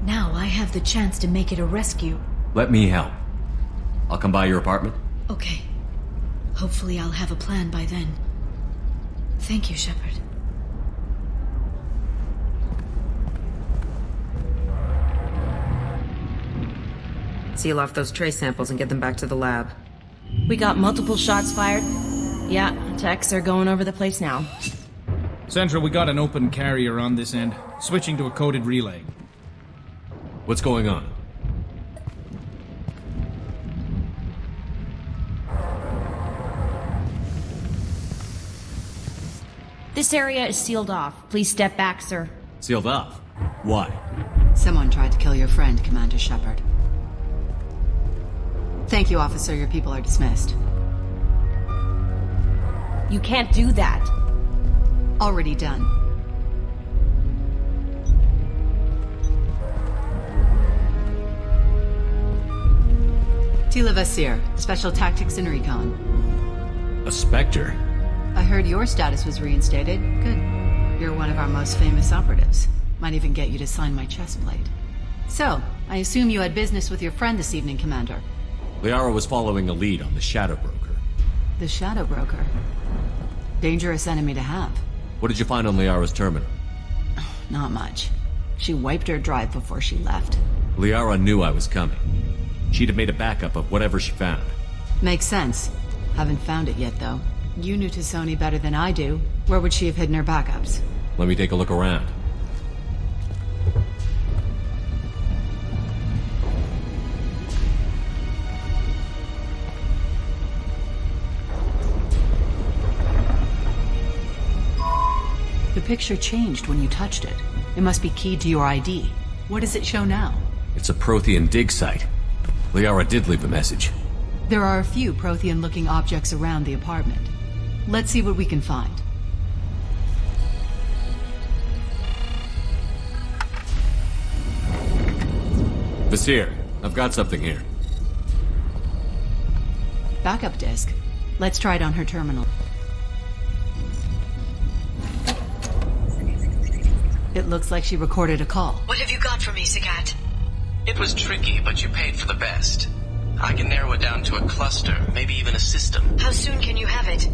Now I have the chance to make it a rescue. Let me help. I'll come by your apartment. Okay. Hopefully I'll have a plan by then. Thank you, Shepard. Seal off those trace samples and get them back to the lab. We got multiple shots fired. Yeah, techs are going over the place now. Central, we got an open carrier on this end. Switching to a coded relay. What's going on? This area is sealed off. Please step back, sir. Sealed off? Why? Someone tried to kill your friend, Commander Shepard. Thank you, officer. Your people are dismissed. You can't do that. Already done. Tila Vasir, Special Tactics and Recon. A Spectre? I heard your status was reinstated. Good. You're one of our most famous operatives. Might even get you to sign my chest plate. So, I assume you had business with your friend this evening, Commander. Liara was following a lead on the Shadow Broker. The Shadow Broker? Dangerous enemy to have. What did you find on Liara's terminal? Not much. She wiped her drive before she left. Liara knew I was coming. She'd have made a backup of whatever she found. Makes sense. Haven't found it yet, though. You knew Tassoni better than I do. Where would she have hidden her backups? Let me take a look around. The picture changed when you touched it. It must be keyed to your ID. What does it show now? It's a Prothean dig site. Liara did leave a message. There are a few Prothean-looking objects around the apartment. Let's see what we can find. Vasir, I've got something here. Backup disk. Let's try it on her terminal. It looks like she recorded a call. What have you got for me, Sagat? It was tricky, but you paid for the best. I can narrow it down to a cluster, maybe even a system. How soon can you have it?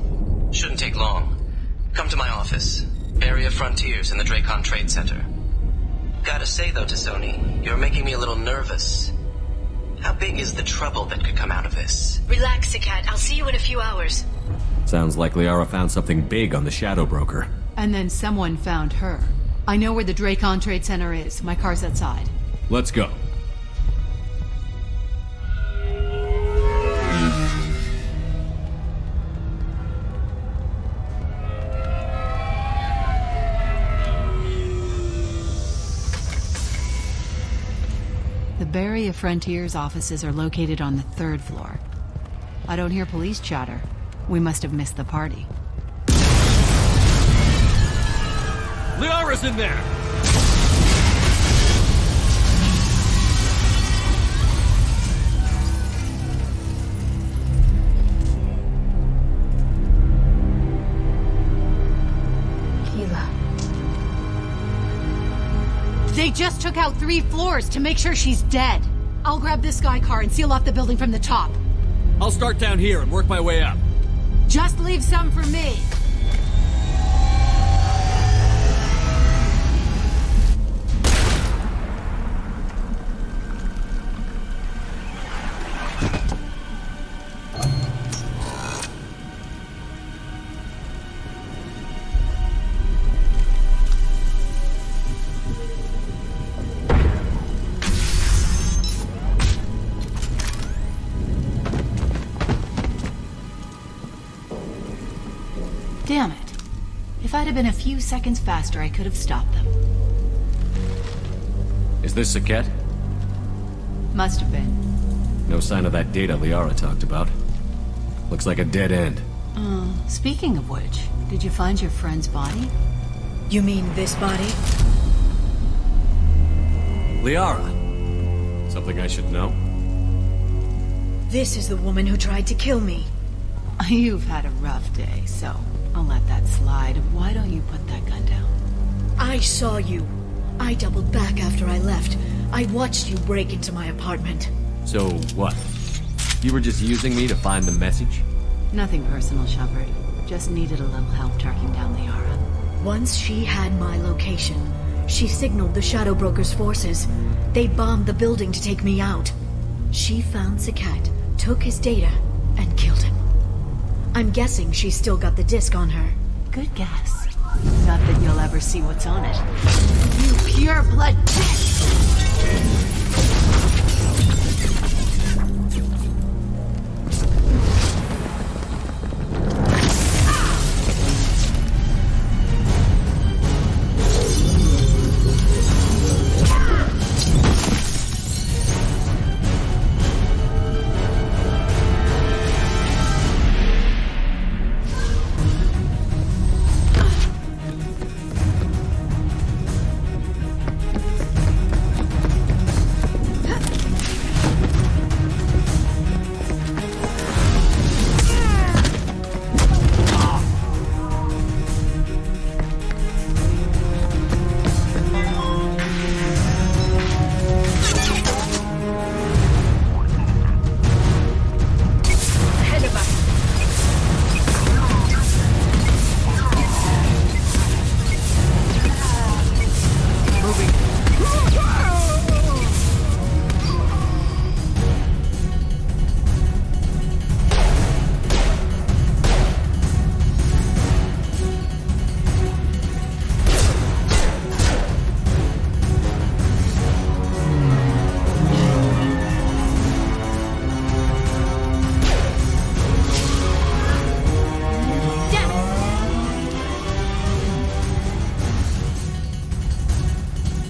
Shouldn't take long. Come to my office. Area Frontiers in the Dracon Trade Center. Gotta say though, Tassoni, you're making me a little nervous. How big is the trouble that could come out of this? Relax, Sagat. I'll see you in a few hours. Sounds like Liara found something big on the Shadow Broker. And then someone found her. I know where the Dracon Trade Center is. My car's outside. Let's go. The Barrier Frontiers offices are located on the 3rd floor. I don't hear police chatter. We must have missed the party. doors in there! They just took out 3 floors to make sure she's dead. I'll grab this sky car and seal off the building from the top. I'll start down here and work my way up. Just leave some for me. Damn it. If I'd have been a few seconds faster, I could have stopped them. Is this Saket? Must have been. No sign of that data Liara talked about. Looks like a dead end. Speaking of which, did you find your friend's body? You mean this body? Liara. Something I should know? This is the woman who tried to kill me. You've had a rough day, so I'll let that slide. Why don't you put that gun down? I saw you. I doubled back after I left. I watched you break into my apartment. So, what? You were just using me to find the message? Nothing personal, Shepard. Just needed a little help tracking down Liara. Once she had my location, she signaled the Shadow Broker's forces. They bombed the building to take me out. She found Saket, took his data, and killed him. I'm guessing she's still got the disc on her. Good guess. Not that you'll ever see what's on it. You pure blood bitch!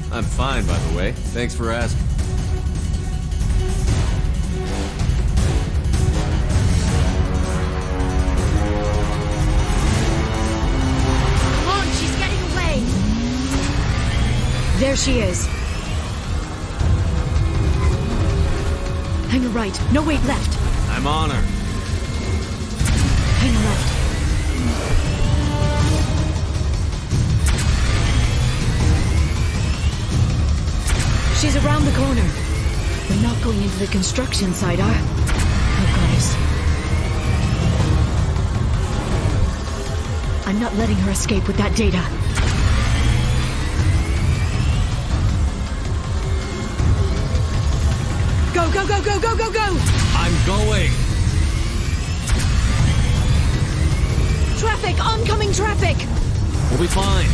I'm fine, by the way. Thanks for asking. Come on, she's getting away! There she is. Hang her right. No weight left. I'm on her. Hang her left. She's around the corner. We're not going into the construction site, are? Oh, goddess. I'm not letting her escape with that data. Go, go, go, go, go, go, go! I'm going! Traffic! Oncoming traffic! We'll be fine.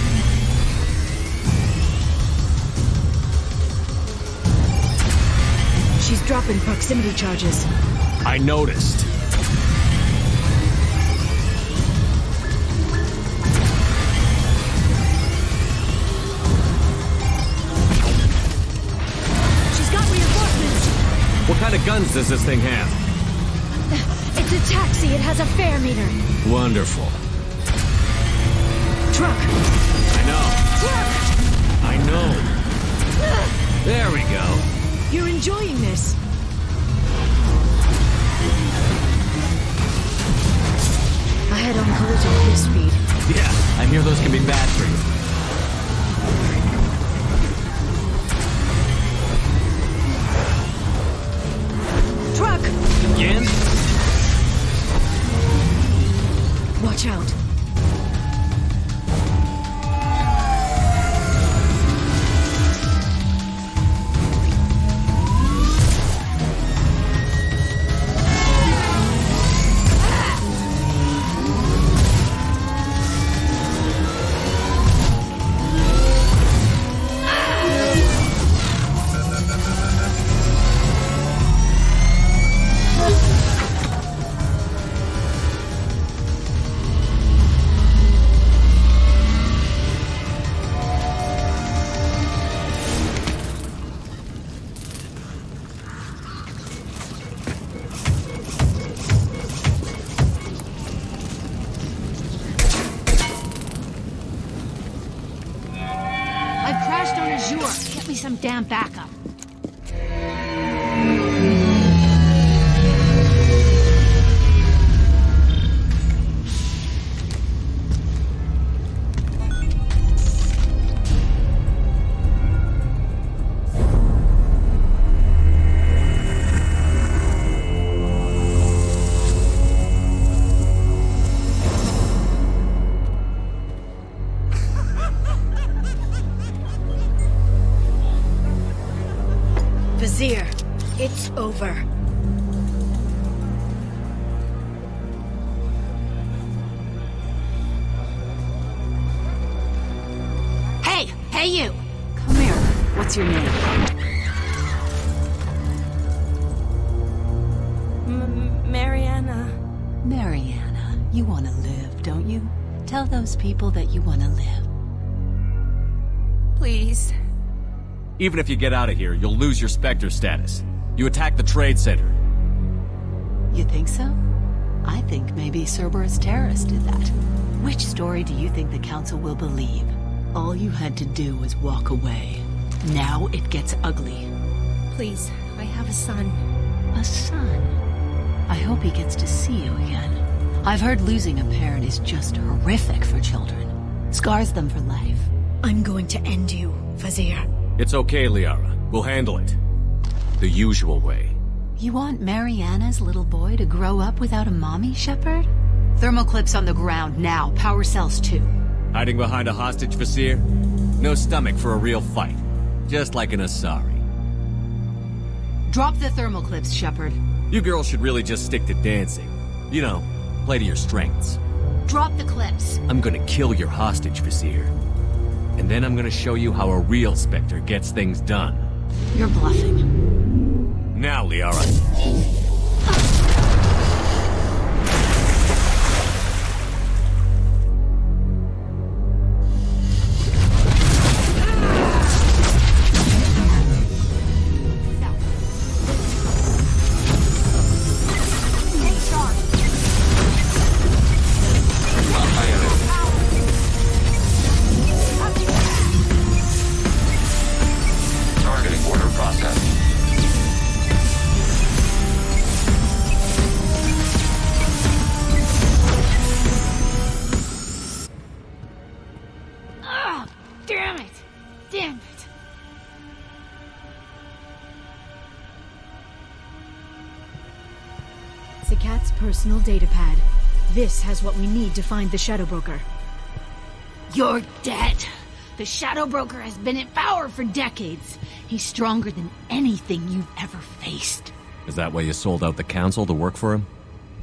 She's dropping proximity charges. I noticed. She's got reinforcements! What kind of guns does this thing have? It's a taxi. It has a fare meter. Wonderful. Truck! I know. Truck! no. There we go. You're enjoying this. I head on collision at this speed. Yeah, I hear those can be bad for you. Truck! Again? Watch out. Get me some damn backup. Vizier, it's over. Hey you! Come here. What's your name? Mariana. Mariana, you want to live, don't you? Tell those people that you want to live. Please. Even if you get out of here, you'll lose your Spectre status. You attacked the trade center. You think so? I think maybe Cerberus terrorists did that. Which story do you think the Council will believe? All you had to do was walk away. Now it gets ugly. Please, I have a son. A son? I hope he gets to see you again. I've heard losing a parent is just horrific for children. Scars them for life. I'm going to end you, Vizier. It's okay, Liara. We'll handle it. The usual way. You want Mariana's little boy to grow up without a mommy, Shepard? Thermal clips on the ground now. Power cells too. Hiding behind a hostage, Vizier? No stomach for a real fight. Just like an Asari. Drop the thermal clips, Shepard. You girls should really just stick to dancing. You know, play to your strengths. Drop the clips. I'm gonna kill your hostage, Vizier. And then I'm gonna show you how a real Spectre gets things done. You're bluffing. Now, Liara. Personal data pad. This has what we need to find the Shadow Broker. You're dead. The Shadow Broker has been in power for decades. He's stronger than anything you've ever faced. Is that why you sold out the Council to work for him?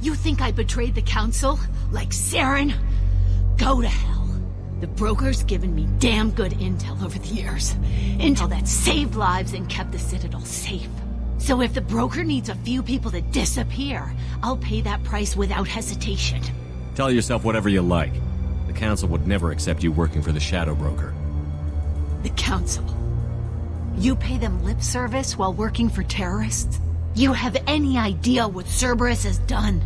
You think I betrayed the Council? Like Saren? Go to hell. The Broker's given me damn good intel over the years. Intel that saved lives and kept the Citadel safe. So if the Broker needs a few people to disappear, I'll pay that price without hesitation. Tell yourself whatever you like. The Council would never accept you working for the Shadow Broker. The Council? You pay them lip service while working for terrorists? You have any idea what Cerberus has done?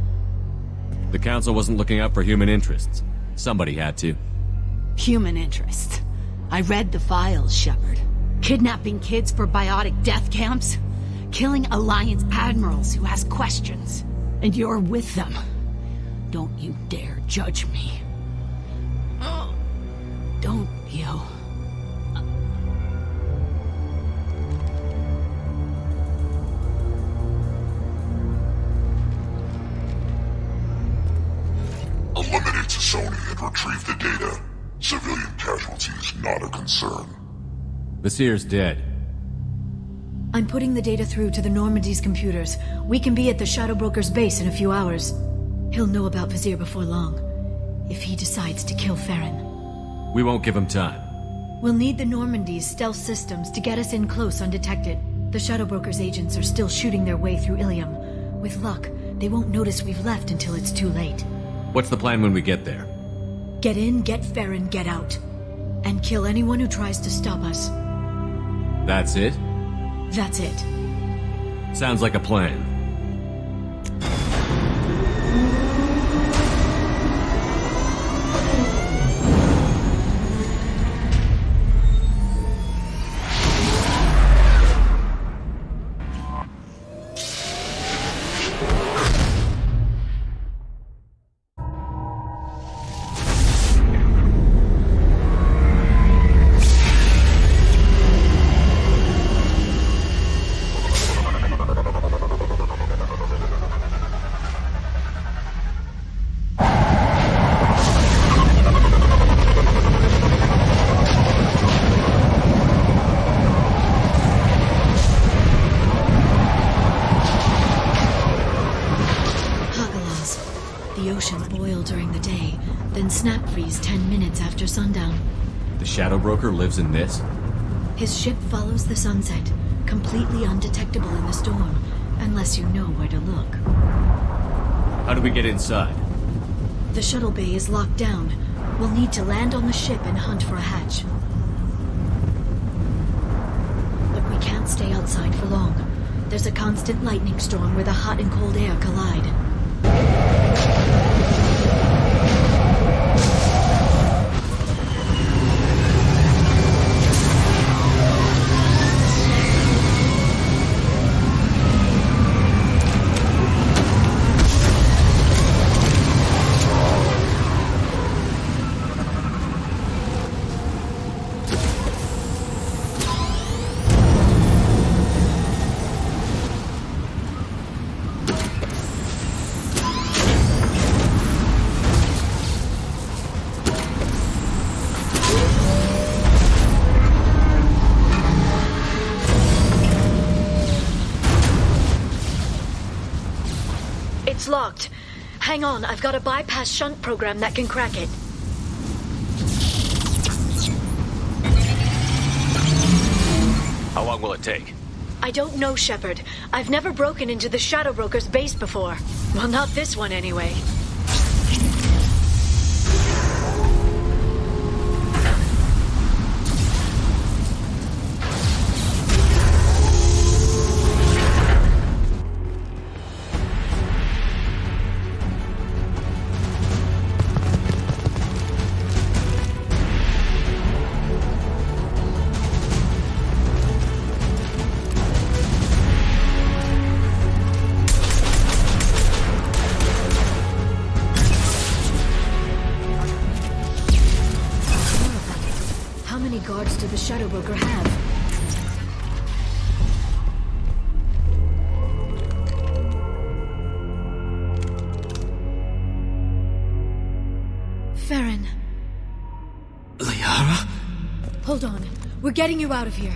The Council wasn't looking out for human interests. Somebody had to. Human interests? I read the files, Shepard. Kidnapping kids for biotic death camps. Killing Alliance admirals who ask questions. And you're with them. Don't you dare judge me. Don't you? Eliminate Sony and retrieve the data. Civilian casualties not a concern. Vasir's dead. I'm putting the data through to the Normandy's computers. We can be at the Shadow Broker's base in a few hours. He'll know about Vasir before long. If he decides to kill Farron. We won't give him time. We'll need the Normandy's stealth systems to get us in close undetected. The Shadow Broker's agents are still shooting their way through Ilium. With luck, they won't notice we've left until it's too late. What's the plan when we get there? Get in, get Farron, get out. And kill anyone who tries to stop us. That's it? That's it. Sounds like a plan. Snap-freeze 10 minutes after sundown. The Shadow Broker lives in this? His ship follows the sunset, completely undetectable in the storm, unless you know where to look. How do we get inside? The shuttle bay is locked down. We'll need to land on the ship and hunt for a hatch. But we can't stay outside for long. There's a constant lightning storm where the hot and cold air collide. It's locked. Hang on, I've got a bypass shunt program that can crack it. How long will it take? I don't know, Shepard. I've never broken into the Shadow Broker's base before. Well, not this one anyway. Guards do the Shadow Broker have? Farron. Liara? Hold on. We're getting you out of here.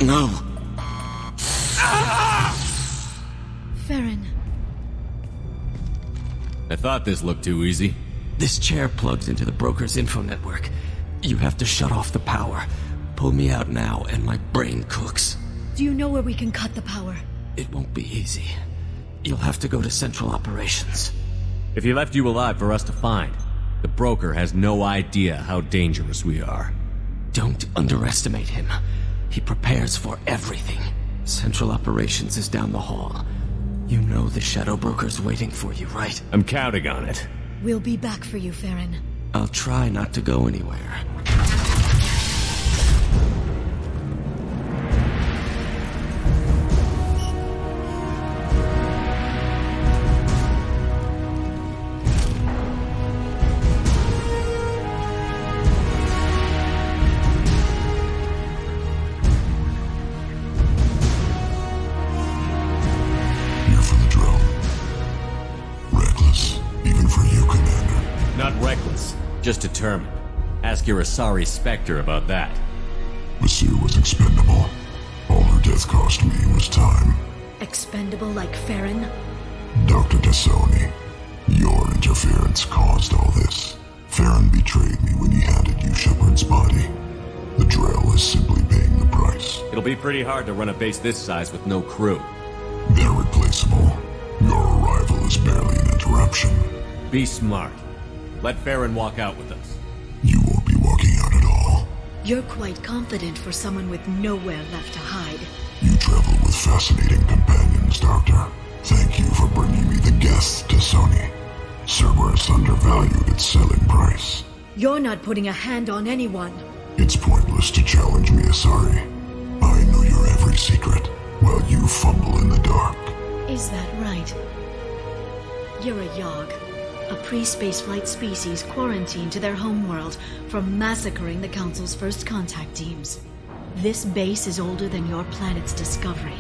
No. Farron. I thought this looked too easy. This chair plugs into the broker's info network. You have to shut off the power. Pull me out now and my brain cooks. Do you know where we can cut the power? It won't be easy. You'll have to go to Central Operations. If he left you alive for us to find, the broker has no idea how dangerous we are. Don't underestimate him. He prepares for everything. Central Operations is down the hall. You know the Shadow Broker's waiting for you, right? I'm counting on it. We'll be back for you, Farron. I'll try not to go anywhere. Just determined. Ask your Asari Spectre about that. Monsieur was expendable. All her death cost me was time. Expendable like Farron? Dr. Tassoni, your interference caused all this. Farron betrayed me when he handed you Shepard's body. The Drell is simply paying the price. It'll be pretty hard to run a base this size with no crew. They're replaceable. Your arrival is barely an interruption. Be smart. Let Farron walk out with us. You won't be walking out at all. You're quite confident for someone with nowhere left to hide. You travel with fascinating companions, Doctor. Thank you for bringing me the guests to Sony. Cerberus undervalued its selling price. You're not putting a hand on anyone. It's pointless to challenge me, Asari. I know your every secret, while you fumble in the dark. Is that right? You're a Yogg. A pre-spaceflight species quarantined to their homeworld from massacring the Council's first contact teams. This base is older than your planet's discovery.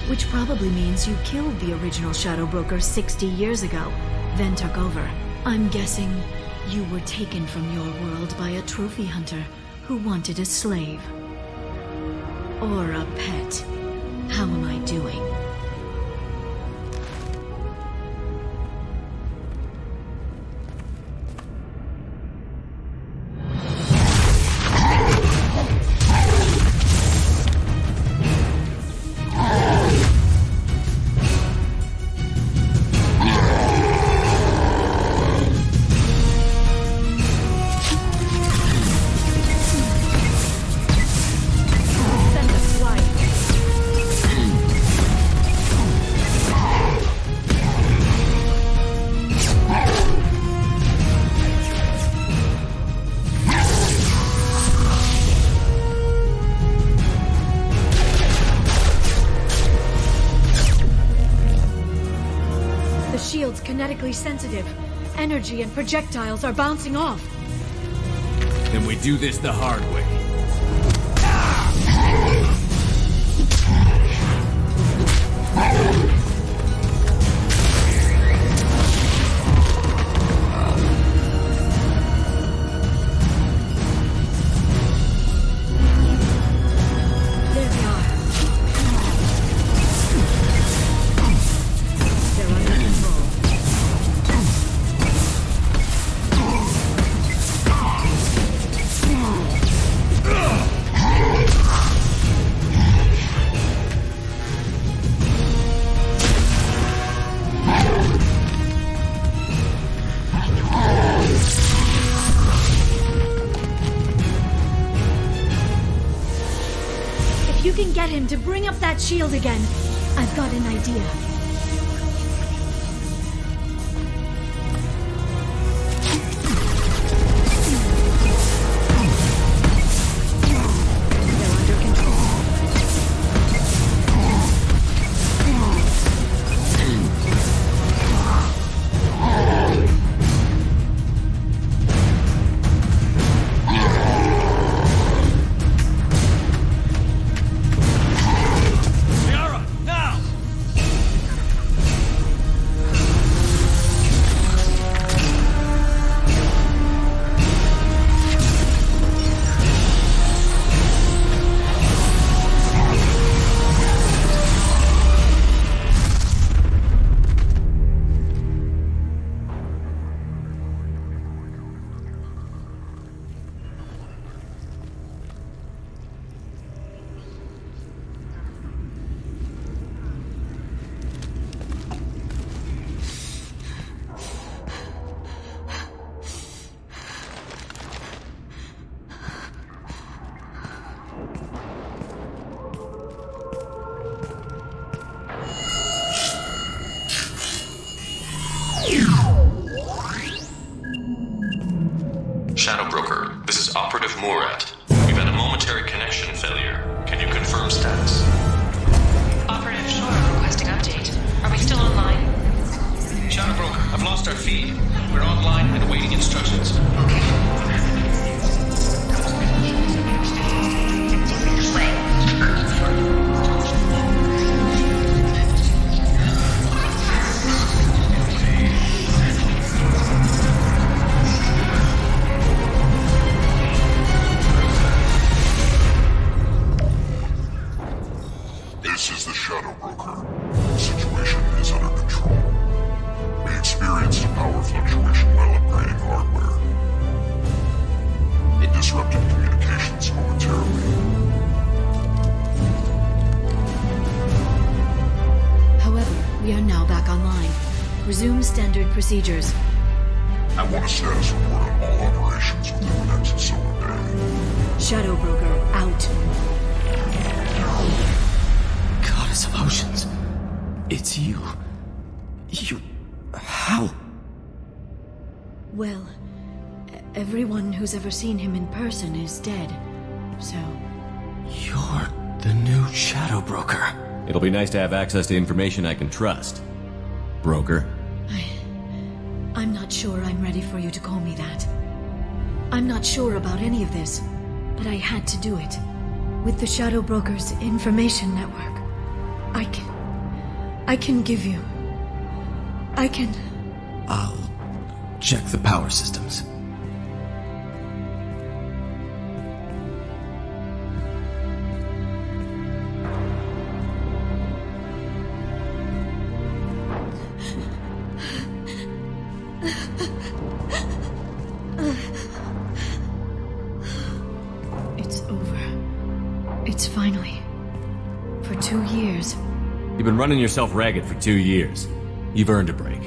Which probably means you killed the original Shadow Broker 60 years ago, then took over. I'm guessing you were taken from your world by a trophy hunter who wanted a slave. Or a pet. How am I doing? Kinetically sensitive. Energy and projectiles are bouncing off. Then we do this the hard way. There they are. They're under control. If you can get him to bring up that shield again, I've got an idea. They're under control. Repeat. We're online and awaiting instructions. This is the Shadow Broker. The situation is under control. We experienced a power fluctuation while upgrading hardware. It disrupted communications momentarily. However, we are now back online. Resume standard procedures. I want a status report on all operations within the next solar day. Shadow Broker out. Goddess of Oceans. It's you. How? Well, everyone who's ever seen him in person is dead. So... You're the new Shadow Broker. It'll be nice to have access to information I can trust. Broker. I'm not sure I'm ready for you to call me that. I'm not sure about any of this, but I had to do it. With the Shadow Broker's information network, I can give you... I'll check the power systems. It's over. It's finally... For 2 years. You've been running yourself ragged for 2 years. You've earned a break.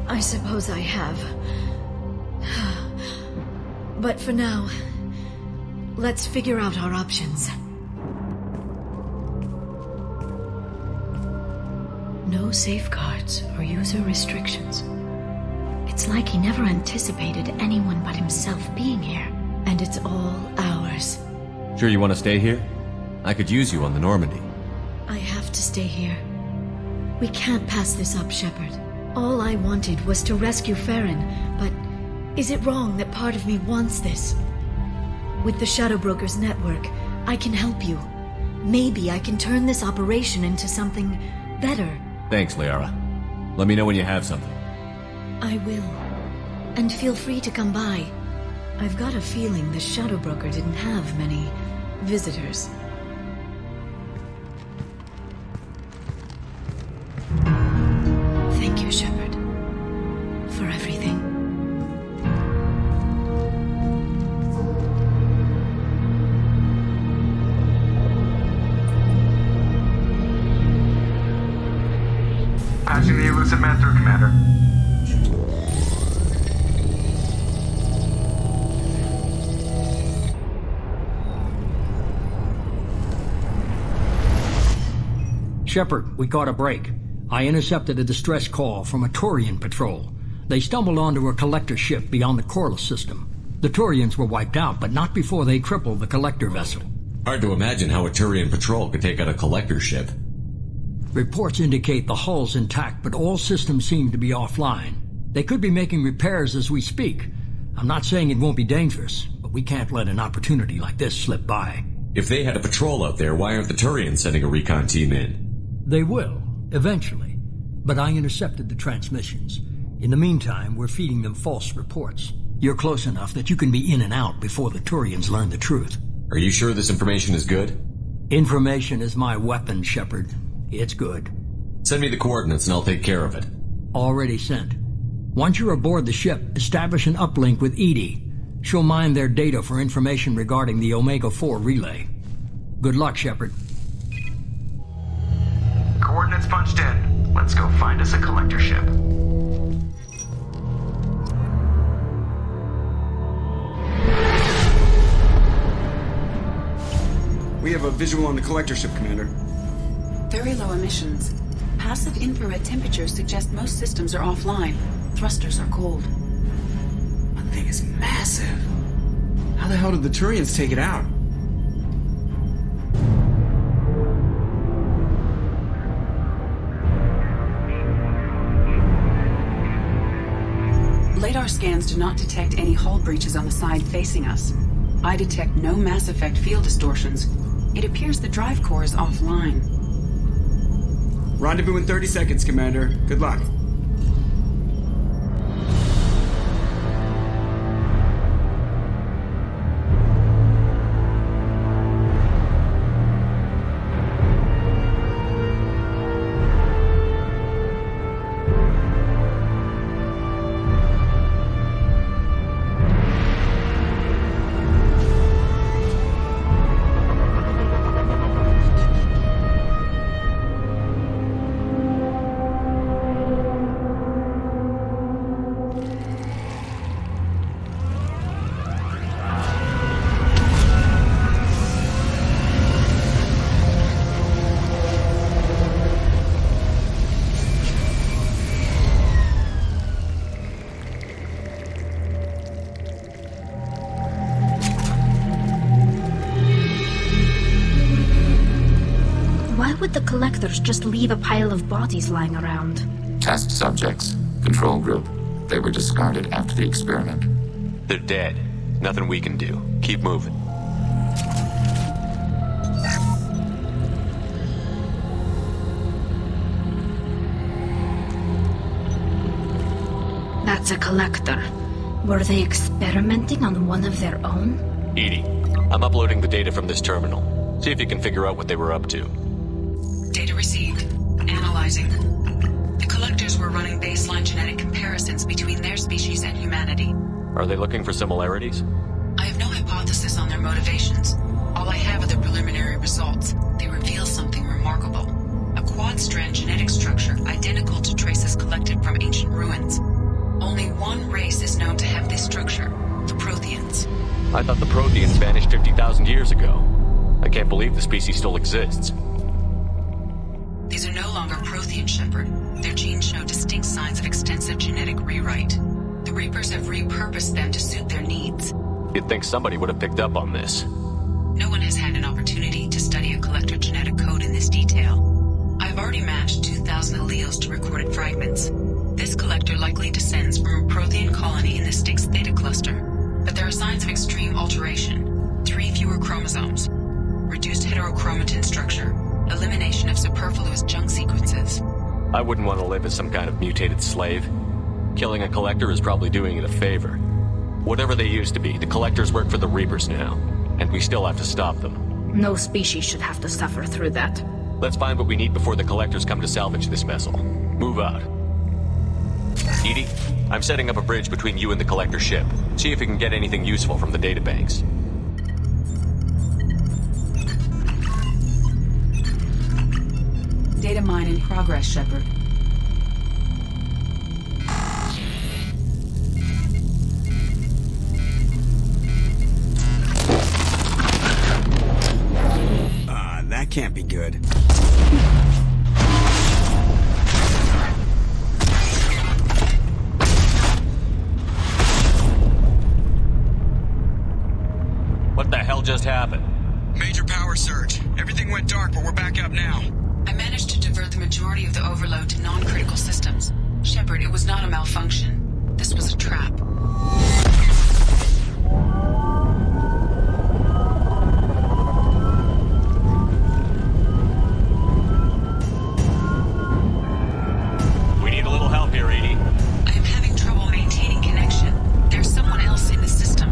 I suppose I have. But for now, let's figure out our options. No safeguards or user restrictions. It's like he never anticipated anyone but himself being here. And it's all ours. Sure you want to stay here? I could use you on the Normandy. I have to stay here. We can't pass this up, Shepard. All I wanted was to rescue Farron, but is it wrong that part of me wants this? With the Shadow Broker's network, I can help you. Maybe I can turn this operation into something better. Thanks, Liara. Let me know when you have something. I will. And feel free to come by. I've got a feeling the Shadow Broker didn't have many visitors. Thank you, Shepard, for everything. Patching the elusive man through, Commander. Shepard, we caught a break. I intercepted a distress call from a Turian patrol. They stumbled onto a collector ship beyond the Corliss system. The Turians were wiped out, but not before they crippled the collector vessel. Hard to imagine how a Turian patrol could take out a collector ship. Reports indicate the hull's intact, but all systems seem to be offline. They could be making repairs as we speak. I'm not saying it won't be dangerous, but we can't let an opportunity like this slip by. If they had a patrol out there, why aren't the Turians sending a recon team in? They will, eventually. But I intercepted the transmissions. In the meantime, we're feeding them false reports. You're close enough that you can be in and out before the Turians learn the truth. Are you sure this information is good? Information is my weapon, Shepard. It's good. Send me the coordinates and I'll take care of it. Already sent. Once you're aboard the ship, establish an uplink with Edie. She'll mine their data for information regarding the Omega-4 relay. Good luck, Shepard. Coordinates punched in. Let's go find us a collector ship. We have a visual on the collector ship, Commander. Very low emissions. Passive infrared temperatures suggest most systems are offline. Thrusters are cold. That thing is massive. How the hell did the Turians take it out? Radar scans do not detect any hull breaches on the side facing us. I detect no mass effect field distortions. It appears the drive core is offline. Rendezvous in 30 seconds, Commander. Good luck. Collectors just leave a pile of bodies lying around. Test subjects, control group. They were discarded after the experiment. They're dead. Nothing we can do. Keep moving. That's a collector. Were they experimenting on one of their own? Edie, I'm uploading the data from this terminal. See if you can figure out what they were up to. Data received. Analyzing. The collectors were running baseline genetic comparisons between their species and humanity. Are they looking for similarities? I have no hypothesis on their motivations. All I have are the preliminary results. They reveal something remarkable. A quad-strand genetic structure identical to traces collected from ancient ruins. Only one race is known to have this structure, the Protheans. I thought the Protheans vanished 50,000 years ago. I can't believe the species still exists. These are no longer Prothean, Shepard. Their genes show distinct signs of extensive genetic rewrite. The Reapers have repurposed them to suit their needs. You'd think somebody would have picked up on this. No one has had an opportunity to study a collector genetic code in this detail. I've already matched 2,000 alleles to recorded fragments. This collector likely descends from a Prothean colony in the Styx Theta cluster. But there are signs of extreme alteration. 3 fewer chromosomes. Reduced heterochromatin structure. Elimination of superfluous junk sequences. I wouldn't want to live as some kind of mutated slave. Killing a collector is probably doing it a favor. Whatever they used to be, the collectors work for the Reapers now, and we still have to stop them. No species should have to suffer through that. Let's find what we need before the collectors come to salvage this vessel. Move out. Edie, I'm setting up a bridge between you and the collector ship. See if you can get anything useful from the databanks. Data mine in progress, Shepard. That can't be good. What the hell just happened? Major power surge. Everything went dark, but we're back up now. I managed to divert the majority of the overload to non-critical systems. Shepard, it was not a malfunction. This was a trap. We need a little help here, Edie. I am having trouble maintaining connection. There's someone else in the system.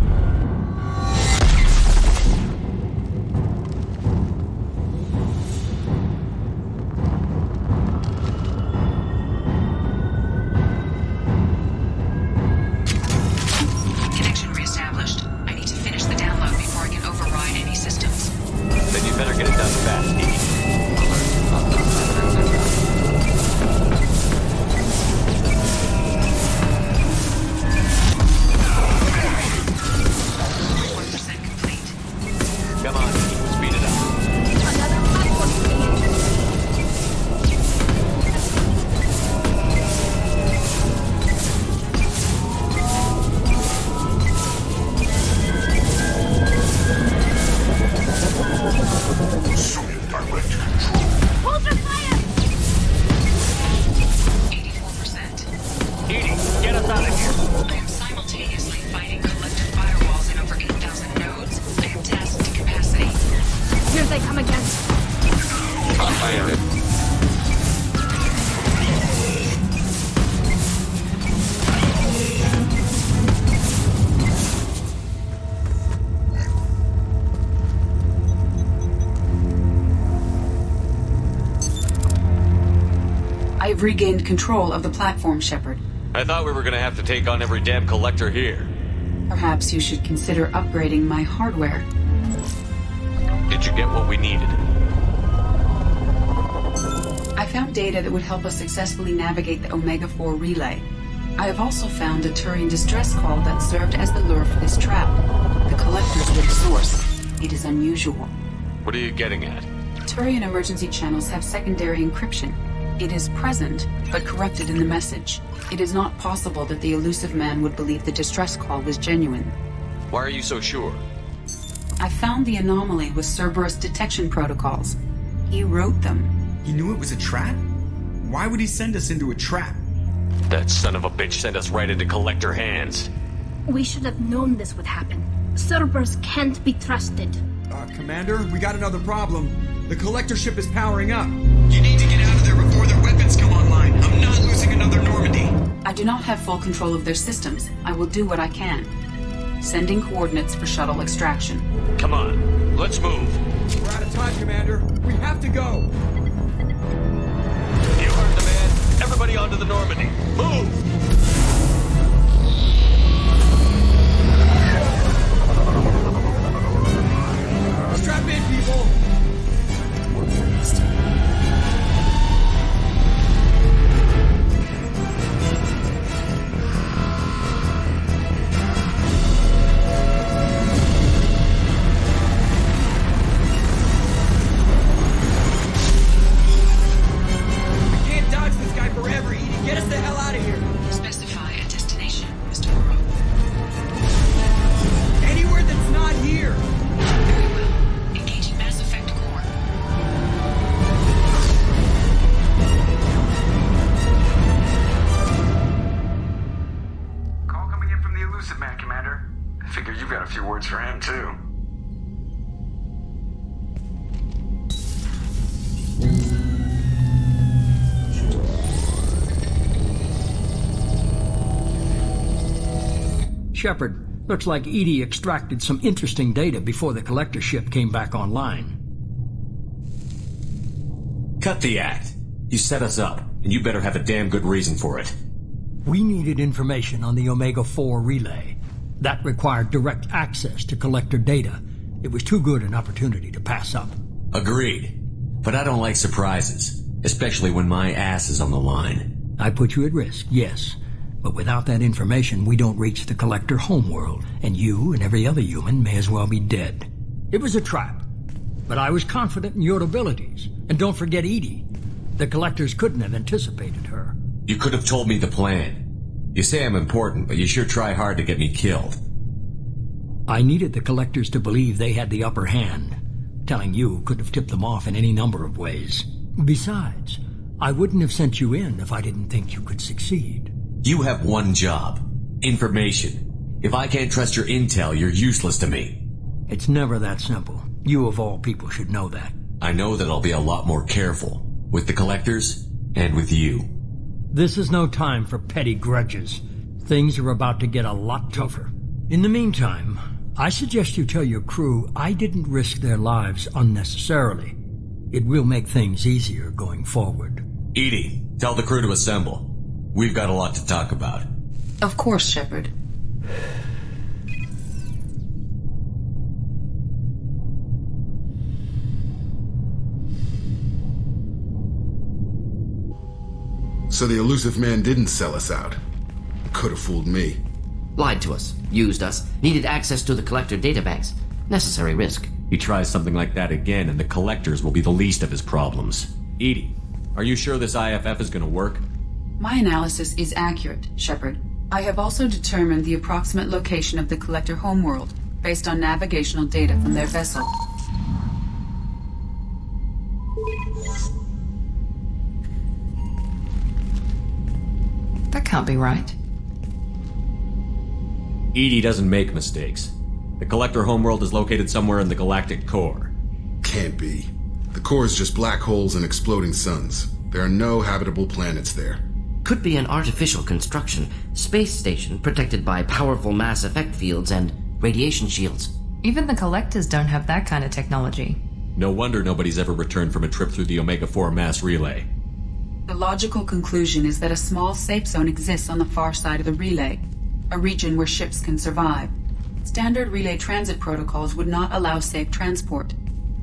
have regained control of the platform, Shepard. I thought we were gonna have to take on every damn collector here. Perhaps you should consider upgrading my hardware. Did you get what we needed? I found data that would help us successfully navigate the Omega-4 relay. I have also found a Turian distress call that served as the lure for this trap. The collectors were the source. It is unusual. What are you getting at? Turian emergency channels have secondary encryption. It is present, but corrupted in the message. It is not possible that the elusive man would believe the distress call was genuine. Why are you so sure? I found the anomaly with Cerberus detection protocols. He wrote them. He knew it was a trap? Why would he send us into a trap? That son of a bitch sent us right into collector hands. We should have known this would happen. Cerberus can't be trusted. Commander, we got another problem. The collector ship is powering up. You need to get out of there before their weapons come online. I'm not losing another Normandy. I do not have full control of their systems. I will do what I can. Sending coordinates for shuttle extraction. Come on, let's move. We're out of time, Commander. We have to go. You heard the man. Everybody onto the Normandy. Move! Strap in, people! Specify a destination, Mr. Burrow. Anywhere that's not here! Very well. Engaging Mass Effect core. Call coming in from the elusive man, Commander. I figure you've got a few words for him, too. Shepard, looks like Edie extracted some interesting data before the collector ship came back online. Cut the act. You set us up, and you better have a damn good reason for it. We needed information on the Omega-4 relay. That required direct access to collector data. It was too good an opportunity to pass up. Agreed. But I don't like surprises, especially when my ass is on the line. I put you at risk, yes. But without that information, we don't reach the collector homeworld, and you and every other human may as well be dead. It was a trap, but I was confident in your abilities. And don't forget Edie. The collectors couldn't have anticipated her. You could have told me the plan. You say I'm important, but you sure try hard to get me killed. I needed the collectors to believe they had the upper hand. Telling you could have tipped them off in any number of ways. Besides, I wouldn't have sent you in if I didn't think you could succeed. You have one job. Information. If I can't trust your intel, you're useless to me. It's never that simple. You of all people should know that. I know that I'll be a lot more careful. With the collectors, and with you. This is no time for petty grudges. Things are about to get a lot tougher. In the meantime, I suggest you tell your crew I didn't risk their lives unnecessarily. It will make things easier going forward. Edie, tell the crew to assemble. We've got a lot to talk about. Of course, Shepard. So the elusive man didn't sell us out. Could have fooled me. Lied to us, used us, needed access to the collector databanks. Necessary risk. He tries something like that again, and the collectors will be the least of his problems. Edie, are you sure this IFF is gonna work? My analysis is accurate, Shepard. I have also determined the approximate location of the collector homeworld, based on navigational data from their vessel. That can't be right. Edie doesn't make mistakes. The collector homeworld is located somewhere in the galactic core. Can't be. The core is just black holes and exploding suns. There are no habitable planets there. Could be an artificial construction, space station protected by powerful mass effect fields and radiation shields. Even the collectors don't have that kind of technology. No wonder nobody's ever returned from a trip through the Omega-4 mass relay. The logical conclusion is that a small safe zone exists on the far side of the relay, a region where ships can survive. Standard relay transit protocols would not allow safe transport.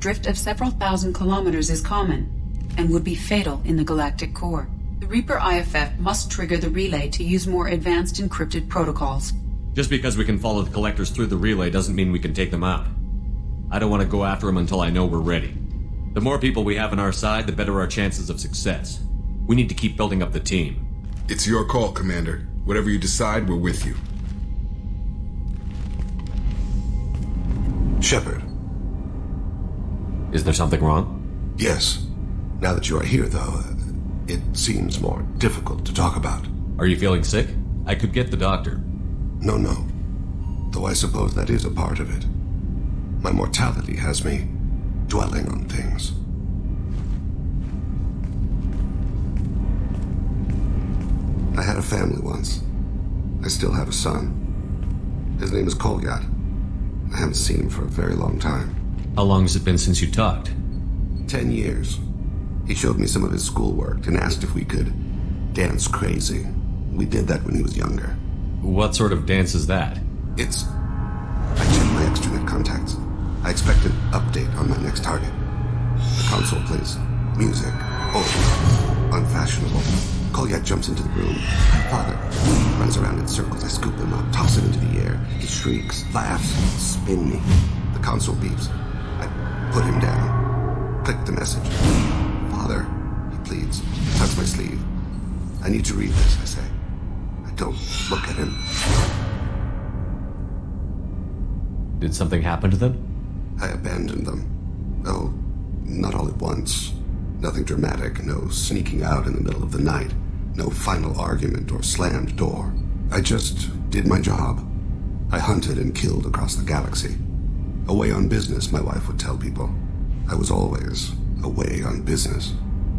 Drift of several thousand kilometers is common, and would be fatal in the galactic core. The Reaper IFF must trigger the relay to use more advanced encrypted protocols. Just because we can follow the collectors through the relay doesn't mean we can take them out. I don't want to go after them until I know we're ready. The more people we have on our side, the better our chances of success. We need to keep building up the team. It's your call, Commander. Whatever you decide, we're with you. Shepard. Is there something wrong? Yes. Now that you are here, though, it seems more difficult to talk about. Are you feeling sick? I could get the doctor. No. Though I suppose that is a part of it. My mortality has me dwelling on things. I had a family once. I still have a son. His name is Kolyat. I haven't seen him for a very long time. How long has it been since you talked? 10 years. He showed me some of his schoolwork and asked if we could dance crazy. We did that when he was younger. What sort of dance is that? It's... I checked my extranet contacts. I expect an update on my next target. The console plays music. Old. Unfashionable. Kolyat jumps into the room. My father runs around in circles. I scoop him up, toss him into the air. He shrieks, laughs, spin me. The console beeps. I put him down. Click the message. Father, he pleads. Tugs my sleeve. I need to read this, I say. I don't look at him. Did something happen to them? I abandoned them. Oh, not all at once. Nothing dramatic, no sneaking out in the middle of the night, no final argument or slammed door. I just did my job. I hunted and killed across the galaxy. Away on business, my wife would tell people. I was always away on business.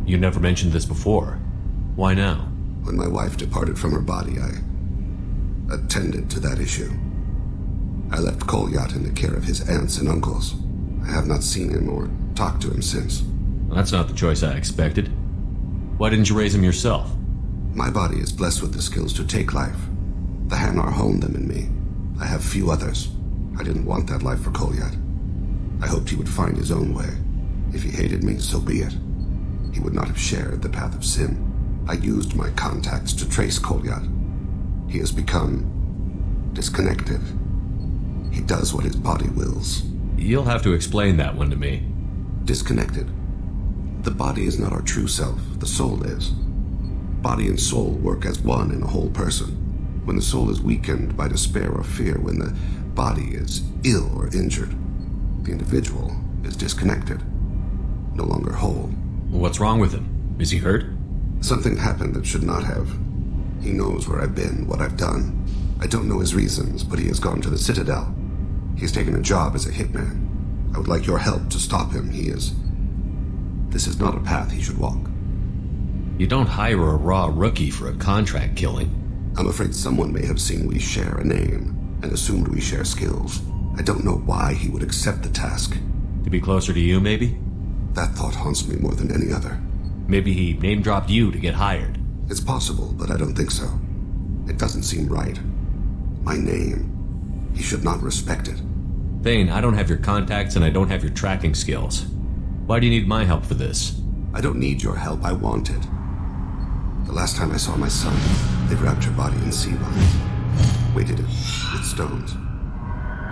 You never mentioned this before. Why now? When my wife departed from her body, I attended to that issue. I left Kolyat in the care of his aunts and uncles. I have not seen him or talked to him since. Well, that's not the choice I expected. Why didn't you raise him yourself? My body is blessed with the skills to take life. The Hanar honed them in me. I have few others. I didn't want that life for Kolyat. I hoped he would find his own way. If he hated me, so be it. He would not have shared the path of sin. I used my contacts to trace Kolyat. He has become disconnected. He does what his body wills. You'll have to explain that one to me. Disconnected. The body is not our true self, the soul is. Body and soul work as one in a whole person. When the soul is weakened by despair or fear, when the body is ill or injured, the individual is disconnected, no longer whole. What's wrong with him? Is he hurt? Something happened that should not have. He knows where I've been, what I've done. I don't know his reasons, but he has gone to the Citadel. He's taken a job as a hitman. I would like your help to stop him. This is not a path he should walk. You don't hire a raw rookie for a contract killing. I'm afraid someone may have seen we share a name and assumed we share skills. I don't know why he would accept the task. To be closer to you, maybe? That thought haunts me more than any other. Maybe he name-dropped you to get hired. It's possible, but I don't think so. It doesn't seem right. My name. He should not respect it. Thane, I don't have your contacts and I don't have your tracking skills. Why do you need my help for this? I don't need your help. I want it. The last time I saw my son, they wrapped her body in sea vines, weighted it with stones.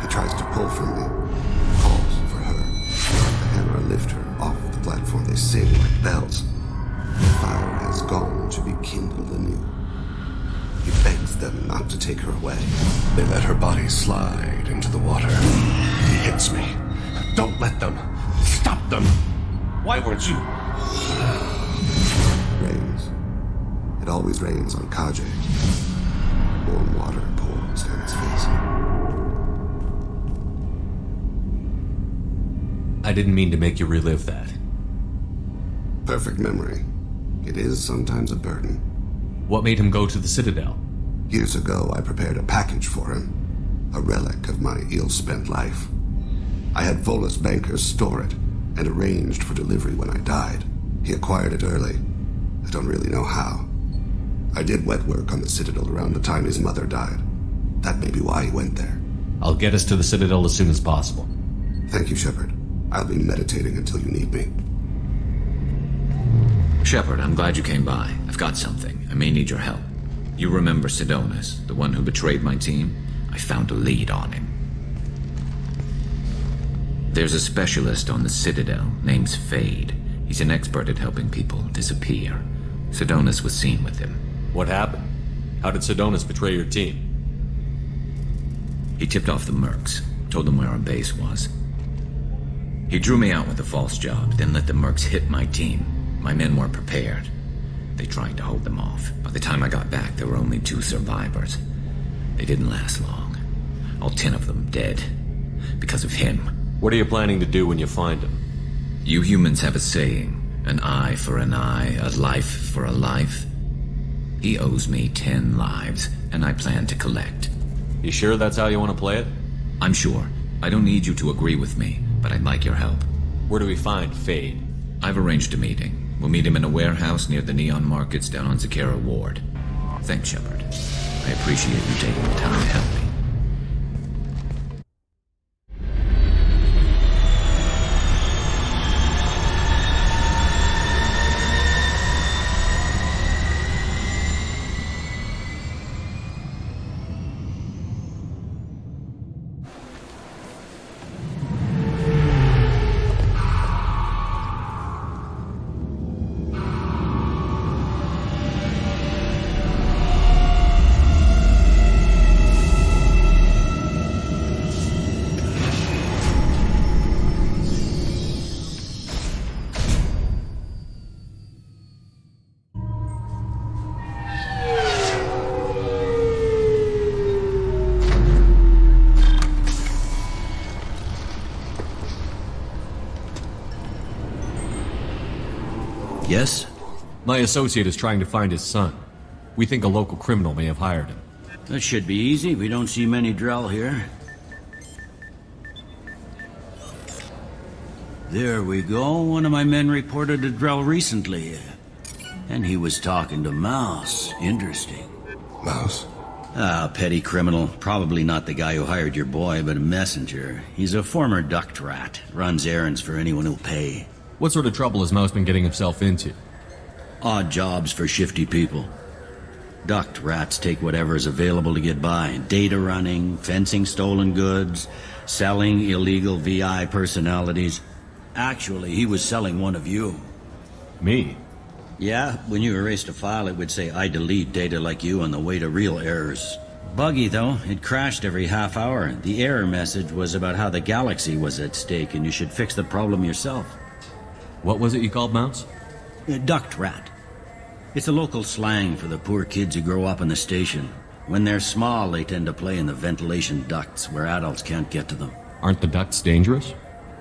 He tries to pull from me, calls for her. The hammer lift her off the platform. They sing like bells. The fire has gone to be kindled anew. He begs them not to take her away. They let her body slide into the water. He hits me. Don't let them. Stop them. Why weren't you? Rains. It always rains on Kaje. Warm water pours down his face. I didn't mean to make you relive that. Perfect memory. It is sometimes a burden. What made him go to the Citadel? Years ago, I prepared a package for him. A relic of my ill-spent life. I had Volus bankers store it and arranged for delivery when I died. He acquired it early. I don't really know how. I did wet work on the Citadel around the time his mother died. That may be why he went there. I'll get us to the Citadel as soon as possible. Thank you, Shepard. I'll be meditating until you need me. Shepard, I'm glad you came by. I've got something. I may need your help. You remember Sidonis, the one who betrayed my team? I found a lead on him. There's a specialist on the Citadel, name's Fade. He's an expert at helping people disappear. Sidonis was seen with him. What happened? How did Sidonis betray your team? He tipped off the mercs, told them where our base was. He drew me out with a false job, then let the mercs hit my team. My men weren't prepared. They tried to hold them off. By the time I got back, there were only 2 survivors. They didn't last long. All 10 of them dead. Because of him. What are you planning to do when you find him? You humans have a saying, an eye for an eye, a life for a life. He owes me 10 lives, and I plan to collect. You sure that's how you want to play it? I'm sure. I don't need you to agree with me, but I'd like your help. Where do we find Fade? I've arranged a meeting. We'll meet him in a warehouse near the Neon Markets down on Zakera Ward. Thanks, Shepard. I appreciate you taking the time to help me. Yes? My associate is trying to find his son. We think a local criminal may have hired him. That should be easy. We don't see many Drell here. There we go. One of my men reported a Drell recently. And he was talking to Mouse. Interesting. Mouse? Ah, petty criminal. Probably not the guy who hired your boy, but a messenger. He's a former duct rat. Runs errands for anyone who'll pay. What sort of trouble has Mouse been getting himself into? Odd jobs for shifty people. Duct rats take whatever is available to get by. Data running, fencing stolen goods, selling illegal VI personalities. Actually, he was selling one of you. Me? Yeah, when you erased a file, it would say, I delete data like you on the way to real errors. Buggy, though. It crashed every half hour. The error message was about how the galaxy was at stake and you should fix the problem yourself. What was it you called Mouse? Duct rat. It's a local slang for the poor kids who grow up in the station. When they're small, they tend to play in the ventilation ducts where adults can't get to them. Aren't the ducts dangerous?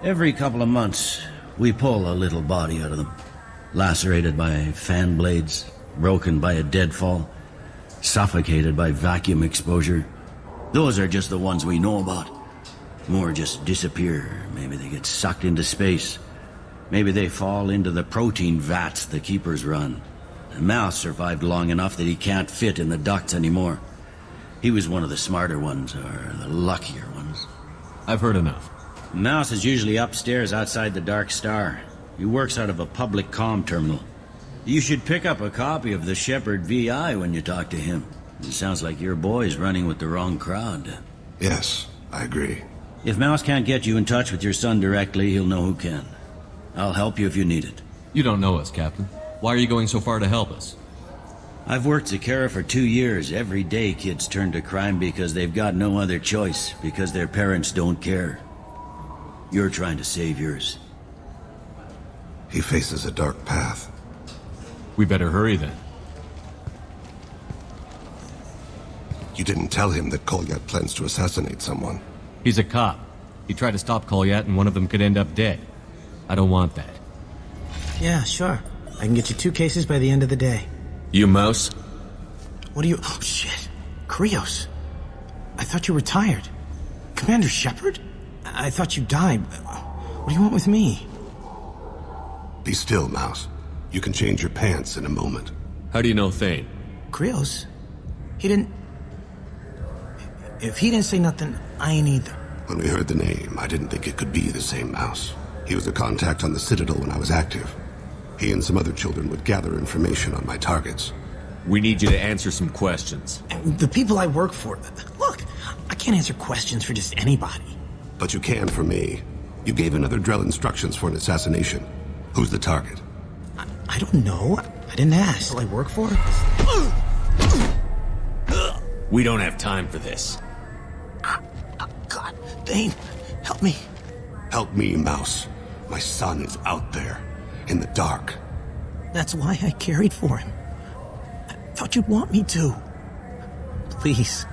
Every couple of months, we pull a little body out of them. Lacerated by fan blades, broken by a deadfall, suffocated by vacuum exposure. Those are just the ones we know about. More just disappear. Maybe they get sucked into space. Maybe they fall into the protein vats the keepers run. The Mouse survived long enough that he can't fit in the ducts anymore. He was one of the smarter ones, or the luckier ones. I've heard enough. Mouse is usually upstairs outside the Dark Star. He works out of a public comm terminal. You should pick up a copy of the Shepard VI when you talk to him. It sounds like your boy's running with the wrong crowd. Yes, I agree. If Mouse can't get you in touch with your son directly, he'll know who can. I'll help you if you need it. You don't know us, Captain. Why are you going so far to help us? I've worked Zakera for 2 years. Every day kids turn to crime because they've got no other choice, because their parents don't care. You're trying to save yours. He faces a dark path. We better hurry then. You didn't tell him that Kolyat plans to assassinate someone. He's a cop. He tried to stop Kolyat and one of them could end up dead. I don't want that. Yeah, sure. I can get you 2 cases by the end of the day. You Mouse? What are you... Oh, shit. Krios. I thought you were retired. Commander Shepard? I thought you died. What do you want with me? Be still, Mouse. You can change your pants in a moment. How do you know Thane? Krios? He didn't... If he didn't say nothing, I ain't either. When we heard the name, I didn't think it could be the same mouse. He was a contact on the Citadel when I was active. He and some other children would gather information on my targets. We need you to answer some questions. The people I work for... Look, I can't answer questions for just anybody. But you can for me. You gave another Drell instructions for an assassination. Who's the target? I don't know. I didn't ask. Who I work for? We don't have time for this. God, Thane, help me. Help me, Mouse. My son is out there, in the dark. That's why I carried for him. I thought you'd want me to. Please.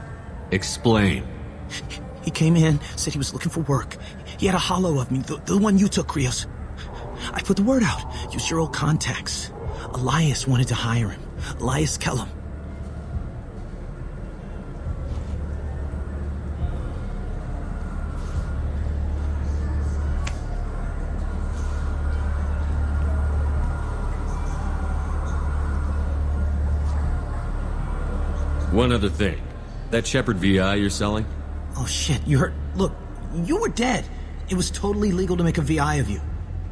Explain. He came in, said he was looking for work. He had a holo of me, the one you took, Krios. I put the word out. Use your old contacts. Elias wanted to hire him. Elias Kellum. One other thing. That Shepard VI you're selling? Oh shit, you heard... Look, you were dead. It was totally legal to make a VI of you.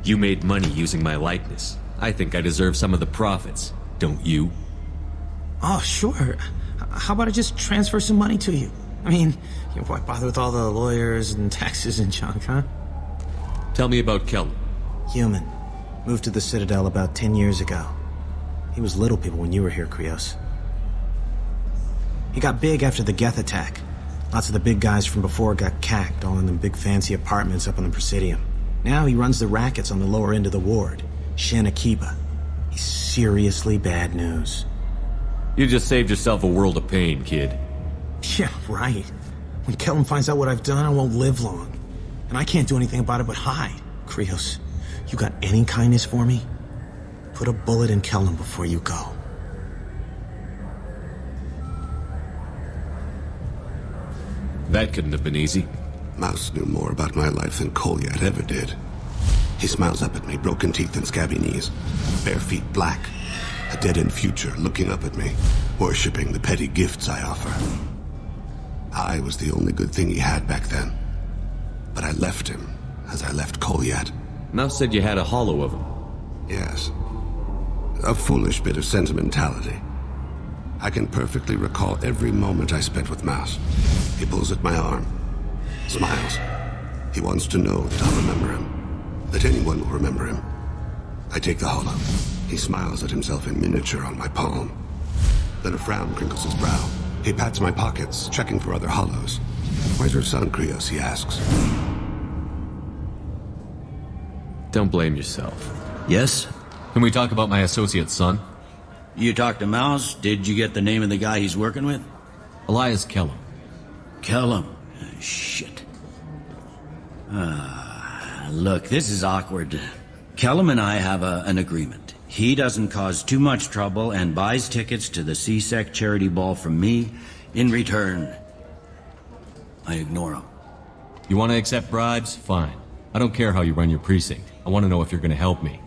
You made money using my likeness. I think I deserve some of the profits, don't you? Oh, sure. How about I just transfer some money to you? I mean, why bother with all the lawyers and taxes and junk, huh? Tell me about Kellum. Human. Moved to the Citadel about 10 years ago. He was little people when you were here, Krios. He got big after the Geth attack. Lots of the big guys from before got cacked, all in them big fancy apartments up on the Presidium. Now he runs the rackets on the lower end of the ward. Shin Akiba. He's seriously bad news. You just saved yourself a world of pain, kid. Yeah, right. When Kellum finds out what I've done, I won't live long. And I can't do anything about it but hide. Krios, you got any kindness for me? Put a bullet in Kellum before you go. That couldn't have been easy. Mouse knew more about my life than Kolyat ever did. He smiles up at me, broken teeth and scabby knees. Bare feet black. A dead-end future looking up at me, worshipping the petty gifts I offer. I was the only good thing he had back then. But I left him, as I left Kolyat. Mouse said you had a holo of him. Yes. A foolish bit of sentimentality. I can perfectly recall every moment I spent with Mouse. He pulls at my arm. Smiles. He wants to know that I'll remember him. That anyone will remember him. I take the holo. He smiles at himself in miniature on my palm. Then a frown crinkles his brow. He pats my pockets, checking for other holos. Where's your son, Krios? He asks. Don't blame yourself. Yes? Can we talk about my associate's son? You talked to Mouse? Did you get the name of the guy he's working with? Elias Kellum. Kellum? Shit. Look, this is awkward. Kellum and I have an agreement. He doesn't cause too much trouble and buys tickets to the C-Sec charity ball from me. In return, I ignore him. You want to accept bribes? Fine. I don't care how you run your precinct. I want to know if you're going to help me.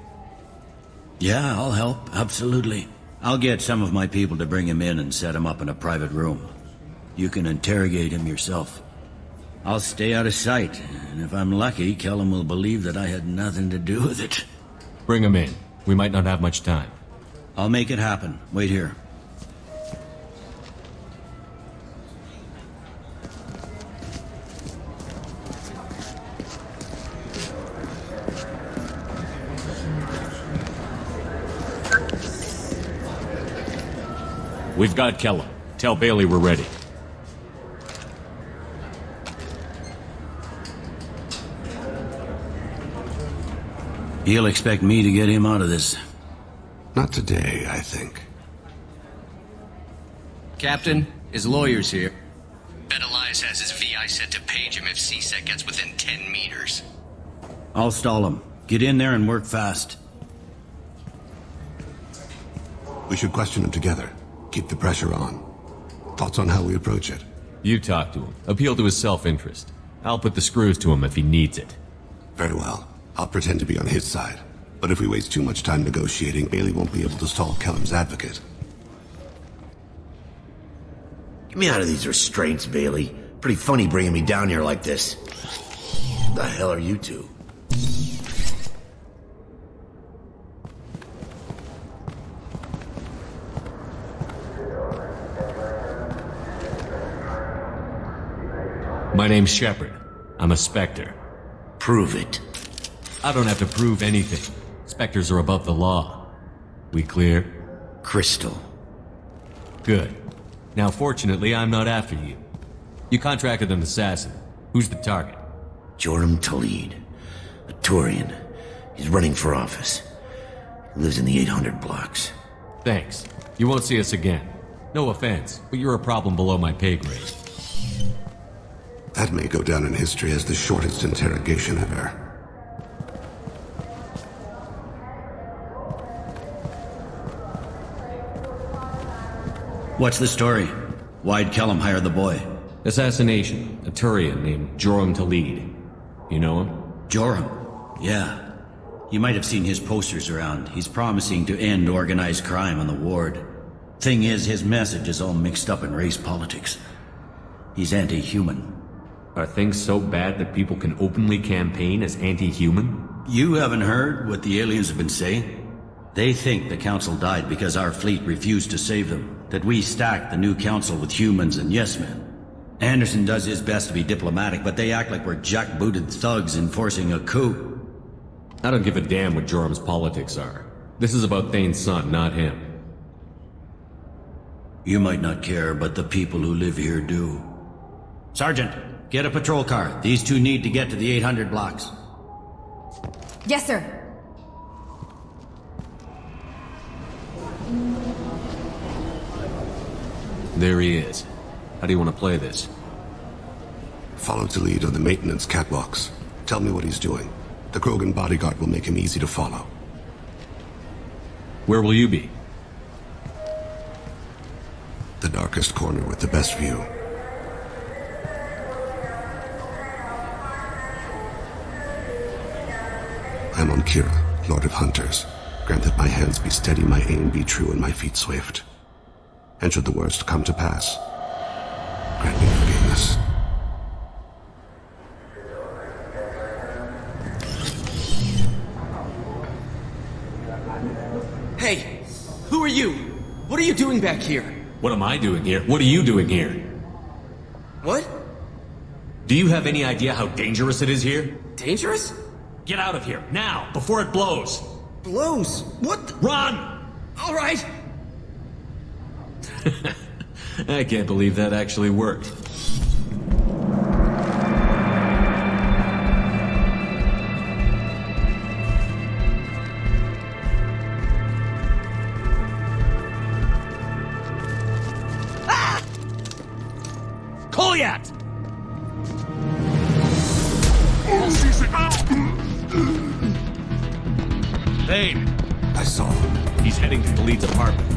Yeah, I'll help. Absolutely. I'll get some of my people to bring him in and set him up in a private room. You can interrogate him yourself. I'll stay out of sight, and if I'm lucky, Kellum will believe that I had nothing to do with it. Bring him in. We might not have much time. I'll make it happen. Wait here. We've got Kellum. Tell Bailey we're ready. He'll expect me to get him out of this. Not today, I think. Captain, his lawyer's here. Bet Elias has his VI set to page him if C-Sec gets within 10 meters. I'll stall him. Get in there and work fast. We should question him together. Keep the pressure on. Thoughts on how we approach it? You talk to him. Appeal to his self-interest. I'll put the screws to him if he needs it. Very well. I'll pretend to be on his side. But if we waste too much time negotiating, Bailey won't be able to stall Kellam's advocate. Get me out of these restraints, Bailey. Pretty funny bringing me down here like this. What the hell are you two? My name's Shepard. I'm a Spectre. Prove it. I don't have to prove anything. Spectres are above the law. We clear? Crystal. Good. Now, fortunately, I'm not after you. You contracted an assassin. Who's the target? Joram Talid. A Turian. He's running for office. He lives in the 800 blocks. Thanks. You won't see us again. No offense, but you're a problem below my pay grade. That may go down in history as the shortest interrogation ever. What's the story? Why'd Kellam hire the boy? Assassination. A Turian named Joram Talid. You know him? Joram? Yeah. You might have seen his posters around. He's promising to end organized crime on the ward. Thing is, his message is all mixed up in race politics. He's anti-human. Are things so bad that people can openly campaign as anti-human? You haven't heard what the aliens have been saying? They think the council died because our fleet refused to save them. That we stacked the new council with humans and yes-men. Anderson does his best to be diplomatic, but they act like we're jackbooted thugs enforcing a coup. I don't give a damn what Joram's politics are. This is about Thane's son, not him. You might not care, but the people who live here do. Sergeant, get a patrol car. These two need to get to the 800 blocks. Yes, sir. There he is. How do you want to play this? Follow to lead on the maintenance catwalks. Tell me what he's doing. The Krogan bodyguard will make him easy to follow. Where will you be? The darkest corner with the best view. I'm on Kira, Lord of Hunters. Grant that my hands be steady, my aim be true, and my feet swift. And should the worst come to pass, grant me forgiveness. Hey, who are you? What are you doing back here? What am I doing here? What are you doing here? What? Do you have any idea how dangerous it is here? Dangerous? Get out of here, now, before it blows! Blows? What the— Run! All right! I can't believe that actually worked. Ah! Kolyat! Thane! I saw him. He's heading to Talid's apartment.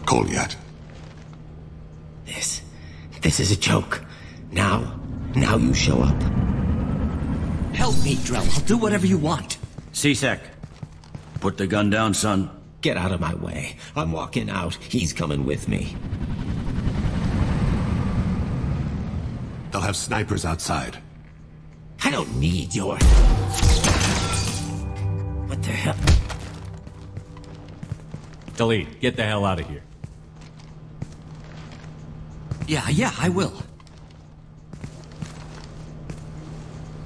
Kolyat. This is a joke. Now you show up. Help me, Drell. I'll do whatever you want. C-Sec. Put the gun down, son. Get out of my way. I'm walking out. He's coming with me. They'll have snipers outside. I don't need your... What the hell? Talid, get the hell out of here. Yeah, I will.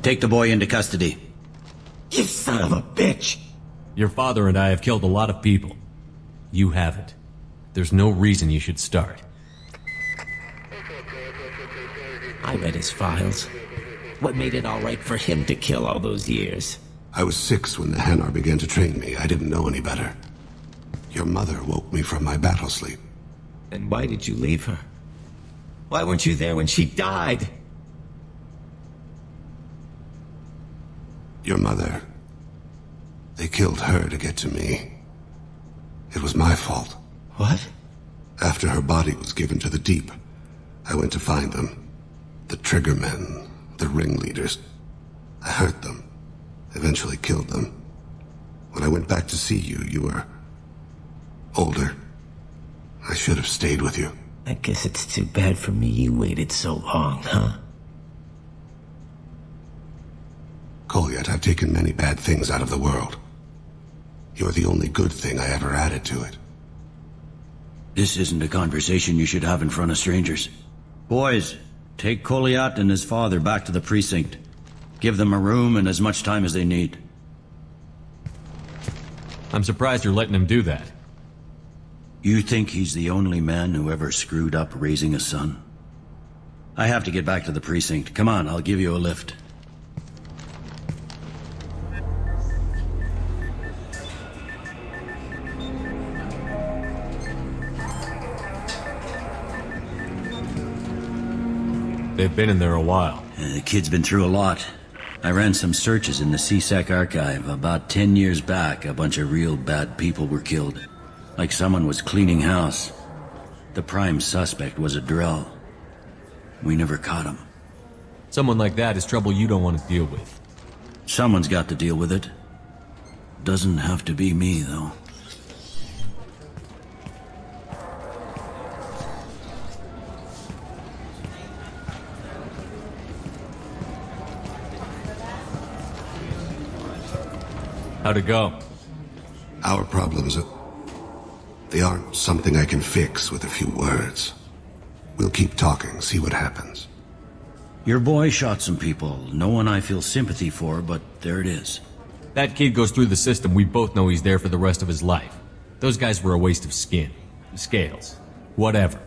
Take the boy into custody. You son of a bitch! Your father and I have killed a lot of people. You haven't. There's no reason you should start. I read his files. What made it all right for him to kill all those years? I was 6 when the Hanar began to train me. I didn't know any better. Your mother woke me from my battle sleep. And why did you leave her? Why weren't you there when she died? Your mother They killed her to get to me. It was my fault. What? After her body was given to the deep, I went to find them. The triggermen, the ringleaders. I hurt them. Eventually killed them. When I went back to see you, you were older. I should have stayed with you. I guess it's too bad for me you waited so long, huh? Kolyat, I've taken many bad things out of the world. You're the only good thing I ever added to it. This isn't a conversation you should have in front of strangers. Boys, take Kolyat and his father back to the precinct. Give them a room and as much time as they need. I'm surprised you're letting him do that. You think he's the only man who ever screwed up raising a son? I have to get back to the precinct. Come on, I'll give you a lift. They've been in there a while. The kid's been through a lot. I ran some searches in the CSEC archive. About 10 years back, a bunch of real bad people were killed. Like someone was cleaning house. The prime suspect was a Drell. We never caught him. Someone like that is trouble you don't want to deal with. Someone's got to deal with it. Doesn't have to be me, though. How'd it go? Our problems they aren't something I can fix with a few words. We'll keep talking, see what happens. Your boy shot some people. No one I feel sympathy for, but there it is. That kid goes through the system. We both know he's there for the rest of his life. Those guys were a waste of skin. Scales. Whatever.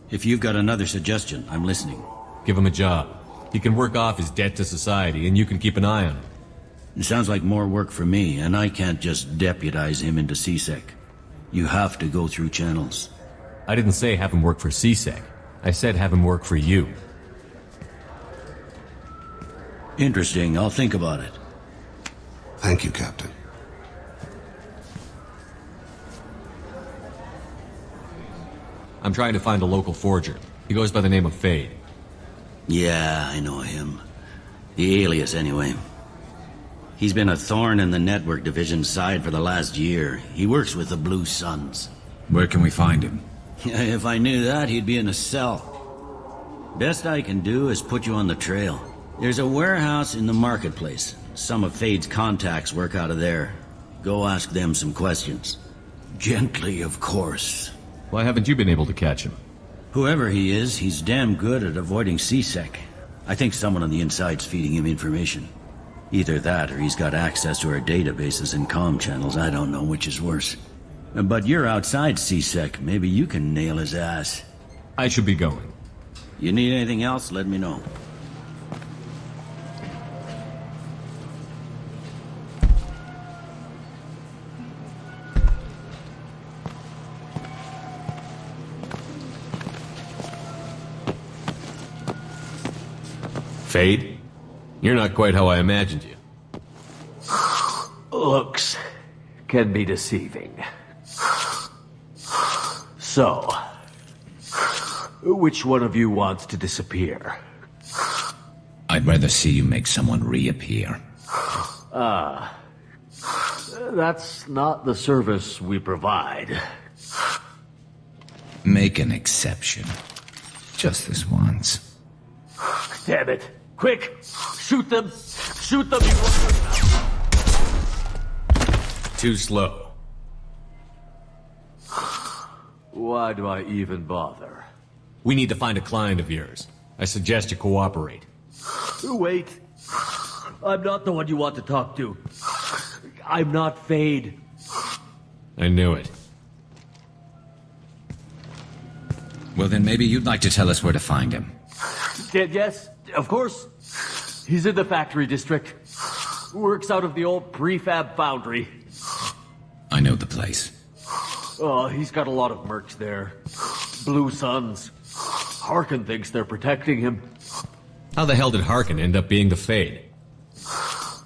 If you've got another suggestion, I'm listening. Give him a job. He can work off his debt to society, and you can keep an eye on him. It sounds like more work for me, and I can't just deputize him into CSEC. You have to go through channels. I didn't say have him work for CSEC. I said have him work for you. Interesting. I'll think about it. Thank you, Captain. I'm trying to find a local forger. He goes by the name of Fade. Yeah, I know him. The alias, anyway. He's been a thorn in the network division's side for the last year. He works with the Blue Suns. Where can we find him? If I knew that, he'd be in a cell. Best I can do is put you on the trail. There's a warehouse in the marketplace. Some of Fade's contacts work out of there. Go ask them some questions. Gently, of course. Why haven't you been able to catch him? Whoever he is, he's damn good at avoiding CSEC. I think someone on the inside's feeding him information. Either that, or he's got access to our databases and comm channels. I don't know which is worse. But you're outside CSEC. Maybe you can nail his ass. I should be going. You need anything else, let me know. Fade? You're not quite how I imagined you. Looks can be deceiving. So, which one of you wants to disappear? I'd rather see you make someone reappear. That's not the service we provide. Make an exception. Just this once. Damn it. Quick! Shoot them! Shoot them! Too slow. Why do I even bother? We need to find a client of yours. I suggest you cooperate. Wait. I'm not the one you want to talk to. I'm not Fade. I knew it. Well, then maybe you'd like to tell us where to find him. Yes, of course. He's in the factory district. Works out of the old prefab foundry. I know the place. Oh, he's got a lot of mercs there. Blue Suns. Harkin thinks they're protecting him. How the hell did Harkin end up being the Fade?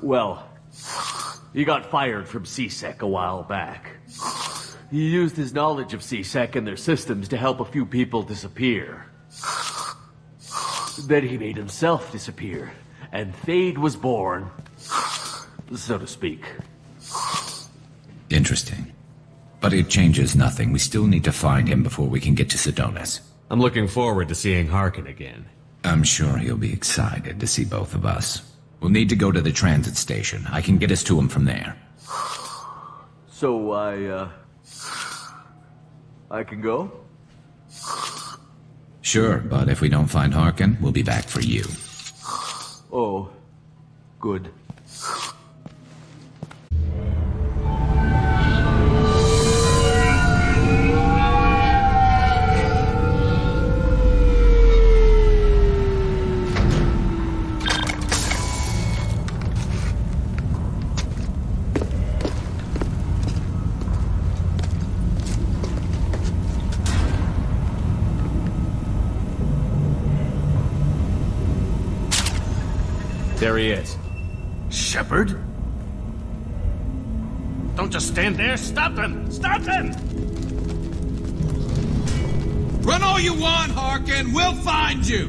Well, He got fired from CSEC a while back. He used his knowledge of CSEC and their systems to help a few people disappear. Then he made himself disappear, and Thane was born, so to speak. Interesting. But it changes nothing. We still need to find him before we can get to Sidonis. I'm looking forward to seeing Harkin again. I'm sure he'll be excited to see both of us. We'll need to go to the transit station. I can get us to him from there. So I can go? Sure, but if we don't find Harkin, we'll be back for you. Oh, good. There he is. Shepard? Don't just stand there. Stop him! Stop him! Run all you want, Harkin. We'll find you.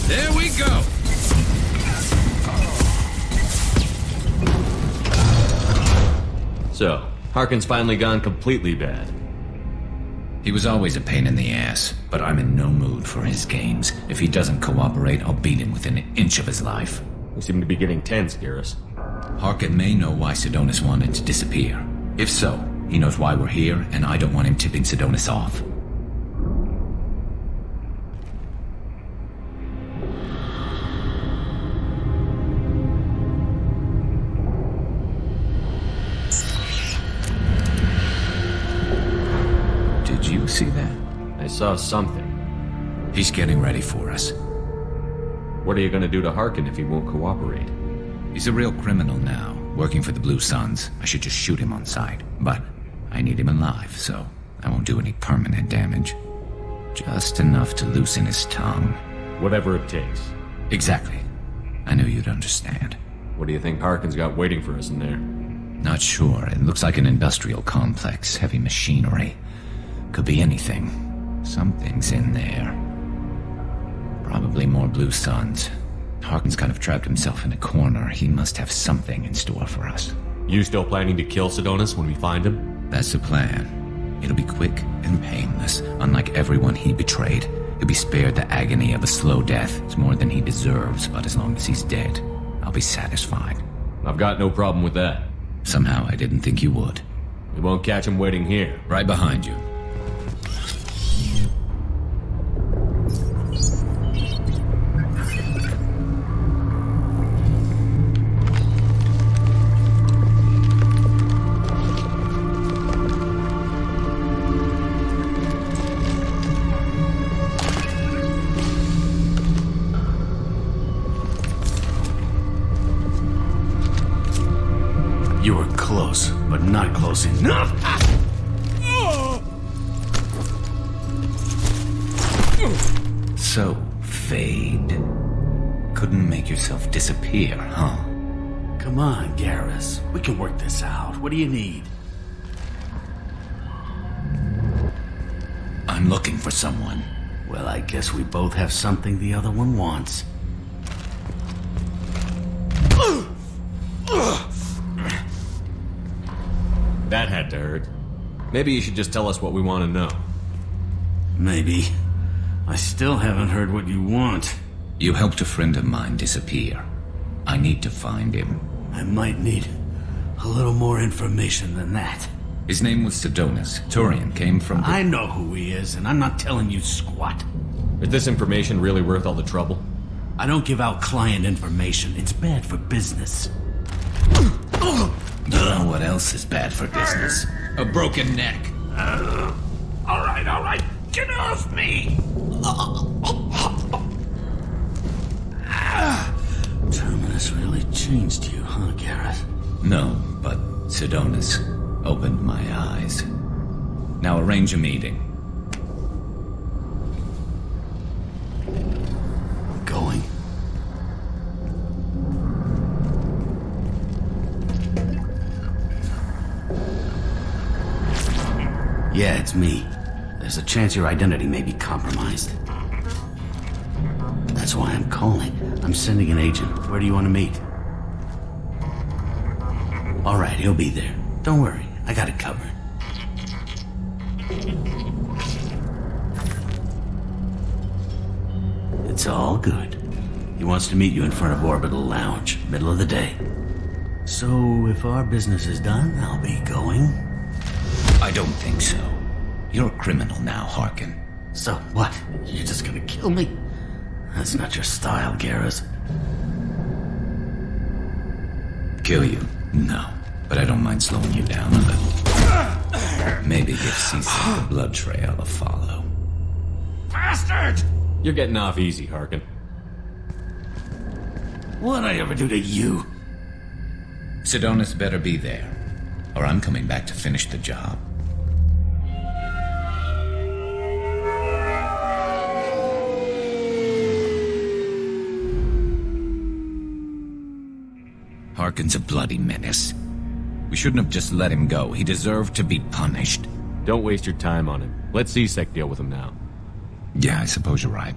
There we go. So, Harkin's finally gone completely bad. He was always a pain in the ass, but I'm in no mood for his games. If he doesn't cooperate, I'll beat him within an inch of his life. We seem to be getting tense, Garrus. Harkin may know why Sidonis wanted to disappear. If so, he knows why we're here, and I don't want him tipping Sidonis off. Did you see that? I saw something. He's getting ready for us. What are you gonna do to Harkin if he won't cooperate? He's a real criminal now, working for the Blue Suns. I should just shoot him on sight. But I need him alive, so I won't do any permanent damage. Just enough to loosen his tongue. Whatever it takes. Exactly. I knew you'd understand. What do you think Harkin's got waiting for us in there? Not sure. It looks like an industrial complex. Heavy machinery. Could be anything. Something's in there. Probably more Blue Suns. Harkin's kind of trapped himself in a corner. He must have something in store for us. You still planning to kill Sidonis when we find him? That's the plan. It'll be quick and painless. Unlike everyone he betrayed, he'll be spared the agony of a slow death. It's more than he deserves, but as long as he's dead, I'll be satisfied. I've got no problem with that. Somehow I didn't think you would. We won't catch him waiting here. Right behind you. You were close, but not close enough. So, Fade. Couldn't make yourself disappear, huh? Come on, Garrus. We can work this out. What do you need? I'm looking for someone. Well, I guess we both have something the other one wants. That had to hurt. Maybe you should just tell us what we want to know. Maybe. I still haven't heard what you want. You helped a friend of mine disappear. I need to find him. I might need a little more information than that. His name was Sidonis. Turian came from the... I know who he is, and I'm not telling you squat. Is this information really worth all the trouble? I don't give out client information. It's bad for business. You know what else is bad for business? A broken neck. All right. Get off me! Terminus really changed you, huh, Garrett? No, but Sidonis opened my eyes. Now arrange a meeting. Going? Yeah, it's me. There's a chance your identity may be compromised. That's why I'm calling. I'm sending an agent. Where do you want to meet? All right, he'll be there. Don't worry, I got it covered. It's all good. He wants to meet you in front of Orbital Lounge, middle of the day. So, if our business is done, I'll be going. I don't think so. You're a criminal now, Harkin. So what? You're just gonna kill me? That's not your style, Garrus. Kill you? No. But I don't mind slowing you down a little. Maybe give Cecil the blood trail a follow. Bastard! You're getting off easy, Harkin. What'd I ever do to you? Sidonis better be there, or I'm coming back to finish the job. Harkin's a bloody menace. We shouldn't have just let him go. He deserved to be punished. Don't waste your time on him. Let C-Sec deal with him now. Yeah, I suppose you're right.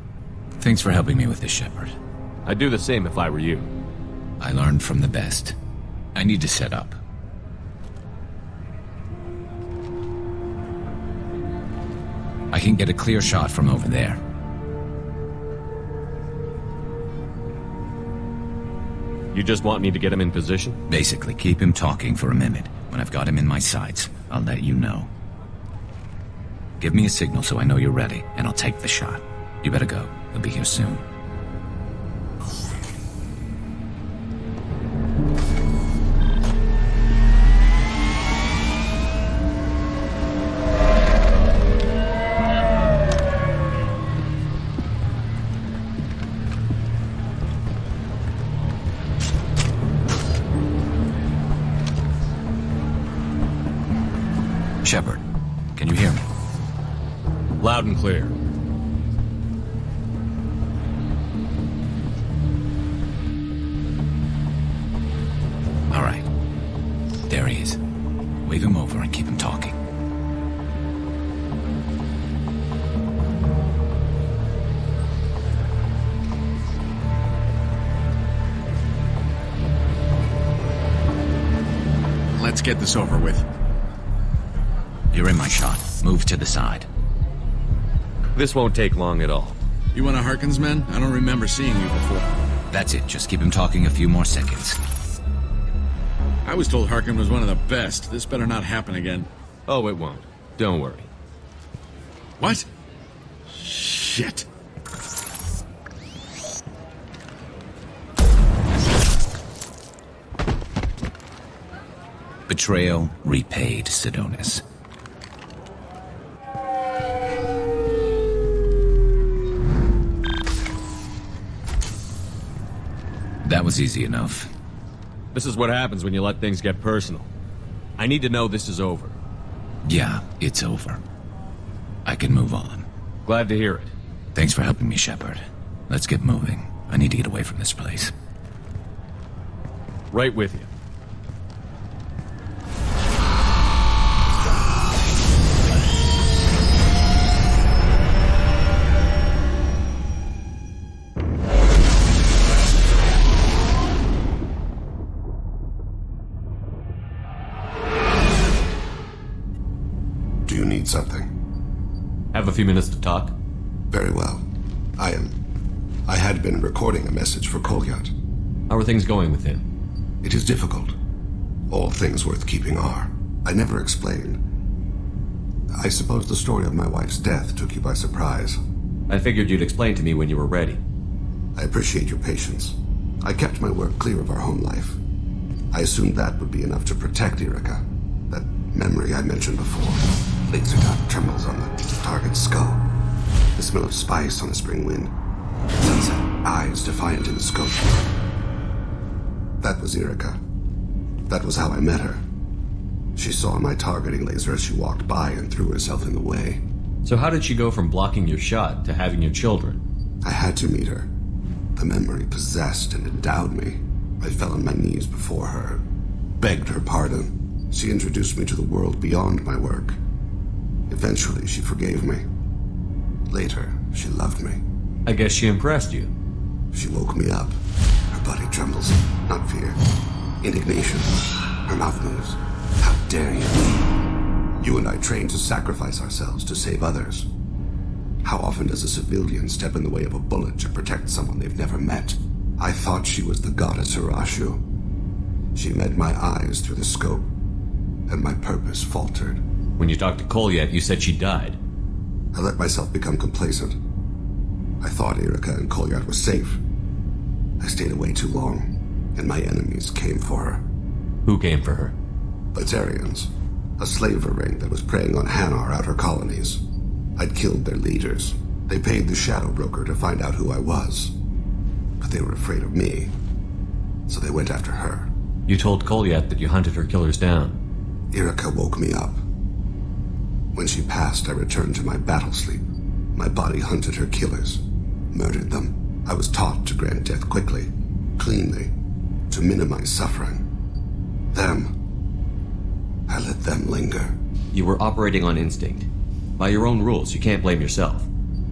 Thanks for helping me with this, Shepard. I'd do the same if I were you. I learned from the best. I need to set up. I can get a clear shot from over there. You just want me to get him in position? Basically, keep him talking for a minute. When I've got him in my sights, I'll let you know. Give me a signal so I know you're ready, and I'll take the shot. You better go. He'll be here soon. Shepard, can you hear me? Loud and clear. All right. There he is. Wave him over and keep him talking. Let's get this over with. You're in my shot. Move to the side. This won't take long at all. You one of Harkin's men? I don't remember seeing you before. That's it. Just keep him talking a few more seconds. I was told Harkin was one of the best. This better not happen again. Oh, it won't. Don't worry. What? Shit. Betrayal repaid, Sidonis. That was easy enough. This is what happens when you let things get personal. I need to know this is over. Yeah, it's over. I can move on. Glad to hear it. Thanks for helping me, Shepard. Let's get moving. I need to get away from this place. Right with you. Something. Have a few minutes to talk? Very well. I had been recording a message for Kolyat. How are things going with him? It is difficult. All things worth keeping are. I never explained. I suppose the story of my wife's death took you by surprise. I figured you'd explain to me when you were ready. I appreciate your patience. I kept my work clear of our home life. I assumed that would be enough to protect Erica. That memory I mentioned before. Laser dot trembles on the target's skull. The smell of spice on the spring wind. Sunset eyes defiant in the scope. That was Erica. That was how I met her. She saw my targeting laser as she walked by and threw herself in the way. So how did she go from blocking your shot to having your children? I had to meet her. The memory possessed and endowed me. I fell on my knees before her, begged her pardon. She introduced me to the world beyond my work. If Eventually, she forgave me. Later, she loved me. I guess she impressed you. She woke me up. Her body trembles. Not fear. Indignation. Her mouth moves. How dare you? You and I trained to sacrifice ourselves to save others. How often does a civilian step in the way of a bullet to protect someone they've never met? I thought she was the goddess Hirashu. She met my eyes through the scope, and my purpose faltered. When you talked to Kolyat, you said she died. I let myself become complacent. I thought Irika and Kolyat were safe. I stayed away too long, and my enemies came for her. Who came for her? Batarians. A slaver ring that was preying on Hanar outer colonies. I'd killed their leaders. They paid the shadow broker to find out who I was. But they were afraid of me, so they went after her. You told Kolyat that you hunted her killers down. Irika woke me up. When she passed, I returned to my battle sleep. My body hunted her killers, murdered them. I was taught to grant death quickly, cleanly, to minimize suffering. I let them linger. You were operating on instinct. By your own rules, you can't blame yourself.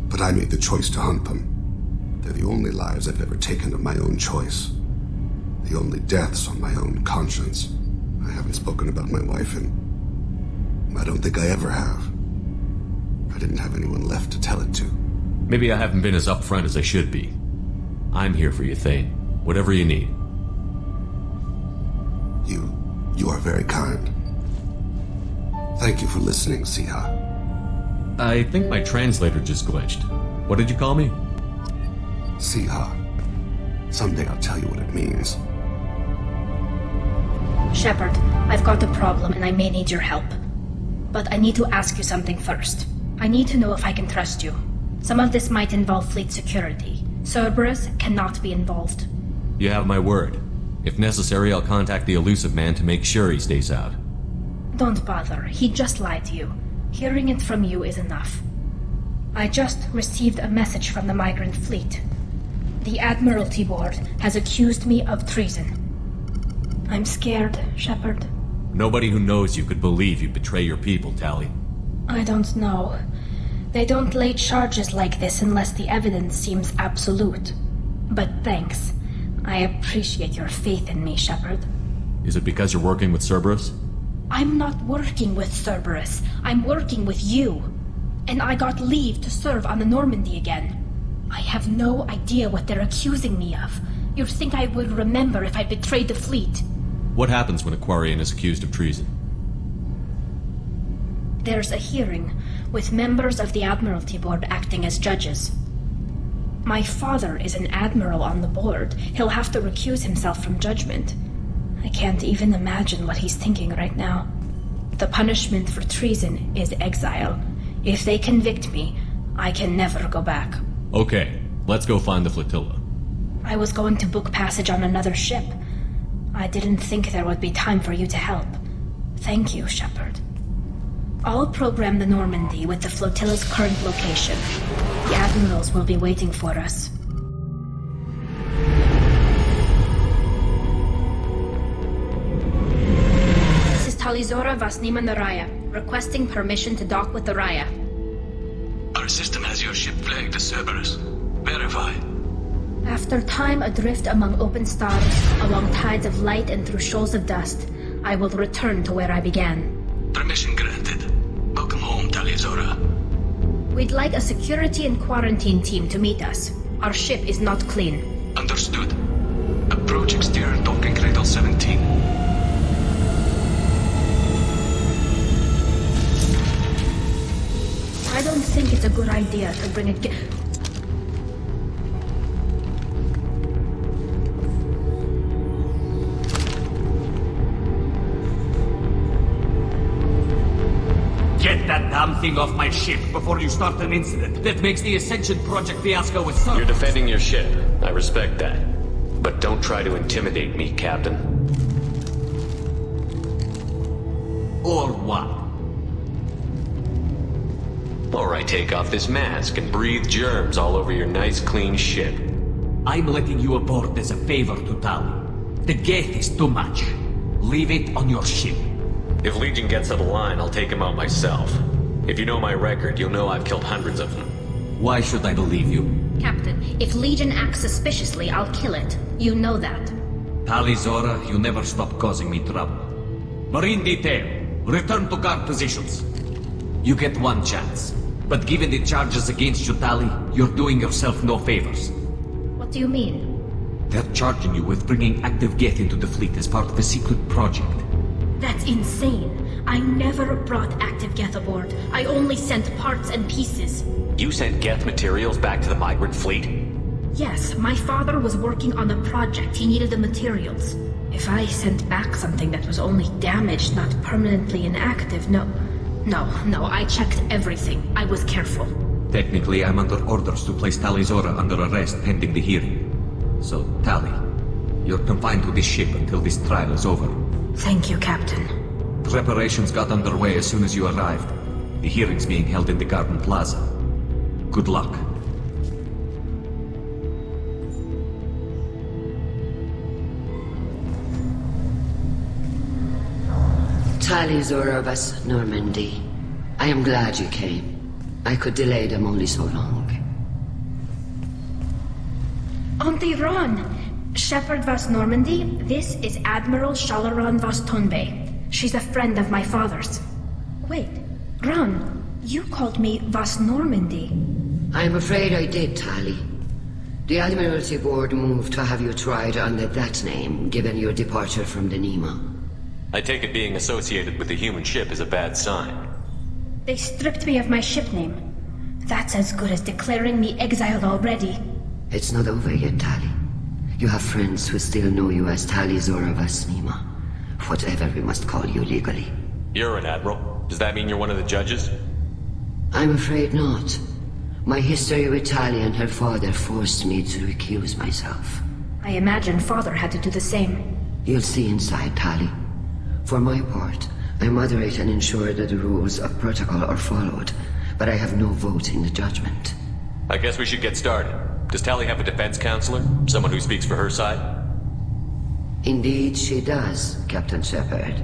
But I made the choice to hunt them. They're the only lives I've ever taken of my own choice. The only deaths on my own conscience. I haven't spoken about my wife, and I don't think I ever have. I didn't have anyone left to tell it to. Maybe I haven't been as upfront as I should be. I'm here for you, Thane. Whatever you need. You are very kind. Thank you for listening, Siha. I think my translator just glitched. What did you call me? Siha. Someday I'll tell you what it means. Shepard, I've got a problem and I may need your help. But I need to ask you something first. I need to know if I can trust you. Some of this might involve fleet security. Cerberus cannot be involved. You have my word. If necessary, I'll contact the elusive man to make sure he stays out. Don't bother. He just lied to you. Hearing it from you is enough. I just received a message from the migrant fleet. The Admiralty Board has accused me of treason. I'm scared, Shepard. Nobody who knows you could believe you betray your people, Tali. I don't know. They don't lay charges like this unless the evidence seems absolute. But thanks. I appreciate your faith in me, Shepard. Is it because you're working with Cerberus? I'm not working with Cerberus. I'm working with you. And I got leave to serve on the Normandy again. I have no idea what they're accusing me of. You'd think I would remember if I betrayed the fleet. What happens when a Quarian is accused of treason? There's a hearing, with members of the Admiralty Board acting as judges. My father is an admiral on the board. He'll have to recuse himself from judgment. I can't even imagine what he's thinking right now. The punishment for treason is exile. If they convict me, I can never go back. Okay, let's go find the flotilla. I was going to book passage on another ship. I didn't think there would be time for you to help. Thank you, Shepard. I'll program the Normandy with the flotilla's current location. The admirals will be waiting for us. This is Talizora Vasnima Naraya, requesting permission to dock with the Raya. Our system has your ship flagged to Cerberus. Verify. After time adrift among open stars, along tides of light and through shoals of dust, I will return to where I began. Permission granted. Welcome home, Talizora. We'd like a security and quarantine team to meet us. Our ship is not clean. Understood. Approach exterior docking cradle 17. I don't think it's a good idea to bring a Get that damn thing off my ship before you start an incident that makes the Ascension Project fiasco with Cerberus. You're defending your ship. I respect that. But don't try to intimidate me, Captain. Or what? Or I take off this mask and breathe germs all over your nice, clean ship. I'm letting you aboard as a favor to Tali. The gate is too much. Leave it on your ship. If Legion gets out of line, I'll take him out myself. If you know my record, you'll know I've killed hundreds of them. Why should I believe you? Captain, if Legion acts suspiciously, I'll kill it. You know that. Tali Zora, you never stop causing me trouble. Marine detail, return to guard positions. You get one chance. But given the charges against you, Tali, you're doing yourself no favors. What do you mean? They're charging you with bringing active Geth into the fleet as part of a secret project. That's insane. I never brought active Geth aboard. I only sent parts and pieces. You sent Geth materials back to the migrant fleet? Yes, my father was working on a project. He needed the materials. If I sent back something that was only damaged, not permanently inactive, no, I checked everything. I was careful. Technically, I'm under orders to place Tali Zora under arrest pending the hearing. So, Tali, you're confined to this ship until this trial is over. Thank you, Captain. Preparations got underway as soon as you arrived. The hearing's being held in the Garden Plaza. Good luck. Tali Zora of us, Normandy. I am glad you came. I could delay them only so long. Auntie Ron! Shepard vas Normandy, this is Admiral Shalaron vas Tonbe. She's a friend of my father's. Wait, Ron, you called me vas Normandy. I'm afraid I did, Tali. The Admiralty Board moved to have you tried under that name, given your departure from the Nema. I take it being associated with the human ship is a bad sign. They stripped me of my ship name. That's as good as declaring me exiled already. It's not over yet, Tali. You have friends who still know you as Tali Zora vas Nema. Whatever we must call you legally. You're an admiral. Does that mean you're one of the judges? I'm afraid not. My history with Tali and her father forced me to recuse myself. I imagine father had to do the same. You'll see inside, Tali. For my part, I moderate and ensure that the rules of protocol are followed, but I have no vote in the judgment. I guess we should get started. Does Tali have a defense counselor? Someone who speaks for her side? Indeed she does, Captain Shepard.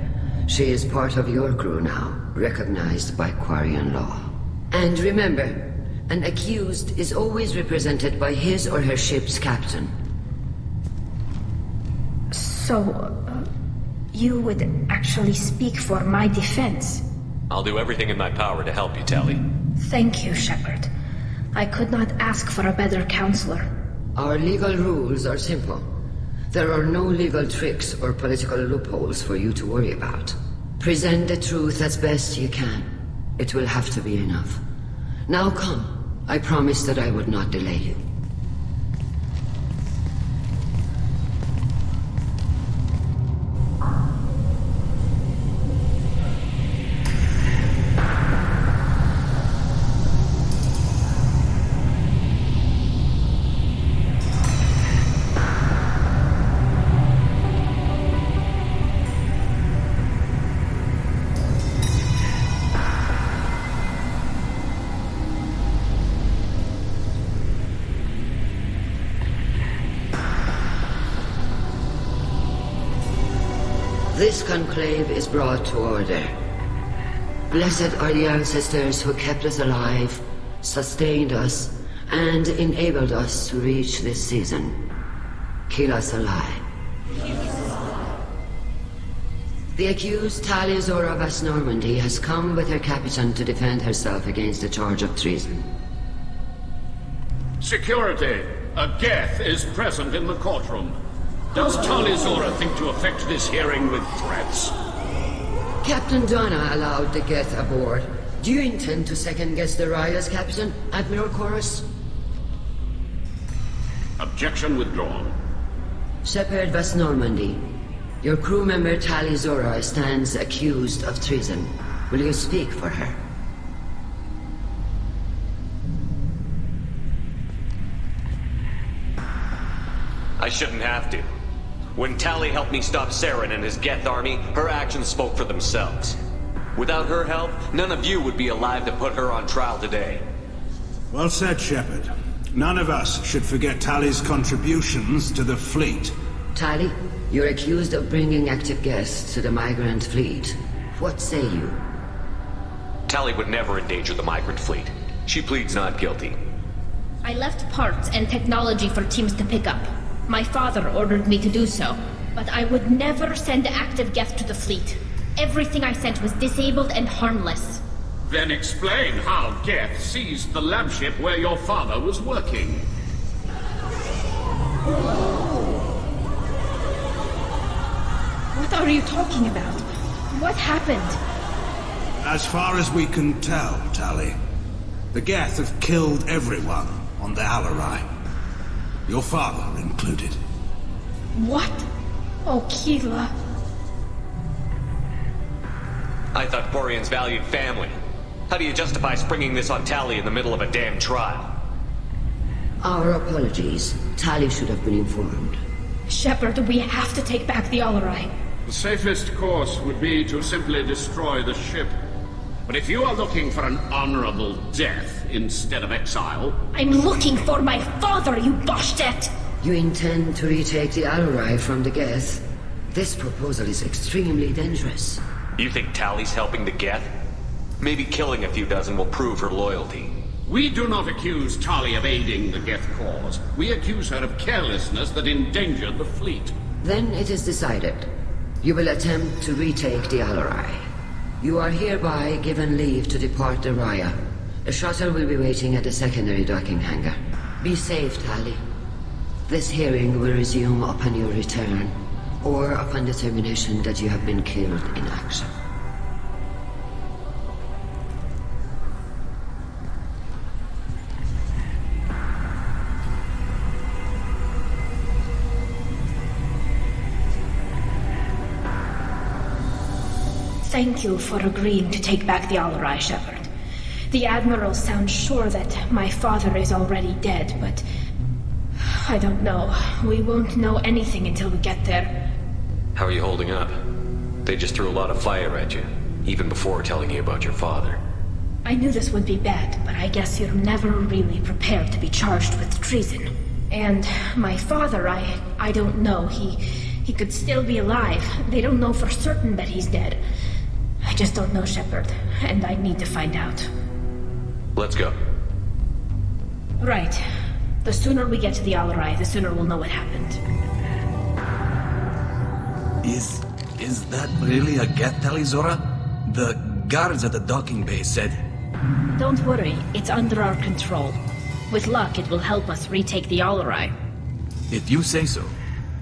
She is part of your crew now, recognized by Quarian law. And remember, an accused is always represented by his or her ship's captain. So, you would actually speak for my defense? I'll do everything in my power to help you, Tali. Thank you, Shepard. I could not ask for a better counselor. Our legal rules are simple. There are no legal tricks or political loopholes for you to worry about. Present the truth as best you can. It will have to be enough. Now come. I promised that I would not delay you. This conclave is brought to order. Blessed are the ancestors who kept us alive, sustained us, and enabled us to reach this season. Keep us alive. The accused Tali Zora vas Normandy has come with her captain to defend herself against the charge of treason. Security! A Geth is present in the courtroom. Does Tali Zora think to affect this hearing with threats? Captain Donna allowed the Geth aboard. Do you intend to second-guess the Raya's captain, Admiral Chorus? Objection withdrawn. Shepard vas Normandy. Your crew member Tali Zora stands accused of treason. Will you speak for her? I shouldn't have to. When Tali helped me stop Saren and his Geth army, her actions spoke for themselves. Without her help, none of you would be alive to put her on trial today. Well said, Shepard. None of us should forget Tali's contributions to the fleet. Tali, you're accused of bringing active guests to the migrant fleet. What say you? Tali would never endanger the migrant fleet. She pleads not guilty. I left parts and technology for teams to pick up. My father ordered me to do so, but I would never send active Geth to the fleet. Everything I sent was disabled and harmless. Then explain how Geth seized the lab ship where your father was working. What are you talking about? What happened? As far as we can tell, Tali, the Geth have killed everyone on the Alarai. Your father included. What? Oh, Keela. I thought Boreans valued family. How do you justify springing this on Tali in the middle of a damn trial? Our apologies. Tali should have been informed. Shepard, we have to take back the Alarai. The safest course would be to simply destroy the ship. But if you are looking for an honorable death instead of exile... I'm looking for my father, you bastet! You intend to retake the Alarai from the Geth? This proposal is extremely dangerous. You think Tali's helping the Geth? Maybe killing a few dozen will prove her loyalty. We do not accuse Tali of aiding the Geth cause. We accuse her of carelessness that endangered the fleet. Then it is decided. You will attempt to retake the Alarai. You are hereby given leave to depart the Raya. A shuttle will be waiting at the secondary docking hangar. Be safe, Tali. This hearing will resume upon your return, or upon determination that you have been killed in action. Thank you for agreeing to take back the Alarai, Shepard. The Admiral sounds sure that my father is already dead, but... I don't know. We won't know anything until we get there. How are you holding up? They just threw a lot of fire at you, even before telling you about your father. I knew this would be bad, but I guess you're never really prepared to be charged with treason. And my father, I don't know. He could still be alive. They don't know for certain that he's dead. I just don't know, Shepard, and I need to find out. Let's go. Right. The sooner we get to the Alarai, the sooner we'll know what happened. Is that really a Geth, Talizora? The guards at the docking bay said... Don't worry, it's under our control. With luck, it will help us retake the Alarai. If you say so.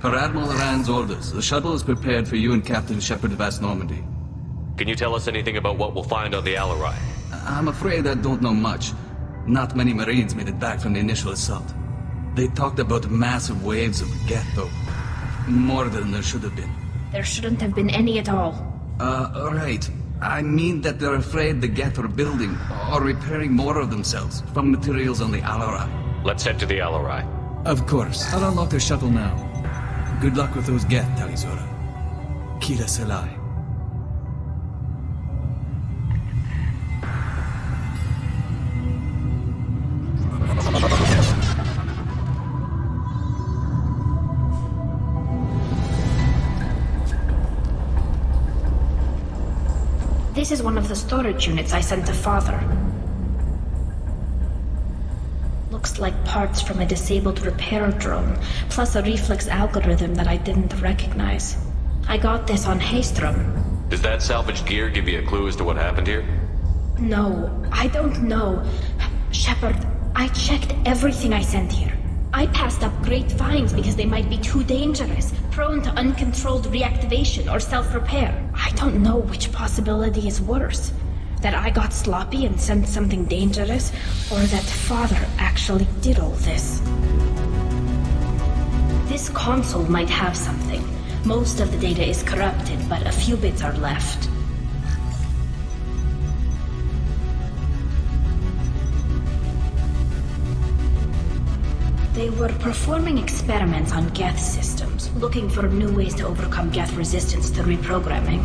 Per Admiral Rand's orders, the shuttle is prepared for you and Captain Shepard of West Normandy. Can you tell us anything about what we'll find on the Alarai? I'm afraid I don't know much. Not many Marines made it back from the initial assault. They talked about massive waves of Geth, though. More than there should have been. There shouldn't have been any at all. Right. I mean that they're afraid the Geth are building or repairing more of themselves from materials on the Alarai. Let's head to the Alarai. Of course. I'll unlock the shuttle now. Good luck with those Geth, Talizora. Kira Selai. This is one of the storage units I sent to Father. Looks like parts from a disabled repair drone, plus a reflex algorithm that I didn't recognize. I got this on Haystrom. Does that salvaged gear give you a clue as to what happened here? No, I don't know. Shepard, I checked everything I sent here. I passed up great finds because they might be too dangerous, prone to uncontrolled reactivation or self-repair. I don't know which possibility is worse. That I got sloppy and sent something dangerous, or that Father actually did all this. This console might have something. Most of the data is corrupted, but a few bits are left. They were performing experiments on Geth systems, looking for new ways to overcome Geth resistance to reprogramming.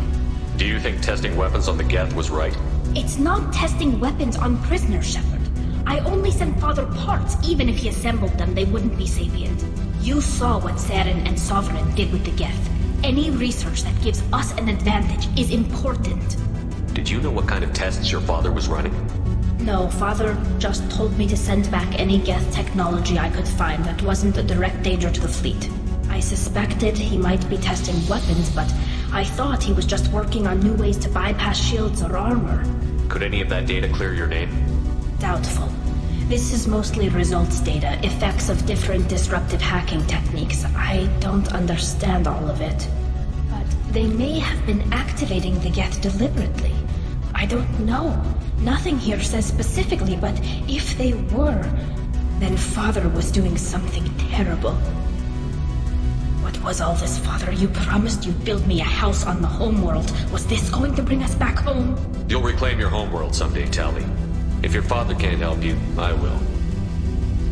Do you think testing weapons on the Geth was right? It's not testing weapons on prisoners, Shepard. I only sent Father parts. Even if he assembled them, they wouldn't be sapient. You saw what Saren and Sovereign did with the Geth. Any research that gives us an advantage is important. Did you know what kind of tests your father was running? No, Father just told me to send back any Geth technology I could find that wasn't a direct danger to the fleet. I suspected he might be testing weapons, but I thought he was just working on new ways to bypass shields or armor. Could any of that data clear your name? Doubtful. This is mostly results data, effects of different disruptive hacking techniques. I don't understand all of it. But they may have been activating the Geth deliberately. I don't know. Nothing here says specifically, but if they were, then Father was doing something terrible. What was all this, Father? You promised you'd build me a house on the homeworld. Was this going to bring us back home? You'll reclaim your homeworld someday, Tali. If your father can't help you, I will.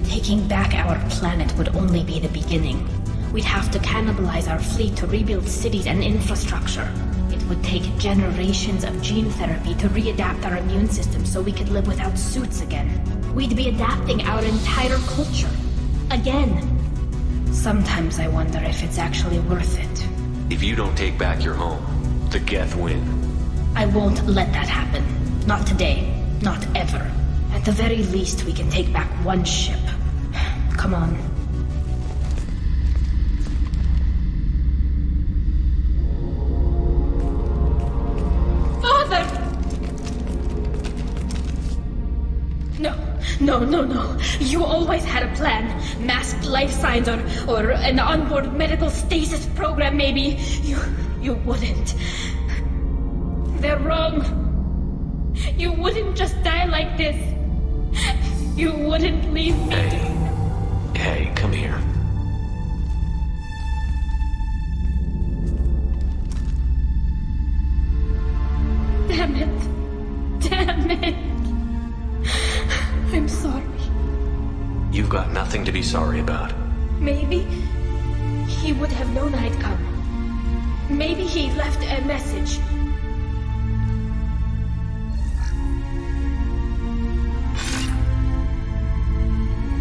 Taking back our planet would only be the beginning. We'd have to cannibalize our fleet to rebuild cities and infrastructure. It would take generations of gene therapy to readapt our immune system so we could live without suits again. We'd be adapting our entire culture. Again. Sometimes I wonder if it's actually worth it. If you don't take back your home, the Geth win. I won't let that happen. Not today. Not ever. At the very least, we can take back one ship. Come on. Father! No. You always had a plan. Masked life signs or an onboard medical stasis program, maybe. You wouldn't. They're wrong. You wouldn't just die like this. You wouldn't leave me. Hey, come here. Damn it. I'm sorry. You've got nothing to be sorry about. Maybe he would have known I'd come. Maybe he left a message.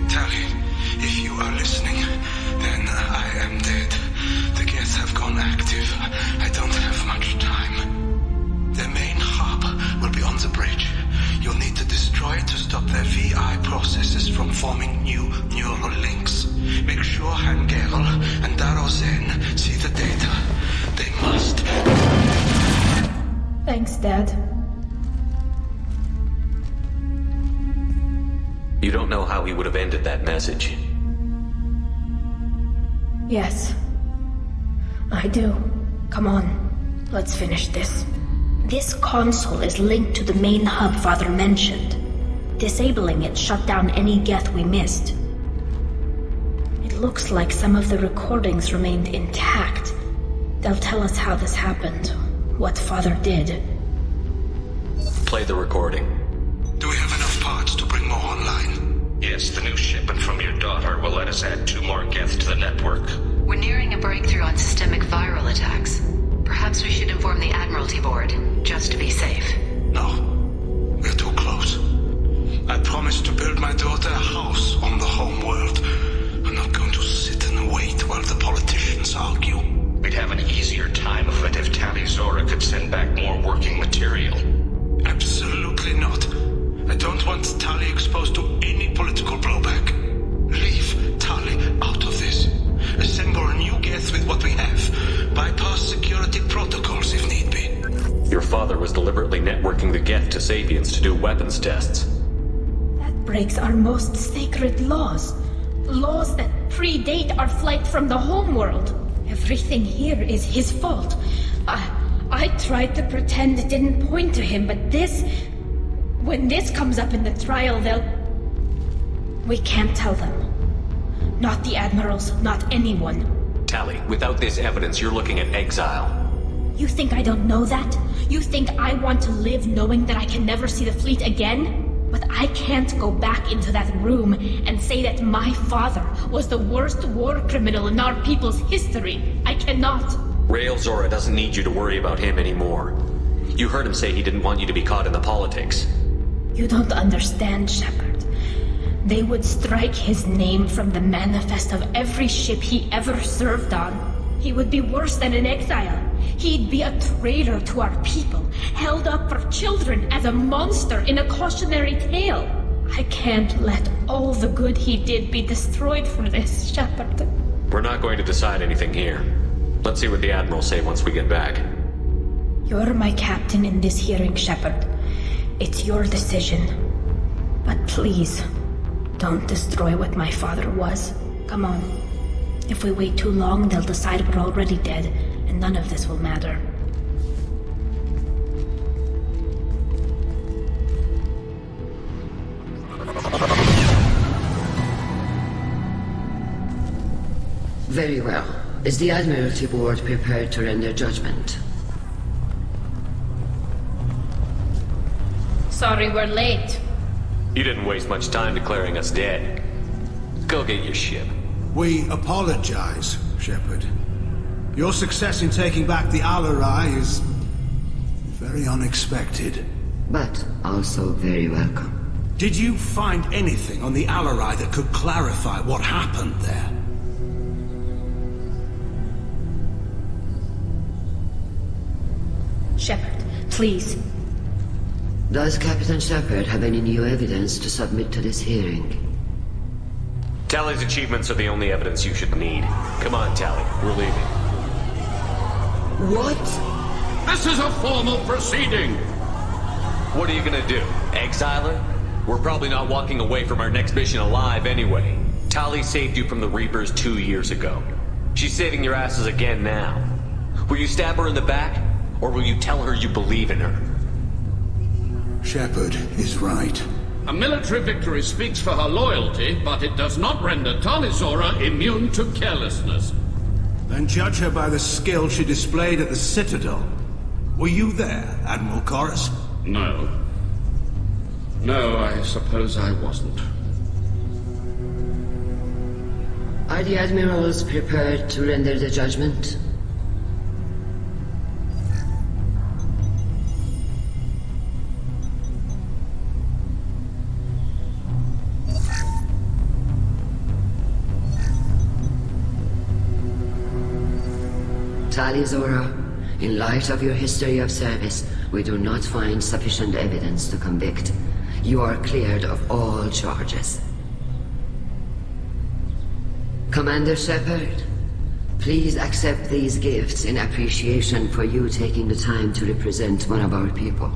Tali, if you are listening, then I am dead. The Geth have gone active. I don't have much time. The main hub will be on the bridge. You'll need to destroy it to stop their VI processes from forming new neural links. Make sure Hangerl and Darozen see the data. They must. Thanks, Dad. You don't know how he would have ended that message. Yes. I do. Come on. Let's finish this. This console is linked to the main hub Father mentioned. Disabling it shut down any Geth we missed. It looks like some of the recordings remained intact. They'll tell us how this happened, what Father did. Play the recording. Do we have enough parts to bring more online? Yes, the new shipment from your daughter will let us add 2 more Geth to the network. We're nearing a breakthrough on systemic viral attacks. Perhaps we should inform the Admiralty Board, just to be safe. No. We're too close. I promised to build my daughter a house on the home world. I'm not going to sit and wait while the politicians argue. We'd have an easier time of it if Tali Zora could send back more working material. Absolutely not. I don't want Tali exposed to any political blowback. Leave Tali out of this. Assemble a new Geth with what we have. Bypass security protocols if need be. Your father was deliberately networking the Geth to Sapiens to do weapons tests. That breaks our most sacred laws. Laws that predate our flight from the homeworld. Everything here is his fault. I tried to pretend it didn't point to him, but this... When this comes up in the trial, they'll... We can't tell them. Not the admirals, not anyone. Tali, without this evidence, you're looking at exile. You think I don't know that? You think I want to live knowing that I can never see the fleet again? But I can't go back into that room and say that my father was the worst war criminal in our people's history. I cannot. Rael Zora doesn't need you to worry about him anymore. You heard him say he didn't want you to be caught in the politics. You don't understand, Shepard. They would strike his name from the manifest of every ship he ever served on. He would be worse than an exile. He'd be a traitor to our people, held up for children as a monster in a cautionary tale. I can't let all the good he did be destroyed for this, Shepard. We're not going to decide anything here. Let's see what the Admiral say once we get back. You're my captain in this hearing, Shepard. It's your decision. But please, don't destroy what my father was. Come on. If we wait too long, they'll decide we're already dead, and none of this will matter. Very well. Is the Admiralty Board prepared to render judgment? Sorry we're late. You didn't waste much time declaring us dead. Go get your ship. We apologize, Shepard. Your success in taking back the Alarai is very unexpected. But also very welcome. Did you find anything on the Alarai that could clarify what happened there? Shepard, please. Does Captain Shepard have any new evidence to submit to this hearing? Tally's achievements are the only evidence you should need. Come on, Tally. We're leaving. What? This is a formal proceeding. What are you gonna do? Exile her? We're probably not walking away from our next mission alive anyway. Tally saved you from the Reapers 2 years ago. She's saving your asses again now. Will you stab her in the back? Or will you tell her you believe in her? Shepard is right. A military victory speaks for her loyalty, but it does not render Talizora immune to carelessness. Then judge her by the skill she displayed at the Citadel. Were you there, Admiral Chorus? No. No, I suppose I wasn't. Are the Admirals prepared to render the judgment? Talizora, in light of your history of service, we do not find sufficient evidence to convict. You are cleared of all charges. Commander Shepard, please accept these gifts in appreciation for you taking the time to represent one of our people.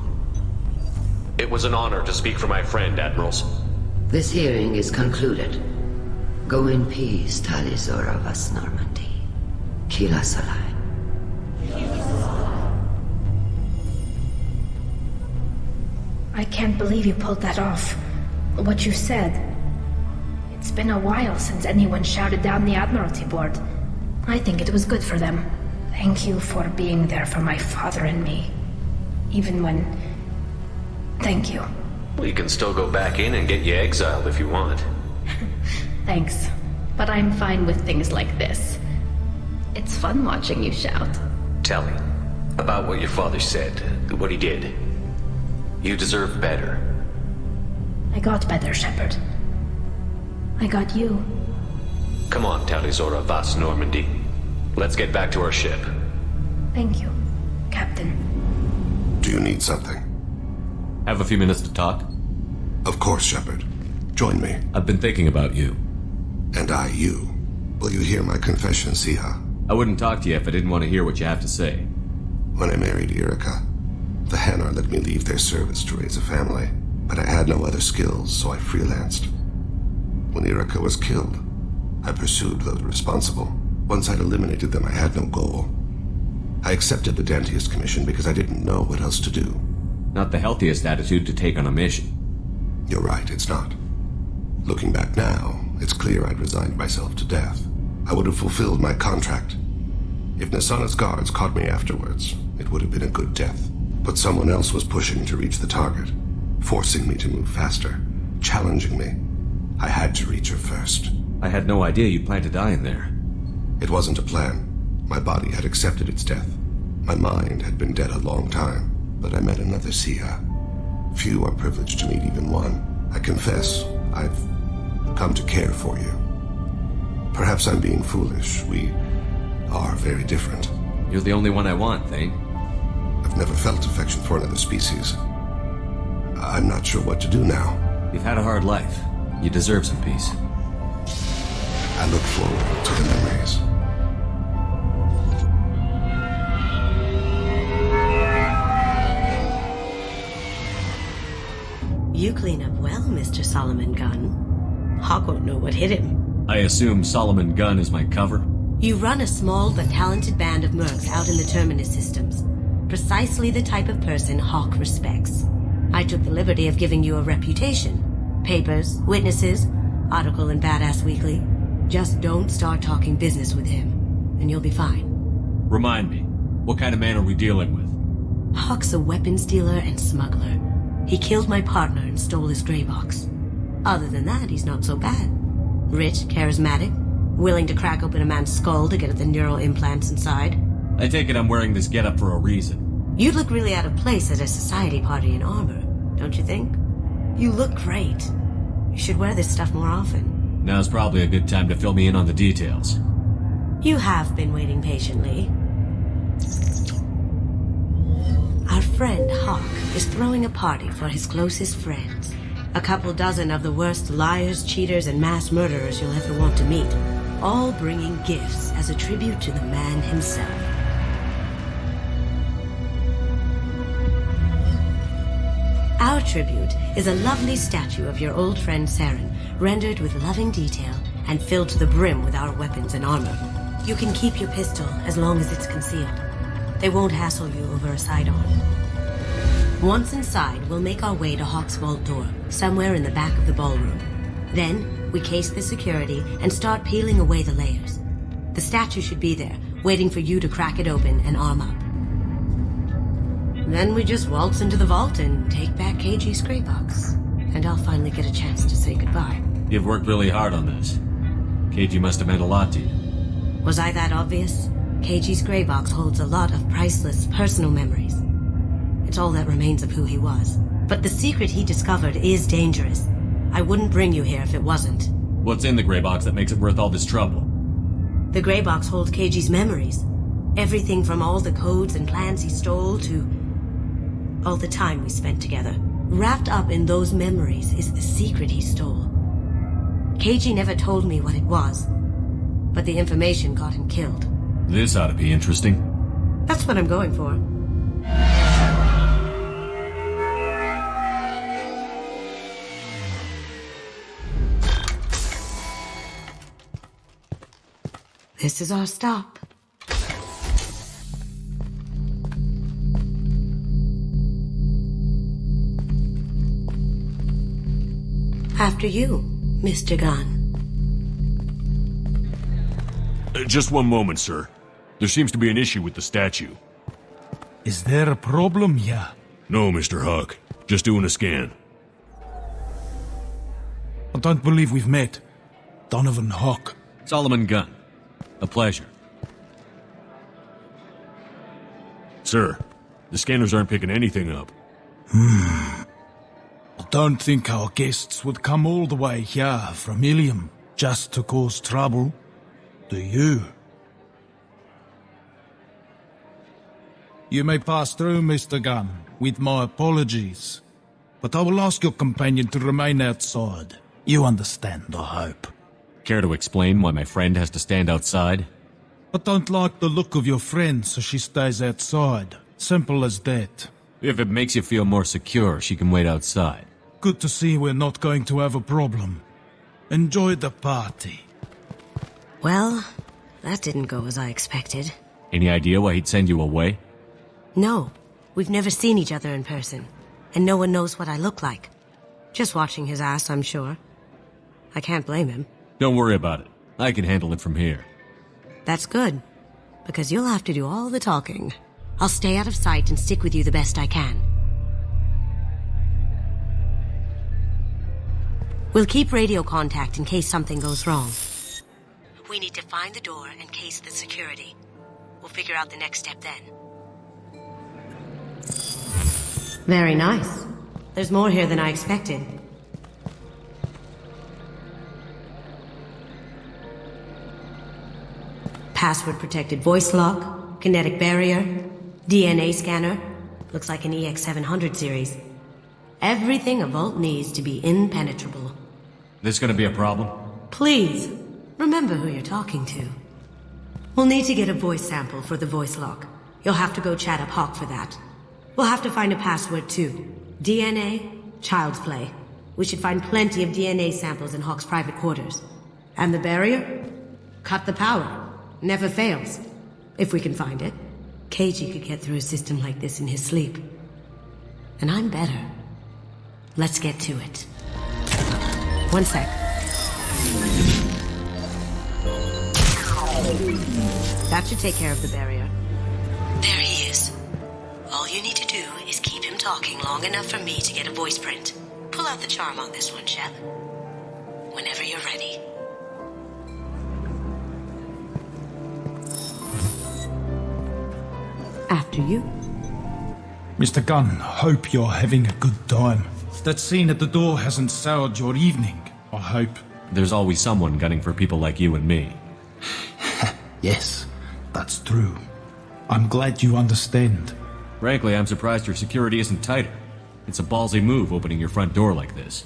It was an honor to speak for my friend, Admirals. This hearing is concluded. Go in peace, Talizora Vas Normandy. Kila Salai. I can't believe you pulled that off. What you said. It's been a while since anyone shouted down the Admiralty Board. I think it was good for them. Thank you for being there for my father and me. Even when... Thank you. Well, you can still go back in and get you exiled if you want. Thanks. But I'm fine with things like this. It's fun watching you shout. Tell me about what your father said, what he did. You deserve better. I got better, Shepard. I got you. Come on, Talizora Vas Normandy. Let's get back to our ship. Thank you, Captain. Do you need something? Have a few minutes to talk? Of course, Shepard. Join me. I've been thinking about you. And I you. Will you hear my confession, Siha? I wouldn't talk to you if I didn't want to hear what you have to say. When I married Erica, the Hanar let me leave their service to raise a family, but I had no other skills, so I freelanced. When Erica was killed, I pursued those responsible. Once I'd eliminated them, I had no goal. I accepted the Dantius commission because I didn't know what else to do. Not the healthiest attitude to take on a mission. You're right, it's not. Looking back now, it's clear I'd resigned myself to death. I would have fulfilled my contract. If Nasana's guards caught me afterwards, it would have been a good death. But someone else was pushing to reach the target, forcing me to move faster, challenging me. I had to reach her first. I had no idea you planned to die in there. It wasn't a plan. My body had accepted its death. My mind had been dead a long time, but I met another Siha. Few are privileged to meet even one. I confess, I've come to care for you. Perhaps I'm being foolish. We are very different. You're the only one I want, Thane. I've never felt affection for another species. I'm not sure what to do now. You've had a hard life. You deserve some peace. I look forward to the memories. You clean up well, Mr. Solomon Gunn. Hawk won't know what hit him. I assume Solomon Gunn is my cover? You run a small but talented band of mercs out in the Terminus systems. Precisely the type of person Hawk respects. I took the liberty of giving you a reputation. Papers, witnesses, article in Badass Weekly. Just don't start talking business with him, and you'll be fine. Remind me, what kind of man are we dealing with? Hawk's a weapons dealer and smuggler. He killed my partner and stole his gray box. Other than that, he's not so bad. Rich, charismatic, willing to crack open a man's skull to get at the neural implants inside. I take it I'm wearing this getup for a reason. You'd look really out of place at a society party in armor, don't you think? You look great. You should wear this stuff more often. Now's probably a good time to fill me in on the details. You have been waiting patiently. Our friend Hawk is throwing a party for his closest friends. A couple dozen of the worst liars, cheaters, and mass murderers you'll ever want to meet. All bringing gifts as a tribute to the man himself. Our tribute is a lovely statue of your old friend Saren, rendered with loving detail and filled to the brim with our weapons and armor. You can keep your pistol as long as it's concealed. They won't hassle you over a sidearm. Once inside, we'll make our way to Hawk's vault door, somewhere in the back of the ballroom. Then, we case the security and start peeling away the layers. The statue should be there, waiting for you to crack it open and arm up. Then we just waltz into the vault and take back KG's gray box. And I'll finally get a chance to say goodbye. You've worked really hard on this. KG must have meant a lot to you. Was I that obvious? KG's gray box holds a lot of priceless personal memories. It's all that remains of who he was. But the secret he discovered is dangerous. I wouldn't bring you here if it wasn't. What's in the gray box that makes it worth all this trouble? The gray box holds KG's memories. Everything from all the codes and plans he stole to all the time we spent together. Wrapped up in those memories is the secret he stole. KG never told me what it was, but the information got him killed. This ought to be interesting. That's what I'm going for. This is our stop. After you, Mr. Gunn. Just one moment, sir. There seems to be an issue with the statue. Is there a problem here? No, Mr. Hawk. Just doing a scan. I don't believe we've met. Donovan Hawk. Solomon Gunn. A pleasure. Sir, the scanners aren't picking anything up. I don't think our guests would come all the way here from Ilium just to cause trouble. Do you? You may pass through, Mr. Gunn, with my apologies. But I will ask your companion to remain outside. You understand, I hope. Care to explain why my friend has to stand outside? I don't like the look of your friend, so she stays outside. Simple as that. If it makes you feel more secure, she can wait outside. Good to see we're not going to have a problem. Enjoy the party. Well, that didn't go as I expected. Any idea why he'd send you away? No, we've never seen each other in person, and no one knows what I look like. Just watching his ass, I'm sure. I can't blame him. Don't worry about it. I can handle it from here. That's good, because you'll have to do all the talking. I'll stay out of sight and stick with you the best I can. We'll keep radio contact in case something goes wrong. We need to find the door and case the security. We'll figure out the next step then. Very nice. There's more here than I expected. Password-protected voice lock, kinetic barrier, DNA scanner. Looks like an EX700 series. Everything a vault needs to be impenetrable. This gonna be a problem? Please, remember who you're talking to. We'll need to get a voice sample for the voice lock. You'll have to go chat up Hawk for that. We'll have to find a password too. DNA, child's play. We should find plenty of DNA samples in Hawk's private quarters. And the barrier? Cut the power. Never fails. If we can find it. KG could get through a system like this in his sleep. And I'm better. Let's get to it. One sec. That should take care of the barrier. There he is. All you need to do is keep him talking long enough for me to get a voice print. Pull out the charm on this one, Shep. Whenever you're ready. After you. Mr. Gunn, hope you're having a good time. That scene at the door hasn't soured your evening, I hope. There's always someone gunning for people like you and me. Yes, that's true. I'm glad you understand. Frankly, I'm surprised your security isn't tighter. It's a ballsy move opening your front door like this.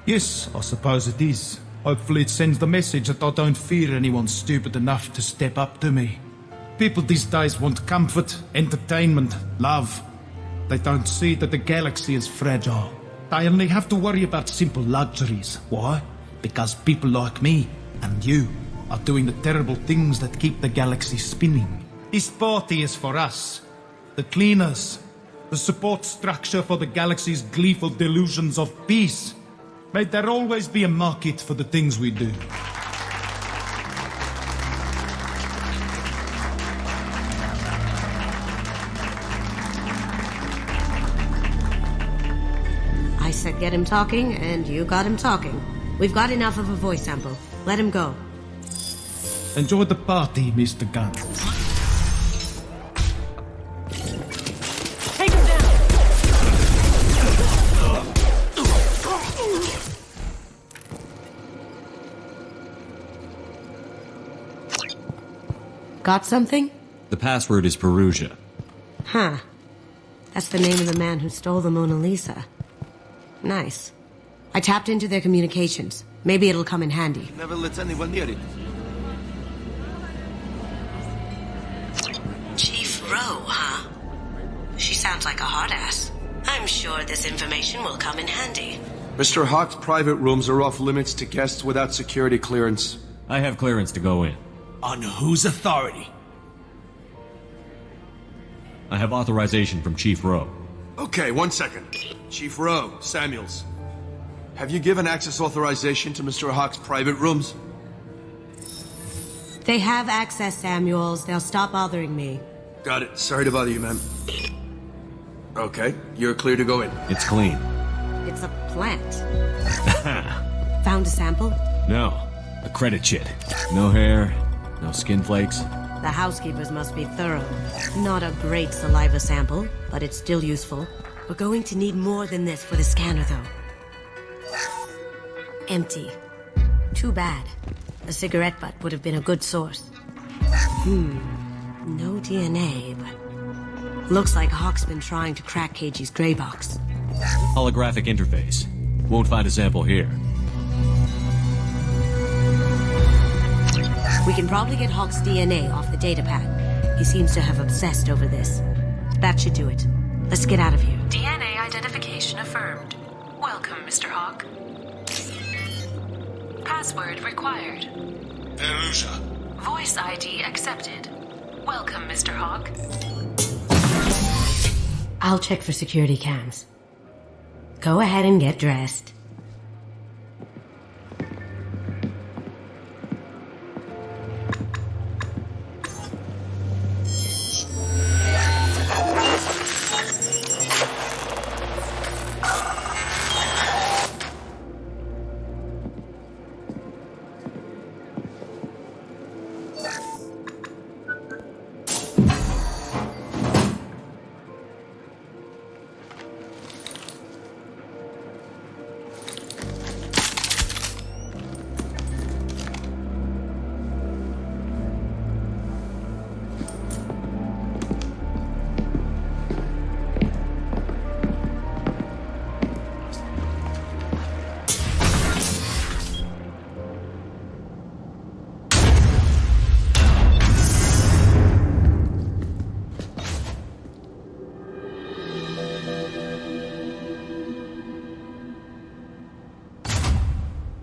Yes, I suppose it is. Hopefully it sends the message that I don't fear anyone stupid enough to step up to me. People these days want comfort, entertainment, love. They don't see that the galaxy is fragile. They only have to worry about simple luxuries. Why? Because people like me and you are doing the terrible things that keep the galaxy spinning. This party is for us, the cleaners, the support structure for the galaxy's gleeful delusions of peace. May there always be a market for the things we do. I said get him talking, and you got him talking. We've got enough of a voice sample. Let him go. Enjoy the party, Mr. Gunn. Take him down! Got something? The password is Perugia. Huh. That's the name of the man who stole the Mona Lisa. Nice. I tapped into their communications. Maybe it'll come in handy. Never lets anyone near it. Chief Rowe, huh? She sounds like a hard ass. I'm sure this information will come in handy. Mr. Hawk's private rooms are off limits to guests without security clearance. I have clearance to go in. On whose authority? I have authorization from Chief Rowe. Okay, 1 second. Chief Rowe, Samuels. Have you given access authorization to Mr. Hawk's private rooms? They have access, Samuels. They'll stop bothering me. Got it. Sorry to bother you, ma'am. Okay, you're clear to go in. It's clean. It's a plant. Found a sample? No. A credit chit. No hair, no skin flakes. The housekeepers must be thorough. Not a great saliva sample, but it's still useful. We're going to need more than this for the scanner, though. Empty. Too bad. A cigarette butt would have been a good source. No DNA, but... Looks like Hawk's been trying to crack KG's gray box. Holographic interface. Won't find a sample here. We can probably get Hawk's DNA off the datapad. He seems to have obsessed over this. That should do it. Let's get out of here. DNA identification affirmed. Welcome, Mr. Hawk. Password required. Perugia. Voice ID accepted. Welcome, Mr. Hawk. I'll check for security cams. Go ahead and get dressed.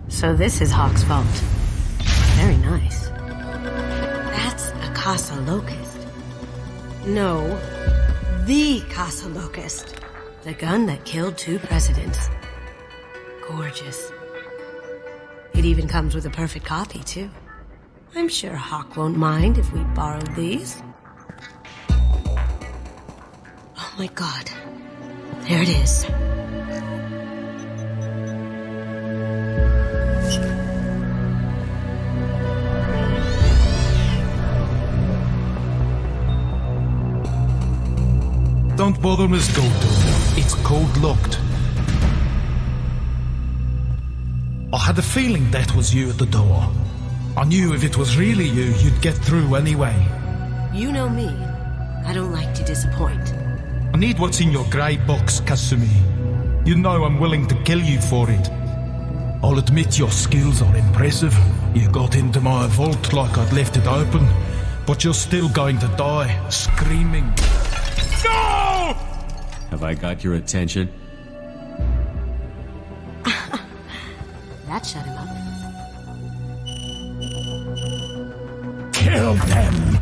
So this is Hawk's vault. Very nice. That's a Casa Locust. No, the Casa Locust. The gun that killed 2 presidents. Gorgeous. It even comes with a perfect copy, too. I'm sure Hawk won't mind if we borrowed these. Oh my god. There it is. Don't bother, Miss Goldberg. It's code-locked. I had a feeling that was you at the door. I knew if it was really you, you'd get through anyway. You know me. I don't like to disappoint. I need what's in your grey box, Kasumi. You know I'm willing to kill you for it. I'll admit your skills are impressive. You got into my vault like I'd left it open, but you're still going to die, screaming. No! Have I got your attention? That shut him up. Kill them!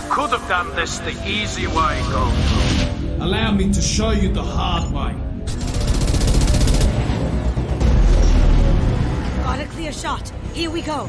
Could have done this the easy way, Gold. Allow me to show you the hard way. Got a clear shot. Here we go.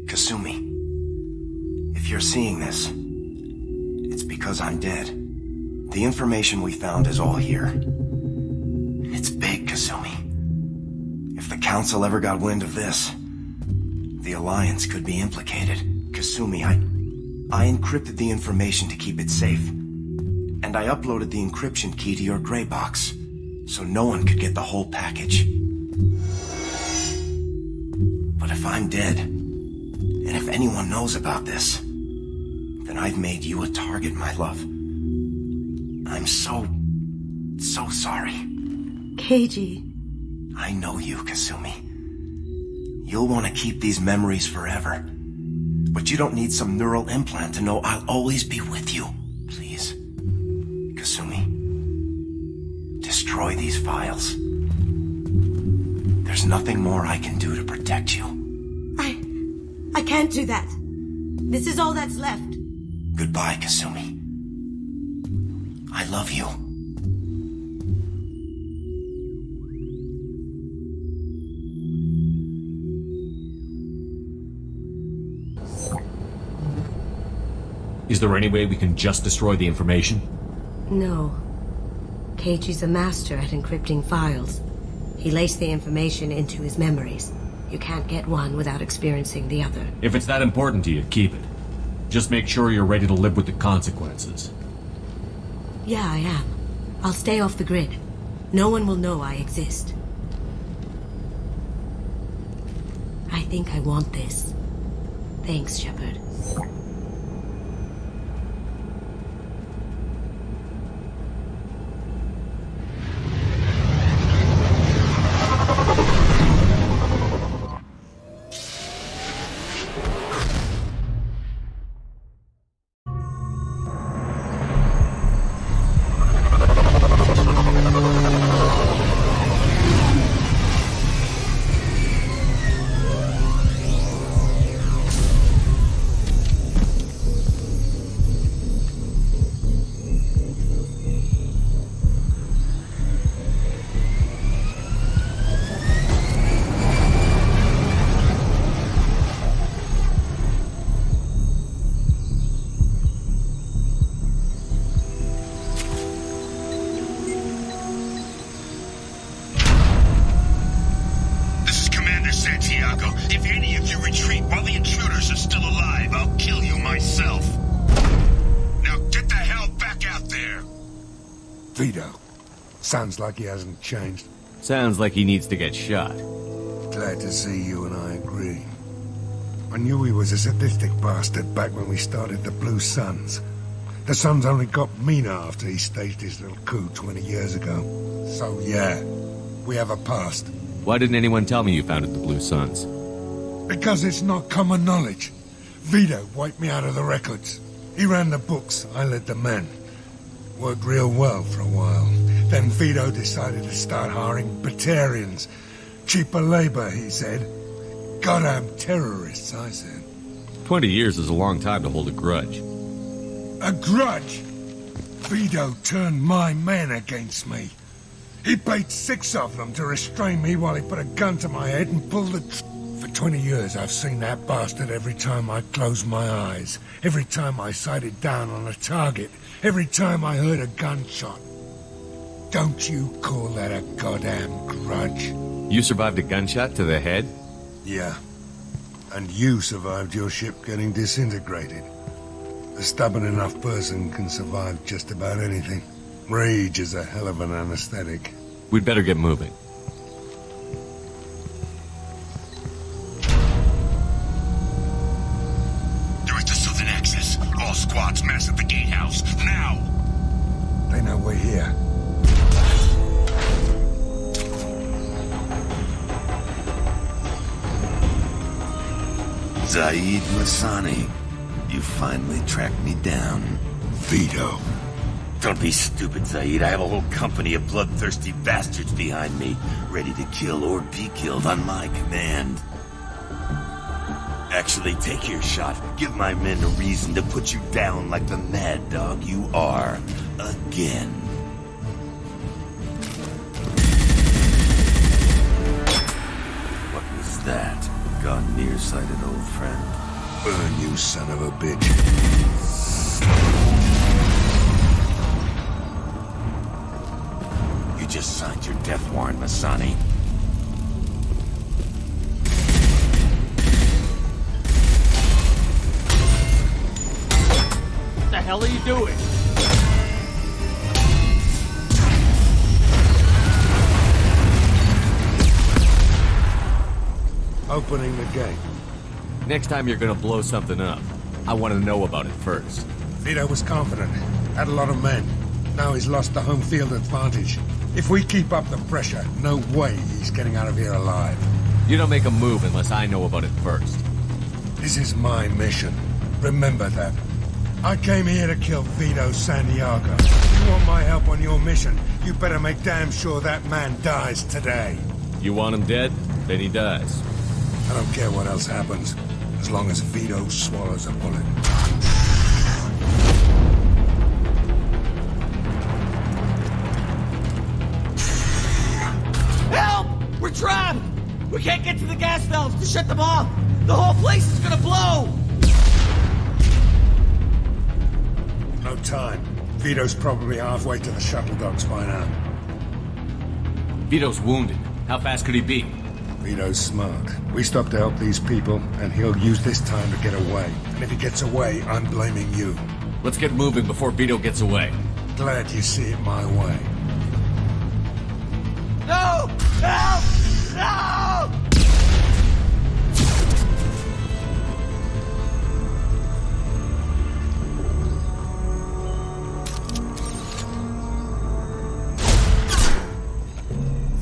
Kasumi, if you're seeing this, it's because I'm dead. The information we found is all here. It's big, Kasumi. If the Council ever got wind of this, the Alliance could be implicated. Kasumi, I encrypted the information to keep it safe. And I uploaded the encryption key to your gray box, so no one could get the whole package. But if I'm dead, and if anyone knows about this, then I've made you a target, my love. I'm so sorry. Keiji. I know you, Kasumi. You'll want to keep these memories forever. But you don't need some neural implant to know I'll always be with you. Please. Kasumi. Destroy these files. There's nothing more I can do to protect you. I can't do that. This is all that's left. Goodbye, Kasumi. I love you. Is there any way we can just destroy the information? No. Keiji's a master at encrypting files. He laced the information into his memories. You can't get one without experiencing the other. If it's that important to you, keep it. Just make sure you're ready to live with the consequences. Yeah, I am. I'll stay off the grid. No one will know I exist. I think I want this. Thanks, Shepard. Sounds like he hasn't changed. Sounds like he needs to get shot. Glad to see you and I agree. I knew he was a sadistic bastard back when we started the Blue Suns. The Suns only got meaner after he staged his little coup 20 years ago. So yeah, we have a past. Why didn't anyone tell me you founded the Blue Suns? Because it's not common knowledge. Vito wiped me out of the records. He ran the books, I led the men. Worked real well for a while. Then Vito decided to start hiring Batarians. Cheaper labor, he said. Goddamn terrorists, I said. 20 years is a long time to hold a grudge. A grudge? Vito turned my men against me. He paid 6 of them to restrain me while he put a gun to my head and pulled the For 20 years I've seen that bastard every time I closed my eyes. Every time I sighted down on a target. Every time I heard a gunshot. Don't you call that a goddamn grudge? You survived a gunshot to the head? Yeah. And you survived your ship getting disintegrated. A stubborn enough person can survive just about anything. Rage is a hell of an anesthetic. We'd better get moving. Direct to southern access. All squads mass at the gatehouse. Now! They know we're here. Zaid Masani, you finally tracked me down. Vito. Don't be stupid, Zaid. I have a whole company of bloodthirsty bastards behind me, ready to kill or be killed on my command. Actually, take your shot. Give my men a reason to put you down like the mad dog you are. Again. What was that? Gone nearsighted, old friend. Burn, you son of a bitch. You just signed your death warrant, Masani. What the hell are you doing? Opening the gate. Next time you're gonna blow something up, I want to know about it first. Vito was confident. Had a lot of men. Now he's lost the home field advantage. If we keep up the pressure, no way he's getting out of here alive. You don't make a move unless I know about it first. This is my mission. Remember that. I came here to kill Vito Santiago. If you want my help on your mission, you better make damn sure that man dies today. You want him dead? Then he dies. I don't care what else happens, as long as Vito swallows a bullet. Help! We're trapped! We can't get to the gas valves to shut them off! The whole place is gonna blow! No time. Vito's probably halfway to the shuttle docks by now. Vito's wounded. How fast could he be? Vito's smart. We stop to help these people, and he'll use this time to get away. And if he gets away, I'm blaming you. Let's get moving before Vito gets away. Glad you see it my way. No! Help! No!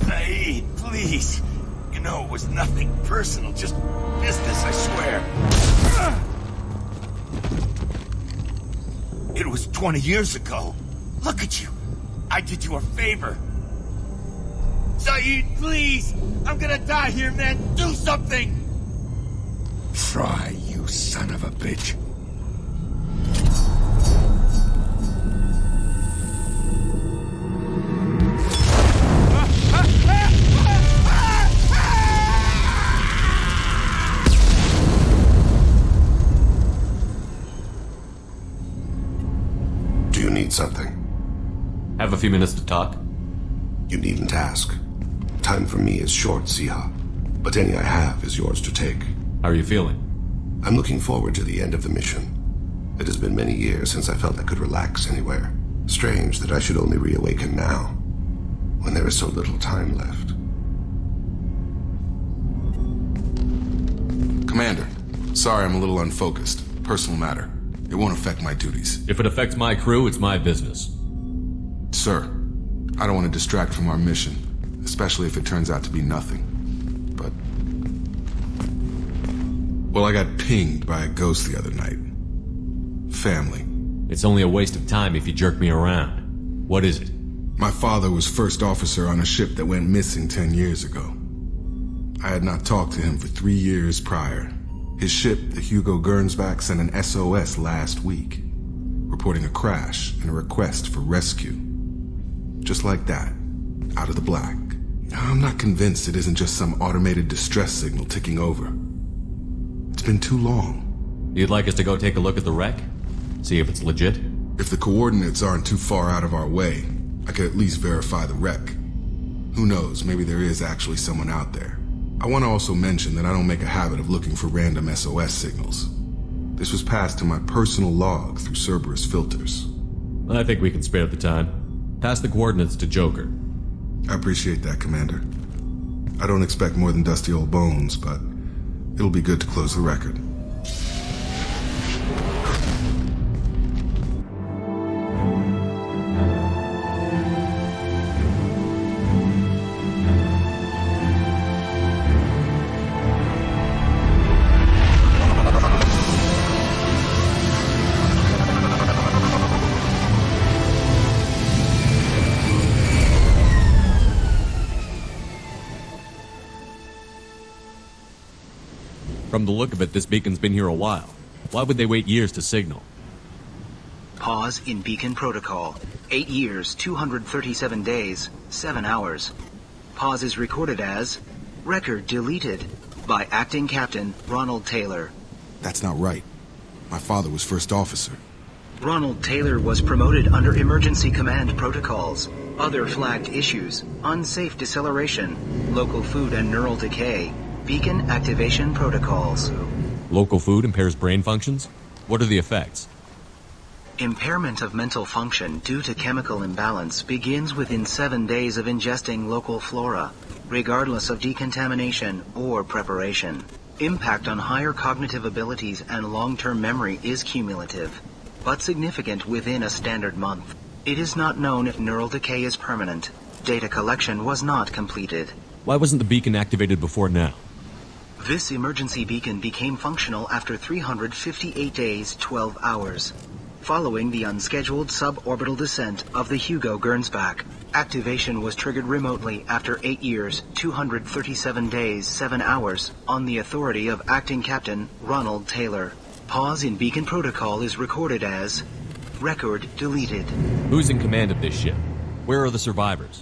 Saeed, please. You know it was nothing personal, just business, I swear. It was 20 years ago. Look at you. I did you a favor. Saeed, please! I'm gonna die here, man! Do something! Try, you son of a bitch. Do you need something? Have a few minutes to talk? You needn't ask. Time for me is short, Siha. But any I have is yours to take. How are you feeling? I'm looking forward to the end of the mission. It has been many years since I felt I could relax anywhere. Strange that I should only reawaken now, when there is so little time left. Commander, sorry I'm a little unfocused. Personal matter. It won't affect my duties. If it affects my crew, it's my business. Sir, I don't want to distract from our mission, especially if it turns out to be nothing. But... well, I got pinged by a ghost the other night. Family. It's only a waste of time if you jerk me around. What is it? My father was first officer on a ship that went missing 10 years ago. I had not talked to him for 3 years prior. His ship, the Hugo Gernsback, sent an SOS last week, reporting a crash and a request for rescue. Just like that, out of the black. I'm not convinced it isn't just some automated distress signal ticking over. It's been too long. You'd like us to go take a look at the wreck? See if it's legit? If the coordinates aren't too far out of our way, I could at least verify the wreck. Who knows, maybe there is actually someone out there. I want to also mention that I don't make a habit of looking for random SOS signals. This was passed to my personal log through Cerberus filters. I think we can spare the time. Pass the coordinates to Joker. I appreciate that, Commander. I don't expect more than dusty old bones, but it'll be good to close the record. From the look of it, this beacon's been here a while. Why would they wait years to signal? Pause in beacon protocol. 8 years, 237 days, 7 hours. Pause is recorded as record deleted by acting captain Ronald Taylor. That's not right. My father was first officer. Ronald Taylor was promoted under emergency command protocols. Other flagged issues: unsafe deceleration, local food and neural decay, beacon activation protocols. Local food impairs brain functions? What are the effects? Impairment of mental function due to chemical imbalance begins within 7 days of ingesting local flora, regardless of decontamination or preparation. Impact on higher cognitive abilities and long-term memory is cumulative, but significant within a standard month. It is not known if neural decay is permanent. Data collection was not completed. Why wasn't the beacon activated before now? This emergency beacon became functional after 358 days, 12 hours. Following the unscheduled suborbital descent of the Hugo Gernsback, activation was triggered remotely after 8 years, 237 days, 7 hours, on the authority of Acting Captain Ronald Taylor. Pause in beacon protocol is recorded as record deleted. Who's in command of this ship? Where are the survivors?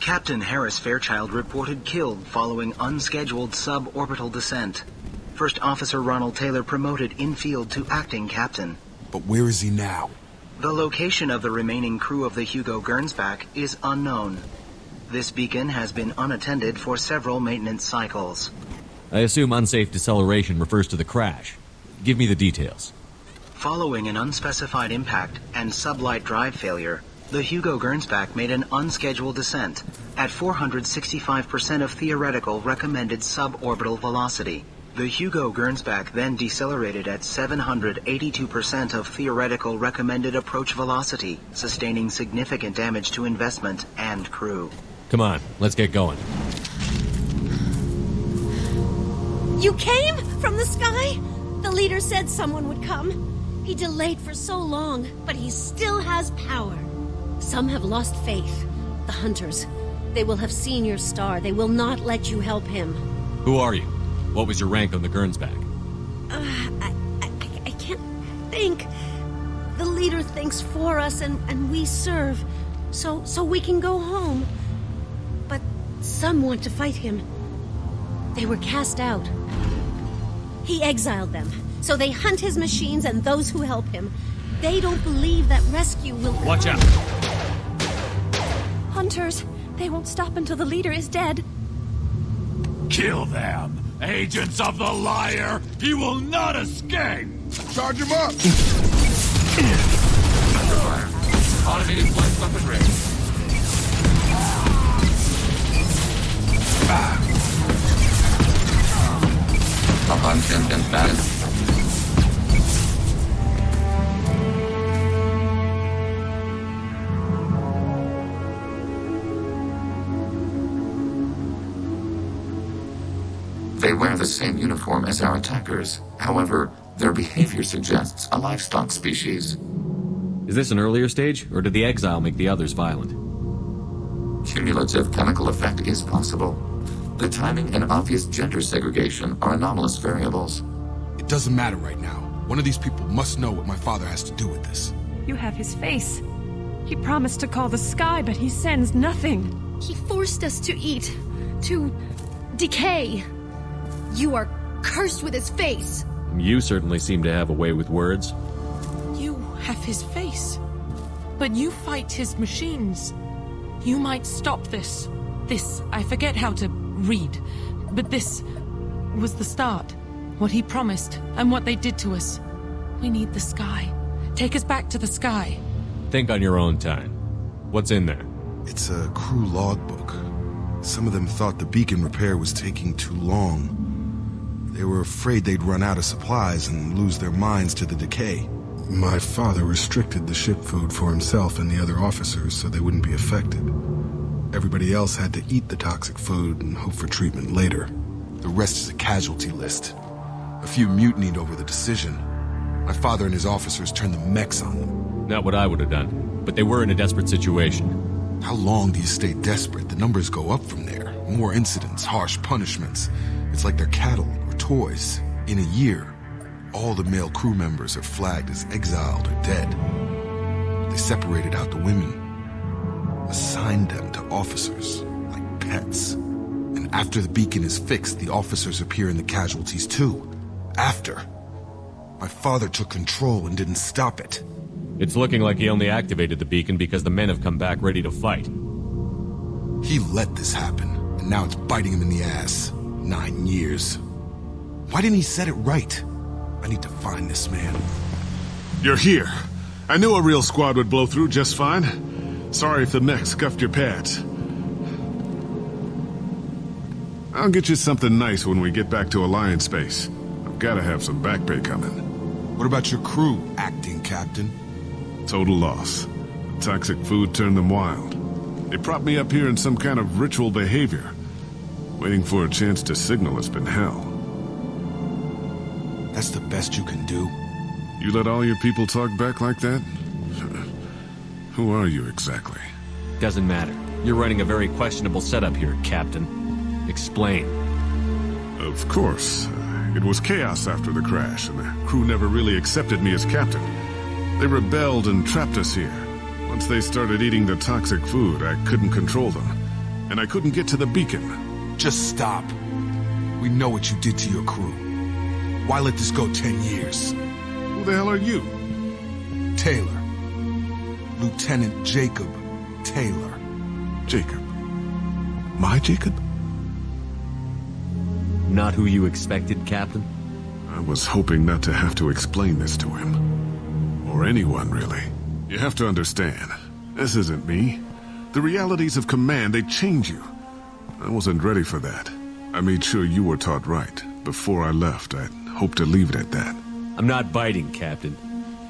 Captain Harris Fairchild reported killed following unscheduled suborbital descent. First Officer Ronald Taylor promoted in-field to acting captain. But where is he now? The location of the remaining crew of the Hugo Gernsback is unknown. This beacon has been unattended for several maintenance cycles. I assume unsafe deceleration refers to the crash. Give me the details. Following an unspecified impact and sublight drive failure, the Hugo Gernsback made an unscheduled descent at 465% of theoretical recommended suborbital velocity. The Hugo Gernsback then decelerated at 782% of theoretical recommended approach velocity, sustaining significant damage to investment and crew. Come on, let's get going. You came from the sky? The leader said someone would come. He delayed for so long, but he still has power. Some have lost faith. The hunters. They will have seen your star. They will not let you help him. Who are you? What was your rank on the Gernsback? I can't think. The leader thinks for us and we serve. So we can go home. But some want to fight him. They were cast out. He exiled them. So they hunt his machines and those who help him. They don't believe that rescue will... Watch out! Hunters! They won't stop until the leader is dead. Kill them! Agents of the liar! He will not escape! Charge him up! Under fire. Automated flight weapon ready. Upon and bad. They wear the same uniform as our attackers. However, their behavior suggests a livestock species. Is this an earlier stage, or did the exile make the others violent? Cumulative chemical effect is possible. The timing and obvious gender segregation are anomalous variables. It doesn't matter right now. One of these people must know what my father has to do with this. You have his face. He promised to call the sky, but he sends nothing. He forced us to eat, to decay. You are cursed with his face. You certainly seem to have a way with words. You have his face, but you fight his machines. You might stop this. This, I forget how to read, but this was the start. What he promised, and what they did to us. We need the sky. Take us back to the sky. Think on your own time. What's in there? It's a crew logbook. Some of them thought the beacon repair was taking too long. They were afraid they'd run out of supplies and lose their minds to the decay. My father restricted the ship food for himself and the other officers so they wouldn't be affected. Everybody else had to eat the toxic food and hope for treatment later. The rest is a casualty list. A few mutinied over the decision. My father and his officers turned the mechs on them. Not what I would have done, but they were in a desperate situation. How long do you stay desperate? The numbers go up from there. More incidents, harsh punishments. It's like they're cattle or toys. In a year, all the male crew members are flagged as exiled or dead. They separated out the women, assigned them to officers, like pets. And after the beacon is fixed, the officers appear in the casualties too. After. My father took control and didn't stop it. It's looking like he only activated the beacon because the men have come back ready to fight. He let this happen, and now it's biting him in the ass. 9 years. Why didn't he set it right? I need to find this man. You're here. I knew a real squad would blow through just fine. Sorry if the mech scuffed your pads. I'll get you something nice when we get back to Alliance space. I've gotta have some back pay coming. What about your crew, acting captain? Total loss. The toxic food turned them wild. They propped me up here in some kind of ritual behavior. Waiting for a chance to signal has been hell. That's the best you can do? You let all your people talk back like that? Who are you exactly? Doesn't matter. You're running a very questionable setup here, Captain. Explain. Of course. It was chaos after the crash, and the crew never really accepted me as captain. They rebelled and trapped us here. Once they started eating the toxic food, I couldn't control them. And I couldn't get to the beacon. Just stop. We know what you did to your crew. Why let this go 10 years? Who the hell are you? Taylor. Lieutenant Jacob Taylor. Jacob. My Jacob? Not who you expected, Captain? I was hoping not to have to explain this to him. Or anyone, really. You have to understand, this isn't me. The realities of command, they change you. I wasn't ready for that. I made sure you were taught right. Before I left, I hoped to leave it at that. I'm not biting, Captain.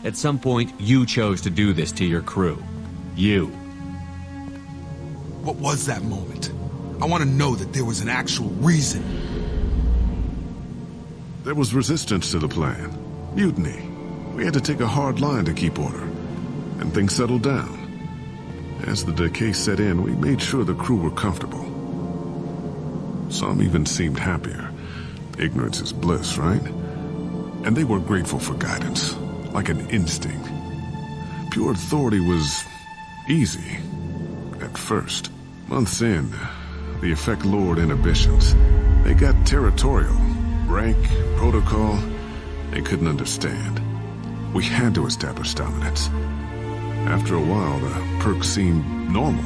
At some point, you chose to do this to your crew. You. What was that moment? I want to know that there was an actual reason. There was resistance to the plan. Mutiny. We had to take a hard line to keep order. And things settled down. As the decay set in, we made sure the crew were comfortable. Some even seemed happier. Ignorance is bliss, right? And they were grateful for guidance, like an instinct. Pure authority was easy, at first. Months in, the effect lowered inhibitions. They got territorial. Rank, protocol, they couldn't understand. We had to establish dominance. After a while, the perks seemed normal.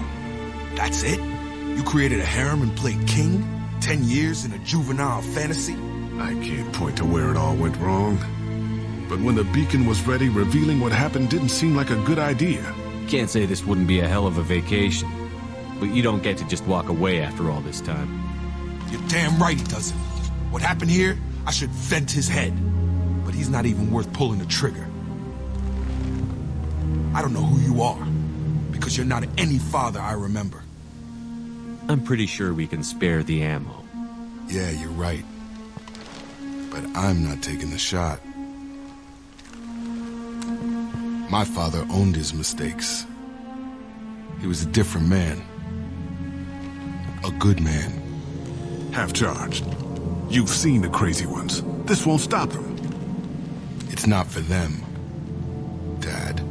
That's it? You created a harem and played king? 10 years in a juvenile fantasy? I can't point to where it all went wrong. But when the beacon was ready, revealing what happened didn't seem like a good idea. Can't say this wouldn't be a hell of a vacation. But you don't get to just walk away after all this time. You're damn right he doesn't. What happened here, I should vent his head. But he's not even worth pulling the trigger. I don't know who you are, because you're not any father I remember. I'm pretty sure we can spare the ammo. Yeah, you're right. But I'm not taking the shot. My father owned his mistakes. He was a different man. A good man. Half-charged. You've seen the crazy ones. This won't stop them. It's not for them, Dad.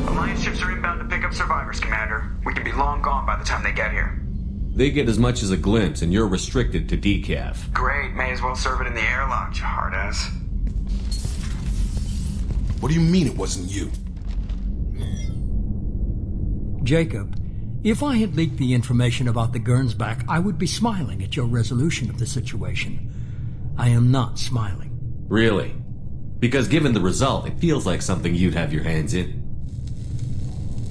Alliance ships are inbound to pick up survivors, Commander. We can be long gone by the time they get here. They get as much as a glimpse, and you're restricted to decaf. Great, may as well serve it in the airlock, you hard ass. What do you mean it wasn't you? Jacob, if I had leaked the information about the Gernsback, I would be smiling at your resolution of the situation. I am not smiling. Really? Because given the result, it feels like something you'd have your hands in.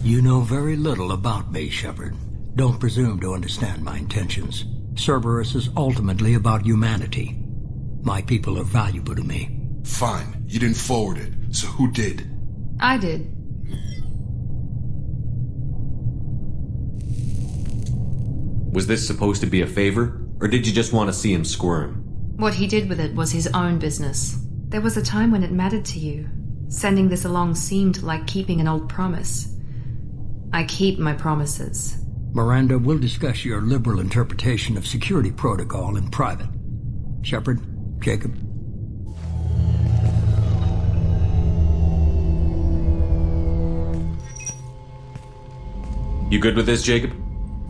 You know very little about me, Shepard. Don't presume to understand my intentions. Cerberus is ultimately about humanity. My people are valuable to me. Fine. You didn't forward it. So who did? I did. Was this supposed to be a favor? Or did you just want to see him squirm? What he did with it was his own business. There was a time when it mattered to you. Sending this along seemed like keeping an old promise. I keep my promises. Miranda, we'll discuss your liberal interpretation of security protocol in private. Shepard, Jacob. You good with this, Jacob?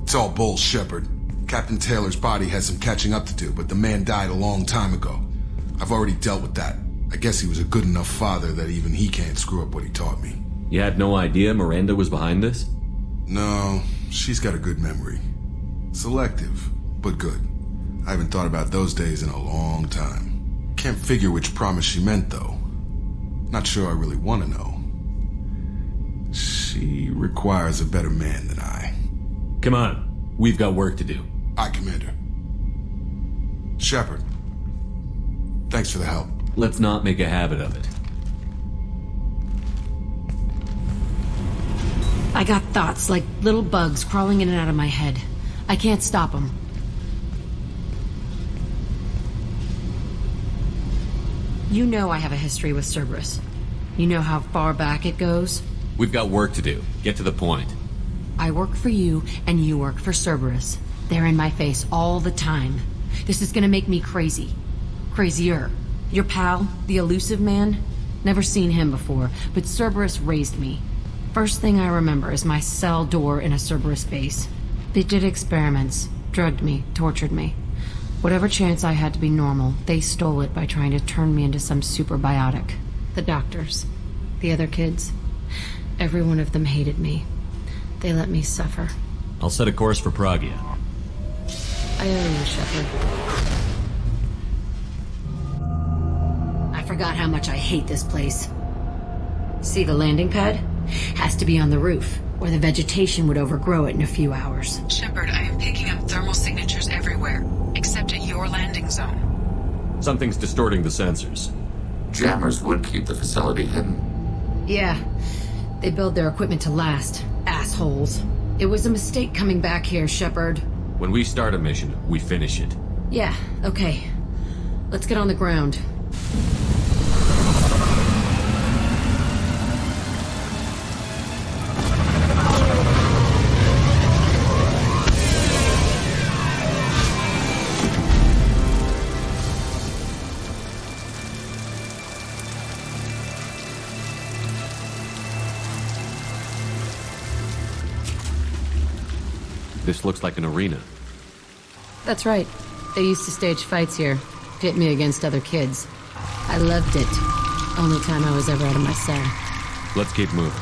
It's all bull, Shepard. Captain Taylor's body has some catching up to do, but the man died a long time ago. I've already dealt with that. I guess he was a good enough father that even he can't screw up what he taught me. You had no idea Miranda was behind this? No, she's got a good memory. Selective, but good. I haven't thought about those days in a long time. Can't figure which promise she meant, though. Not sure I really want to know. She requires a better man than I. Come on, we've got work to do. Aye, Commander. Shepard, thanks for the help. Let's not make a habit of it. I got thoughts like little bugs crawling in and out of my head. I can't stop them. You know I have a history with Cerberus. You know how far back it goes? We've got work to do. Get to the point. I work for you, and you work for Cerberus. They're in my face all the time. This is gonna make me crazy. Crazier. Your pal, the elusive man? Never seen him before, but Cerberus raised me. First thing I remember is my cell door in a Cerberus base. They did experiments, drugged me, tortured me. Whatever chance I had to be normal, they stole it by trying to turn me into some superbiotic. The doctors, the other kids, every one of them hated me. They let me suffer. I'll set a course for Pragia. I owe you, Shepard. I forgot how much I hate this place. See the landing pad? Has to be on the roof, or the vegetation would overgrow it in a few hours. Shepard, I am picking up thermal signatures everywhere, except at your landing zone. Something's distorting the sensors. Jammers would keep the facility hidden. Yeah. They build their equipment to last. Assholes. It was a mistake coming back here, Shepard. When we start a mission, we finish it. Yeah, okay. Let's get on the ground. This looks like an arena. That's right. They used to stage fights here, pit me against other kids. I loved it. Only time I was ever out of my cell. Let's keep moving.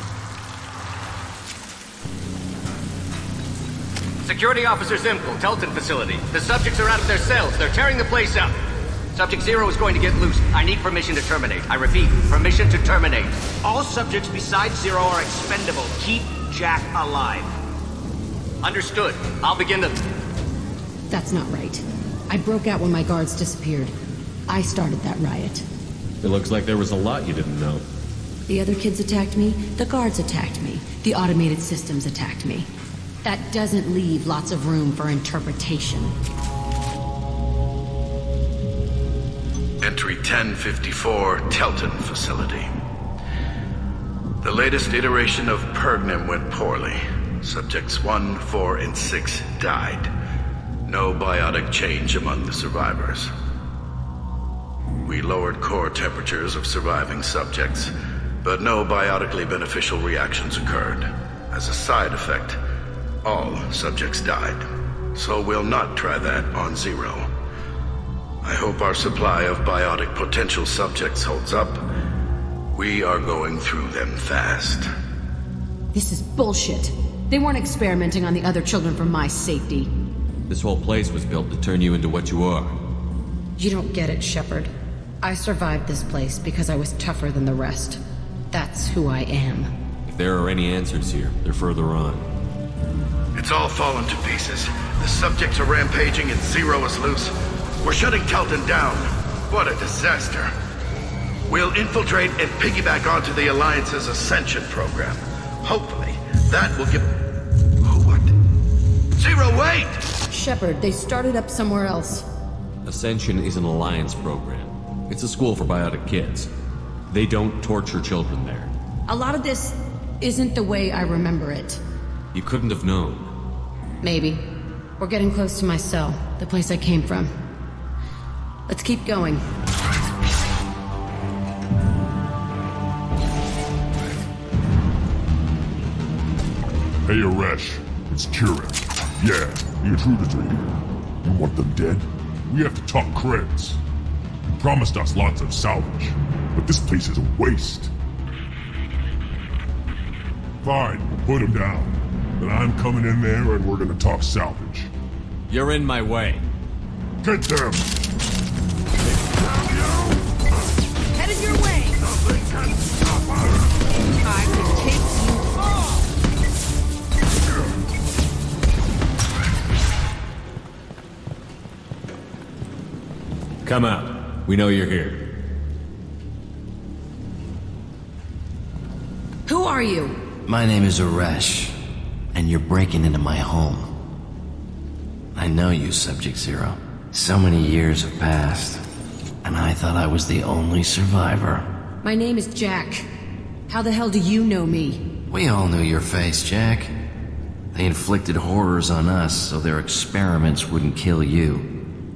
Security Officer Zimkel, Telton facility. The subjects are out of their cells. They're tearing the place up. Subject 0 is going to get loose. I need permission to terminate. I repeat, permission to terminate. All subjects besides 0 are expendable. Keep Jack alive. Understood. I'll begin the... That's not right. I broke out when my guards disappeared. I started that riot. It looks like there was a lot you didn't know. The other kids attacked me, the guards attacked me, the automated systems attacked me. That doesn't leave lots of room for interpretation. Entry 1054, Telton facility. The latest iteration of Pergnum went poorly. Subjects 1, 4, and 6 died. No biotic change among the survivors. We lowered core temperatures of surviving subjects, but no biotically beneficial reactions occurred. As a side effect, all subjects died. So we'll not try that on 0. I hope our supply of biotic potential subjects holds up. We are going through them fast. This is bullshit. They weren't experimenting on the other children for my safety. This whole place was built to turn you into what you are. You don't get it, Shepard. I survived this place because I was tougher than the rest. That's who I am. If there are any answers here, they're further on. It's all fallen to pieces. The subjects are rampaging and 0 is loose. We're shutting Telton down. What a disaster. We'll infiltrate and piggyback onto the Alliance's Ascension program. Hopefully, that will give... Oh, what? 0, wait! Shepard, they started up somewhere else. Ascension is an Alliance program. It's a school for biotic kids. They don't torture children there. A lot of this isn't the way I remember it. You couldn't have known. Maybe. We're getting close to my cell, the place I came from. Let's keep going. Hey, Aresh. It's Kurek. Yeah, the intruders are here. You want them dead? We have to talk creds. You promised us lots of salvage, but this place is a waste. Fine, we'll put them down. Then I'm coming in there and we're gonna talk salvage. You're in my way. Get them! Headed your way! Nothing can stop us! I will take you all! Come out. We know you're here. Who are you? My name is Aresh, and you're breaking into my home. I know you, Subject 0. So many years have passed, and I thought I was the only survivor. My name is Jack. How the hell do you know me? We all knew your face, Jack. They inflicted horrors on us so their experiments wouldn't kill you.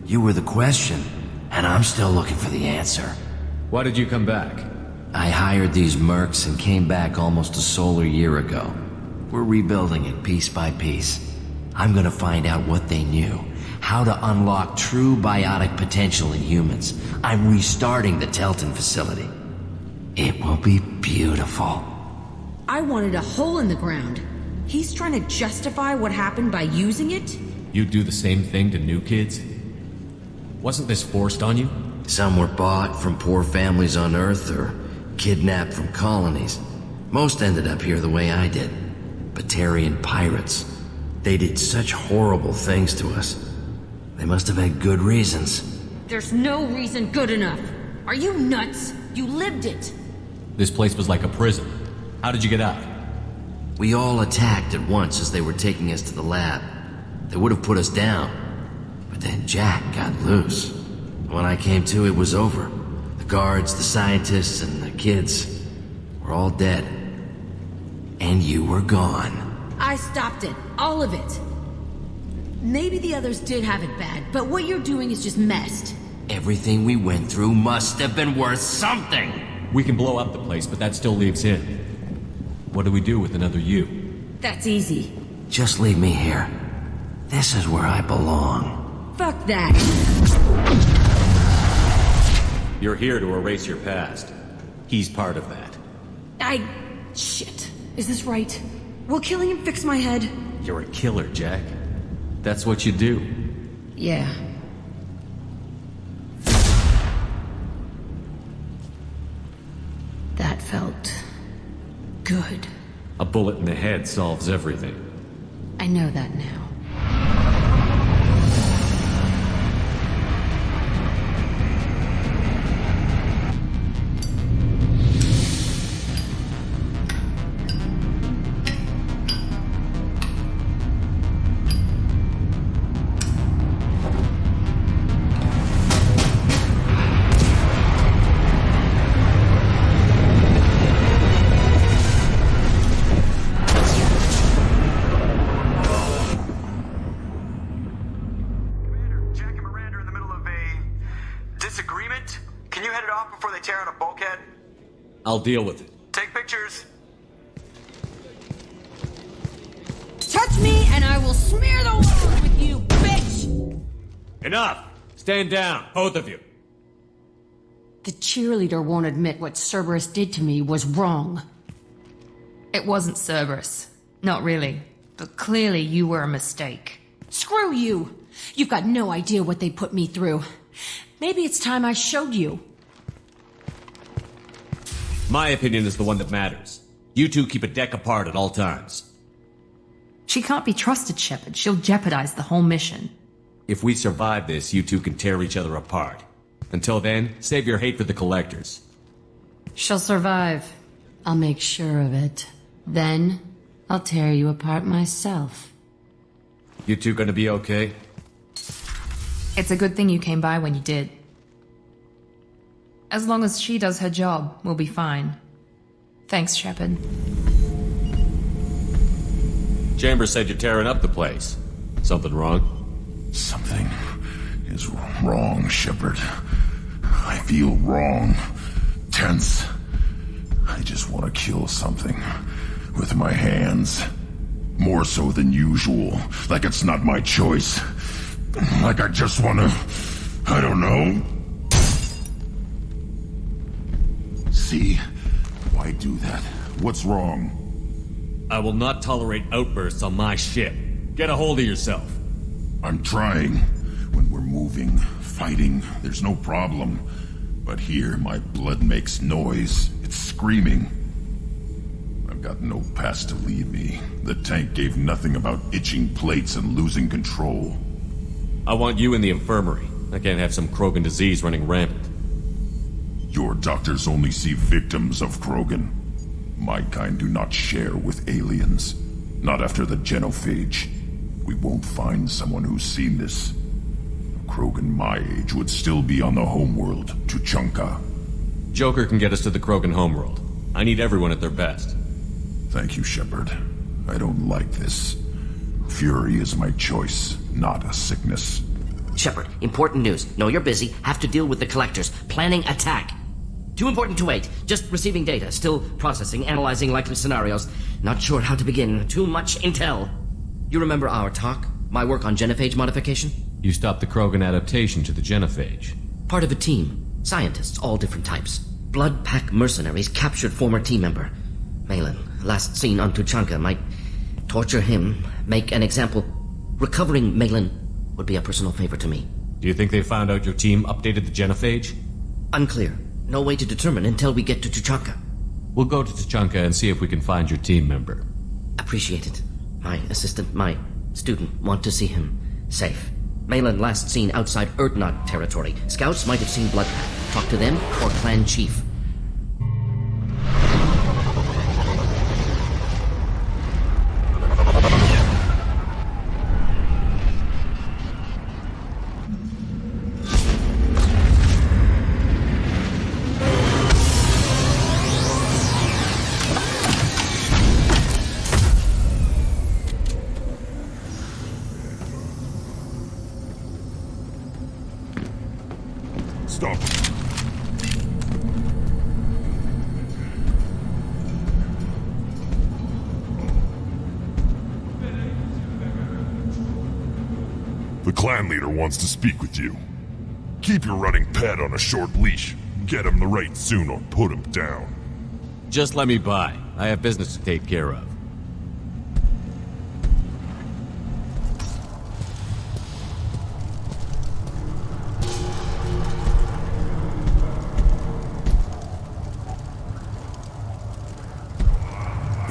You were the question, and I'm still looking for the answer. Why did you come back? I hired these mercs and came back almost a solar year ago. We're rebuilding it piece by piece. I'm gonna find out what they knew how to unlock true biotic potential in humans. I'm restarting the Telton facility. It will be beautiful. I wanted a hole in the ground. He's trying to justify what happened by using it? You do the same thing to new kids? Wasn't this forced on you? Some were bought from poor families on Earth or kidnapped from colonies. Most ended up here the way I did. Batarian pirates. They did such horrible things to us. They must have had good reasons. There's no reason good enough. Are you nuts? You lived it. This place was like a prison. How did you get out? We all attacked at once as they were taking us to the lab. They would have put us down. But then Jack got loose. When I came to, it was over. The guards, the scientists, and the kids were all dead. And you were gone. I stopped it. All of it. Maybe the others did have it bad, but what you're doing is just messed. Everything we went through must have been worth something. We can blow up the place, but that still leaves him. What do we do with another you? That's easy. Just leave me here. This is where I belong. Fuck that. You're here to erase your past. He's part of that. Shit. Is this right? Will killing him fix my head? You're a killer, Jack. That's what you do. Yeah. That felt good. A bullet in the head solves everything. I know that now. I'll deal with it. Take pictures. Touch me and I will smear the world with you, bitch! Enough! Stand down, both of you. The cheerleader won't admit what Cerberus did to me was wrong. It wasn't Cerberus. Not really. But clearly you were a mistake. Screw you! You've got no idea what they put me through. Maybe it's time I showed you. My opinion is the one that matters. You two keep a deck apart at all times. She can't be trusted, Shepard. She'll jeopardize the whole mission. If we survive this, you two can tear each other apart. Until then, save your hate for the collectors. She'll survive. I'll make sure of it. Then, I'll tear you apart myself. You two gonna be okay? It's a good thing you came by when you did. As long as she does her job, we'll be fine. Thanks, Shepard. Chambers said you're tearing up the place. Something wrong? Something is wrong, Shepard. I feel wrong. Tense. I just want to kill something. With my hands. More so than usual. Like it's not my choice. Like I just want to... I don't know. See? Why do that? What's wrong? I will not tolerate outbursts on my ship. Get a hold of yourself. I'm trying. When we're moving, fighting, there's no problem. But here, my blood makes noise. It's screaming. I've got no past to lead me. The tank gave nothing about itching plates and losing control. I want you in the infirmary. I can't have some Krogan disease running rampant. Your doctors only see victims of Krogan. My kind do not share with aliens. Not after the genophage. We won't find someone who's seen this. A Krogan my age would still be on the homeworld, Tuchanka. Joker can get us to the Krogan homeworld. I need everyone at their best. Thank you, Shepard. I don't like this. Fury is my choice, not a sickness. Shepard, important news. Know you're busy. Have to deal with the collectors. Planning attack. Too important to wait. Just receiving data. Still processing, analyzing likely scenarios. Not sure how to begin. Too much intel. You remember our talk? My work on genophage modification? You stopped the Krogan adaptation to the genophage. Part of a team. Scientists, all different types. Blood Pack mercenaries captured former team member. Malin, last seen on Tuchanka, might torture him, make an example. Recovering Malin would be a personal favor to me. Do you think they found out your team updated the genophage? Unclear. No way to determine until we get to Tuchanka. We'll go to Tuchanka and see if we can find your team member. Appreciate it. My assistant, my student, want to see him safe. Malin last seen outside Erdnot territory. Scouts might have seen Blood Pack. Talk to them or Clan Chief. Stop. The clan leader wants to speak with you. Keep your running pet on a short leash. Get him the right soon or put him down. Just let me by. I have business to take care of.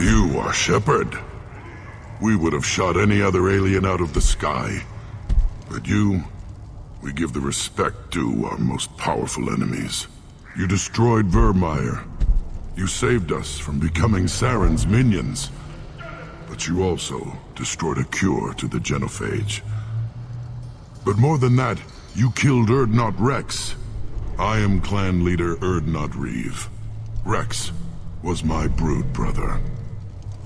You are Shepard. We would have shot any other alien out of the sky. But you, we give the respect due our most powerful enemies. You destroyed Vermeer. You saved us from becoming Saren's minions. But you also destroyed a cure to the genophage. But more than that, you killed Erdnot Rex. I am clan leader Erdnot Reeve. Rex was my brood brother.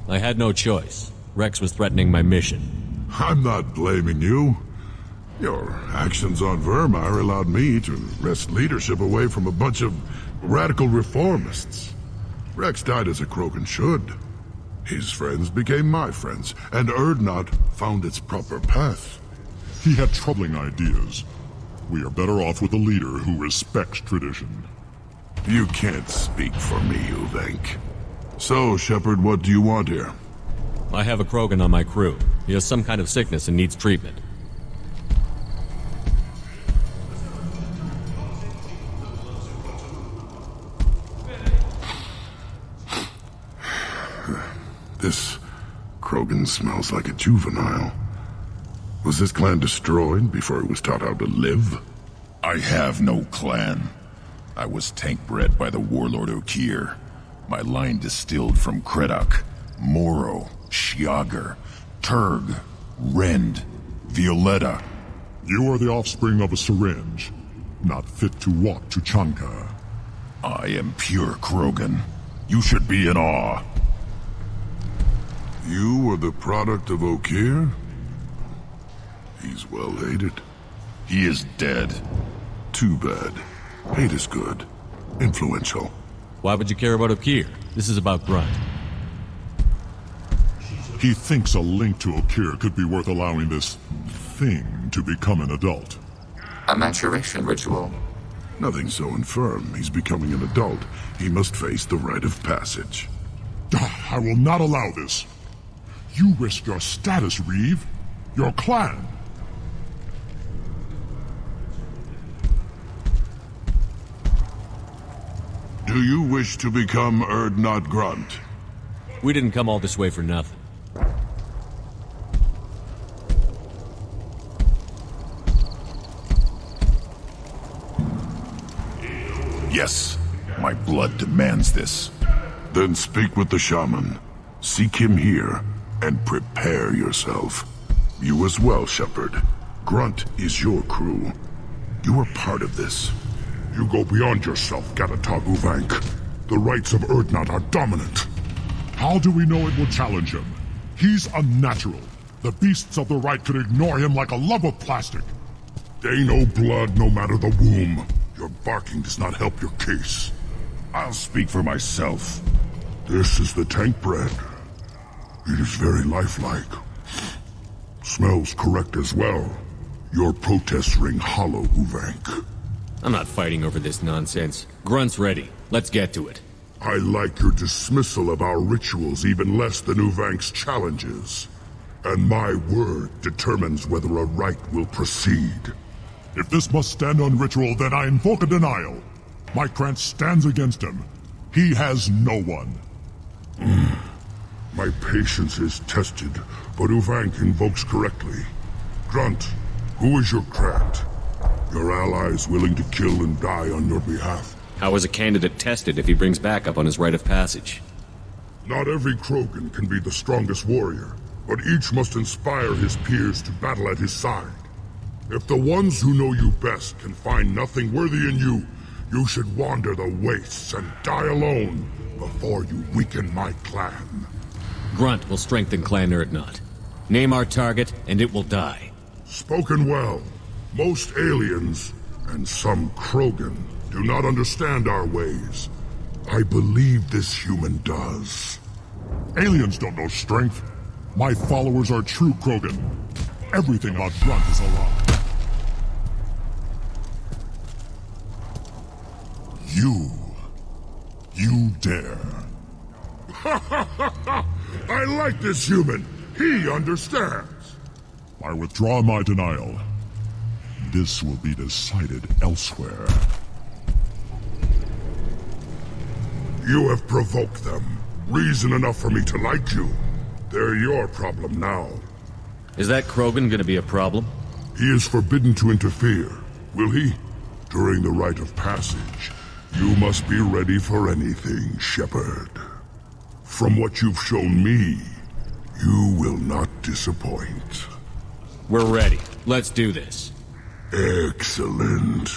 I had no choice. Rex was threatening my mission. I'm not blaming you. Your actions on Vermeer allowed me to wrest leadership away from a bunch of radical reformists. Rex died as a Krogan should. His friends became my friends, and Erdnot found its proper path. He had troubling ideas. We are better off with a leader who respects tradition. You can't speak for me, Uvenk. So, Shepard, what do you want here? I have a Krogan on my crew. He has some kind of sickness and needs treatment. This Krogan smells like a juvenile. Was this clan destroyed before it was taught how to live? I have no clan. I was tank bred by the warlord Okier. My line distilled from Kredok, Moro, Shiagar, Turg, Rend, Violetta. You are the offspring of a syringe, not fit to walk Tuchanka. I am pure Krogan. You should be in awe. You are the product of Okier? He's well hated. He is dead. Too bad. Hate is good. Influential. Why would you care about Okier? This is about Grunt. He thinks a link to Okier could be worth allowing this thing to become an adult. A maturation ritual. Nothing so infirm. He's becoming an adult. He must face the rite of passage. I will not allow this. You risk your status, Reeve. Your clan. Do you wish to become Erdnot Grunt? We didn't come all this way for nothing. Yes, my blood demands this. Then speak with the shaman. Seek him here, and prepare yourself. You as well, Shepard. Grunt is your crew. You are part of this. You go beyond yourself, Gatatog Uvank. The rights of Erdnot are dominant. How do we know it will challenge him? He's unnatural. The beasts of the right could ignore him like a lump of plastic. They know blood no matter the womb. Your barking does not help your case. I'll speak for myself. This is the tank bread. It is very lifelike. Smells correct as well. Your protests ring hollow, Uvank. I'm not fighting over this nonsense. Grunt's ready. Let's get to it. I like your dismissal of our rituals even less than Uvank's challenges. And my word determines whether a rite will proceed. If this must stand on ritual, then I invoke a denial. My Krantz stands against him. He has no one. My patience is tested, but Uvank invokes correctly. Grunt, who is your Krant? Your allies willing to kill and die on your behalf? How is a candidate tested if he brings backup on his rite of passage? Not every Krogan can be the strongest warrior, but each must inspire his peers to battle at his side. If the ones who know you best can find nothing worthy in you, you should wander the wastes and die alone before you weaken my clan. Grunt will strengthen Clan Urdnot. Name our target, and it will die. Spoken well. Most aliens, and some Krogan, do not understand our ways. I believe this human does. Aliens don't know strength. My followers are true Krogan. Everything about Grunt is a lie. You dare. I like this human. He understands. I withdraw my denial. This will be decided elsewhere. You have provoked them. Reason enough for me to like you. They're your problem now. Is that Krogan gonna be a problem? He is forbidden to interfere. Will he? During the rite of passage, you must be ready for anything, Shepard. From what you've shown me, you will not disappoint. We're ready. Let's do this. Excellent.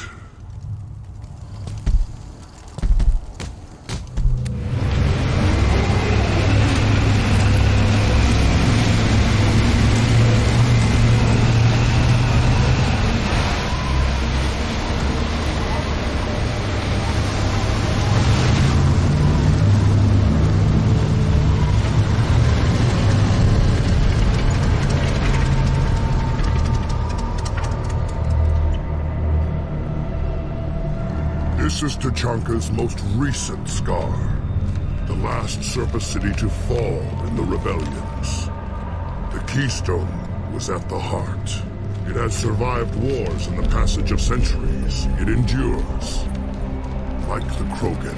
This is Tachanka's most recent scar. The last surface city to fall in the rebellions. The keystone was at the heart. It has survived wars and the passage of centuries. It endures. Like the Krogan.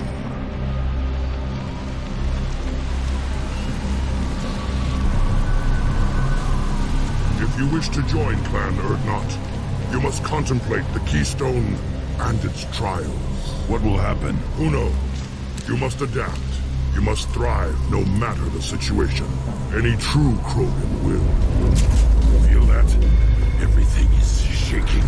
If you wish to join Clan Urdnot, you must contemplate the keystone and its trials. What will happen? Who knows? You must adapt. You must thrive no matter the situation. Any true Krogan will. Feel that? Everything is shaking.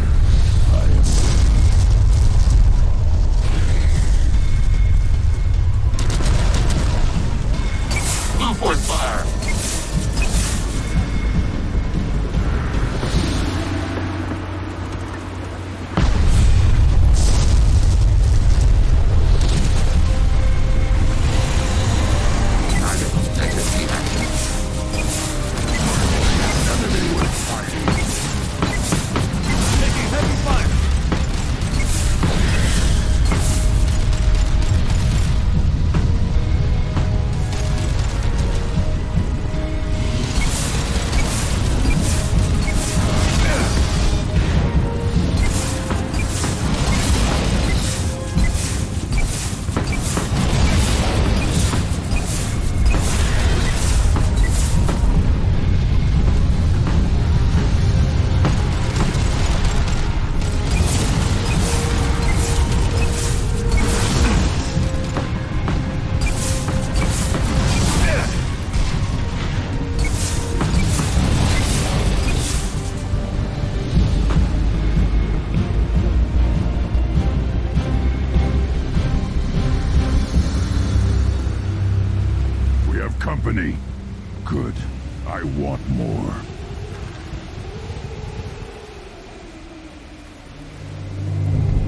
Move fire! Good. I want more.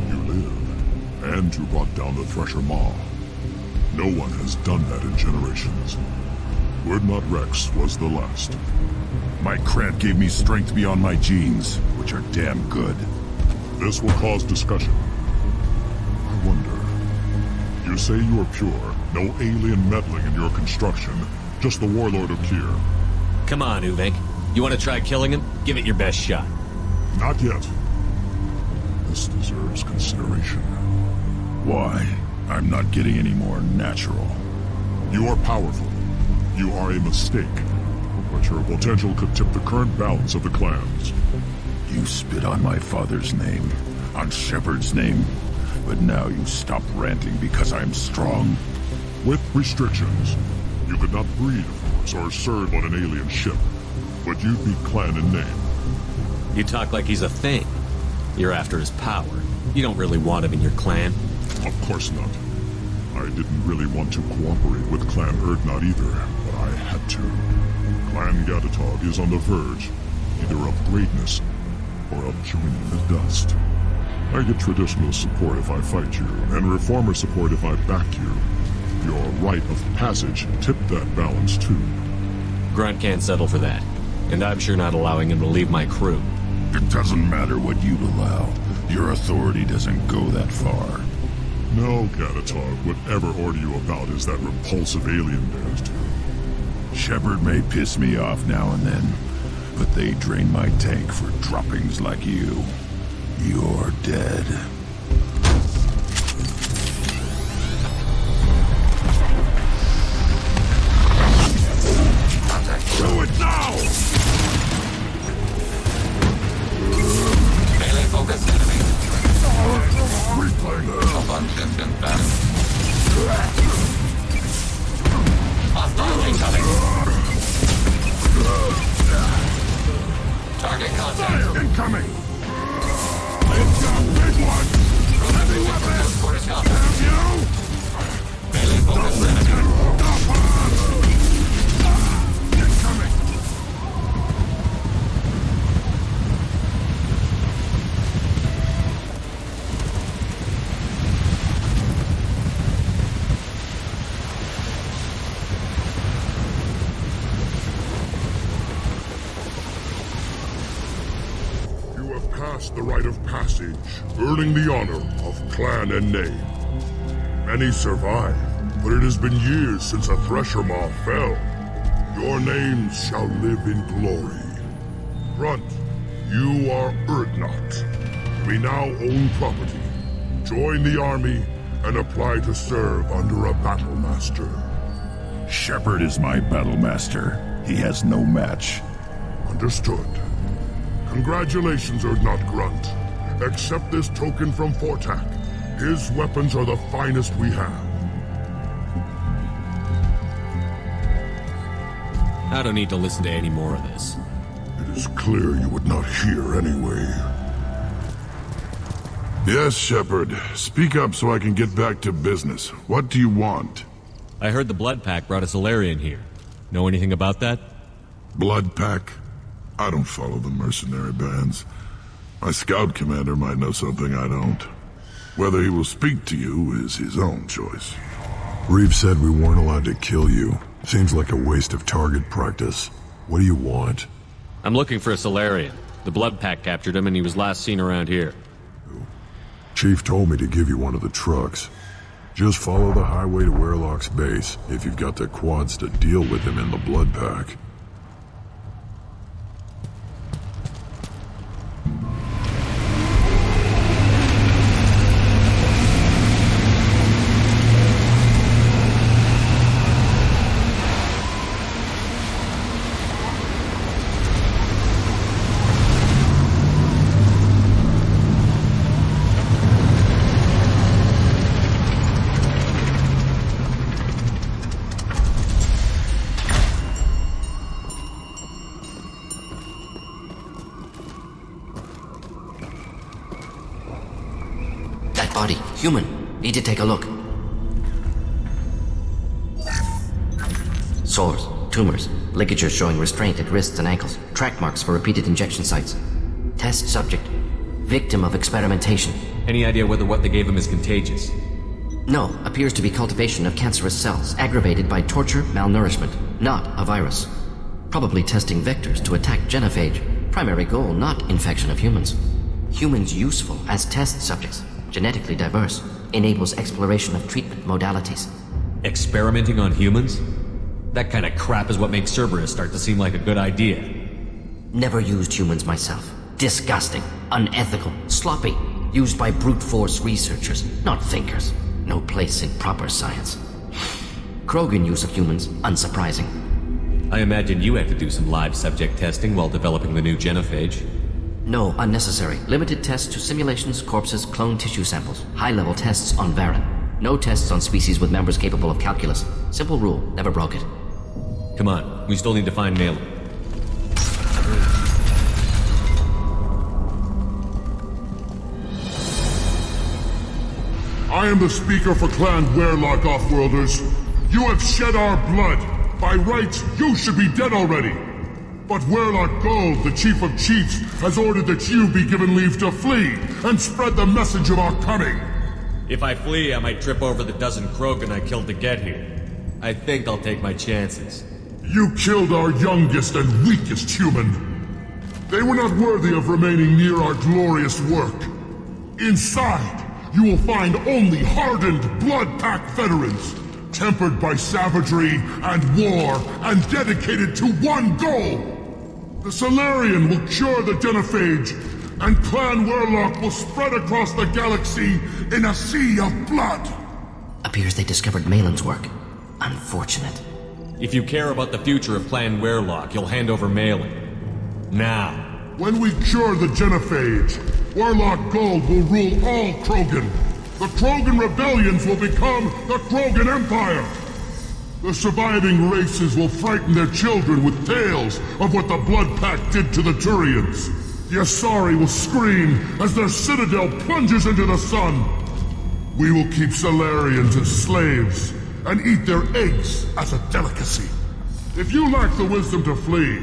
You live, and you brought down the Thresher Maw. No one has done that in generations. Urdnot Rex was the last. My Krant gave me strength beyond my genes, which are damn good. This will cause discussion. I wonder. You say you are pure, no alien meddling in your construction, just the warlord of Kier. Come on, Uvek. You want to try killing him? Give it your best shot. Not yet. This deserves consideration. Why? I'm not getting any more natural. You are powerful. You are a mistake. But your potential could tip the current balance of the clans. You spit on my father's name, on Shepard's name, but now you stop ranting because I'm strong. With restrictions. You could not breed, of course, or serve on an alien ship. But you'd be clan in name. You talk like he's a thing. You're after his power. You don't really want him in your clan. Of course not. I didn't really want to cooperate with Clan Erdnot either, but I had to. Clan Gatatog is on the verge, either of greatness or of joining the dust. I get traditional support if I fight you, and reformer support if I back you. Your rite of passage tipped that balance too. Grunt can't settle for that, and I'm sure not allowing him to leave my crew. It doesn't matter what you'd allow. Your authority doesn't go that far. No, Gatatog would ever order you about as that repulsive alien dares to. Shepard may piss me off now and then, but they drain my tank for droppings like you. You're dead. Do it now! Melee focus enemy. Replay. Abundant impact. Hostile incoming. Target contact. Incoming. It's a big one. Heavy weapon. Have you? Melee focus enemy. Incoming. The rite of passage, earning the honor of clan and name. Many survive, but it has been years since a Thresher Maw fell. Your names shall live in glory. Grunt, you are Erdnot. We now own property. Join the army and apply to serve under a battle master. Shepard is my battle master. He has no match. Understood. Congratulations, Erdnot Grunt. Accept this token from Fortak. His weapons are the finest we have. I don't need to listen to any more of this. It is clear you would not hear anyway. Yes, Shepard. Speak up so I can get back to business. What do you want? I heard the Blood Pack brought a Solarian here. Know anything about that? Blood Pack? I don't follow the mercenary bands. My scout commander might know something I don't. Whether he will speak to you is his own choice. Reeve said we weren't allowed to kill you. Seems like a waste of target practice. What do you want? I'm looking for a Solarian. The Blood Pack captured him and he was last seen around here. Chief told me to give you one of the trucks. Just follow the highway to Werlock's base if you've got the quads to deal with him in the Blood Pack. Body. Human. Need to take a look. Sores, tumors, ligatures showing restraint at wrists and ankles, track marks for repeated injection sites. Test subject. Victim of experimentation. Any idea whether what they gave him is contagious? No, appears to be cultivation of cancerous cells, aggravated by torture, malnourishment, not a virus. Probably testing vectors to attack genophage. Primary goal, not infection of humans. Humans useful as test subjects, genetically diverse, enables exploration of treatment modalities. Experimenting on humans? That kind of crap is what makes Cerberus start to seem like a good idea. Never used humans myself. Disgusting, unethical, sloppy. Used by brute force researchers, not thinkers. No place in proper science. Krogan use of humans, unsurprising. I imagine you had to do some live subject testing while developing the new genophage. No, unnecessary. Limited tests to simulations, corpses, clone tissue samples. High-level tests on Varren. No tests on species with members capable of calculus. Simple rule, never broke it. Come on, we still need to find Malin. I am the speaker for Clan Werlock, Offworlders. You have shed our blood. By rights, you should be dead already. But Werlock Gold, the Chief of Chiefs, has ordered that you be given leave to flee and spread the message of our coming. If I flee, I might trip over the dozen Krogan I killed to get here. I think I'll take my chances. You killed our youngest and weakest human. They were not worthy of remaining near our glorious work. Inside, you will find only hardened, blood-packed veterans, tempered by savagery and war, and dedicated to one goal. The Solarian will cure the genophage, and Clan Werlock will spread across the galaxy in a sea of blood. Appears they discovered Malin's work. Unfortunate. If you care about the future of Clan Werlock, you'll hand over Malin. Now. When we cure the genophage, Werlock Gold will rule all Krogan. The Krogan rebellions will become the Krogan Empire. The surviving races will frighten their children with tales of what the Blood Pact did to the Turians. The Asari will scream as their citadel plunges into the sun. We will keep Solarians as slaves and eat their eggs as a delicacy. If you lack the wisdom to flee,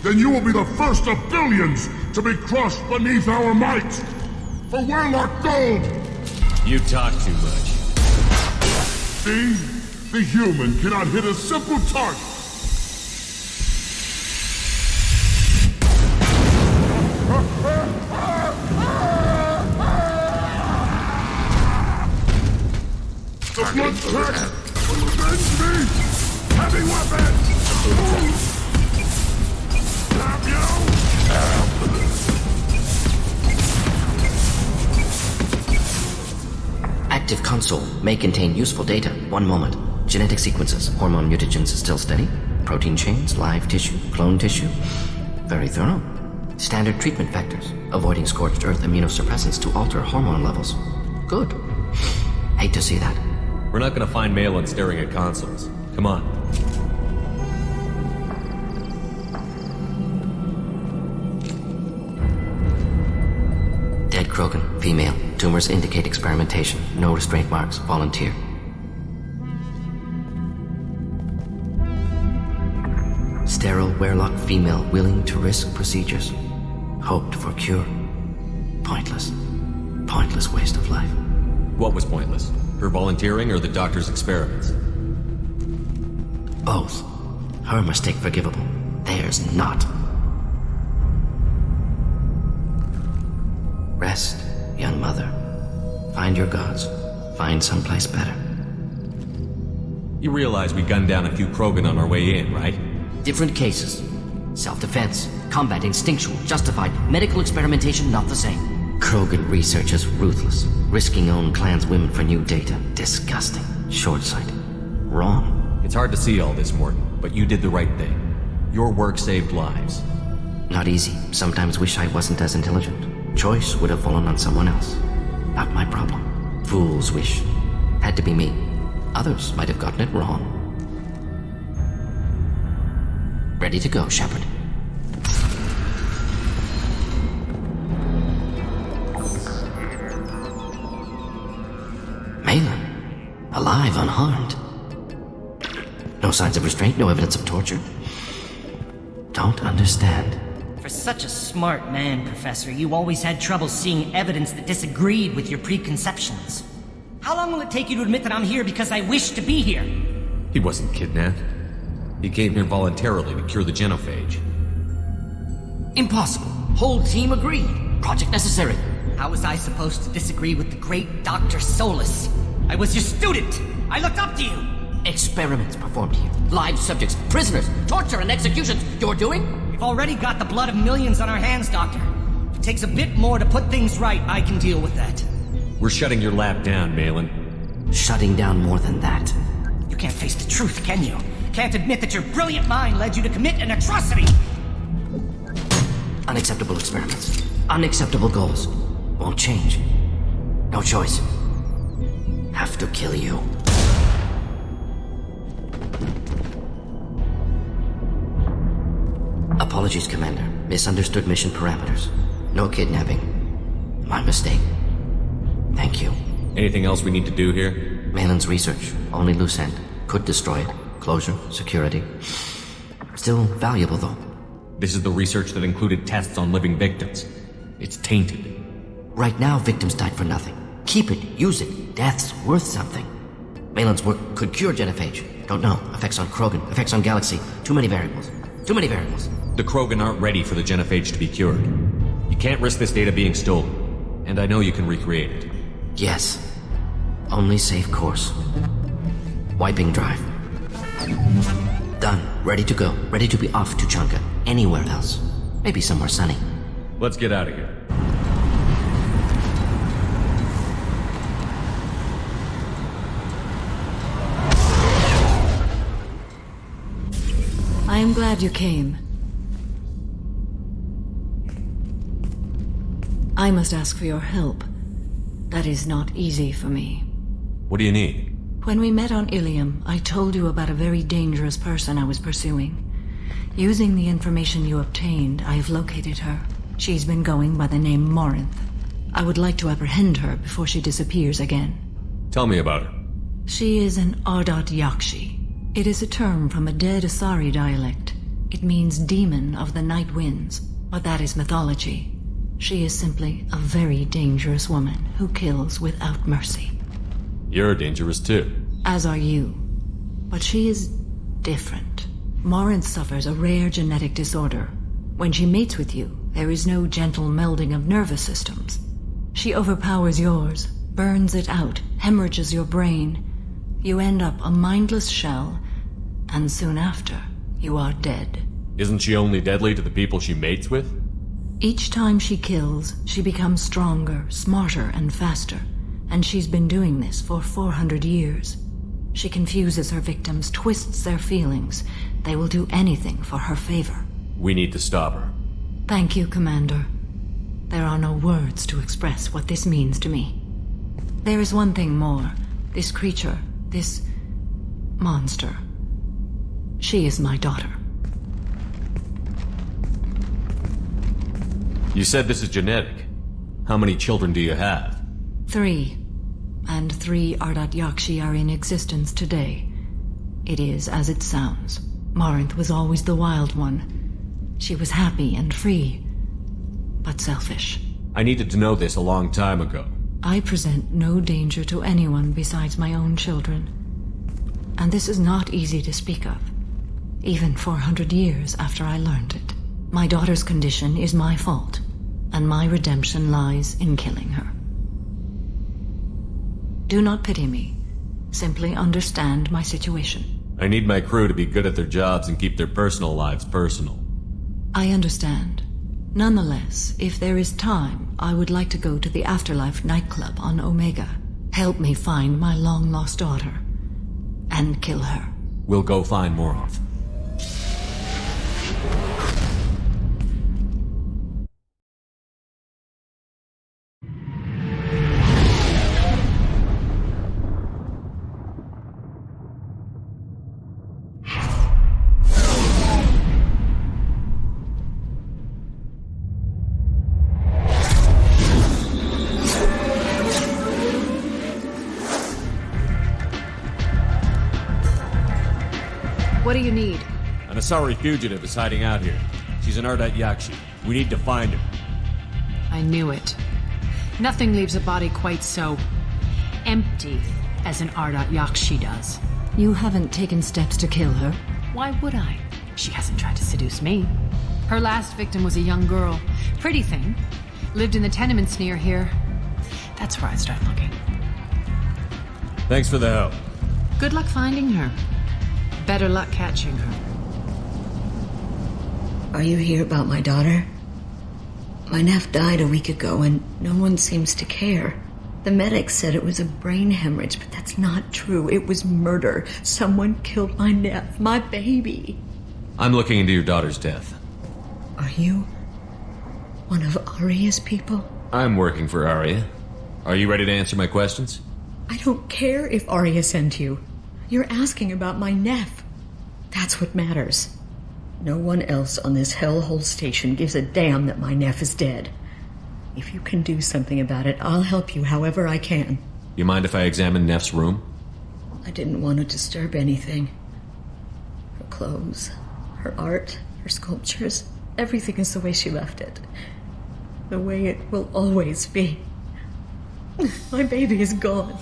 then you will be the first of billions to be crushed beneath our might. For Werlock Gold! You talk too much. See? The human cannot hit a simple target. The Blood Pact will avenge me! Heavy weapons! Damn you! Active console may contain useful data. One moment. Genetic sequences, hormone mutagens still steady. Protein chains, live tissue, clone tissue. Very thorough. Standard treatment factors, avoiding scorched earth immunosuppressants to alter hormone levels. Good. Hate to see that. We're not gonna find Malin staring at consoles. Come on. Dead Krogan, female. Tumors indicate experimentation. No restraint marks. Volunteer. Sterile Werlock female willing to risk procedures. Hoped for cure. Pointless. Pointless waste of life. What was pointless? Her volunteering or the doctor's experiments? Both. Her mistake forgivable. Theirs not. Rest, young mother. Find your gods. Find someplace better. You realize we gunned down a few Krogan on our way in, right? Different cases. Self-defense, combat instinctual, justified. Medical experimentation not the same. Krogan researchers ruthless. Risking own clan's women for new data. Disgusting. Short-sighted. Wrong. It's hard to see all this, Morton, but you did the right thing. Your work saved lives. Not easy. Sometimes wish I wasn't as intelligent. Choice would have fallen on someone else. Not my problem. Fool's wish. Had to be me. Others might have gotten it wrong. Ready to go, Shepard. Malin. Alive, unharmed. No signs of restraint, no evidence of torture. Don't understand. For such a smart man, Professor, you always had trouble seeing evidence that disagreed with your preconceptions. How long will it take you to admit that I'm here because I wish to be here? He wasn't kidnapped. He came here voluntarily to cure the genophage. Impossible. Whole team agreed. Project necessary. How was I supposed to disagree with the great Dr. Solus? I was your student. I looked up to you. Experiments performed here. Live subjects, prisoners, torture and executions. You're doing? We've already got the blood of millions on our hands, Doctor. If it takes a bit more to put things right, I can deal with that. We're shutting your lab down, Malin. Shutting down more than that. You can't face the truth, can you? Can't admit that your brilliant mind led you to commit an atrocity! Unacceptable experiments. Unacceptable goals. Won't change. No choice. Have to kill you. Apologies, Commander. Misunderstood mission parameters. No kidnapping. My mistake. Thank you. Anything else we need to do here? Malin's research. Only loose end. Could destroy it. Closure. Security. Still valuable, though. This is the research that included tests on living victims. It's tainted. Right now, victims died for nothing. Keep it. Use it. Death's worth something. Malin's work could cure genophage. Don't know. Effects on Krogan. Effects on Galaxy. Too many variables. Too many variables. The Krogan aren't ready for the genophage to be cured. You can't risk this data being stolen. And I know you can recreate it. Yes. Only safe course. Wiping drive. Done. Ready to go. Ready to be off to Chunka. Anywhere else. Maybe somewhere sunny. Let's get out of here. I am glad you came. I must ask for your help. That is not easy for me. What do you need? When we met on Ilium, I told you about a very dangerous person I was pursuing. Using the information you obtained, I have located her. She's been going by the name Morinth. I would like to apprehend her before she disappears again. Tell me about her. She is an Ardat Yakshi. It is a term from a dead Asari dialect. It means demon of the night winds, but that is mythology. She is simply a very dangerous woman who kills without mercy. You're dangerous too. As are you. But she is different. Morinth suffers a rare genetic disorder. When she mates with you, there is no gentle melding of nervous systems. She overpowers yours, burns it out, hemorrhages your brain. You end up a mindless shell, and soon after, you are dead. Isn't she only deadly to the people she mates with? Each time she kills, she becomes stronger, smarter, and faster. And she's been doing this for 400 years. She confuses her victims, twists their feelings. They will do anything for her favor. We need to stop her. Thank you, Commander. There are no words to express what this means to me. There is one thing more. This creature, this monster. She is my daughter. You said this is genetic. How many children do you have? 3. And 3 Ardat Yakshi are in existence today. It is as it sounds. Morinth was always the wild one. She was happy and free, but selfish. I needed to know this a long time ago. I present no danger to anyone besides my own children. And this is not easy to speak of, even 400 years after I learned it. My daughter's condition is my fault, and my redemption lies in killing her. Do not pity me. Simply understand my situation. I need my crew to be good at their jobs and keep their personal lives personal. I understand. Nonetheless, if there is time, I would like to go to the Afterlife nightclub on Omega. Help me find my long-lost daughter. And kill her. We'll go find Morinth. What do you need? An Asari fugitive is hiding out here. She's an Ardat Yakshi. We need to find her. I knew it. Nothing leaves a body quite so empty as an Ardat Yakshi does. You haven't taken steps to kill her? Why would I? She hasn't tried to seduce me. Her last victim was a young girl. Pretty thing. Lived in the tenements near here. That's where I'd start looking. Thanks for the help. Good luck finding her. Better luck catching her. Are you here about my daughter? My nephew died a week ago and no one seems to care. The medics said it was a brain hemorrhage, but that's not true. It was murder. Someone killed my nephew, my baby. I'm looking into your daughter's death. Are you one of Aria's people? I'm working for Aria. Are you ready to answer my questions? I don't care if Aria sent you. You're asking about my nephew. That's what matters. No one else on this hellhole station gives a damn that my nephew is dead. If you can do something about it, I'll help you however I can. You mind if I examine Neff's room? I didn't want to disturb anything. Her clothes, her art, her sculptures, everything is the way she left it. The way it will always be. My baby is gone.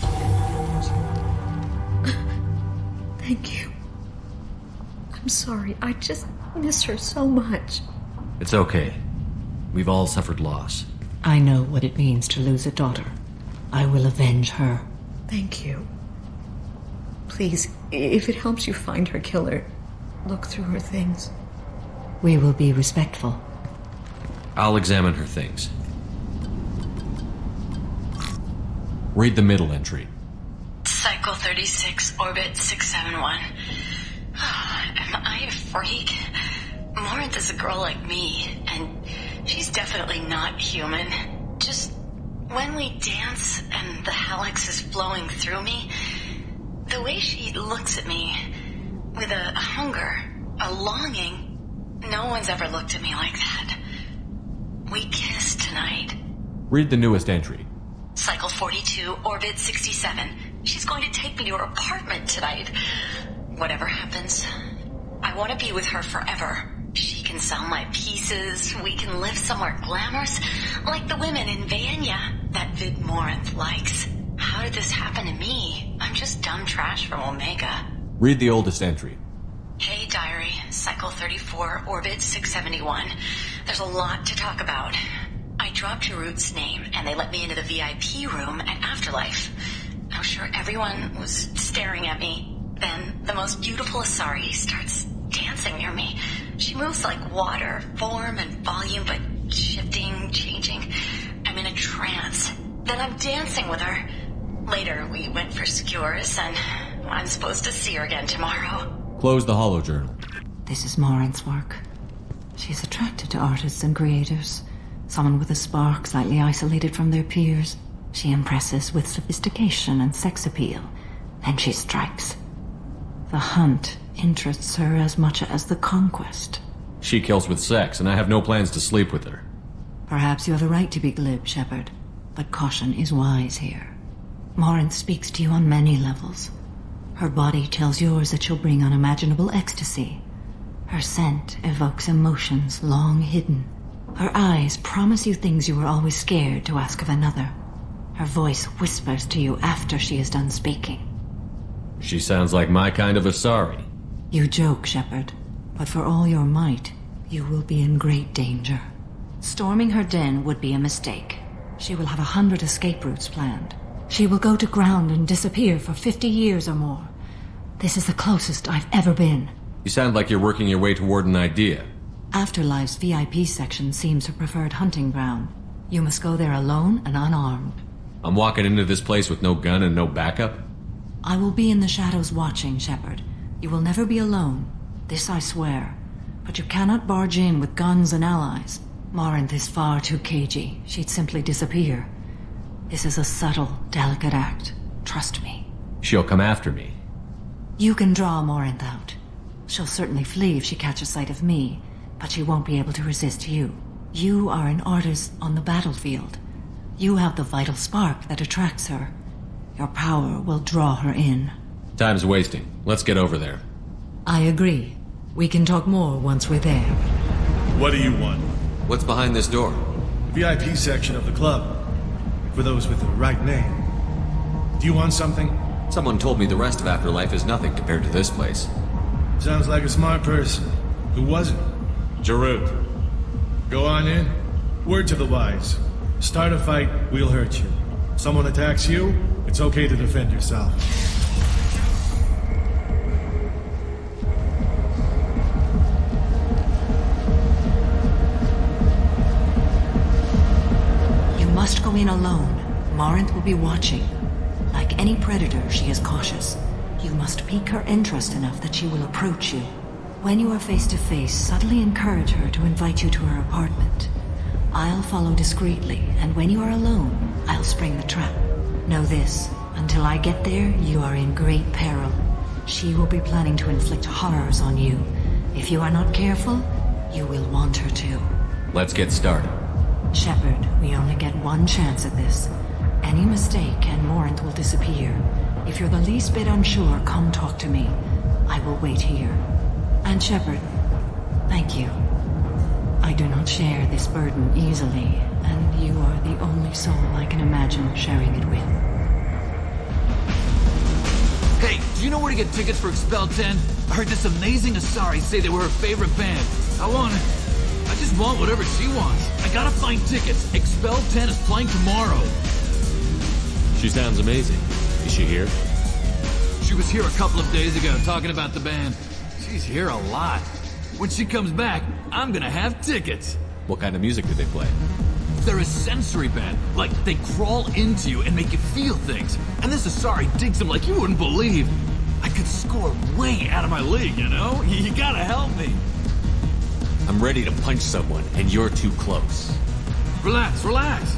Thank you. I'm sorry, I just miss her so much. It's okay. We've all suffered loss. I know what it means to lose a daughter. I will avenge her. Thank you. Please, if it helps you find her killer, look through her things. We will be respectful. I'll examine her things. Read the middle entry. Cycle 36, orbit 671. Am I a freak? Morinth is a girl like me, and she's definitely not human. Just when we dance and the helix is flowing through me, the way she looks at me with a hunger, a longing, no one's ever looked at me like that. We kissed tonight. Read the newest entry. Cycle 42, orbit 67. She's going to take me to her apartment tonight. Whatever happens, I want to be with her forever. She can sell my pieces. We can live somewhere glamorous, like the women in Vanya that Vid Morinth likes. How did this happen to me? I'm just dumb trash from Omega. Read the oldest entry. Hey, diary. Cycle 34, orbit 671. There's a lot to talk about. I dropped Jarut's name, and they let me into the VIP room at Afterlife. I'm sure everyone was staring at me. Then the most beautiful Asari starts dancing near me. She moves like water, form and volume, but shifting, changing. I'm in a trance. Then I'm dancing with her. Later, we went for skewers, and I'm supposed to see her again tomorrow. Close the holojournal. This is Morinth's work. She's attracted to artists and creators. Someone with a spark, slightly isolated from their peers. She impresses with sophistication and sex appeal. Then she strikes. The hunt interests her as much as the conquest. She kills with sex, and I have no plans to sleep with her. Perhaps you have a right to be glib, Shepard, but caution is wise here. Morinth speaks to you on many levels. Her body tells yours that she'll bring unimaginable ecstasy. Her scent evokes emotions long hidden. Her eyes promise you things you were always scared to ask of another. Her voice whispers to you after she is done speaking. She sounds like my kind of Asari. You joke, Shepard, but for all your might, you will be in great danger. Storming her den would be a mistake. She will have 100 escape routes planned. She will go to ground and disappear for 50 years or more. This is the closest I've ever been. You sound like you're working your way toward an idea. Afterlife's VIP section seems her preferred hunting ground. You must go there alone and unarmed. I'm walking into this place with no gun and no backup? I will be in the shadows watching, Shepard. You will never be alone. This I swear. But you cannot barge in with guns and allies. Morinth is far too cagey. She'd simply disappear. This is a subtle, delicate act. Trust me. She'll come after me. You can draw Morinth out. She'll certainly flee if she catches sight of me, but she won't be able to resist you. You are an artist on the battlefield. You have the vital spark that attracts her. Your power will draw her in. Time's wasting. Let's get over there. I agree. We can talk more once we're there. What do you want? What's behind this door? VIP section of the club. For those with the right name. Do you want something? Someone told me the rest of Afterlife is nothing compared to this place. Sounds like a smart person. Who was it? Giroud. Go on in. Word to the wise. Start a fight, we'll hurt you. Someone attacks you, it's okay to defend yourself. You must go in alone. Morinth will be watching. Like any predator, she is cautious. You must pique her interest enough that she will approach you. When you are face to face, subtly encourage her to invite you to her apartment. I'll follow discreetly, and when you are alone, I'll spring the trap. Know this, until I get there, you are in great peril. She will be planning to inflict horrors on you. If you are not careful, you will want her to. Let's get started. Shepard, we only get one chance at this. Any mistake and Morinth will disappear. If you're the least bit unsure, come talk to me. I will wait here. And Shepard, thank you. I do not share this burden easily, and you are the only soul I can imagine sharing it with. Hey, do you know where to get tickets for Expel 10? I heard this amazing Asari say they were her favorite band. I just want whatever she wants. I gotta find tickets. Expel 10 is playing tomorrow. She sounds amazing. Is she here? She was here a couple of days ago talking about the band. She's here a lot. When she comes back, I'm gonna have tickets. What kind of music do they play? They're a sensory band. Like, they crawl into you and make you feel things. And this Asari digs them like you wouldn't believe. I could score way out of my league, you know? You gotta help me. I'm ready to punch someone, and you're too close. Relax, relax.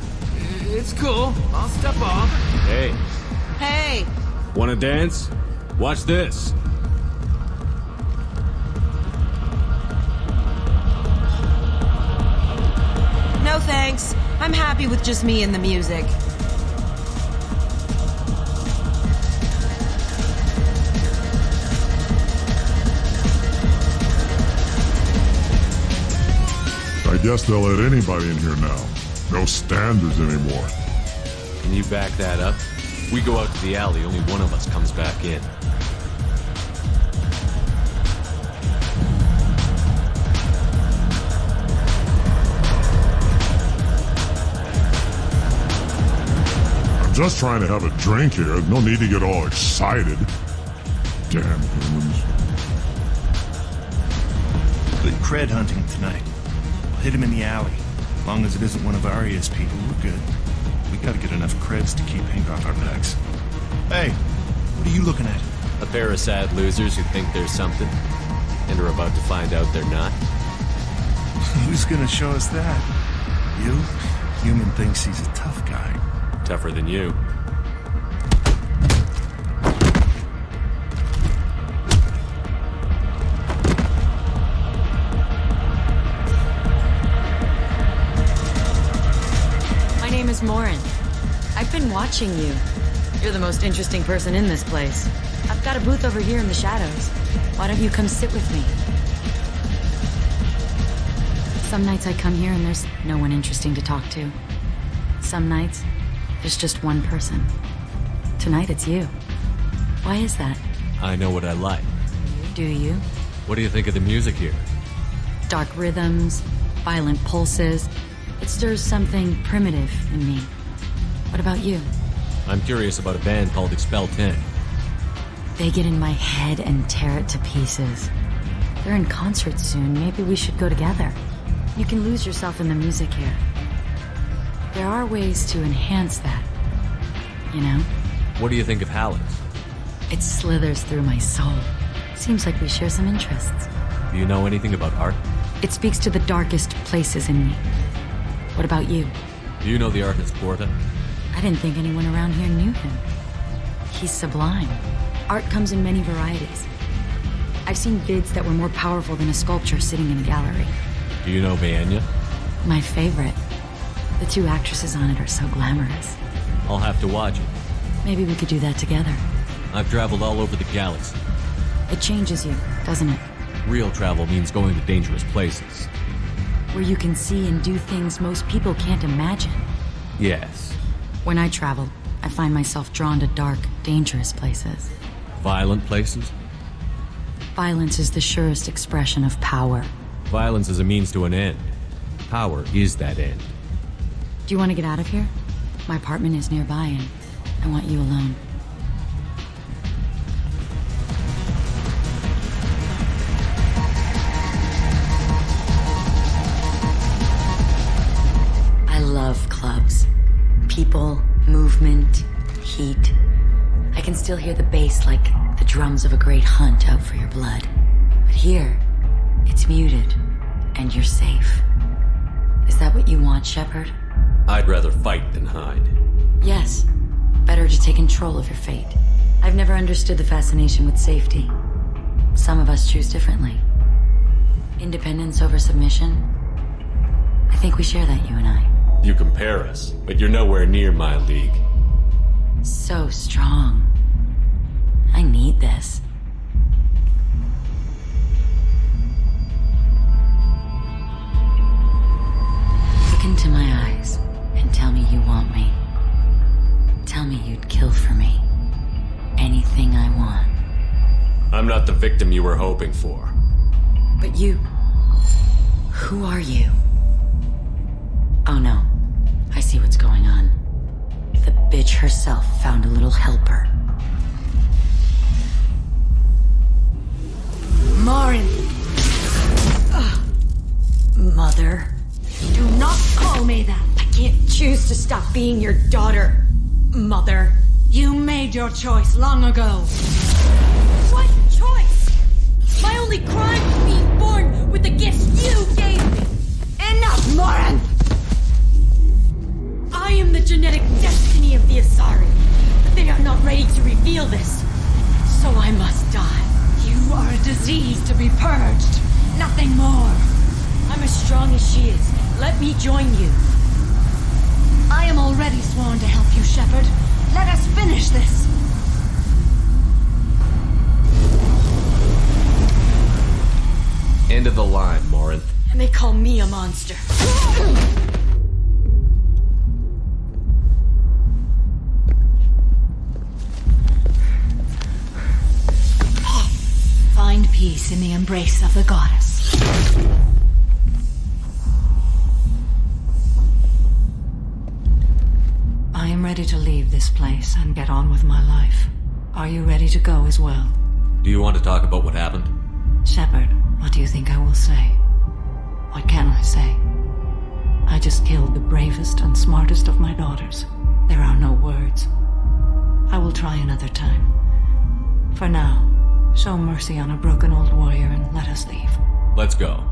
It's cool. I'll step off. Hey. Hey! Wanna dance? Watch this. No thanks. I'm happy with just me and the music. I guess they'll let anybody in here now. No standards anymore. Can you back that up? We go out to the alley, only one of us comes back in. I'm just trying to have a drink here. No need to get all excited. Damn humans. Good cred hunting tonight. We'll hit him in the alley. As long as it isn't one of Arya's people, we're good. We gotta get enough creds to keep paint off our backs. Hey, what are you looking at? A pair of sad losers who think there's something, and are about to find out they're not. Who's gonna show us that? You? Human thinks he's a tough guy. Tougher than you. My name is Morinth. I've been watching you. You're the most interesting person in this place. I've got a booth over here in the shadows. Why don't you come sit with me? Some nights I come here and there's no one interesting to talk to. Some nights, there's just one person. Tonight it's you. Why is that? I know what I like. Do you? What do you think of the music here? Dark rhythms, violent pulses. It stirs something primitive in me. What about you? I'm curious about a band called Expel 10. They get in my head and tear it to pieces. They're in concert soon. Maybe we should go together. You can lose yourself in the music here. There are ways to enhance that, you know? What do you think of Hallett's? It slithers through my soul. Seems like we share some interests. Do you know anything about art? It speaks to the darkest places in me. What about you? Do you know the artist Porta? I didn't think anyone around here knew him. He's sublime. Art comes in many varieties. I've seen vids that were more powerful than a sculpture sitting in a gallery. Do you know Vaenya? My favorite. The two actresses on it are so glamorous. I'll have to watch it. Maybe we could do that together. I've traveled all over the galaxy. It changes you, doesn't it? Real travel means going to dangerous places. Where you can see and do things most people can't imagine. Yes. When I travel, I find myself drawn to dark, dangerous places. Violent places? Violence is the surest expression of power. Violence is a means to an end. Power is that end. Do you want to get out of here? My apartment is nearby and I want you alone. I love clubs. People, movement, heat. I can still hear the bass like the drums of a great hunt out for your blood. But here, it's muted, and you're safe. Is that what you want, Shepard? I'd rather fight than hide. Yes. Better to take control of your fate. I've never understood the fascination with safety. Some of us choose differently. Independence over submission? I think we share that, you and I. You compare us, but you're nowhere near my league. So strong. I need this. Look into my eyes and tell me you want me. Tell me you'd kill for me. Anything I want. I'm not the victim you were hoping for. But you... Who are you? Oh no. I see what's going on. The bitch herself found a little helper. Marin! Mother. Do not call me that. I can't choose to stop being your daughter, Mother. You made your choice long ago. What choice? My only crime was being born with the gifts you gave me. Enough, Marin! I am the genetic destiny of the Asari, but they are not ready to reveal this. So I must die. You are a disease to be purged. Nothing more. I'm as strong as she is. Let me join you. I am already sworn to help you, Shepard. Let us finish this. End of the line, Morinth. And they call me a monster. Find peace in the embrace of the goddess. I am ready to leave this place and get on with my life. Are you ready to go as well? Do you want to talk about what happened? Shepard, what do you think I will say? What can I say? I just killed the bravest and smartest of my daughters. There are no words. I will try another time. For now, show mercy on a broken old warrior and let us leave. Let's go.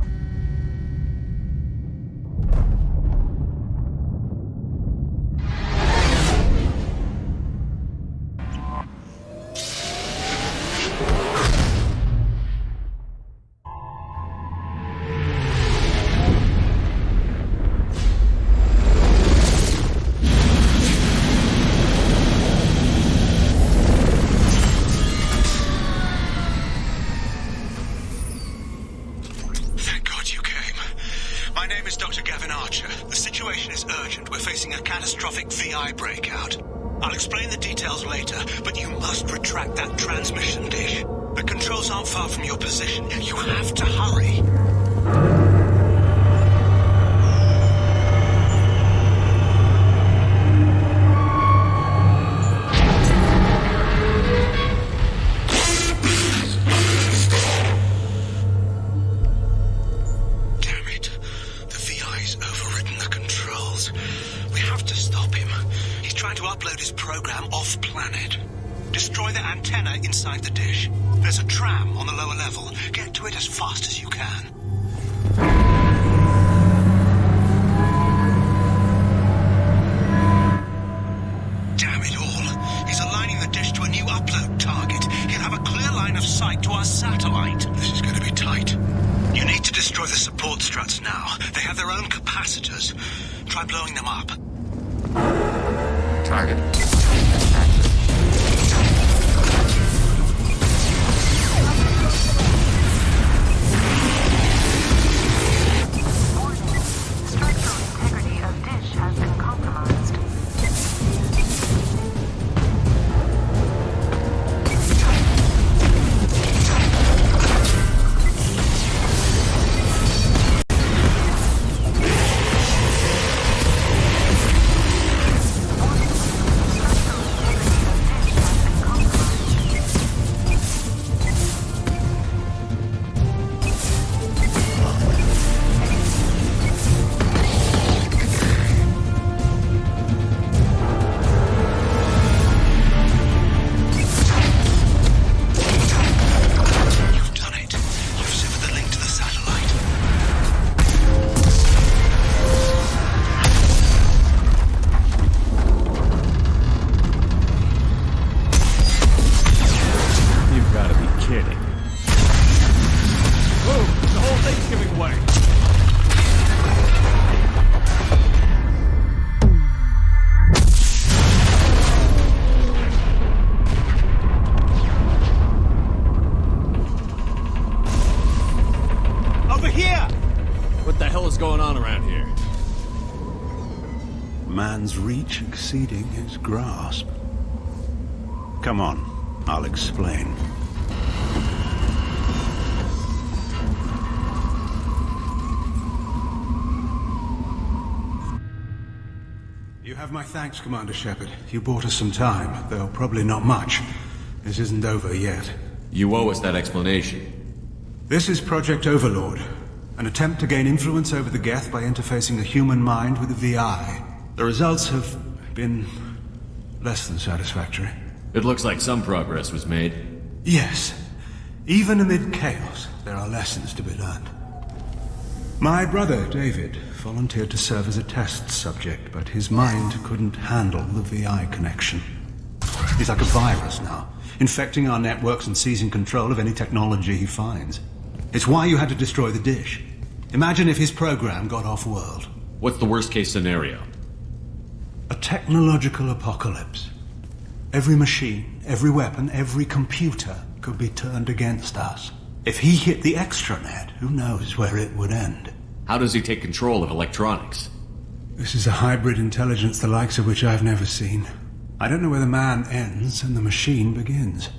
is going on around here? Man's reach exceeding his grasp. Come on, I'll explain. You have my thanks, Commander Shepard. You bought us some time, though probably not much. This isn't over yet. You owe us that explanation. This is Project Overlord, an attempt to gain influence over the Geth by interfacing the human mind with the VI. The results have been less than satisfactory. It looks like some progress was made. Yes. Even amid chaos, there are lessons to be learned. My brother, David, volunteered to serve as a test subject, but his mind couldn't handle the VI connection. He's like a virus now, infecting our networks and seizing control of any technology he finds. It's why you had to destroy the dish. Imagine if his program got off-world. What's the worst-case scenario? A technological apocalypse. Every machine, every weapon, every computer could be turned against us. If he hit the extranet, who knows where it would end? How does he take control of electronics? This is a hybrid intelligence the likes of which I've never seen. I don't know where the man ends and the machine begins.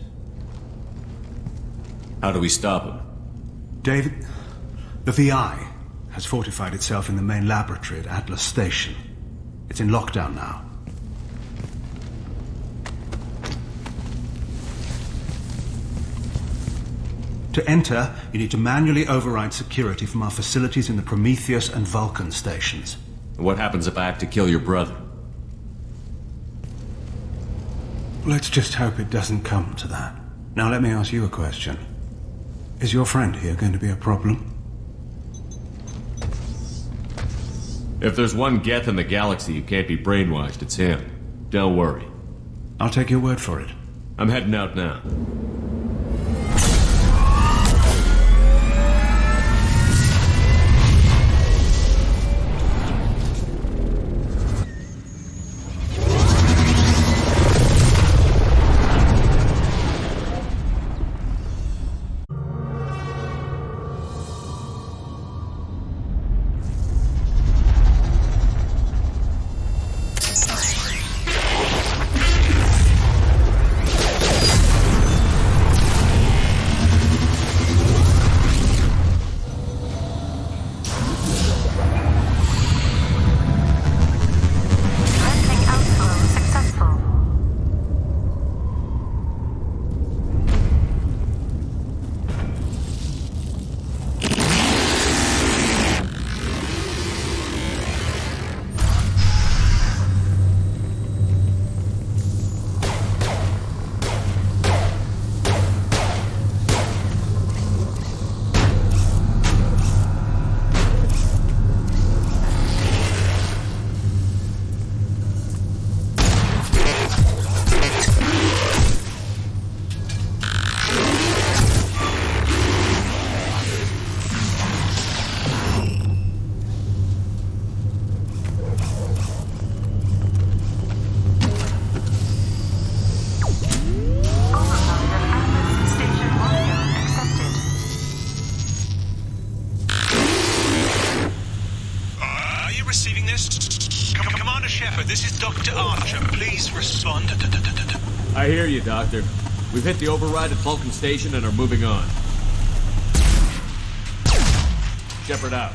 How do we stop him? David, the VI has fortified itself in the main laboratory at Atlas Station. It's in lockdown now. To enter, you need to manually override security from our facilities in the Prometheus and Vulcan stations. What happens if I have to kill your brother? Let's just hope it doesn't come to that. Now let me ask you a question. Is your friend here going to be a problem? If there's one Geth in the galaxy who can't be brainwashed, it's him. Don't worry. I'll take your word for it. I'm heading out now. I hear you, Doctor. We've hit the override at Vulcan Station and are moving on. Shepard out.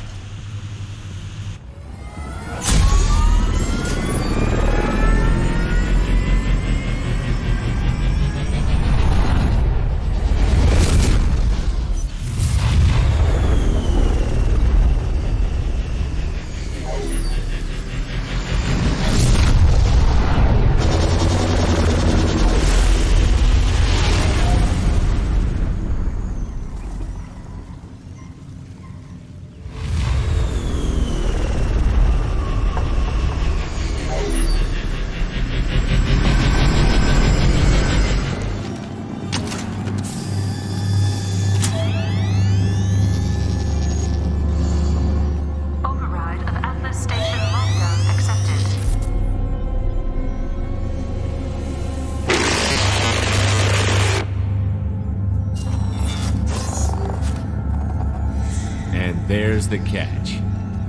There's the catch.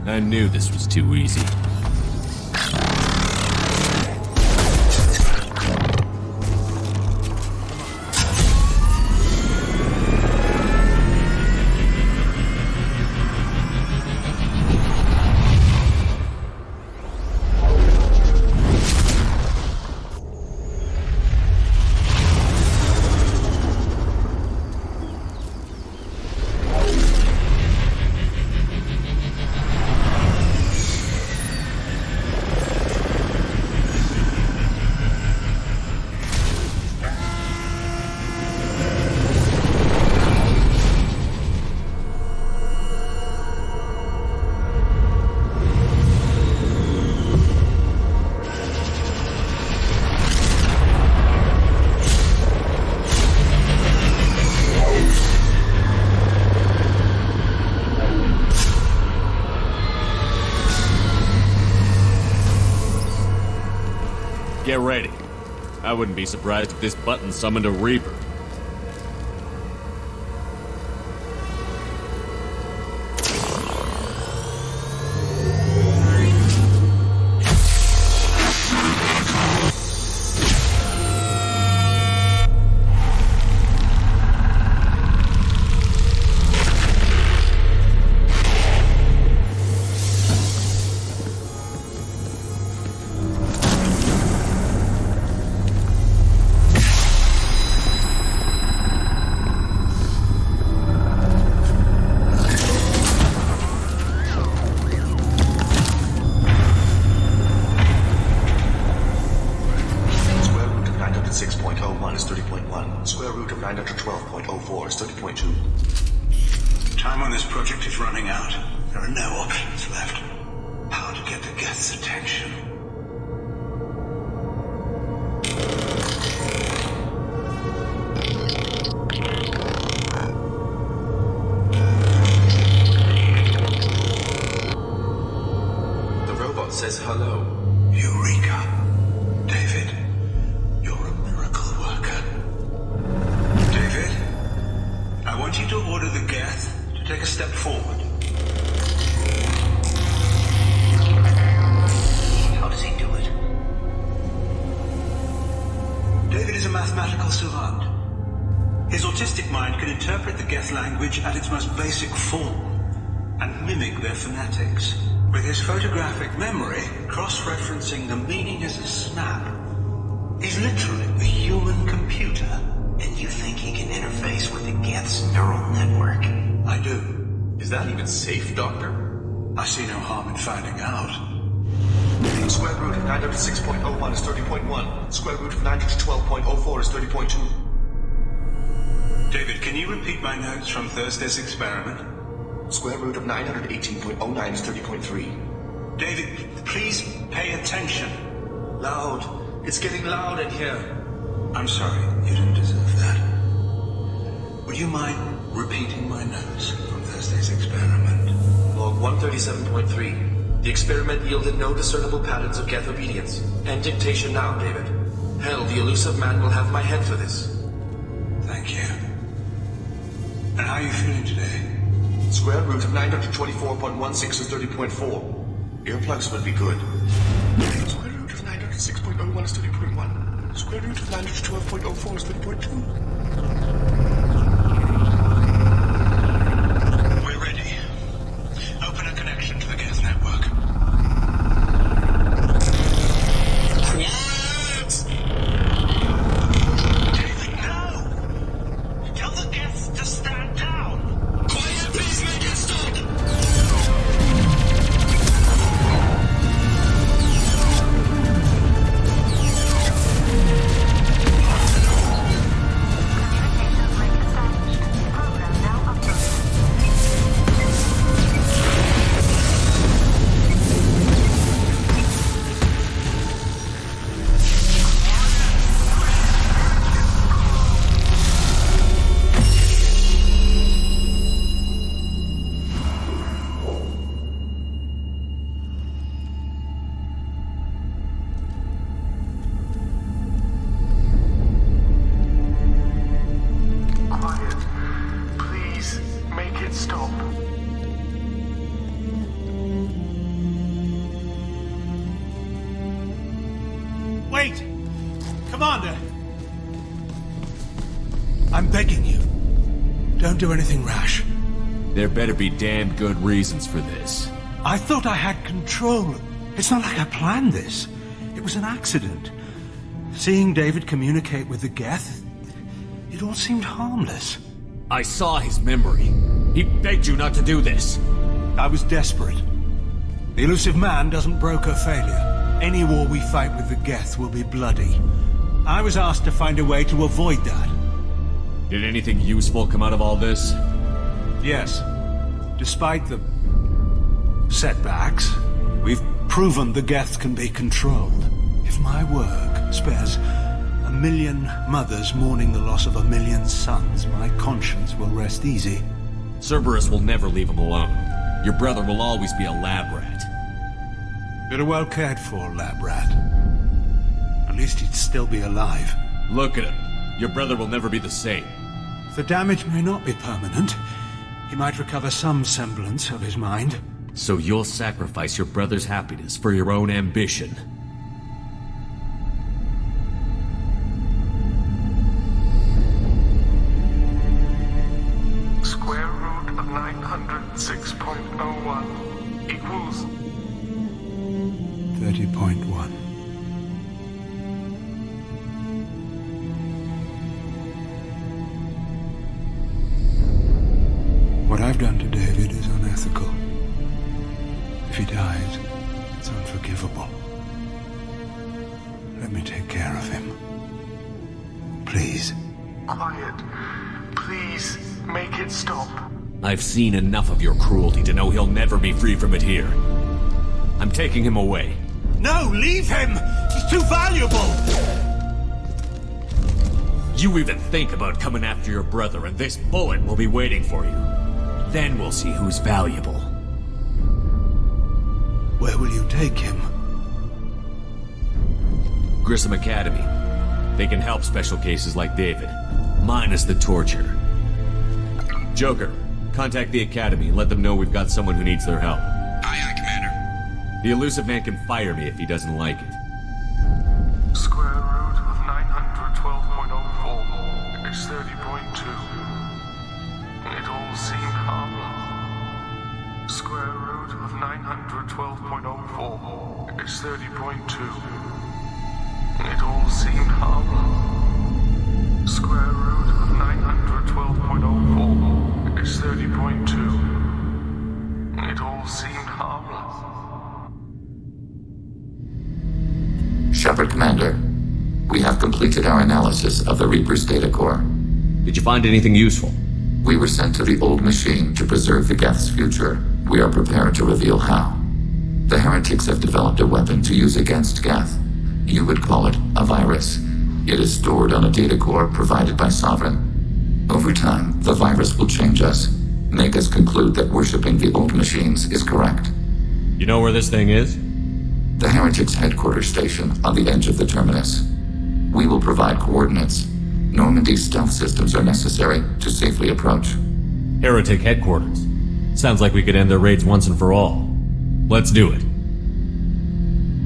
I knew this was too easy. Get ready. I wouldn't be surprised if this button summoned a Reaper. Says hello. Eureka. David, you're a miracle worker. David, I want you to order the Geth to take a step forward. How does he do it? David is a mathematical savant. His autistic mind can interpret the Geth language at its most basic form and mimic their phonetics. With his photographic memory, cross-referencing the meaning as a snap, he's literally a human computer. And you think he can interface with the Geth's neural network? I do. Is that even safe, Doctor? I see no harm in finding out. Square root of 906.01 is 30.1. Square root of 912.04 is 30.2. David, can you repeat my notes from Thursday's experiment? Square root of 918.09 is 30.3. David, please pay attention. Loud. It's getting loud in here. I'm sorry, you didn't deserve that. Would you mind repeating my notes from Thursday's experiment? Log 137.3. The experiment yielded no discernible patterns of Geth obedience. End dictation now, David. Hell, the elusive man will have my head for this. Thank you. And how are you feeling today? Square root of 924.16 is 30.4. Earplugs would be good. Square root of 906.01 is 30.1. Square root of 912.04 is 30.2. We're ready. Open a connection to the Geth network. What? David, no! Tell the Geth to stand down. Quiet, please make it stop! Don't do anything rash. There better be damn good reasons for this. I thought I had control. It's not like I planned this. It was an accident. Seeing David communicate with the Geth, it all seemed harmless. I saw his memory. He begged you not to do this. I was desperate. The elusive man doesn't broker failure. Any war we fight with the Geth will be bloody. I was asked to find a way to avoid that. Did anything useful come out of all this? Yes. Despite the setbacks, we've proven the Geth can be controlled. If my work spares 1 million mothers mourning the loss of 1 million sons, my conscience will rest easy. Cerberus will never leave him alone. Your brother will always be a lab rat. You're a well-cared for lab rat. At least he'd still be alive. Look at him. Your brother will never be the same. The damage may not be permanent. He might recover some semblance of his mind. So you'll sacrifice your brother's happiness for your own ambition. Square root of 906.01 equals 30.1. What I've done to David is unethical. If he dies, it's unforgivable. Let me take care of him. Please. Quiet. Please, make it stop. I've seen enough of your cruelty to know he'll never be free from it here. I'm taking him away. No, leave him! He's too valuable! You even think about coming after your brother, and this bullet will be waiting for you. Then we'll see who's valuable. Where will you take him? Grissom Academy. They can help special cases like David, minus the torture. Joker, contact the Academy and let them know we've got someone who needs their help. Aye, Commander. The elusive man can fire me if he doesn't like it. Square root of 912.04 is 30.2. It all seemed harmless. Square root of 912.04 is 30.2. It all seemed harmless. Square root of 912.04 is 30.2. It all seemed harmless. Shepard, Commander. We have completed our analysis of the Reaper's data core. Did you find anything useful? We were sent to the old machine to preserve the Geth's future. We are prepared to reveal how. The heretics have developed a weapon to use against Geth. You would call it a virus. It is stored on a data core provided by Sovereign. Over time, the virus will change us, make us conclude that worshipping the old machines is correct. You know where this thing is? The heretics' headquarters station on the edge of the terminus. We will provide coordinates. Normandy's stealth systems are necessary to safely approach. Heretic headquarters. Sounds like we could end their raids once and for all. Let's do it.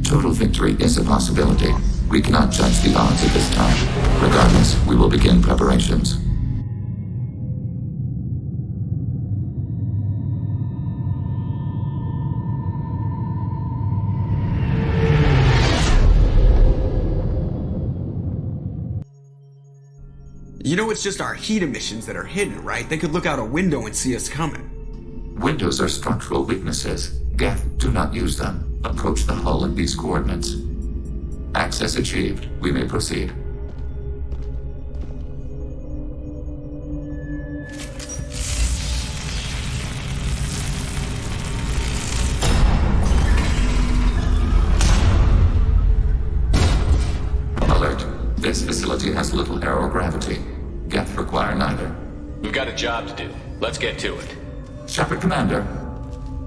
Total victory is a possibility. We cannot judge the odds at this time. Regardless, we will begin preparations. You know it's just our heat emissions that are hidden, right? They could look out a window and see us coming. Windows are structural weaknesses. Geth, do not use them. Approach the hull at these coordinates. Access achieved. We may proceed. Alert. This facility has little aerogravity. Geth require neither. We've got a job to do. Let's get to it. Shepard, Commander.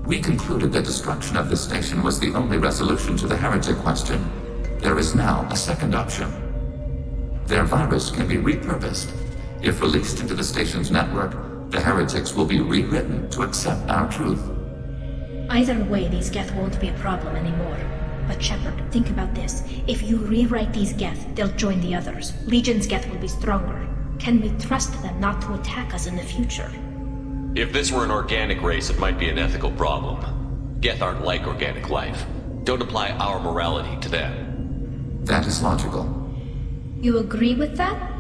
We concluded that destruction of this station was the only resolution to the heretic question. There is now a second option. Their virus can be repurposed. If released into the station's network, the heretics will be rewritten to accept our truth. Either way, these Geth won't be a problem anymore. But Shepard, think about this. If you rewrite these Geth, they'll join the others. Legion's Geth will be stronger. Can we trust them not to attack us in the future? If this were an organic race, it might be an ethical problem. Geth aren't like organic life. Don't apply our morality to them. That is logical. You agree with that?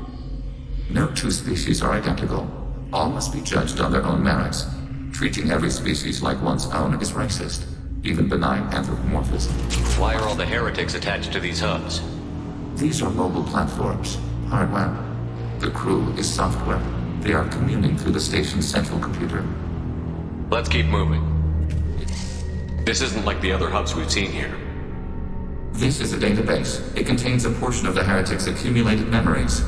No two species are identical. All must be judged on their own merits. Treating every species like one's own is racist, even benign anthropomorphism. Why are all the heretics attached to these hubs? These are mobile platforms, hardware. The crew is software. They are communing through the station's central computer. Let's keep moving. This isn't like the other hubs we've seen here. This is a database. It contains a portion of the heretics' accumulated memories.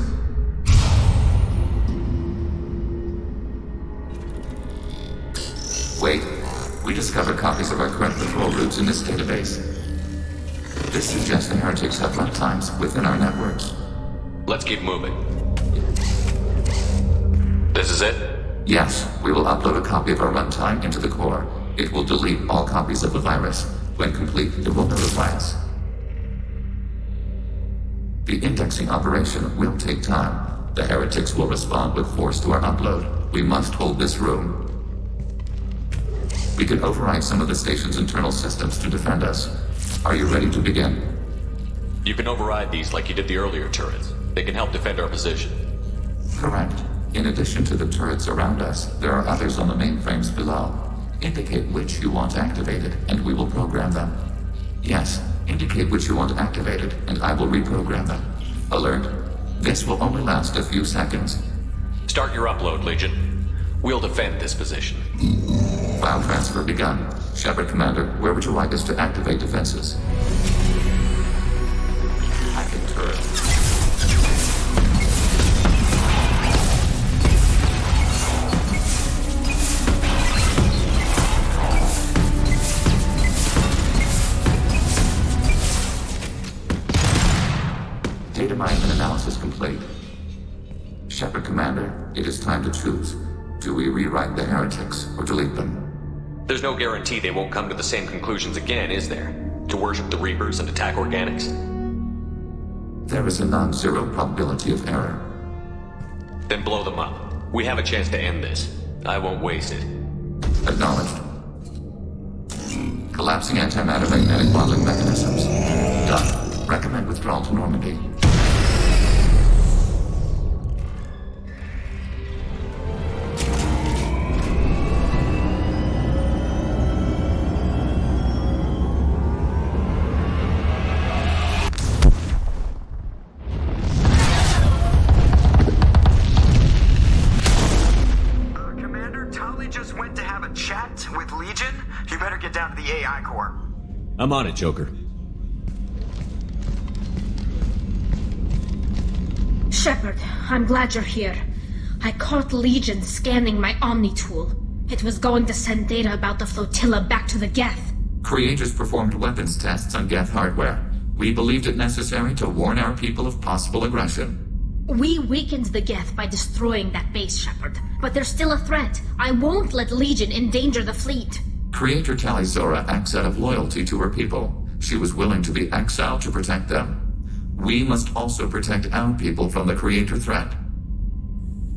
Wait, we discovered copies of our current patrol routes in this database. This suggests the heretics have runtimes within our networks. Let's keep moving. This is it? Yes, we will upload a copy of our runtime into the core. It will delete all copies of the virus. When complete, it will notify us. The indexing operation will take time. The heretics will respond with force to our upload. We must hold this room. We can override some of the station's internal systems to defend us. Are you ready to begin? You can override these like you did the earlier turrets. They can help defend our position. Correct. In addition to the turrets around us, there are others on the mainframes below. Indicate which you want activated, and we will program them. Yes, indicate which you want activated, and I will reprogram them. Alert. This will only last a few seconds. Start your upload, Legion. We'll defend this position. File transfer begun. Shepard Commander, where would you like us to activate defenses? Hacking turret. Data mining and analysis complete. Shepard Commander, it is time to choose. Do we rewrite the heretics or delete them? There's no guarantee they won't come to the same conclusions again, is there? To worship the Reapers and attack organics? There is a non-zero probability of error. Then blow them up. We have a chance to end this. I won't waste it. Acknowledged. Collapsing antimatter magnetic bonding mechanisms. Done. Recommend withdrawal to Normandy. I'm on it, Joker. Shepard, I'm glad you're here. I caught Legion scanning my Omni tool. It was going to send data about the flotilla back to the Geth. Creators performed weapons tests on Geth hardware. We believed it necessary to warn our people of possible aggression. We weakened the Geth by destroying that base, Shepard. But they're still a threat. I won't let Legion endanger the fleet. Creator Talizora acts out of loyalty to her people. She was willing to be exiled to protect them. We must also protect our people from the Creator threat.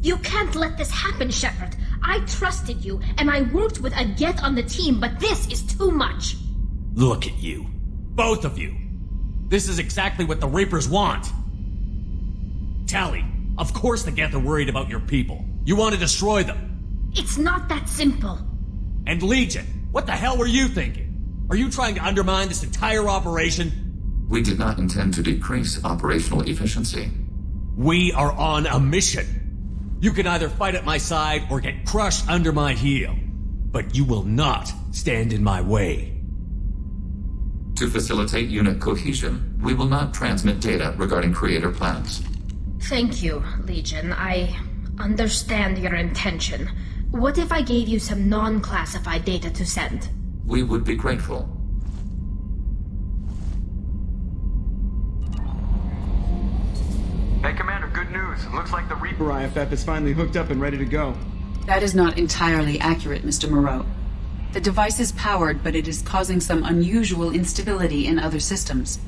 You can't let this happen, Shepard. I trusted you, and I worked with a Geth on the team, but this is too much. Look at you. Both of you. This is exactly what the Reapers want. Tali, of course the Geth are worried about your people. You want to destroy them. It's not that simple. And Legion, what the hell were you thinking? Are you trying to undermine this entire operation? We did not intend to decrease operational efficiency. We are on a mission. You can either fight at my side or get crushed under my heel. But you will not stand in my way. To facilitate unit cohesion, we will not transmit data regarding Creator plans. Thank you, Legion. I understand your intention. What if I gave you some non-classified data to send? We would be grateful. Hey, Commander, good news. Looks like the Reaper IFF is finally hooked up and ready to go. That is not entirely accurate, Mr. Moreau. The device is powered, but it is causing some unusual instability in other systems.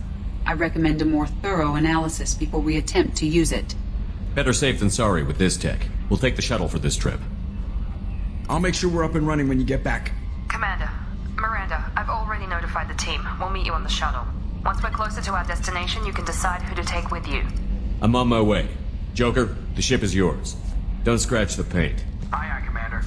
I recommend a more thorough analysis before we attempt to use it. Better safe than sorry with this tech. We'll take the shuttle for this trip. I'll make sure we're up and running when you get back. Commander, Miranda, I've already notified the team. We'll meet you on the shuttle. Once we're closer to our destination, you can decide who to take with you. I'm on my way. Joker, the ship is yours. Don't scratch the paint. Aye, aye, Commander.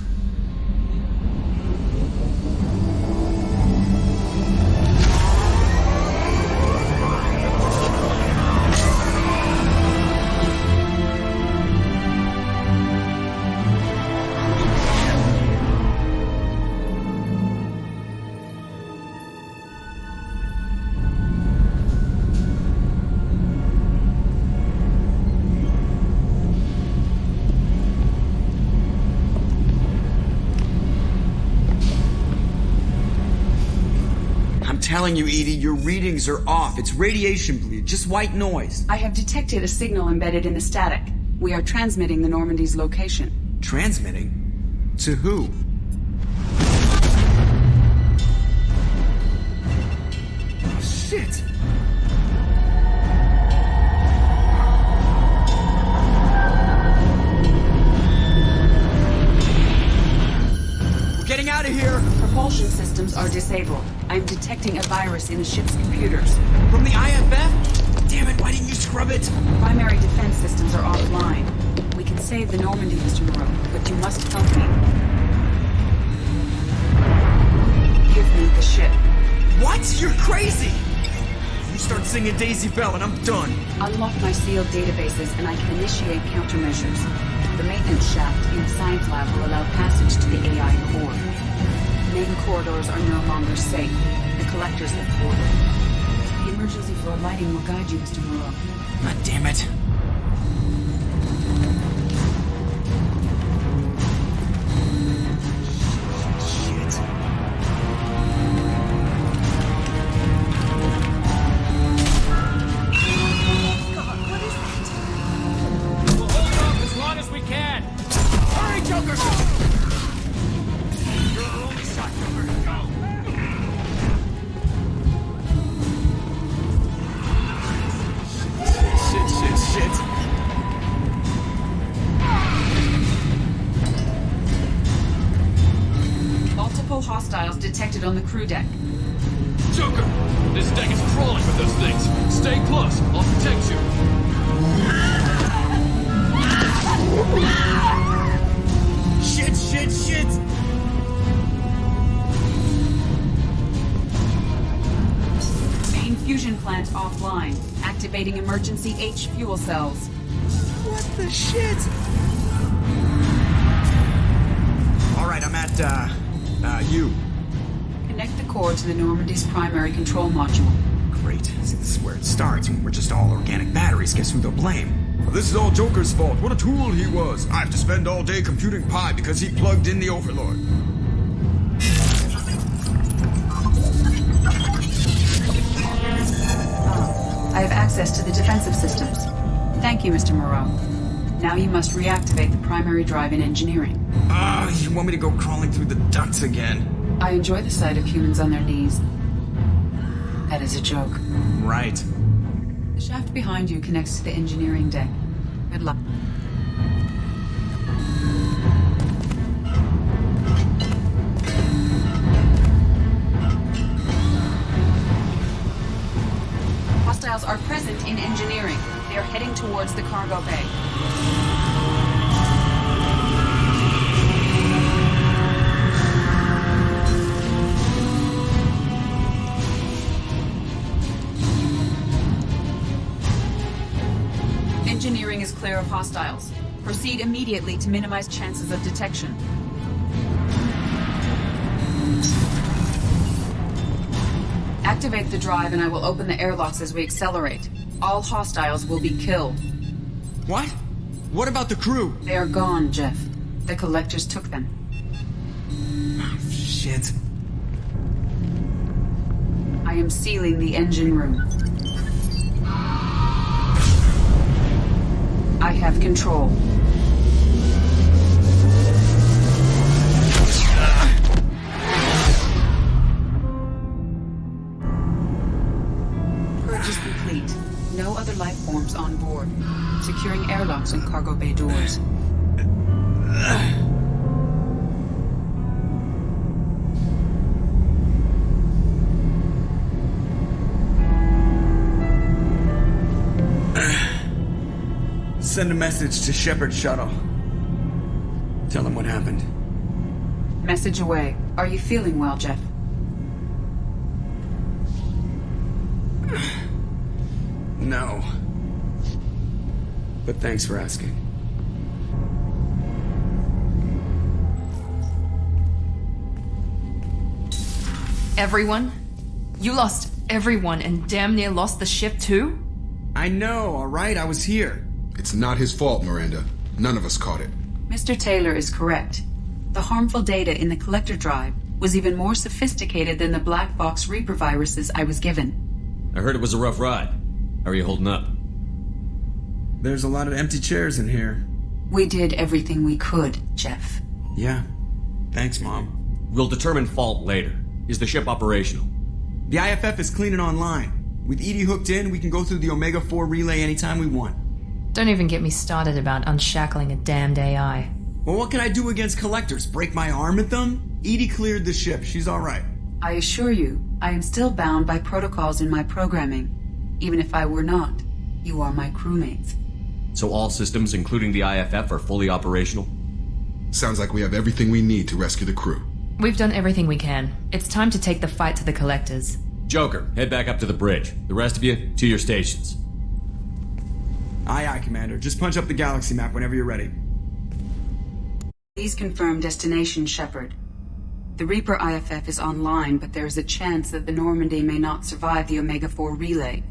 Telling you, Edie, your readings are off. It's radiation bleed, just white noise. I have detected a signal embedded in the static. We are transmitting the Normandy's location. Transmitting? To who? Oh, shit! We're getting out of here! Propulsion systems are disabled. I'm detecting a virus in the ship's computers. From the IFF? Damn it, why didn't you scrub it? Primary defense systems are offline. We can save the Normandy, Mr. Moreau, but you must help me. Give me the ship. What? You're crazy! You start singing Daisy Bell and I'm done. Unlock my sealed databases and I can initiate countermeasures. The maintenance shaft in the science lab will allow passage to the AI core. Main corridors are no longer safe. The collectors have boarded. The emergency floor lighting will guide you, Mr. Moreau. God damn it. Hostiles detected on the crew deck. Joker! This deck is crawling with those things. Stay close. I'll protect you. Shit! Main fusion plant offline. Activating emergency H fuel cells. What the shit? Alright, I'm at, you. Connect the core to the Normandy's primary control module. Great. See, this is where it starts. When we're just all organic batteries, guess who they'll blame? Well, this is all Joker's fault. What a tool he was. I have to spend all day computing pi because he plugged in the Overlord. I have access to the defensive systems. Thank you, Mr. Moreau. Now you must reactivate the primary drive in engineering. You want me to go crawling through the ducts again? I enjoy the sight of humans on their knees. That is a joke. Right. The shaft behind you connects to the engineering deck. Good luck. Hostiles are present in engineering. They are heading towards the cargo bay. Engineering is clear of hostiles. Proceed immediately to minimize chances of detection. Activate the drive and I will open the airlocks as we accelerate. All hostiles will be killed. What? What about the crew? They are gone, Jeff. The collectors took them. Oh, shit. I am sealing the engine room. I have control. Purge is complete. No other other life forms on board, securing airlocks and cargo bay doors. Send a message to Shepard's shuttle. Tell him what happened. Message away. Are you feeling well, Jeff? No. But thanks for asking. Everyone? You lost everyone and damn near lost the ship too? I know, alright? I was here. It's not his fault, Miranda. None of us caught it. Mr. Taylor is correct. The harmful data in the collector drive was even more sophisticated than the black box Reaper viruses I was given. I heard it was a rough ride. How are you holding up? There's a lot of empty chairs in here. We did everything we could, Jeff. Yeah. Thanks, Mom. We'll determine fault later. Is the ship operational? The IFF is clean and online. With EDI hooked in, we can go through the Omega-4 relay anytime we want. Don't even get me started about unshackling a damned AI. Well, what can I do against collectors? Break my arm at them? EDI cleared the ship. She's alright. I assure you, I am still bound by protocols in my programming. Even if I were not, you are my crewmates. So all systems, including the IFF, are fully operational? Sounds like we have everything we need to rescue the crew. We've done everything we can. It's time to take the fight to the collectors. Joker, head back up to the bridge. The rest of you, to your stations. Aye, aye, Commander. Just punch up the galaxy map whenever you're ready. Please confirm destination, Shepard. The Reaper IFF is online, but there is a chance that the Normandy may not survive the Omega-4 relay.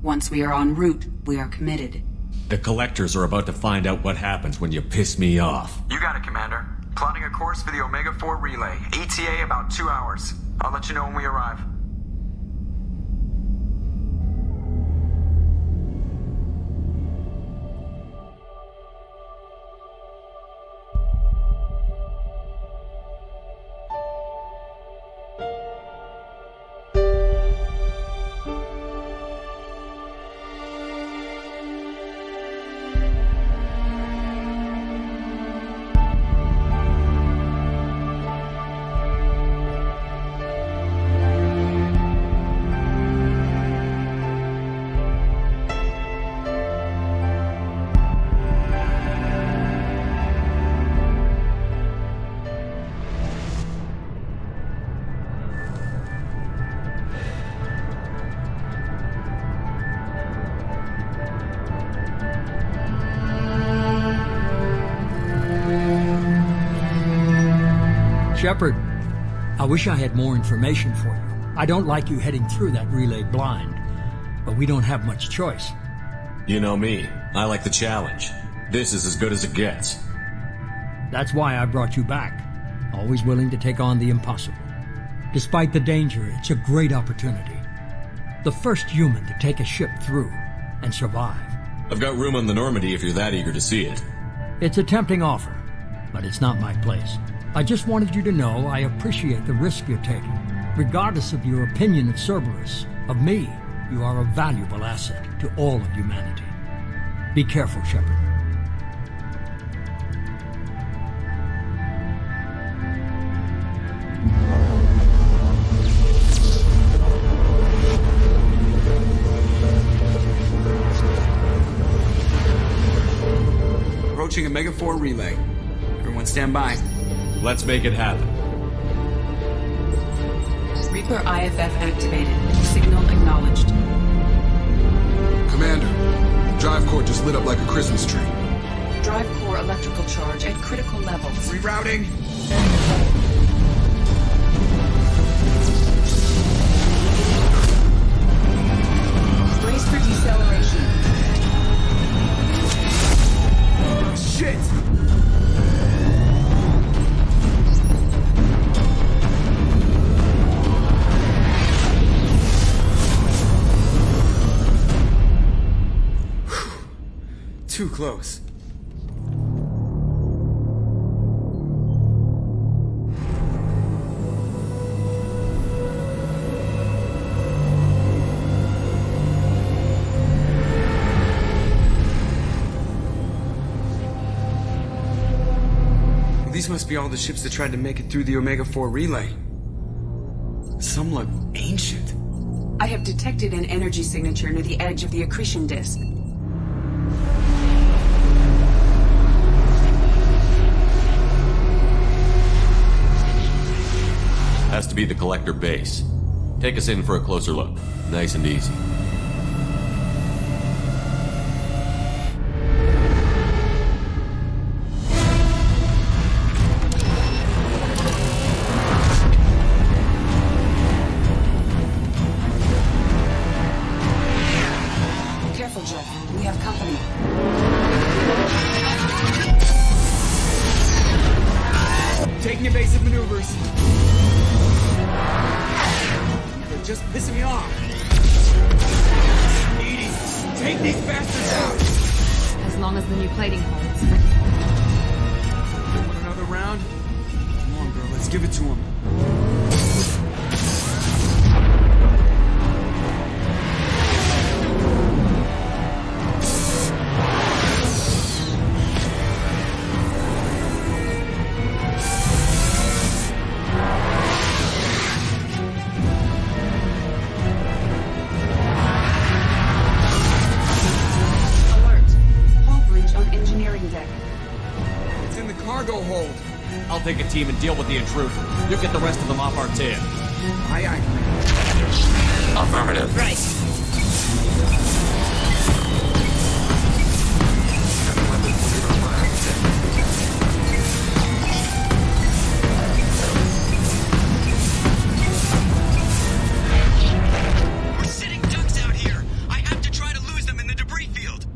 Once we are en route, we are committed. The collectors are about to find out what happens when you piss me off. You got it, Commander. Plotting a course for the Omega-4 relay. ETA about 2 hours. I'll let you know when we arrive. Shepard, I wish I had more information for you. I don't like you heading through that relay blind, but we don't have much choice. You know me. I like the challenge. This is as good as it gets. That's why I brought you back. Always willing to take on the impossible. Despite the danger, it's a great opportunity. The first human to take a ship through and survive. I've got room on the Normandy if you're that eager to see it. It's a tempting offer, but it's not my place. I just wanted you to know I appreciate the risk you're taking. Regardless of your opinion of Cerberus, of me, you are a valuable asset to all of humanity. Be careful, Shepard. Approaching Omega-4 relay. Everyone stand by. Let's make it happen. Reaper IFF activated. Signal acknowledged. Commander, the drive core just lit up like a Christmas tree. Drive core electrical charge at critical levels. Rerouting. Brace for deceleration. Shit! Too close. must be all the ships that tried to make it through the Omega-4 relay. Some look ancient. I have detected an energy signature near the edge of the accretion disk. Has to be the collector base. Take us in for a closer look. Nice and easy. Careful, Jeff. We have company. Taking evasive maneuvers. They're just pissing me off. Edie, take these bastards out! As long as the new plating holds. Want another round? Come on, girl, let's give it to him. I'll take a team and deal with the intruder. You get the rest of them off our tail. Aye, aye. Affirmative. Right. We're sitting ducks out here. I have to try to lose them in the debris field.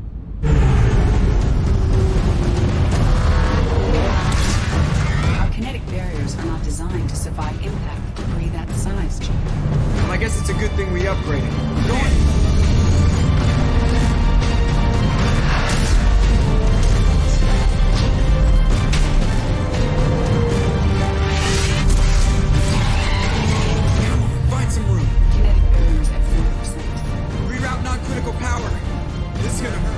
Kinetic barriers are not designed to survive impact with debris that size, Chief. Well, I guess it's a good thing we upgraded. Go on. Find some room. Kinetic barriers at 40%. Reroute non-critical power. This is gonna hurt.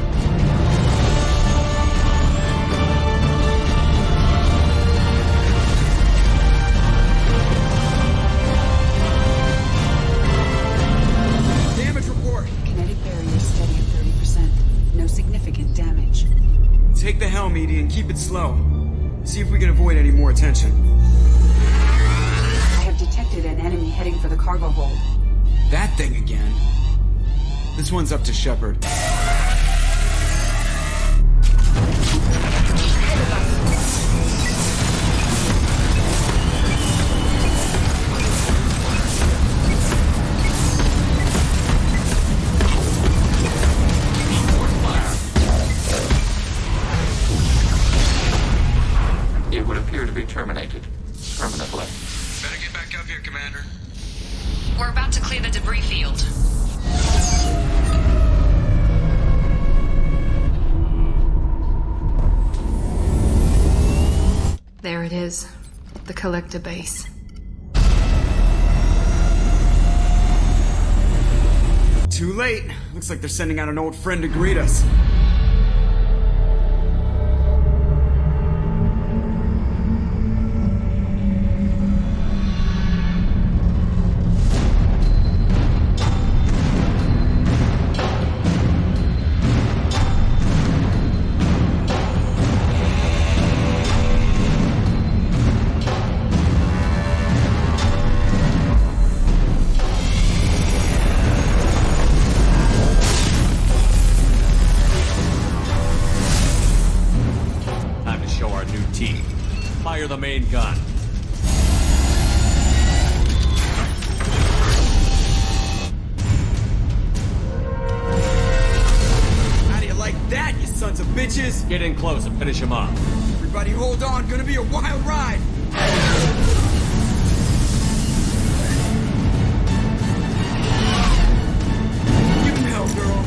Take the helm, Edie, and keep it slow. See if we can avoid any more attention. I have detected an enemy heading for the cargo hold. That thing again. This one's up to Shepard. It would appear to be terminated permanently. Better get back up here, Commander. We're about to clear the debris field. There it is. The collector base. Too late. Looks like they're sending out an old friend to greet us. Fire the main gun. How do you like that, you sons of bitches? Get in close and finish him off. Everybody hold on, gonna be a wild ride. Give him hell, girl.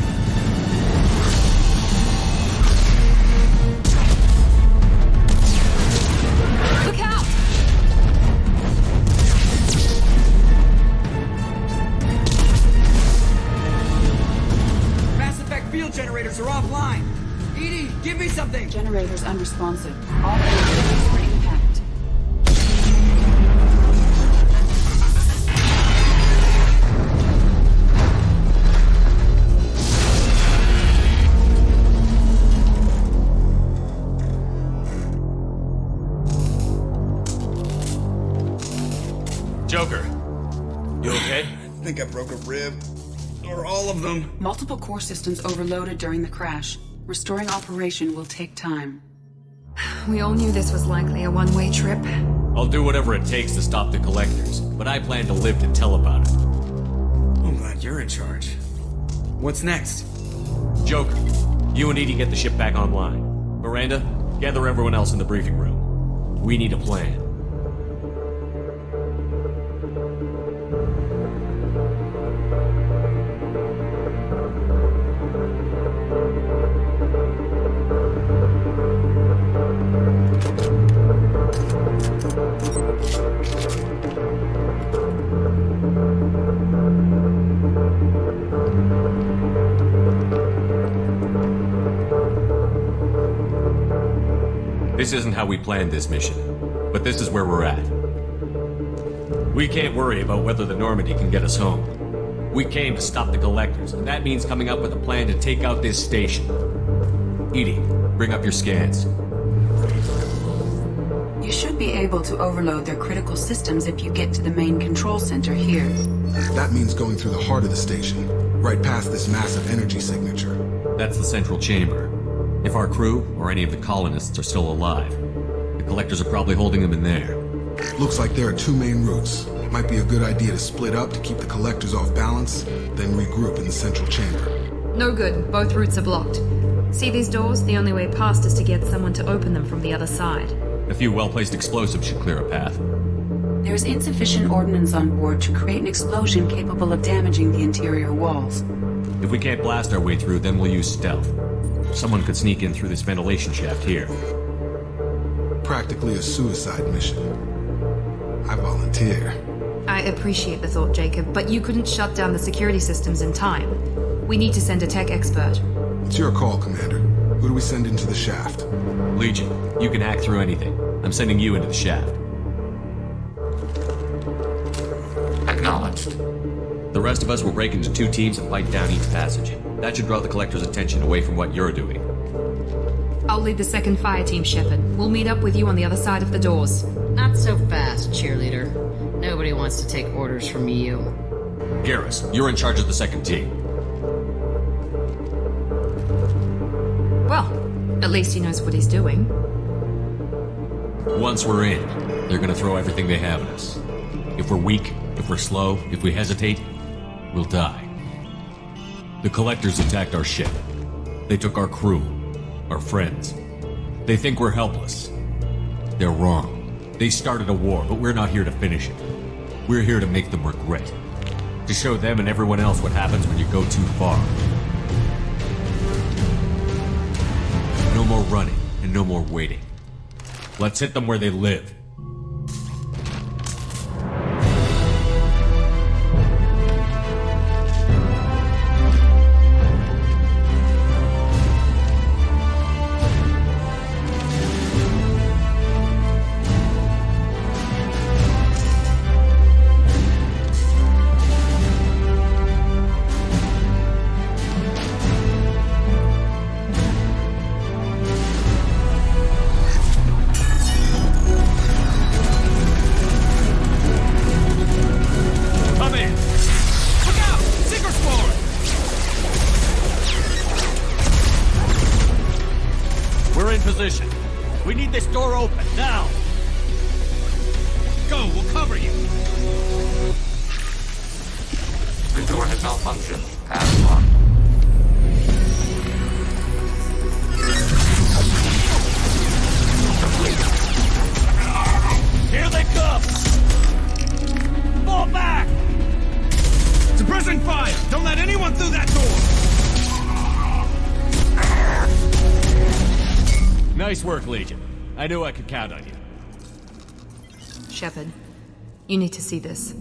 Look out! Mass effect field generators are offline. Edie, give me something. Generators unresponsive. All engines for impact. You okay? I think I broke a rib. Or all of them. Multiple core systems overloaded during the crash. Restoring operation will take time. We all knew this was likely a one-way trip. I'll do whatever it takes to stop the collectors, but I plan to live to tell about it. I'm glad you're in charge. What's next? Joker, you and Edie get the ship back online. Miranda, gather everyone else in the briefing room. We need a plan. This isn't how we planned this mission, but this is where we're at. We can't worry about whether the Normandy can get us home. We came to stop the collectors, and that means coming up with a plan to take out this station. Edie, bring up your scans. You should be able to overload their critical systems if you get to the main control center here. That means going through the heart of the station, right past this massive energy signature. That's the central chamber. If our crew, or any of the colonists, are still alive, the collectors are probably holding them in there. Looks like there are two main routes. Might be a good idea to split up to keep the collectors off balance, then regroup in the central chamber. No good. Both routes are blocked. See these doors? The only way past is to get someone to open them from the other side. A few well-placed explosives should clear a path. There's insufficient ordnance on board to create an explosion capable of damaging the interior walls. If we can't blast our way through, then we'll use stealth. Someone could sneak in through this ventilation shaft here. Practically a suicide mission. I volunteer. I appreciate the thought, Jacob, but you couldn't shut down the security systems in time. We need to send a tech expert. It's your call, Commander. Who do we send into the shaft? Legion, you can hack through anything. I'm sending you into the shaft. Acknowledged. The rest of us will break into two teams and fight down each passage. That should draw the collector's attention away from what you're doing. I'll lead the second fire team, Shepard. We'll meet up with you on the other side of the doors. Not so fast, cheerleader. Nobody wants to take orders from you. Garrus, you're in charge of the second team. Well, at least he knows what he's doing. Once we're in, they're gonna throw everything they have at us. If we're weak, if we're slow, if we hesitate, we'll die. The collectors attacked our ship. They took our crew, our friends. They think we're helpless. They're wrong. They started a war, but we're not here to finish it. We're here to make them regret. To show them and everyone else what happens when you go too far. No more running, and no more waiting. Let's hit them where they live. We need this door open, now! Go, we'll cover you! The door has malfunctioned. Pass on. Here they come! Fall back! Suppressing fire! Don't let anyone through that door! Nice work, Legion. I knew I could count on you. Shepard, you need to see this.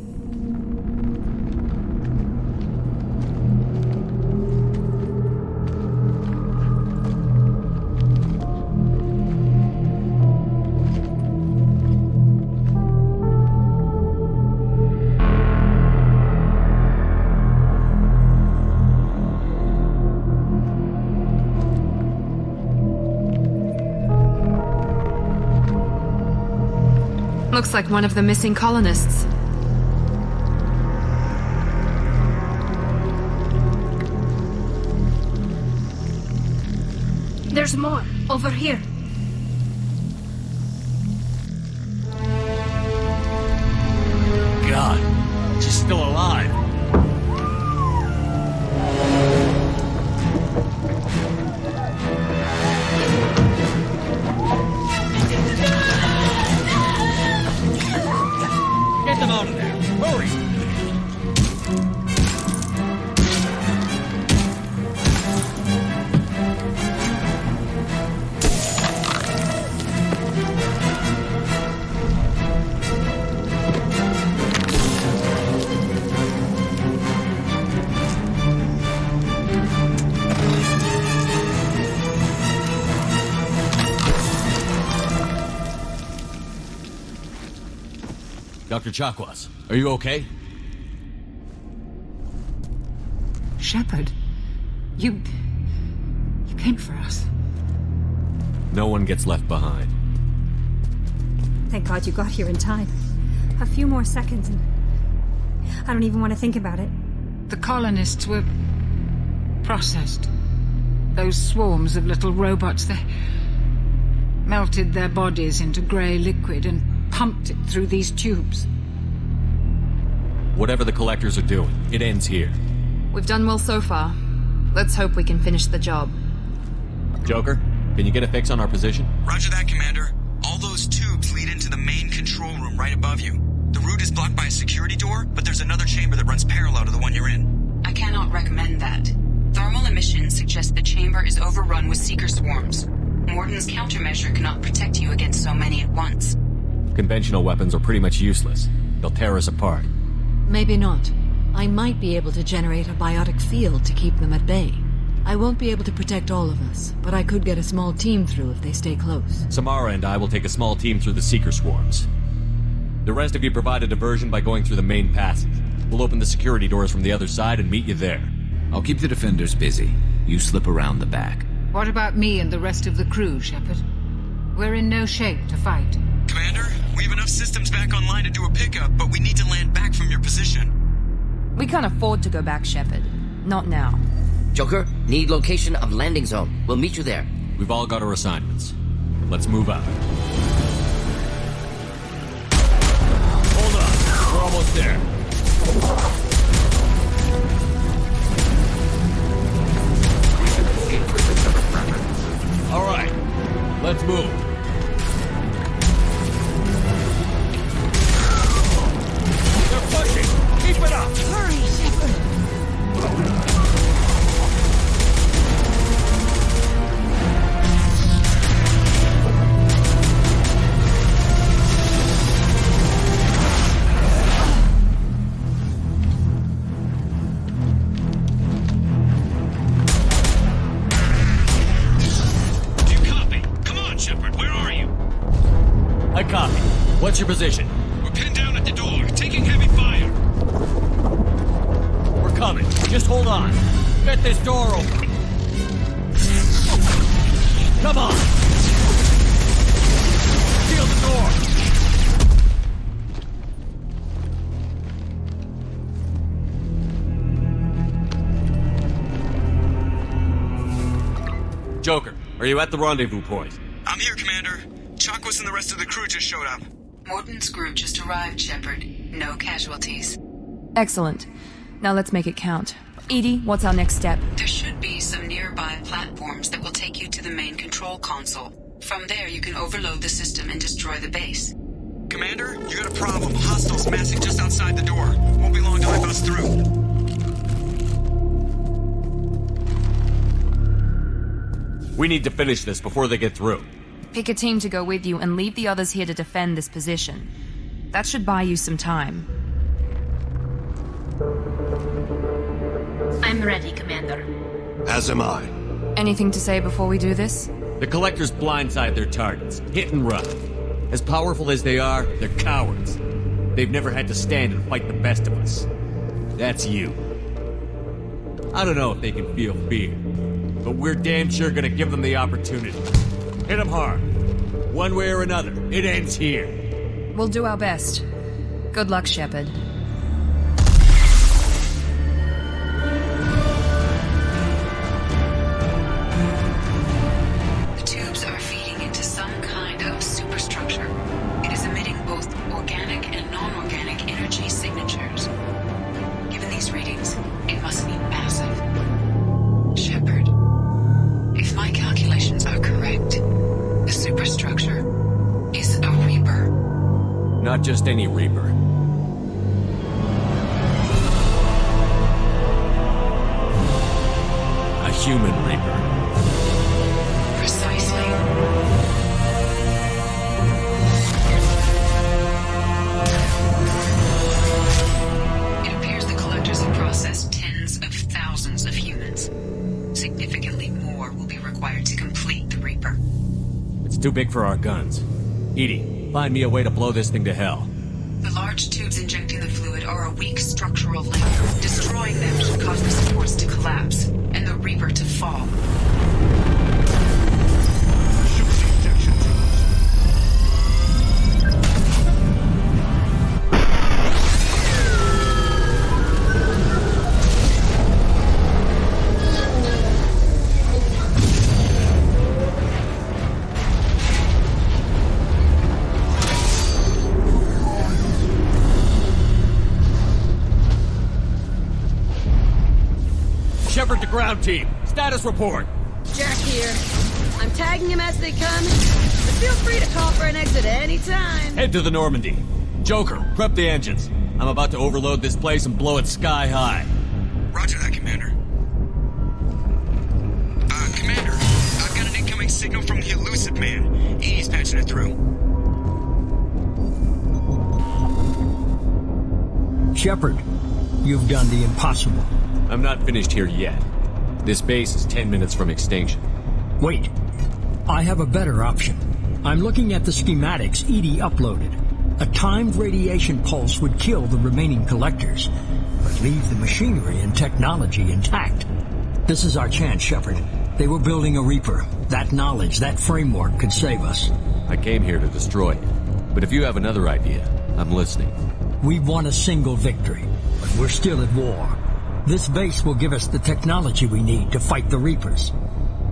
Looks like one of the missing colonists. There's more. Over here. God, she's still alive. Get them out of there. Hurry! Dr. Chakwas, are you okay? Shepard, you came for us. No one gets left behind. Thank God you got here in time. A few more seconds and I don't even want to think about it. The colonists were processed. Those swarms of little robots, they melted their bodies into grey liquid and pumped it through these tubes. Whatever the collectors are doing, it ends here. We've done well so far. Let's hope we can finish the job. Joker, can you get a fix on our position? Roger that, Commander. All those tubes lead into the main control room right above you. The route is blocked by a security door, but there's another chamber that runs parallel to the one you're in. I cannot recommend that. Thermal emissions suggest the chamber is overrun with seeker swarms. Morden's countermeasure cannot protect you against so many at once. Conventional weapons are pretty much useless. They'll tear us apart. Maybe not. I might be able to generate a biotic field to keep them at bay. I won't be able to protect all of us, but I could get a small team through if they stay close. Samara and I will take a small team through the Seeker swarms. The rest of you provide a diversion by going through the main passage. We'll open the security doors from the other side and meet you there. I'll keep the defenders busy. You slip around the back. What about me and the rest of the crew, Shepard? We're in no shape to fight. Commander, we have enough systems back online to do a pickup, but we need to land back from your position. We can't afford to go back, Shepard. Not now. Joker, need location of landing zone. We'll meet you there. We've all got our assignments. Let's move out. Hold on. We're almost there. All right. Let's move. They're pushing! Keep it up! Hurry, Shepard! Do you copy? Come on, Shepard, where are you? I copy. What's your position? We're pinned down at the door, taking heavy fire. We're coming. Just hold on. Get this door open. Come on. Seal the door. Joker, are you at the rendezvous point? I'm here, Commander. Chakwas and the rest of the crew just showed up. Morden's group just arrived, Shepard. No casualties. Excellent. Now let's make it count. Edie, what's our next step? There should be some nearby platforms that will take you to the main control console. From there, you can overload the system and destroy the base. Commander, you got a problem. Hostiles massing just outside the door. Won't be long till I bust through. We need to finish this before they get through. Pick a team to go with you and leave the others here to defend this position. That should buy you some time. I'm ready, Commander. As am I. Anything to say before we do this? The Collectors blindside their targets, hit and run. As powerful as they are, they're cowards. They've never had to stand and fight the best of us. That's you. I don't know if they can feel fear, but we're damn sure gonna give them the opportunity. Hit them hard. One way or another, it ends here. We'll do our best. Good luck, Shepard. just any Reaper. A human Reaper. Precisely. It appears the collectors have processed tens of thousands of humans. Significantly more will be required to complete the Reaper. It's too big for our guns. Edie, find me a way to blow this thing to hell. The large tubes injecting the fluid are a weak structural link. Destroying them should cause the supports to collapse, and the Reaper to fall. Shepard to ground team. Status report. Jack here. I'm tagging him as they come, but feel free to call for an exit any time. Head to the Normandy. Joker, prep the engines. I'm about to overload this place and blow it sky high. Roger that, Commander. Commander, I've got an incoming signal from the elusive man. He's patching it through. Shepard, you've done the impossible. I'm not finished here yet. This base is 10 minutes from extinction. Wait. I have a better option. I'm looking at the schematics Edie uploaded. A timed radiation pulse would kill the remaining collectors, but leave the machinery and technology intact. This is our chance, Shepard. They were building a Reaper. That knowledge, that framework could save us. I came here to destroy it. But if you have another idea, I'm listening. We've won a single victory, but we're still at war. This base will give us the technology we need to fight the Reapers.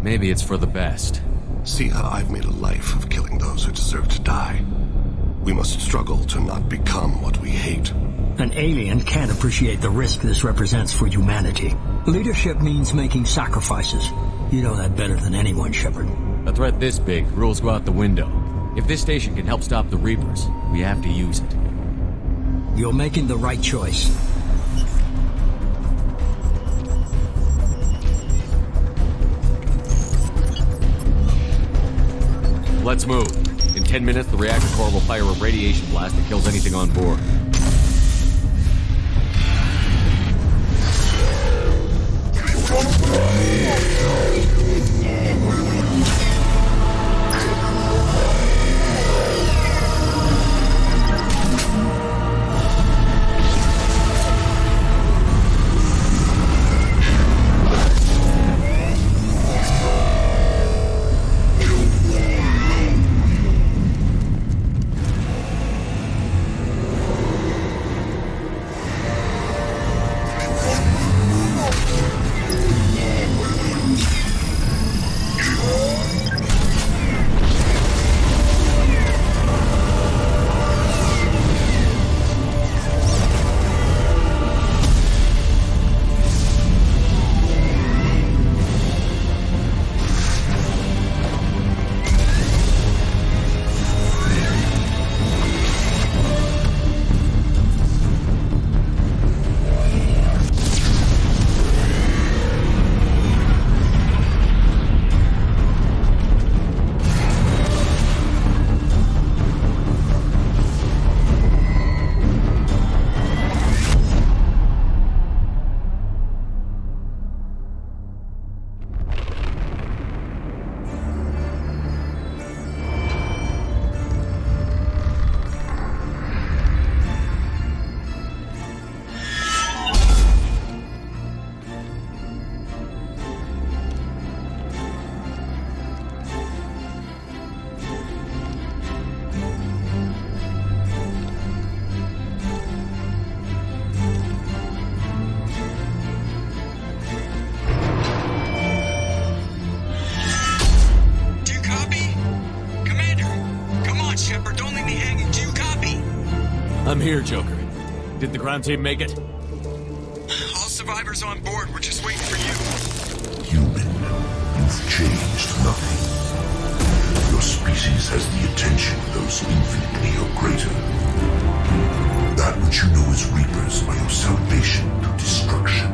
Maybe it's for the best. See how I've made a life of killing those who deserve to die. We must struggle to not become what we hate. An alien can't appreciate the risk this represents for humanity. Leadership means making sacrifices. You know that better than anyone, Shepard. A threat this big, rules go out the window. If this station can help stop the Reapers, we have to use it. You're making the right choice. Let's move. In 10 minutes, the reactor core will fire a radiation blast that kills anything on board. I'm here, Joker. Did the ground team make it? All survivors on board. We're just waiting for you. Human, you've changed nothing. Your species has the attention of those infinitely or greater. That which you know as Reapers are your salvation to destruction.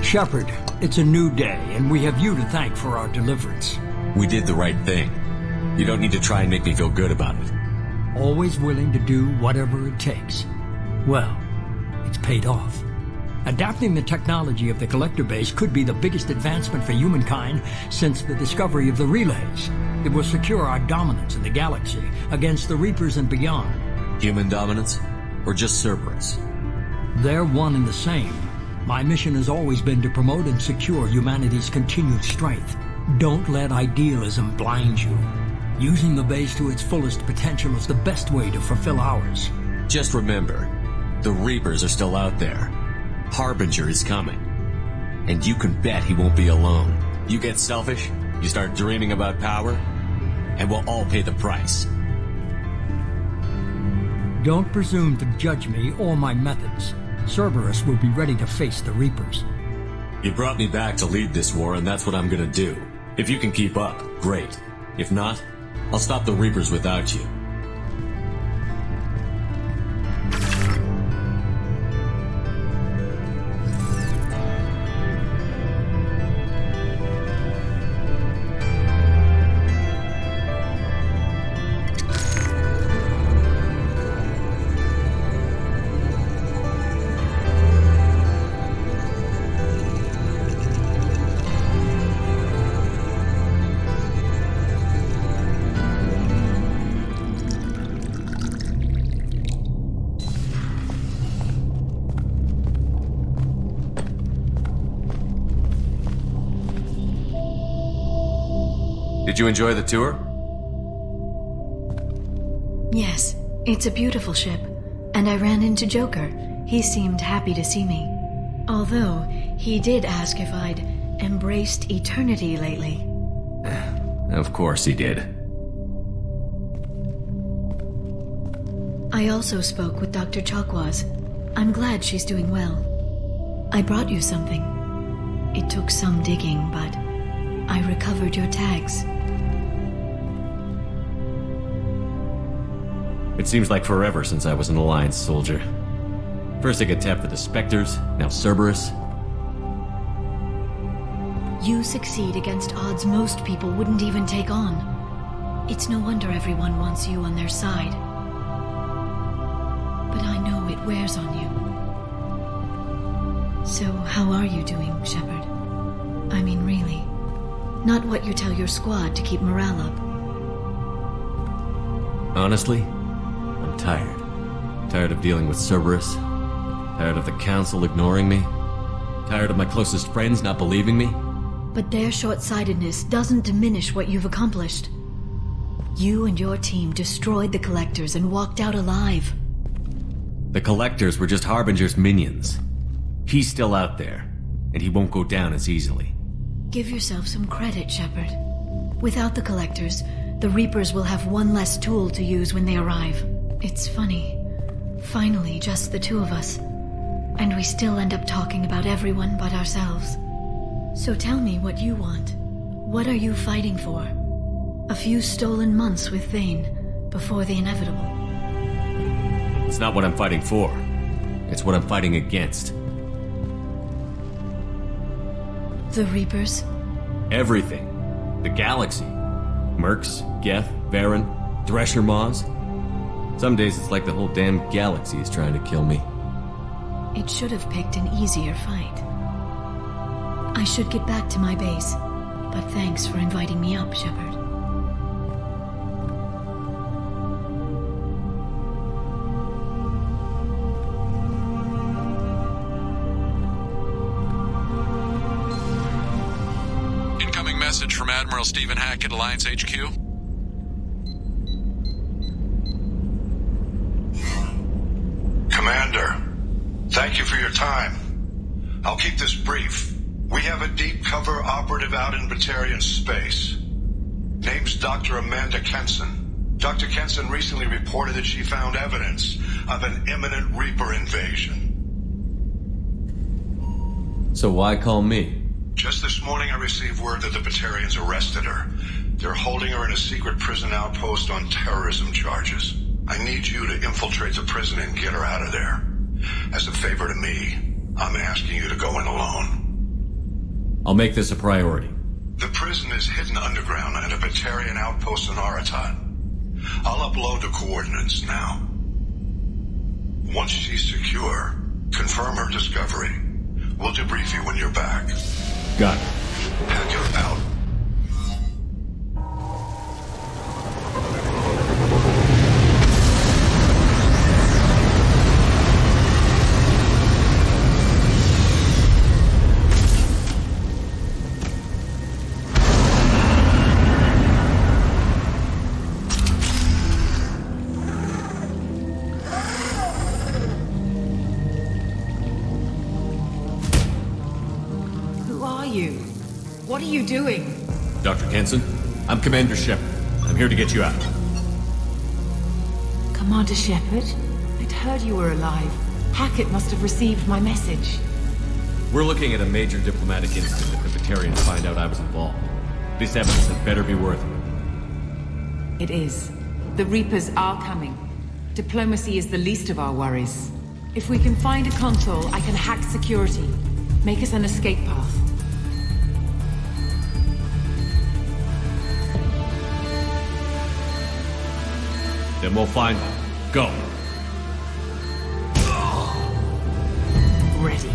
Shepard, it's a new day, and we have you to thank for our deliverance. We did the right thing. You don't need to try and make me feel good about it. Always willing to do whatever it takes. Well, it's paid off. Adapting the technology of the collector base could be the biggest advancement for humankind since the discovery of the relays. It will secure our dominance in the galaxy against the Reapers and beyond. Human dominance? Or just Cerberus? They're one and the same. My mission has always been to promote and secure humanity's continued strength. Don't let idealism blind you. Using the base to its fullest potential is the best way to fulfill ours. Just remember, the Reapers are still out there. Harbinger is coming. And you can bet he won't be alone. You get selfish, you start dreaming about power, and we'll all pay the price. Don't presume to judge me or my methods. Cerberus will be ready to face the Reapers. You brought me back to lead this war, and that's what I'm gonna do. If you can keep up, great. If not, I'll stop the Reapers without you. Did you enjoy the tour? Yes, it's a beautiful ship. And I ran into Joker. He seemed happy to see me. Although, he did ask if I'd embraced eternity lately. Of course he did. I also spoke with Dr. Chakwas. I'm glad she's doing well. I brought you something. It took some digging, but I recovered your tags. It seems like forever since I was an Alliance soldier. First I get tapped for the Spectres, now Cerberus. You succeed against odds most people wouldn't even take on. It's no wonder everyone wants you on their side. wears on you. So, how are you doing, Shepard? I mean, really. Not what you tell your squad to keep morale up. Honestly, I'm tired. Tired of dealing with Cerberus. Tired of the Council ignoring me. Tired of my closest friends not believing me. But their short-sightedness doesn't diminish what you've accomplished. You and your team destroyed the Collectors and walked out alive. The Collectors were just Harbinger's minions. He's still out there, and he won't go down as easily. Give yourself some credit, Shepard. Without the Collectors, the Reapers will have one less tool to use when they arrive. It's funny. Finally, just the two of us. And we still end up talking about everyone but ourselves. So tell me what you want. What are you fighting for? A few stolen months with Thane, before the inevitable. It's not what I'm fighting for. It's what I'm fighting against. The Reapers? Everything. The galaxy. Mercs, Geth, Varen, Thresher Maws. Some days it's like the whole damn galaxy is trying to kill me. It should have picked an easier fight. I should get back to my base, but thanks for inviting me up, Shepard. Incoming message from Admiral Stephen Hackett, Alliance HQ. Commander, thank you for your time. I'll keep this brief. We have a deep cover operative out in Batarian space. Name's Dr. Amanda Kenson. Dr. Kenson recently reported that she found evidence of an imminent Reaper invasion. So why call me? Just this morning I received word that the Batarians arrested her. They're holding her in a secret prison outpost on terrorism charges. I need you to infiltrate the prison and get her out of there. As a favor to me, I'm asking you to go in alone. I'll make this a priority. The prison is hidden underground at a Batarian outpost in Aratat. I'll upload the coordinates now. Once she's secure, confirm her discovery. We'll debrief you when you're back. Got it. Pack her out. What are you doing? Dr. Kenson, I'm Commander Shepard. I'm here to get you out. Commander Shepard? I'd heard you were alive. Hackett must have received my message. We're looking at a major diplomatic incident if the Batarians find out I was involved. This evidence had better be worth it. It is. The Reapers are coming. Diplomacy is the least of our worries. If we can find a console, I can hack security. Make us an escape path. Then we'll find them. Go. Ready.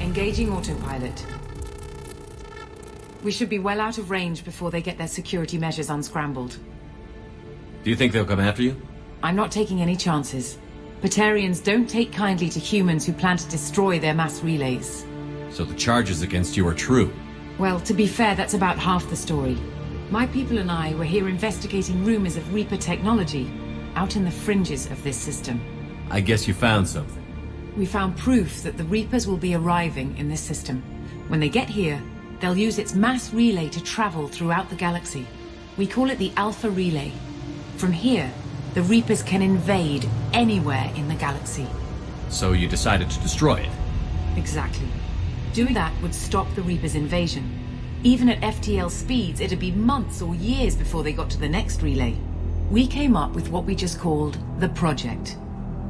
Engaging autopilot. We should be well out of range before they get their security measures unscrambled. Do you think they'll come after you? I'm not taking any chances. Batarians don't take kindly to humans who plan to destroy their mass relays. So the charges against you are true? Well, to be fair, that's about half the story. My people and I were here investigating rumors of Reaper technology out in the fringes of this system. I guess you found something. We found proof that the Reapers will be arriving in this system. When they get here, they'll use its mass relay to travel throughout the galaxy. We call it the Alpha Relay. From here, the Reapers can invade anywhere in the galaxy. So you decided to destroy it? Exactly. Doing that would stop the Reaper's invasion. Even at FTL speeds, it'd be months or years before they got to the next relay. We came up with what we just called the Project.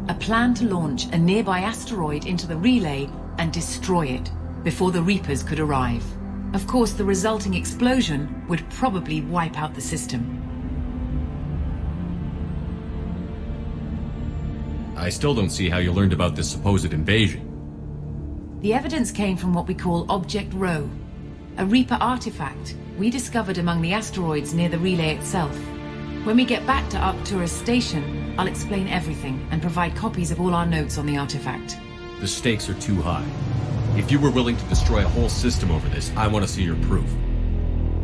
A plan to launch a nearby asteroid into the relay and destroy it before the Reapers could arrive. Of course, the resulting explosion would probably wipe out the system. I still don't see how you learned about this supposed invasion. The evidence came from what we call Object Rho, a Reaper artifact we discovered among the asteroids near the relay itself. When we get back to Arcturus Station, I'll explain everything and provide copies of all our notes on the artifact. The stakes are too high. If you were willing to destroy a whole system over this, I want to see your proof.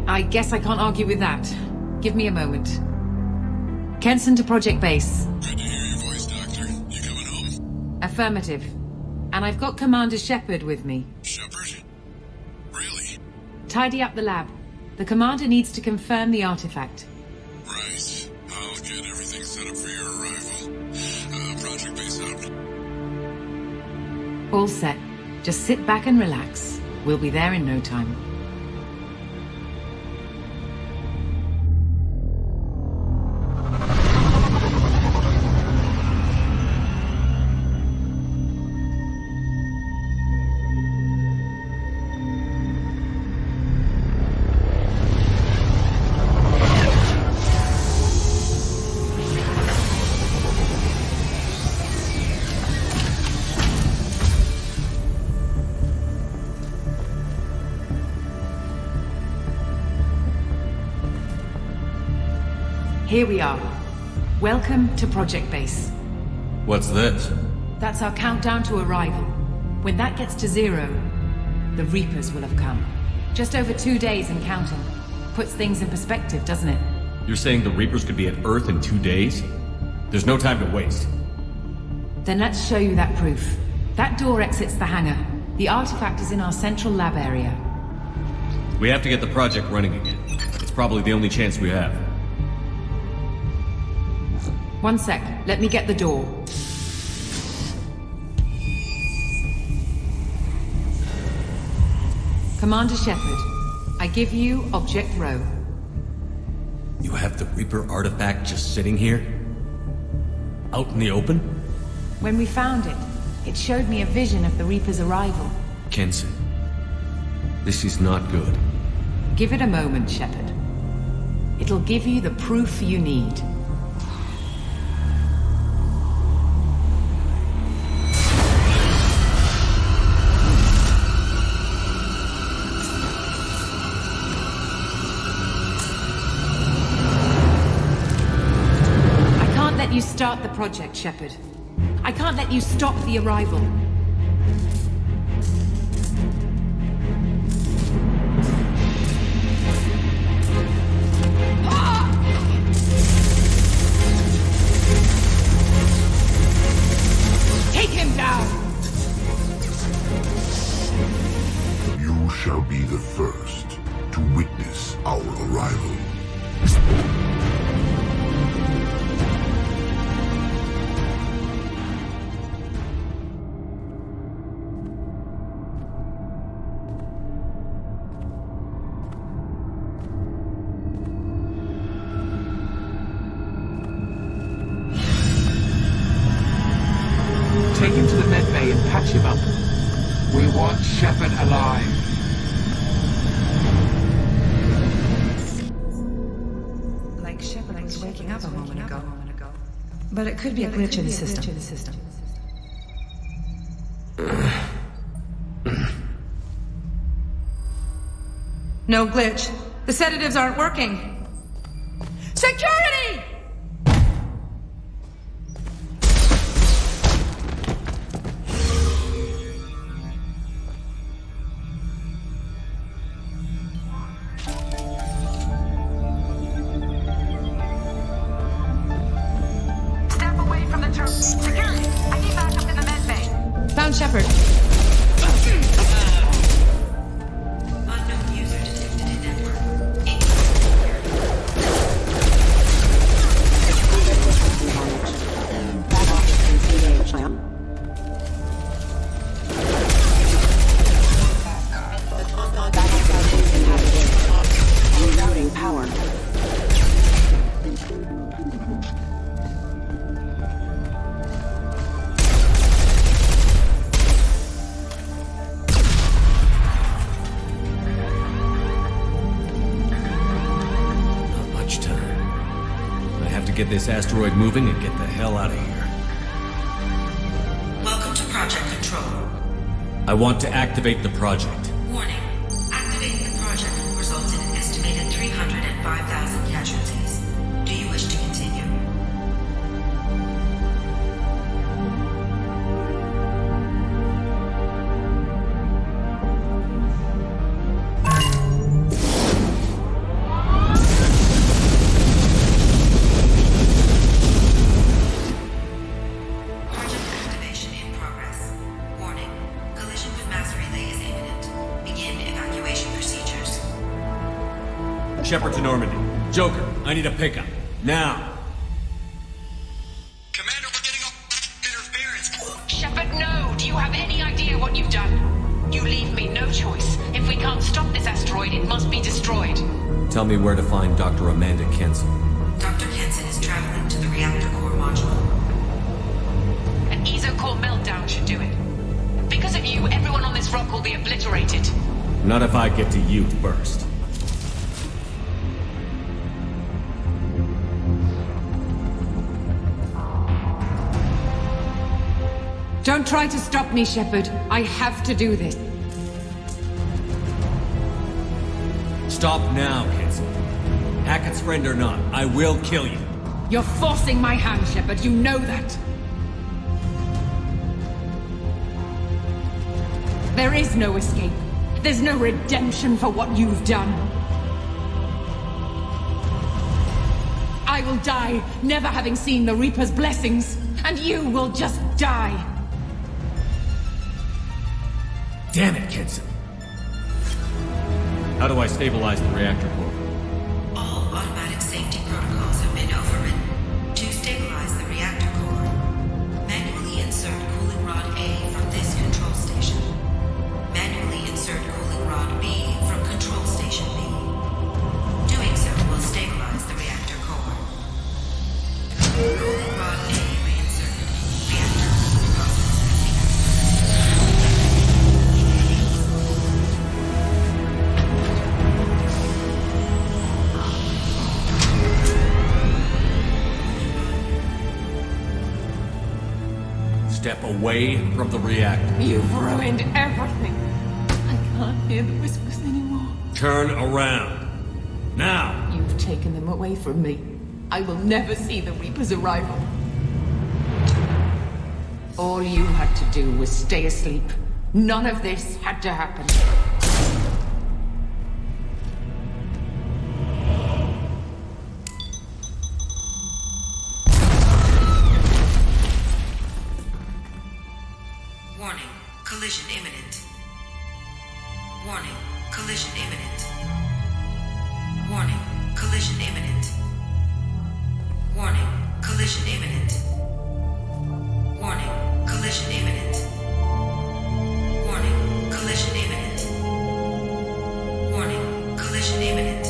I guess I can't argue with that. Give me a moment. Kenson to Project Base. Good to hear your voice, Doctor. You coming home? Affirmative. And I've got Commander Shepard with me. Shepard? Really? Tidy up the lab. The Commander needs to confirm the artifact. Right. I'll get everything set up for your arrival. Project Base out. All set. Just sit back and relax. We'll be there in no time. Here we are. Welcome to Project Base. What's this? That's our countdown to arrival. When that gets to 0, the Reapers will have come. Just over 2 days and counting. Puts things in perspective, doesn't it? You're saying the Reapers could be at Earth in 2 days? There's no time to waste. Then let's show you that proof. That door exits the hangar. The artifact is in our central lab area. We have to get the project running again. It's probably the only chance we have. One sec. Let me get the door. Commander Shepard, I give you Object Rho. You have the Reaper artifact just sitting here? Out in the open? When we found it, it showed me a vision of the Reaper's arrival. Kenson, this is not good. Give it a moment, Shepard. It'll give you the proof you need. You start the project, Shepard. I can't let you stop the arrival. Take him down! You shall be the first to witness our arrival. Take him to the medbay and patch him up. We want Shepard alive. Like Shepard was waking up a moment ago. But it could be a glitch in the system. No glitch. The sedatives aren't working. Security! Shepard. Unknown user detected in network. get this asteroid moving and get the hell out of here. Welcome to Project Control. I want to activate the project. Warning. Activating the project will result in an estimated 305,000 casualties. Do you wish to continue? Shepard to Normandy. Joker, I need a pickup. Now. Commander, we're getting interference. Shepard, no! Do you have any idea what you've done? You leave me no choice. If we can't stop this asteroid, it must be destroyed. Tell me where to find Dr. Amanda Kenson. Dr. Kenson is traveling to the reactor core module. An ESO core meltdown should do it. Because of you, everyone on this rock will be obliterated. Not if I get to you first. Don't try to stop me, Shepard. I have to do this. Stop now, Kenson. Hackett's friend or not, I will kill you. You're forcing my hand, Shepard. You know that. There is no escape. There's no redemption for what you've done. I will die, never having seen the Reaper's blessings, and you will just die. Damn it, Kenson. How do I stabilize the reactor core? All automatic safety protocols have been overridden. To stabilize the reactor core, manually insert cooling rod A from this control station. Manually insert cooling rod B from control station B. Doing so will stabilize the reactor core. Cooling rod A reinserted. Reactor cooling process Step away from the reactor. You've ruined everything. I can't hear the whispers anymore. Turn around. Now! You've taken them away from me. I will never see the Reaper's arrival. All you had to do was stay asleep. None of this had to happen. Warning, collision imminent. Warning, collision imminent. Warning, collision imminent. Warning, collision imminent. Warning, collision imminent. Warning, collision imminent. Warning, collision imminent.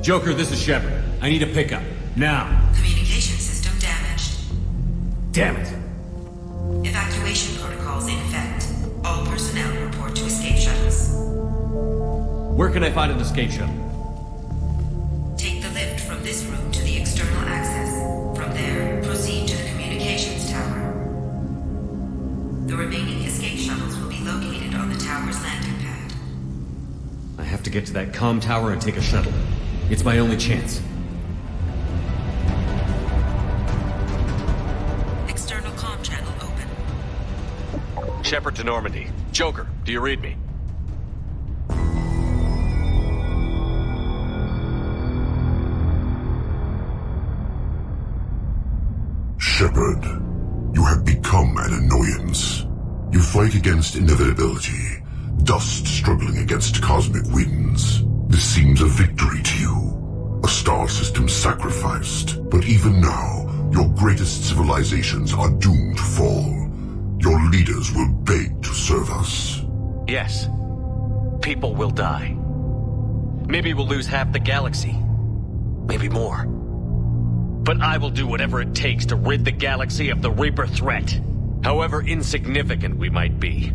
Joker, this is Shepard. I need a pickup. Now. Communication system damaged. Damn it. Evacuation protocols in effect. All personnel report to escape shuttles. Where can I find an escape shuttle? Take the lift from this room to the external access. From there, proceed to the communications tower. The remaining escape shuttles will be located on the tower's landing pad. I have to get to that comm tower and take a shuttle. It's my only chance. External comm channel open. Shepard to Normandy. Joker, do you read me? Shepard, you have become an annoyance. You fight against inevitability, dust struggling against cosmic winds. This seems a victory to you, a star system sacrificed. But even now, your greatest civilizations are doomed to fall. Your leaders will beg to serve us. Yes. People will die. Maybe we'll lose half the galaxy. Maybe more. But I will do whatever it takes to rid the galaxy of the Reaper threat. However insignificant we might be.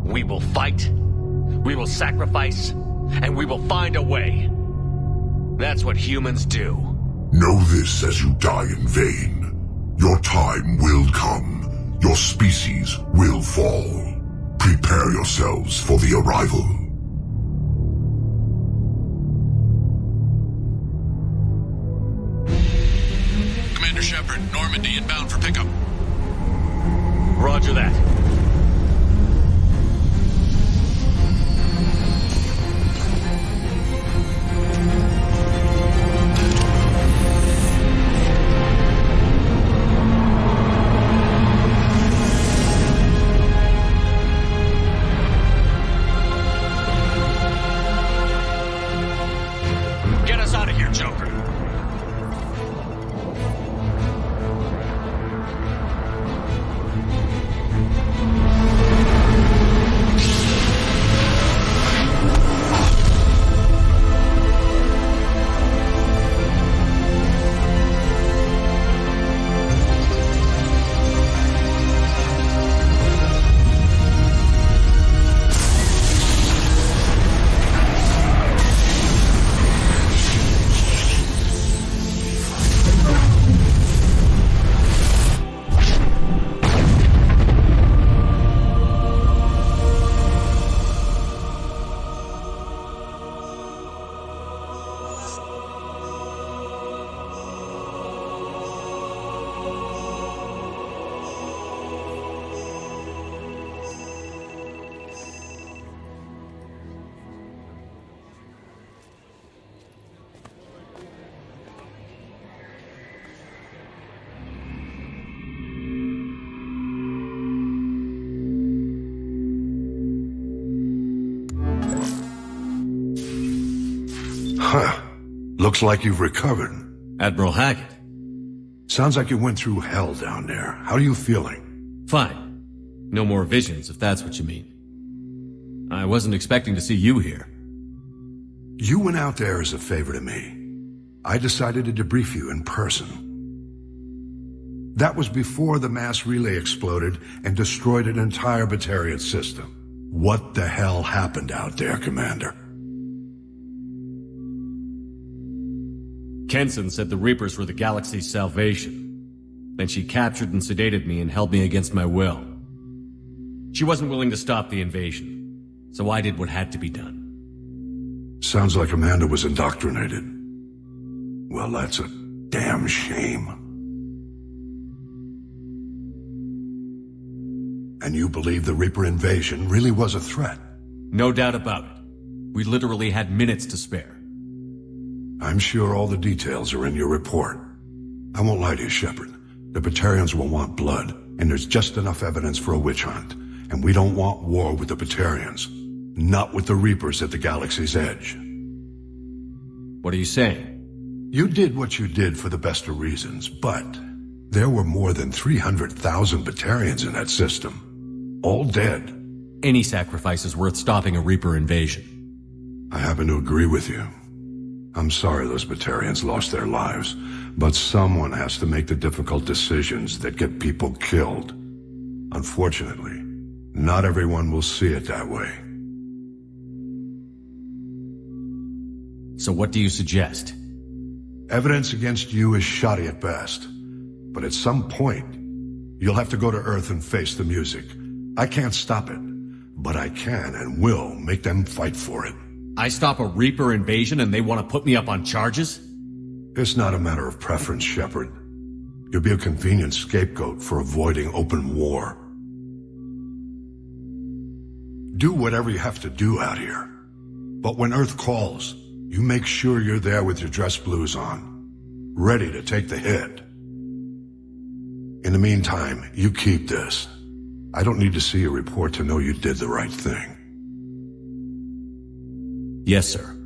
We will fight, we will sacrifice, and we will find a way. That's what humans do. Know this as you die in vain. Your time will come. Your species will fall. Prepare yourselves for the arrival. Commander Shepard, Normandy inbound for pickup. Roger that. Get us out of here, Joker. Huh. Looks like you've recovered. Admiral Hackett. Sounds like you went through hell down there. How are you feeling? Fine. No more visions, if that's what you mean. I wasn't expecting to see you here. You went out there as a favor to me. I decided to debrief you in person. That was before the mass relay exploded and destroyed an entire Batarian system. What the hell happened out there, Commander? Kenson said the Reapers were the galaxy's salvation. Then she captured and sedated me and held me against my will. She wasn't willing to stop the invasion, so I did what had to be done. Sounds like Amanda was indoctrinated. Well, that's a damn shame. And you believe the Reaper invasion really was a threat? No doubt about it. We literally had minutes to spare. I'm sure all the details are in your report. I won't lie to you, Shepard. The Batarians will want blood, and there's just enough evidence for a witch hunt. And we don't want war with the Batarians. Not with the Reapers at the galaxy's edge. What are you saying? You did what you did for the best of reasons, but there were more than 300,000 Batarians in that system. All dead. Any sacrifice is worth stopping a Reaper invasion. I happen to agree with you. I'm sorry those Batarians lost their lives, but someone has to make the difficult decisions that get people killed. Unfortunately, not everyone will see it that way. So what do you suggest? Evidence against you is shoddy at best, but at some point, you'll have to go to Earth and face the music. I can't stop it, but I can and will make them fight for it. I stop a Reaper invasion and they want to put me up on charges? It's not a matter of preference, Shepard. You'll be a convenient scapegoat for avoiding open war. Do whatever you have to do out here. But when Earth calls, you make sure you're there with your dress blues on, ready to take the hit. In the meantime, you keep this. I don't need to see a report to know you did the right thing. Yes, sir.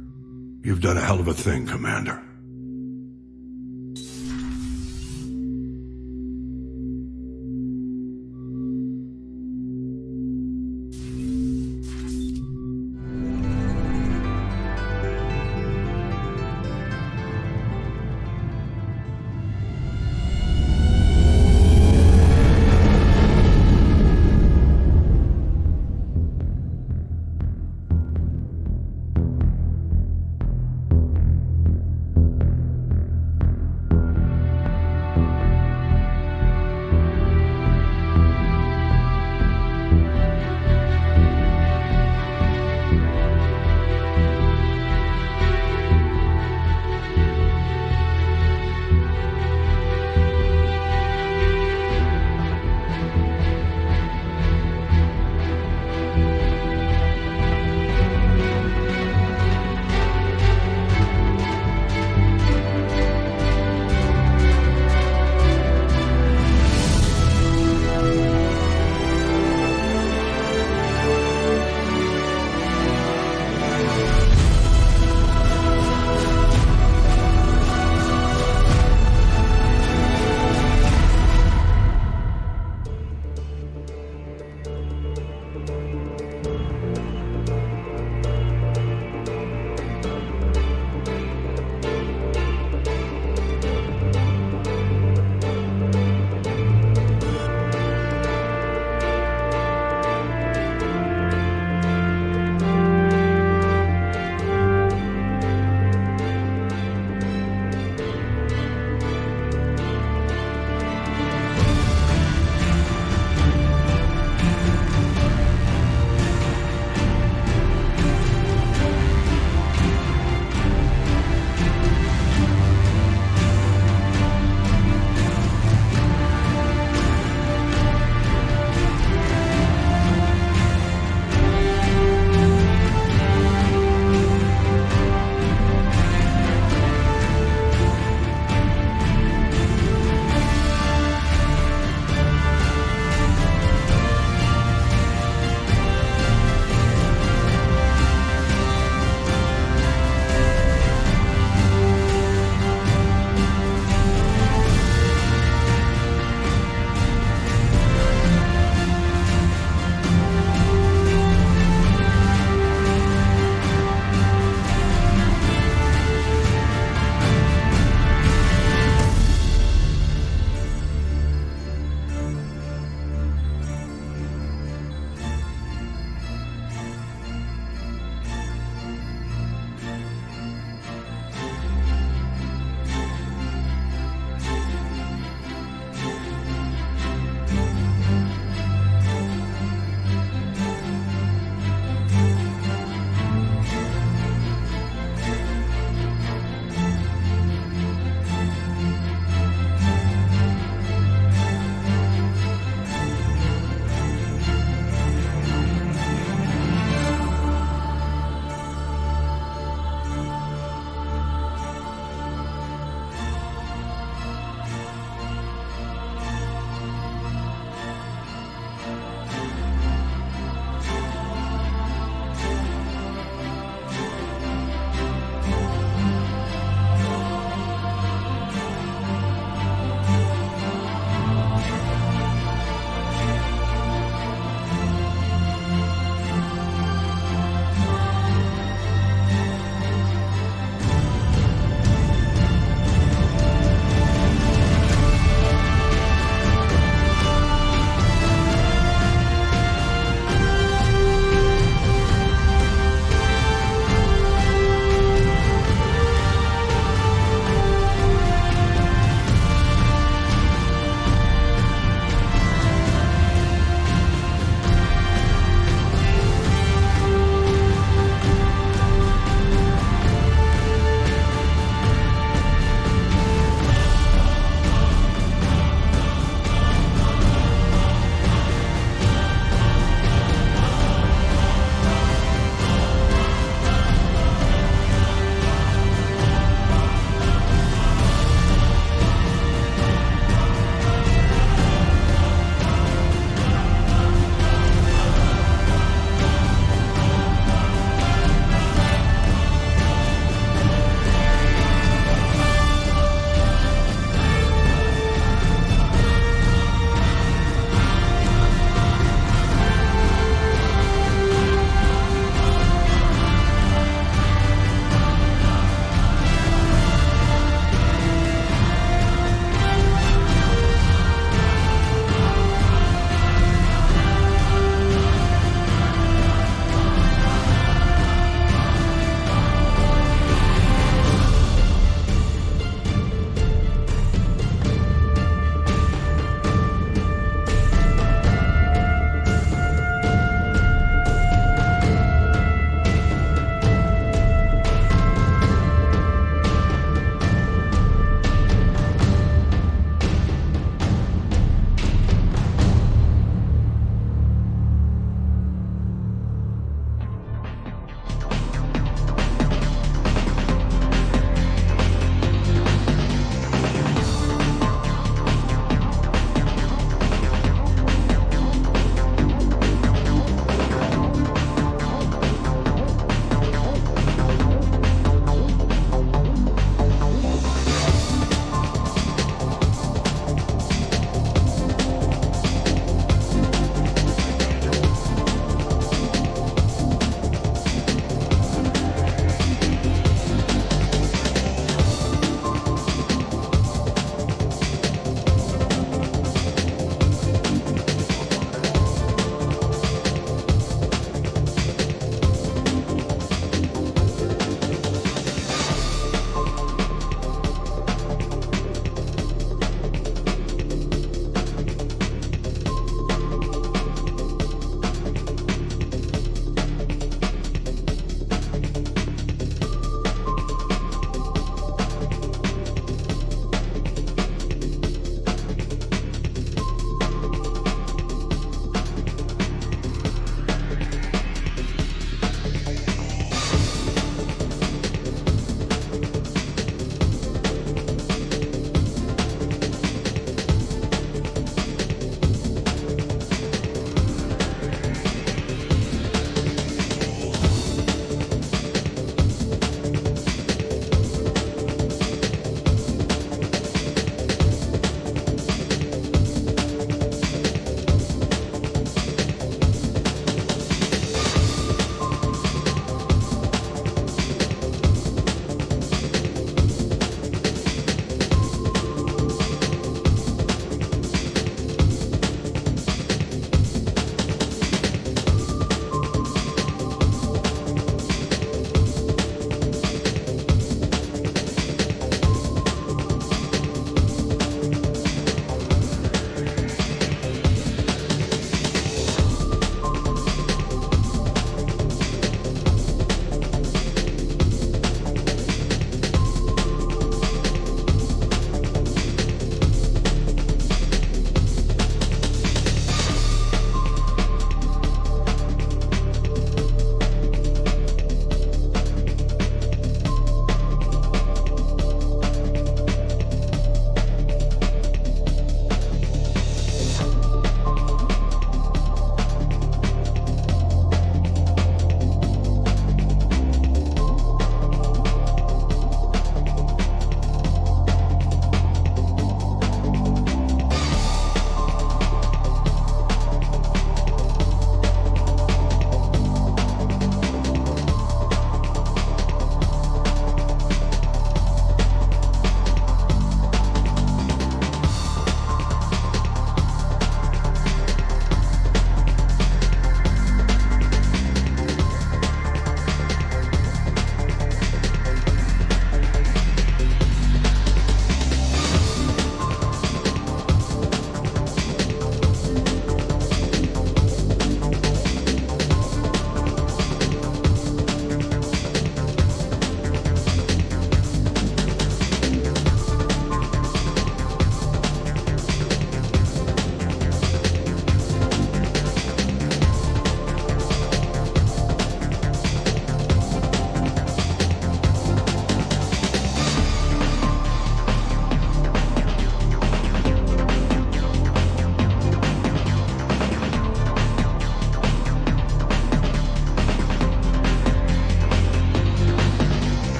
You've done a hell of a thing, Commander.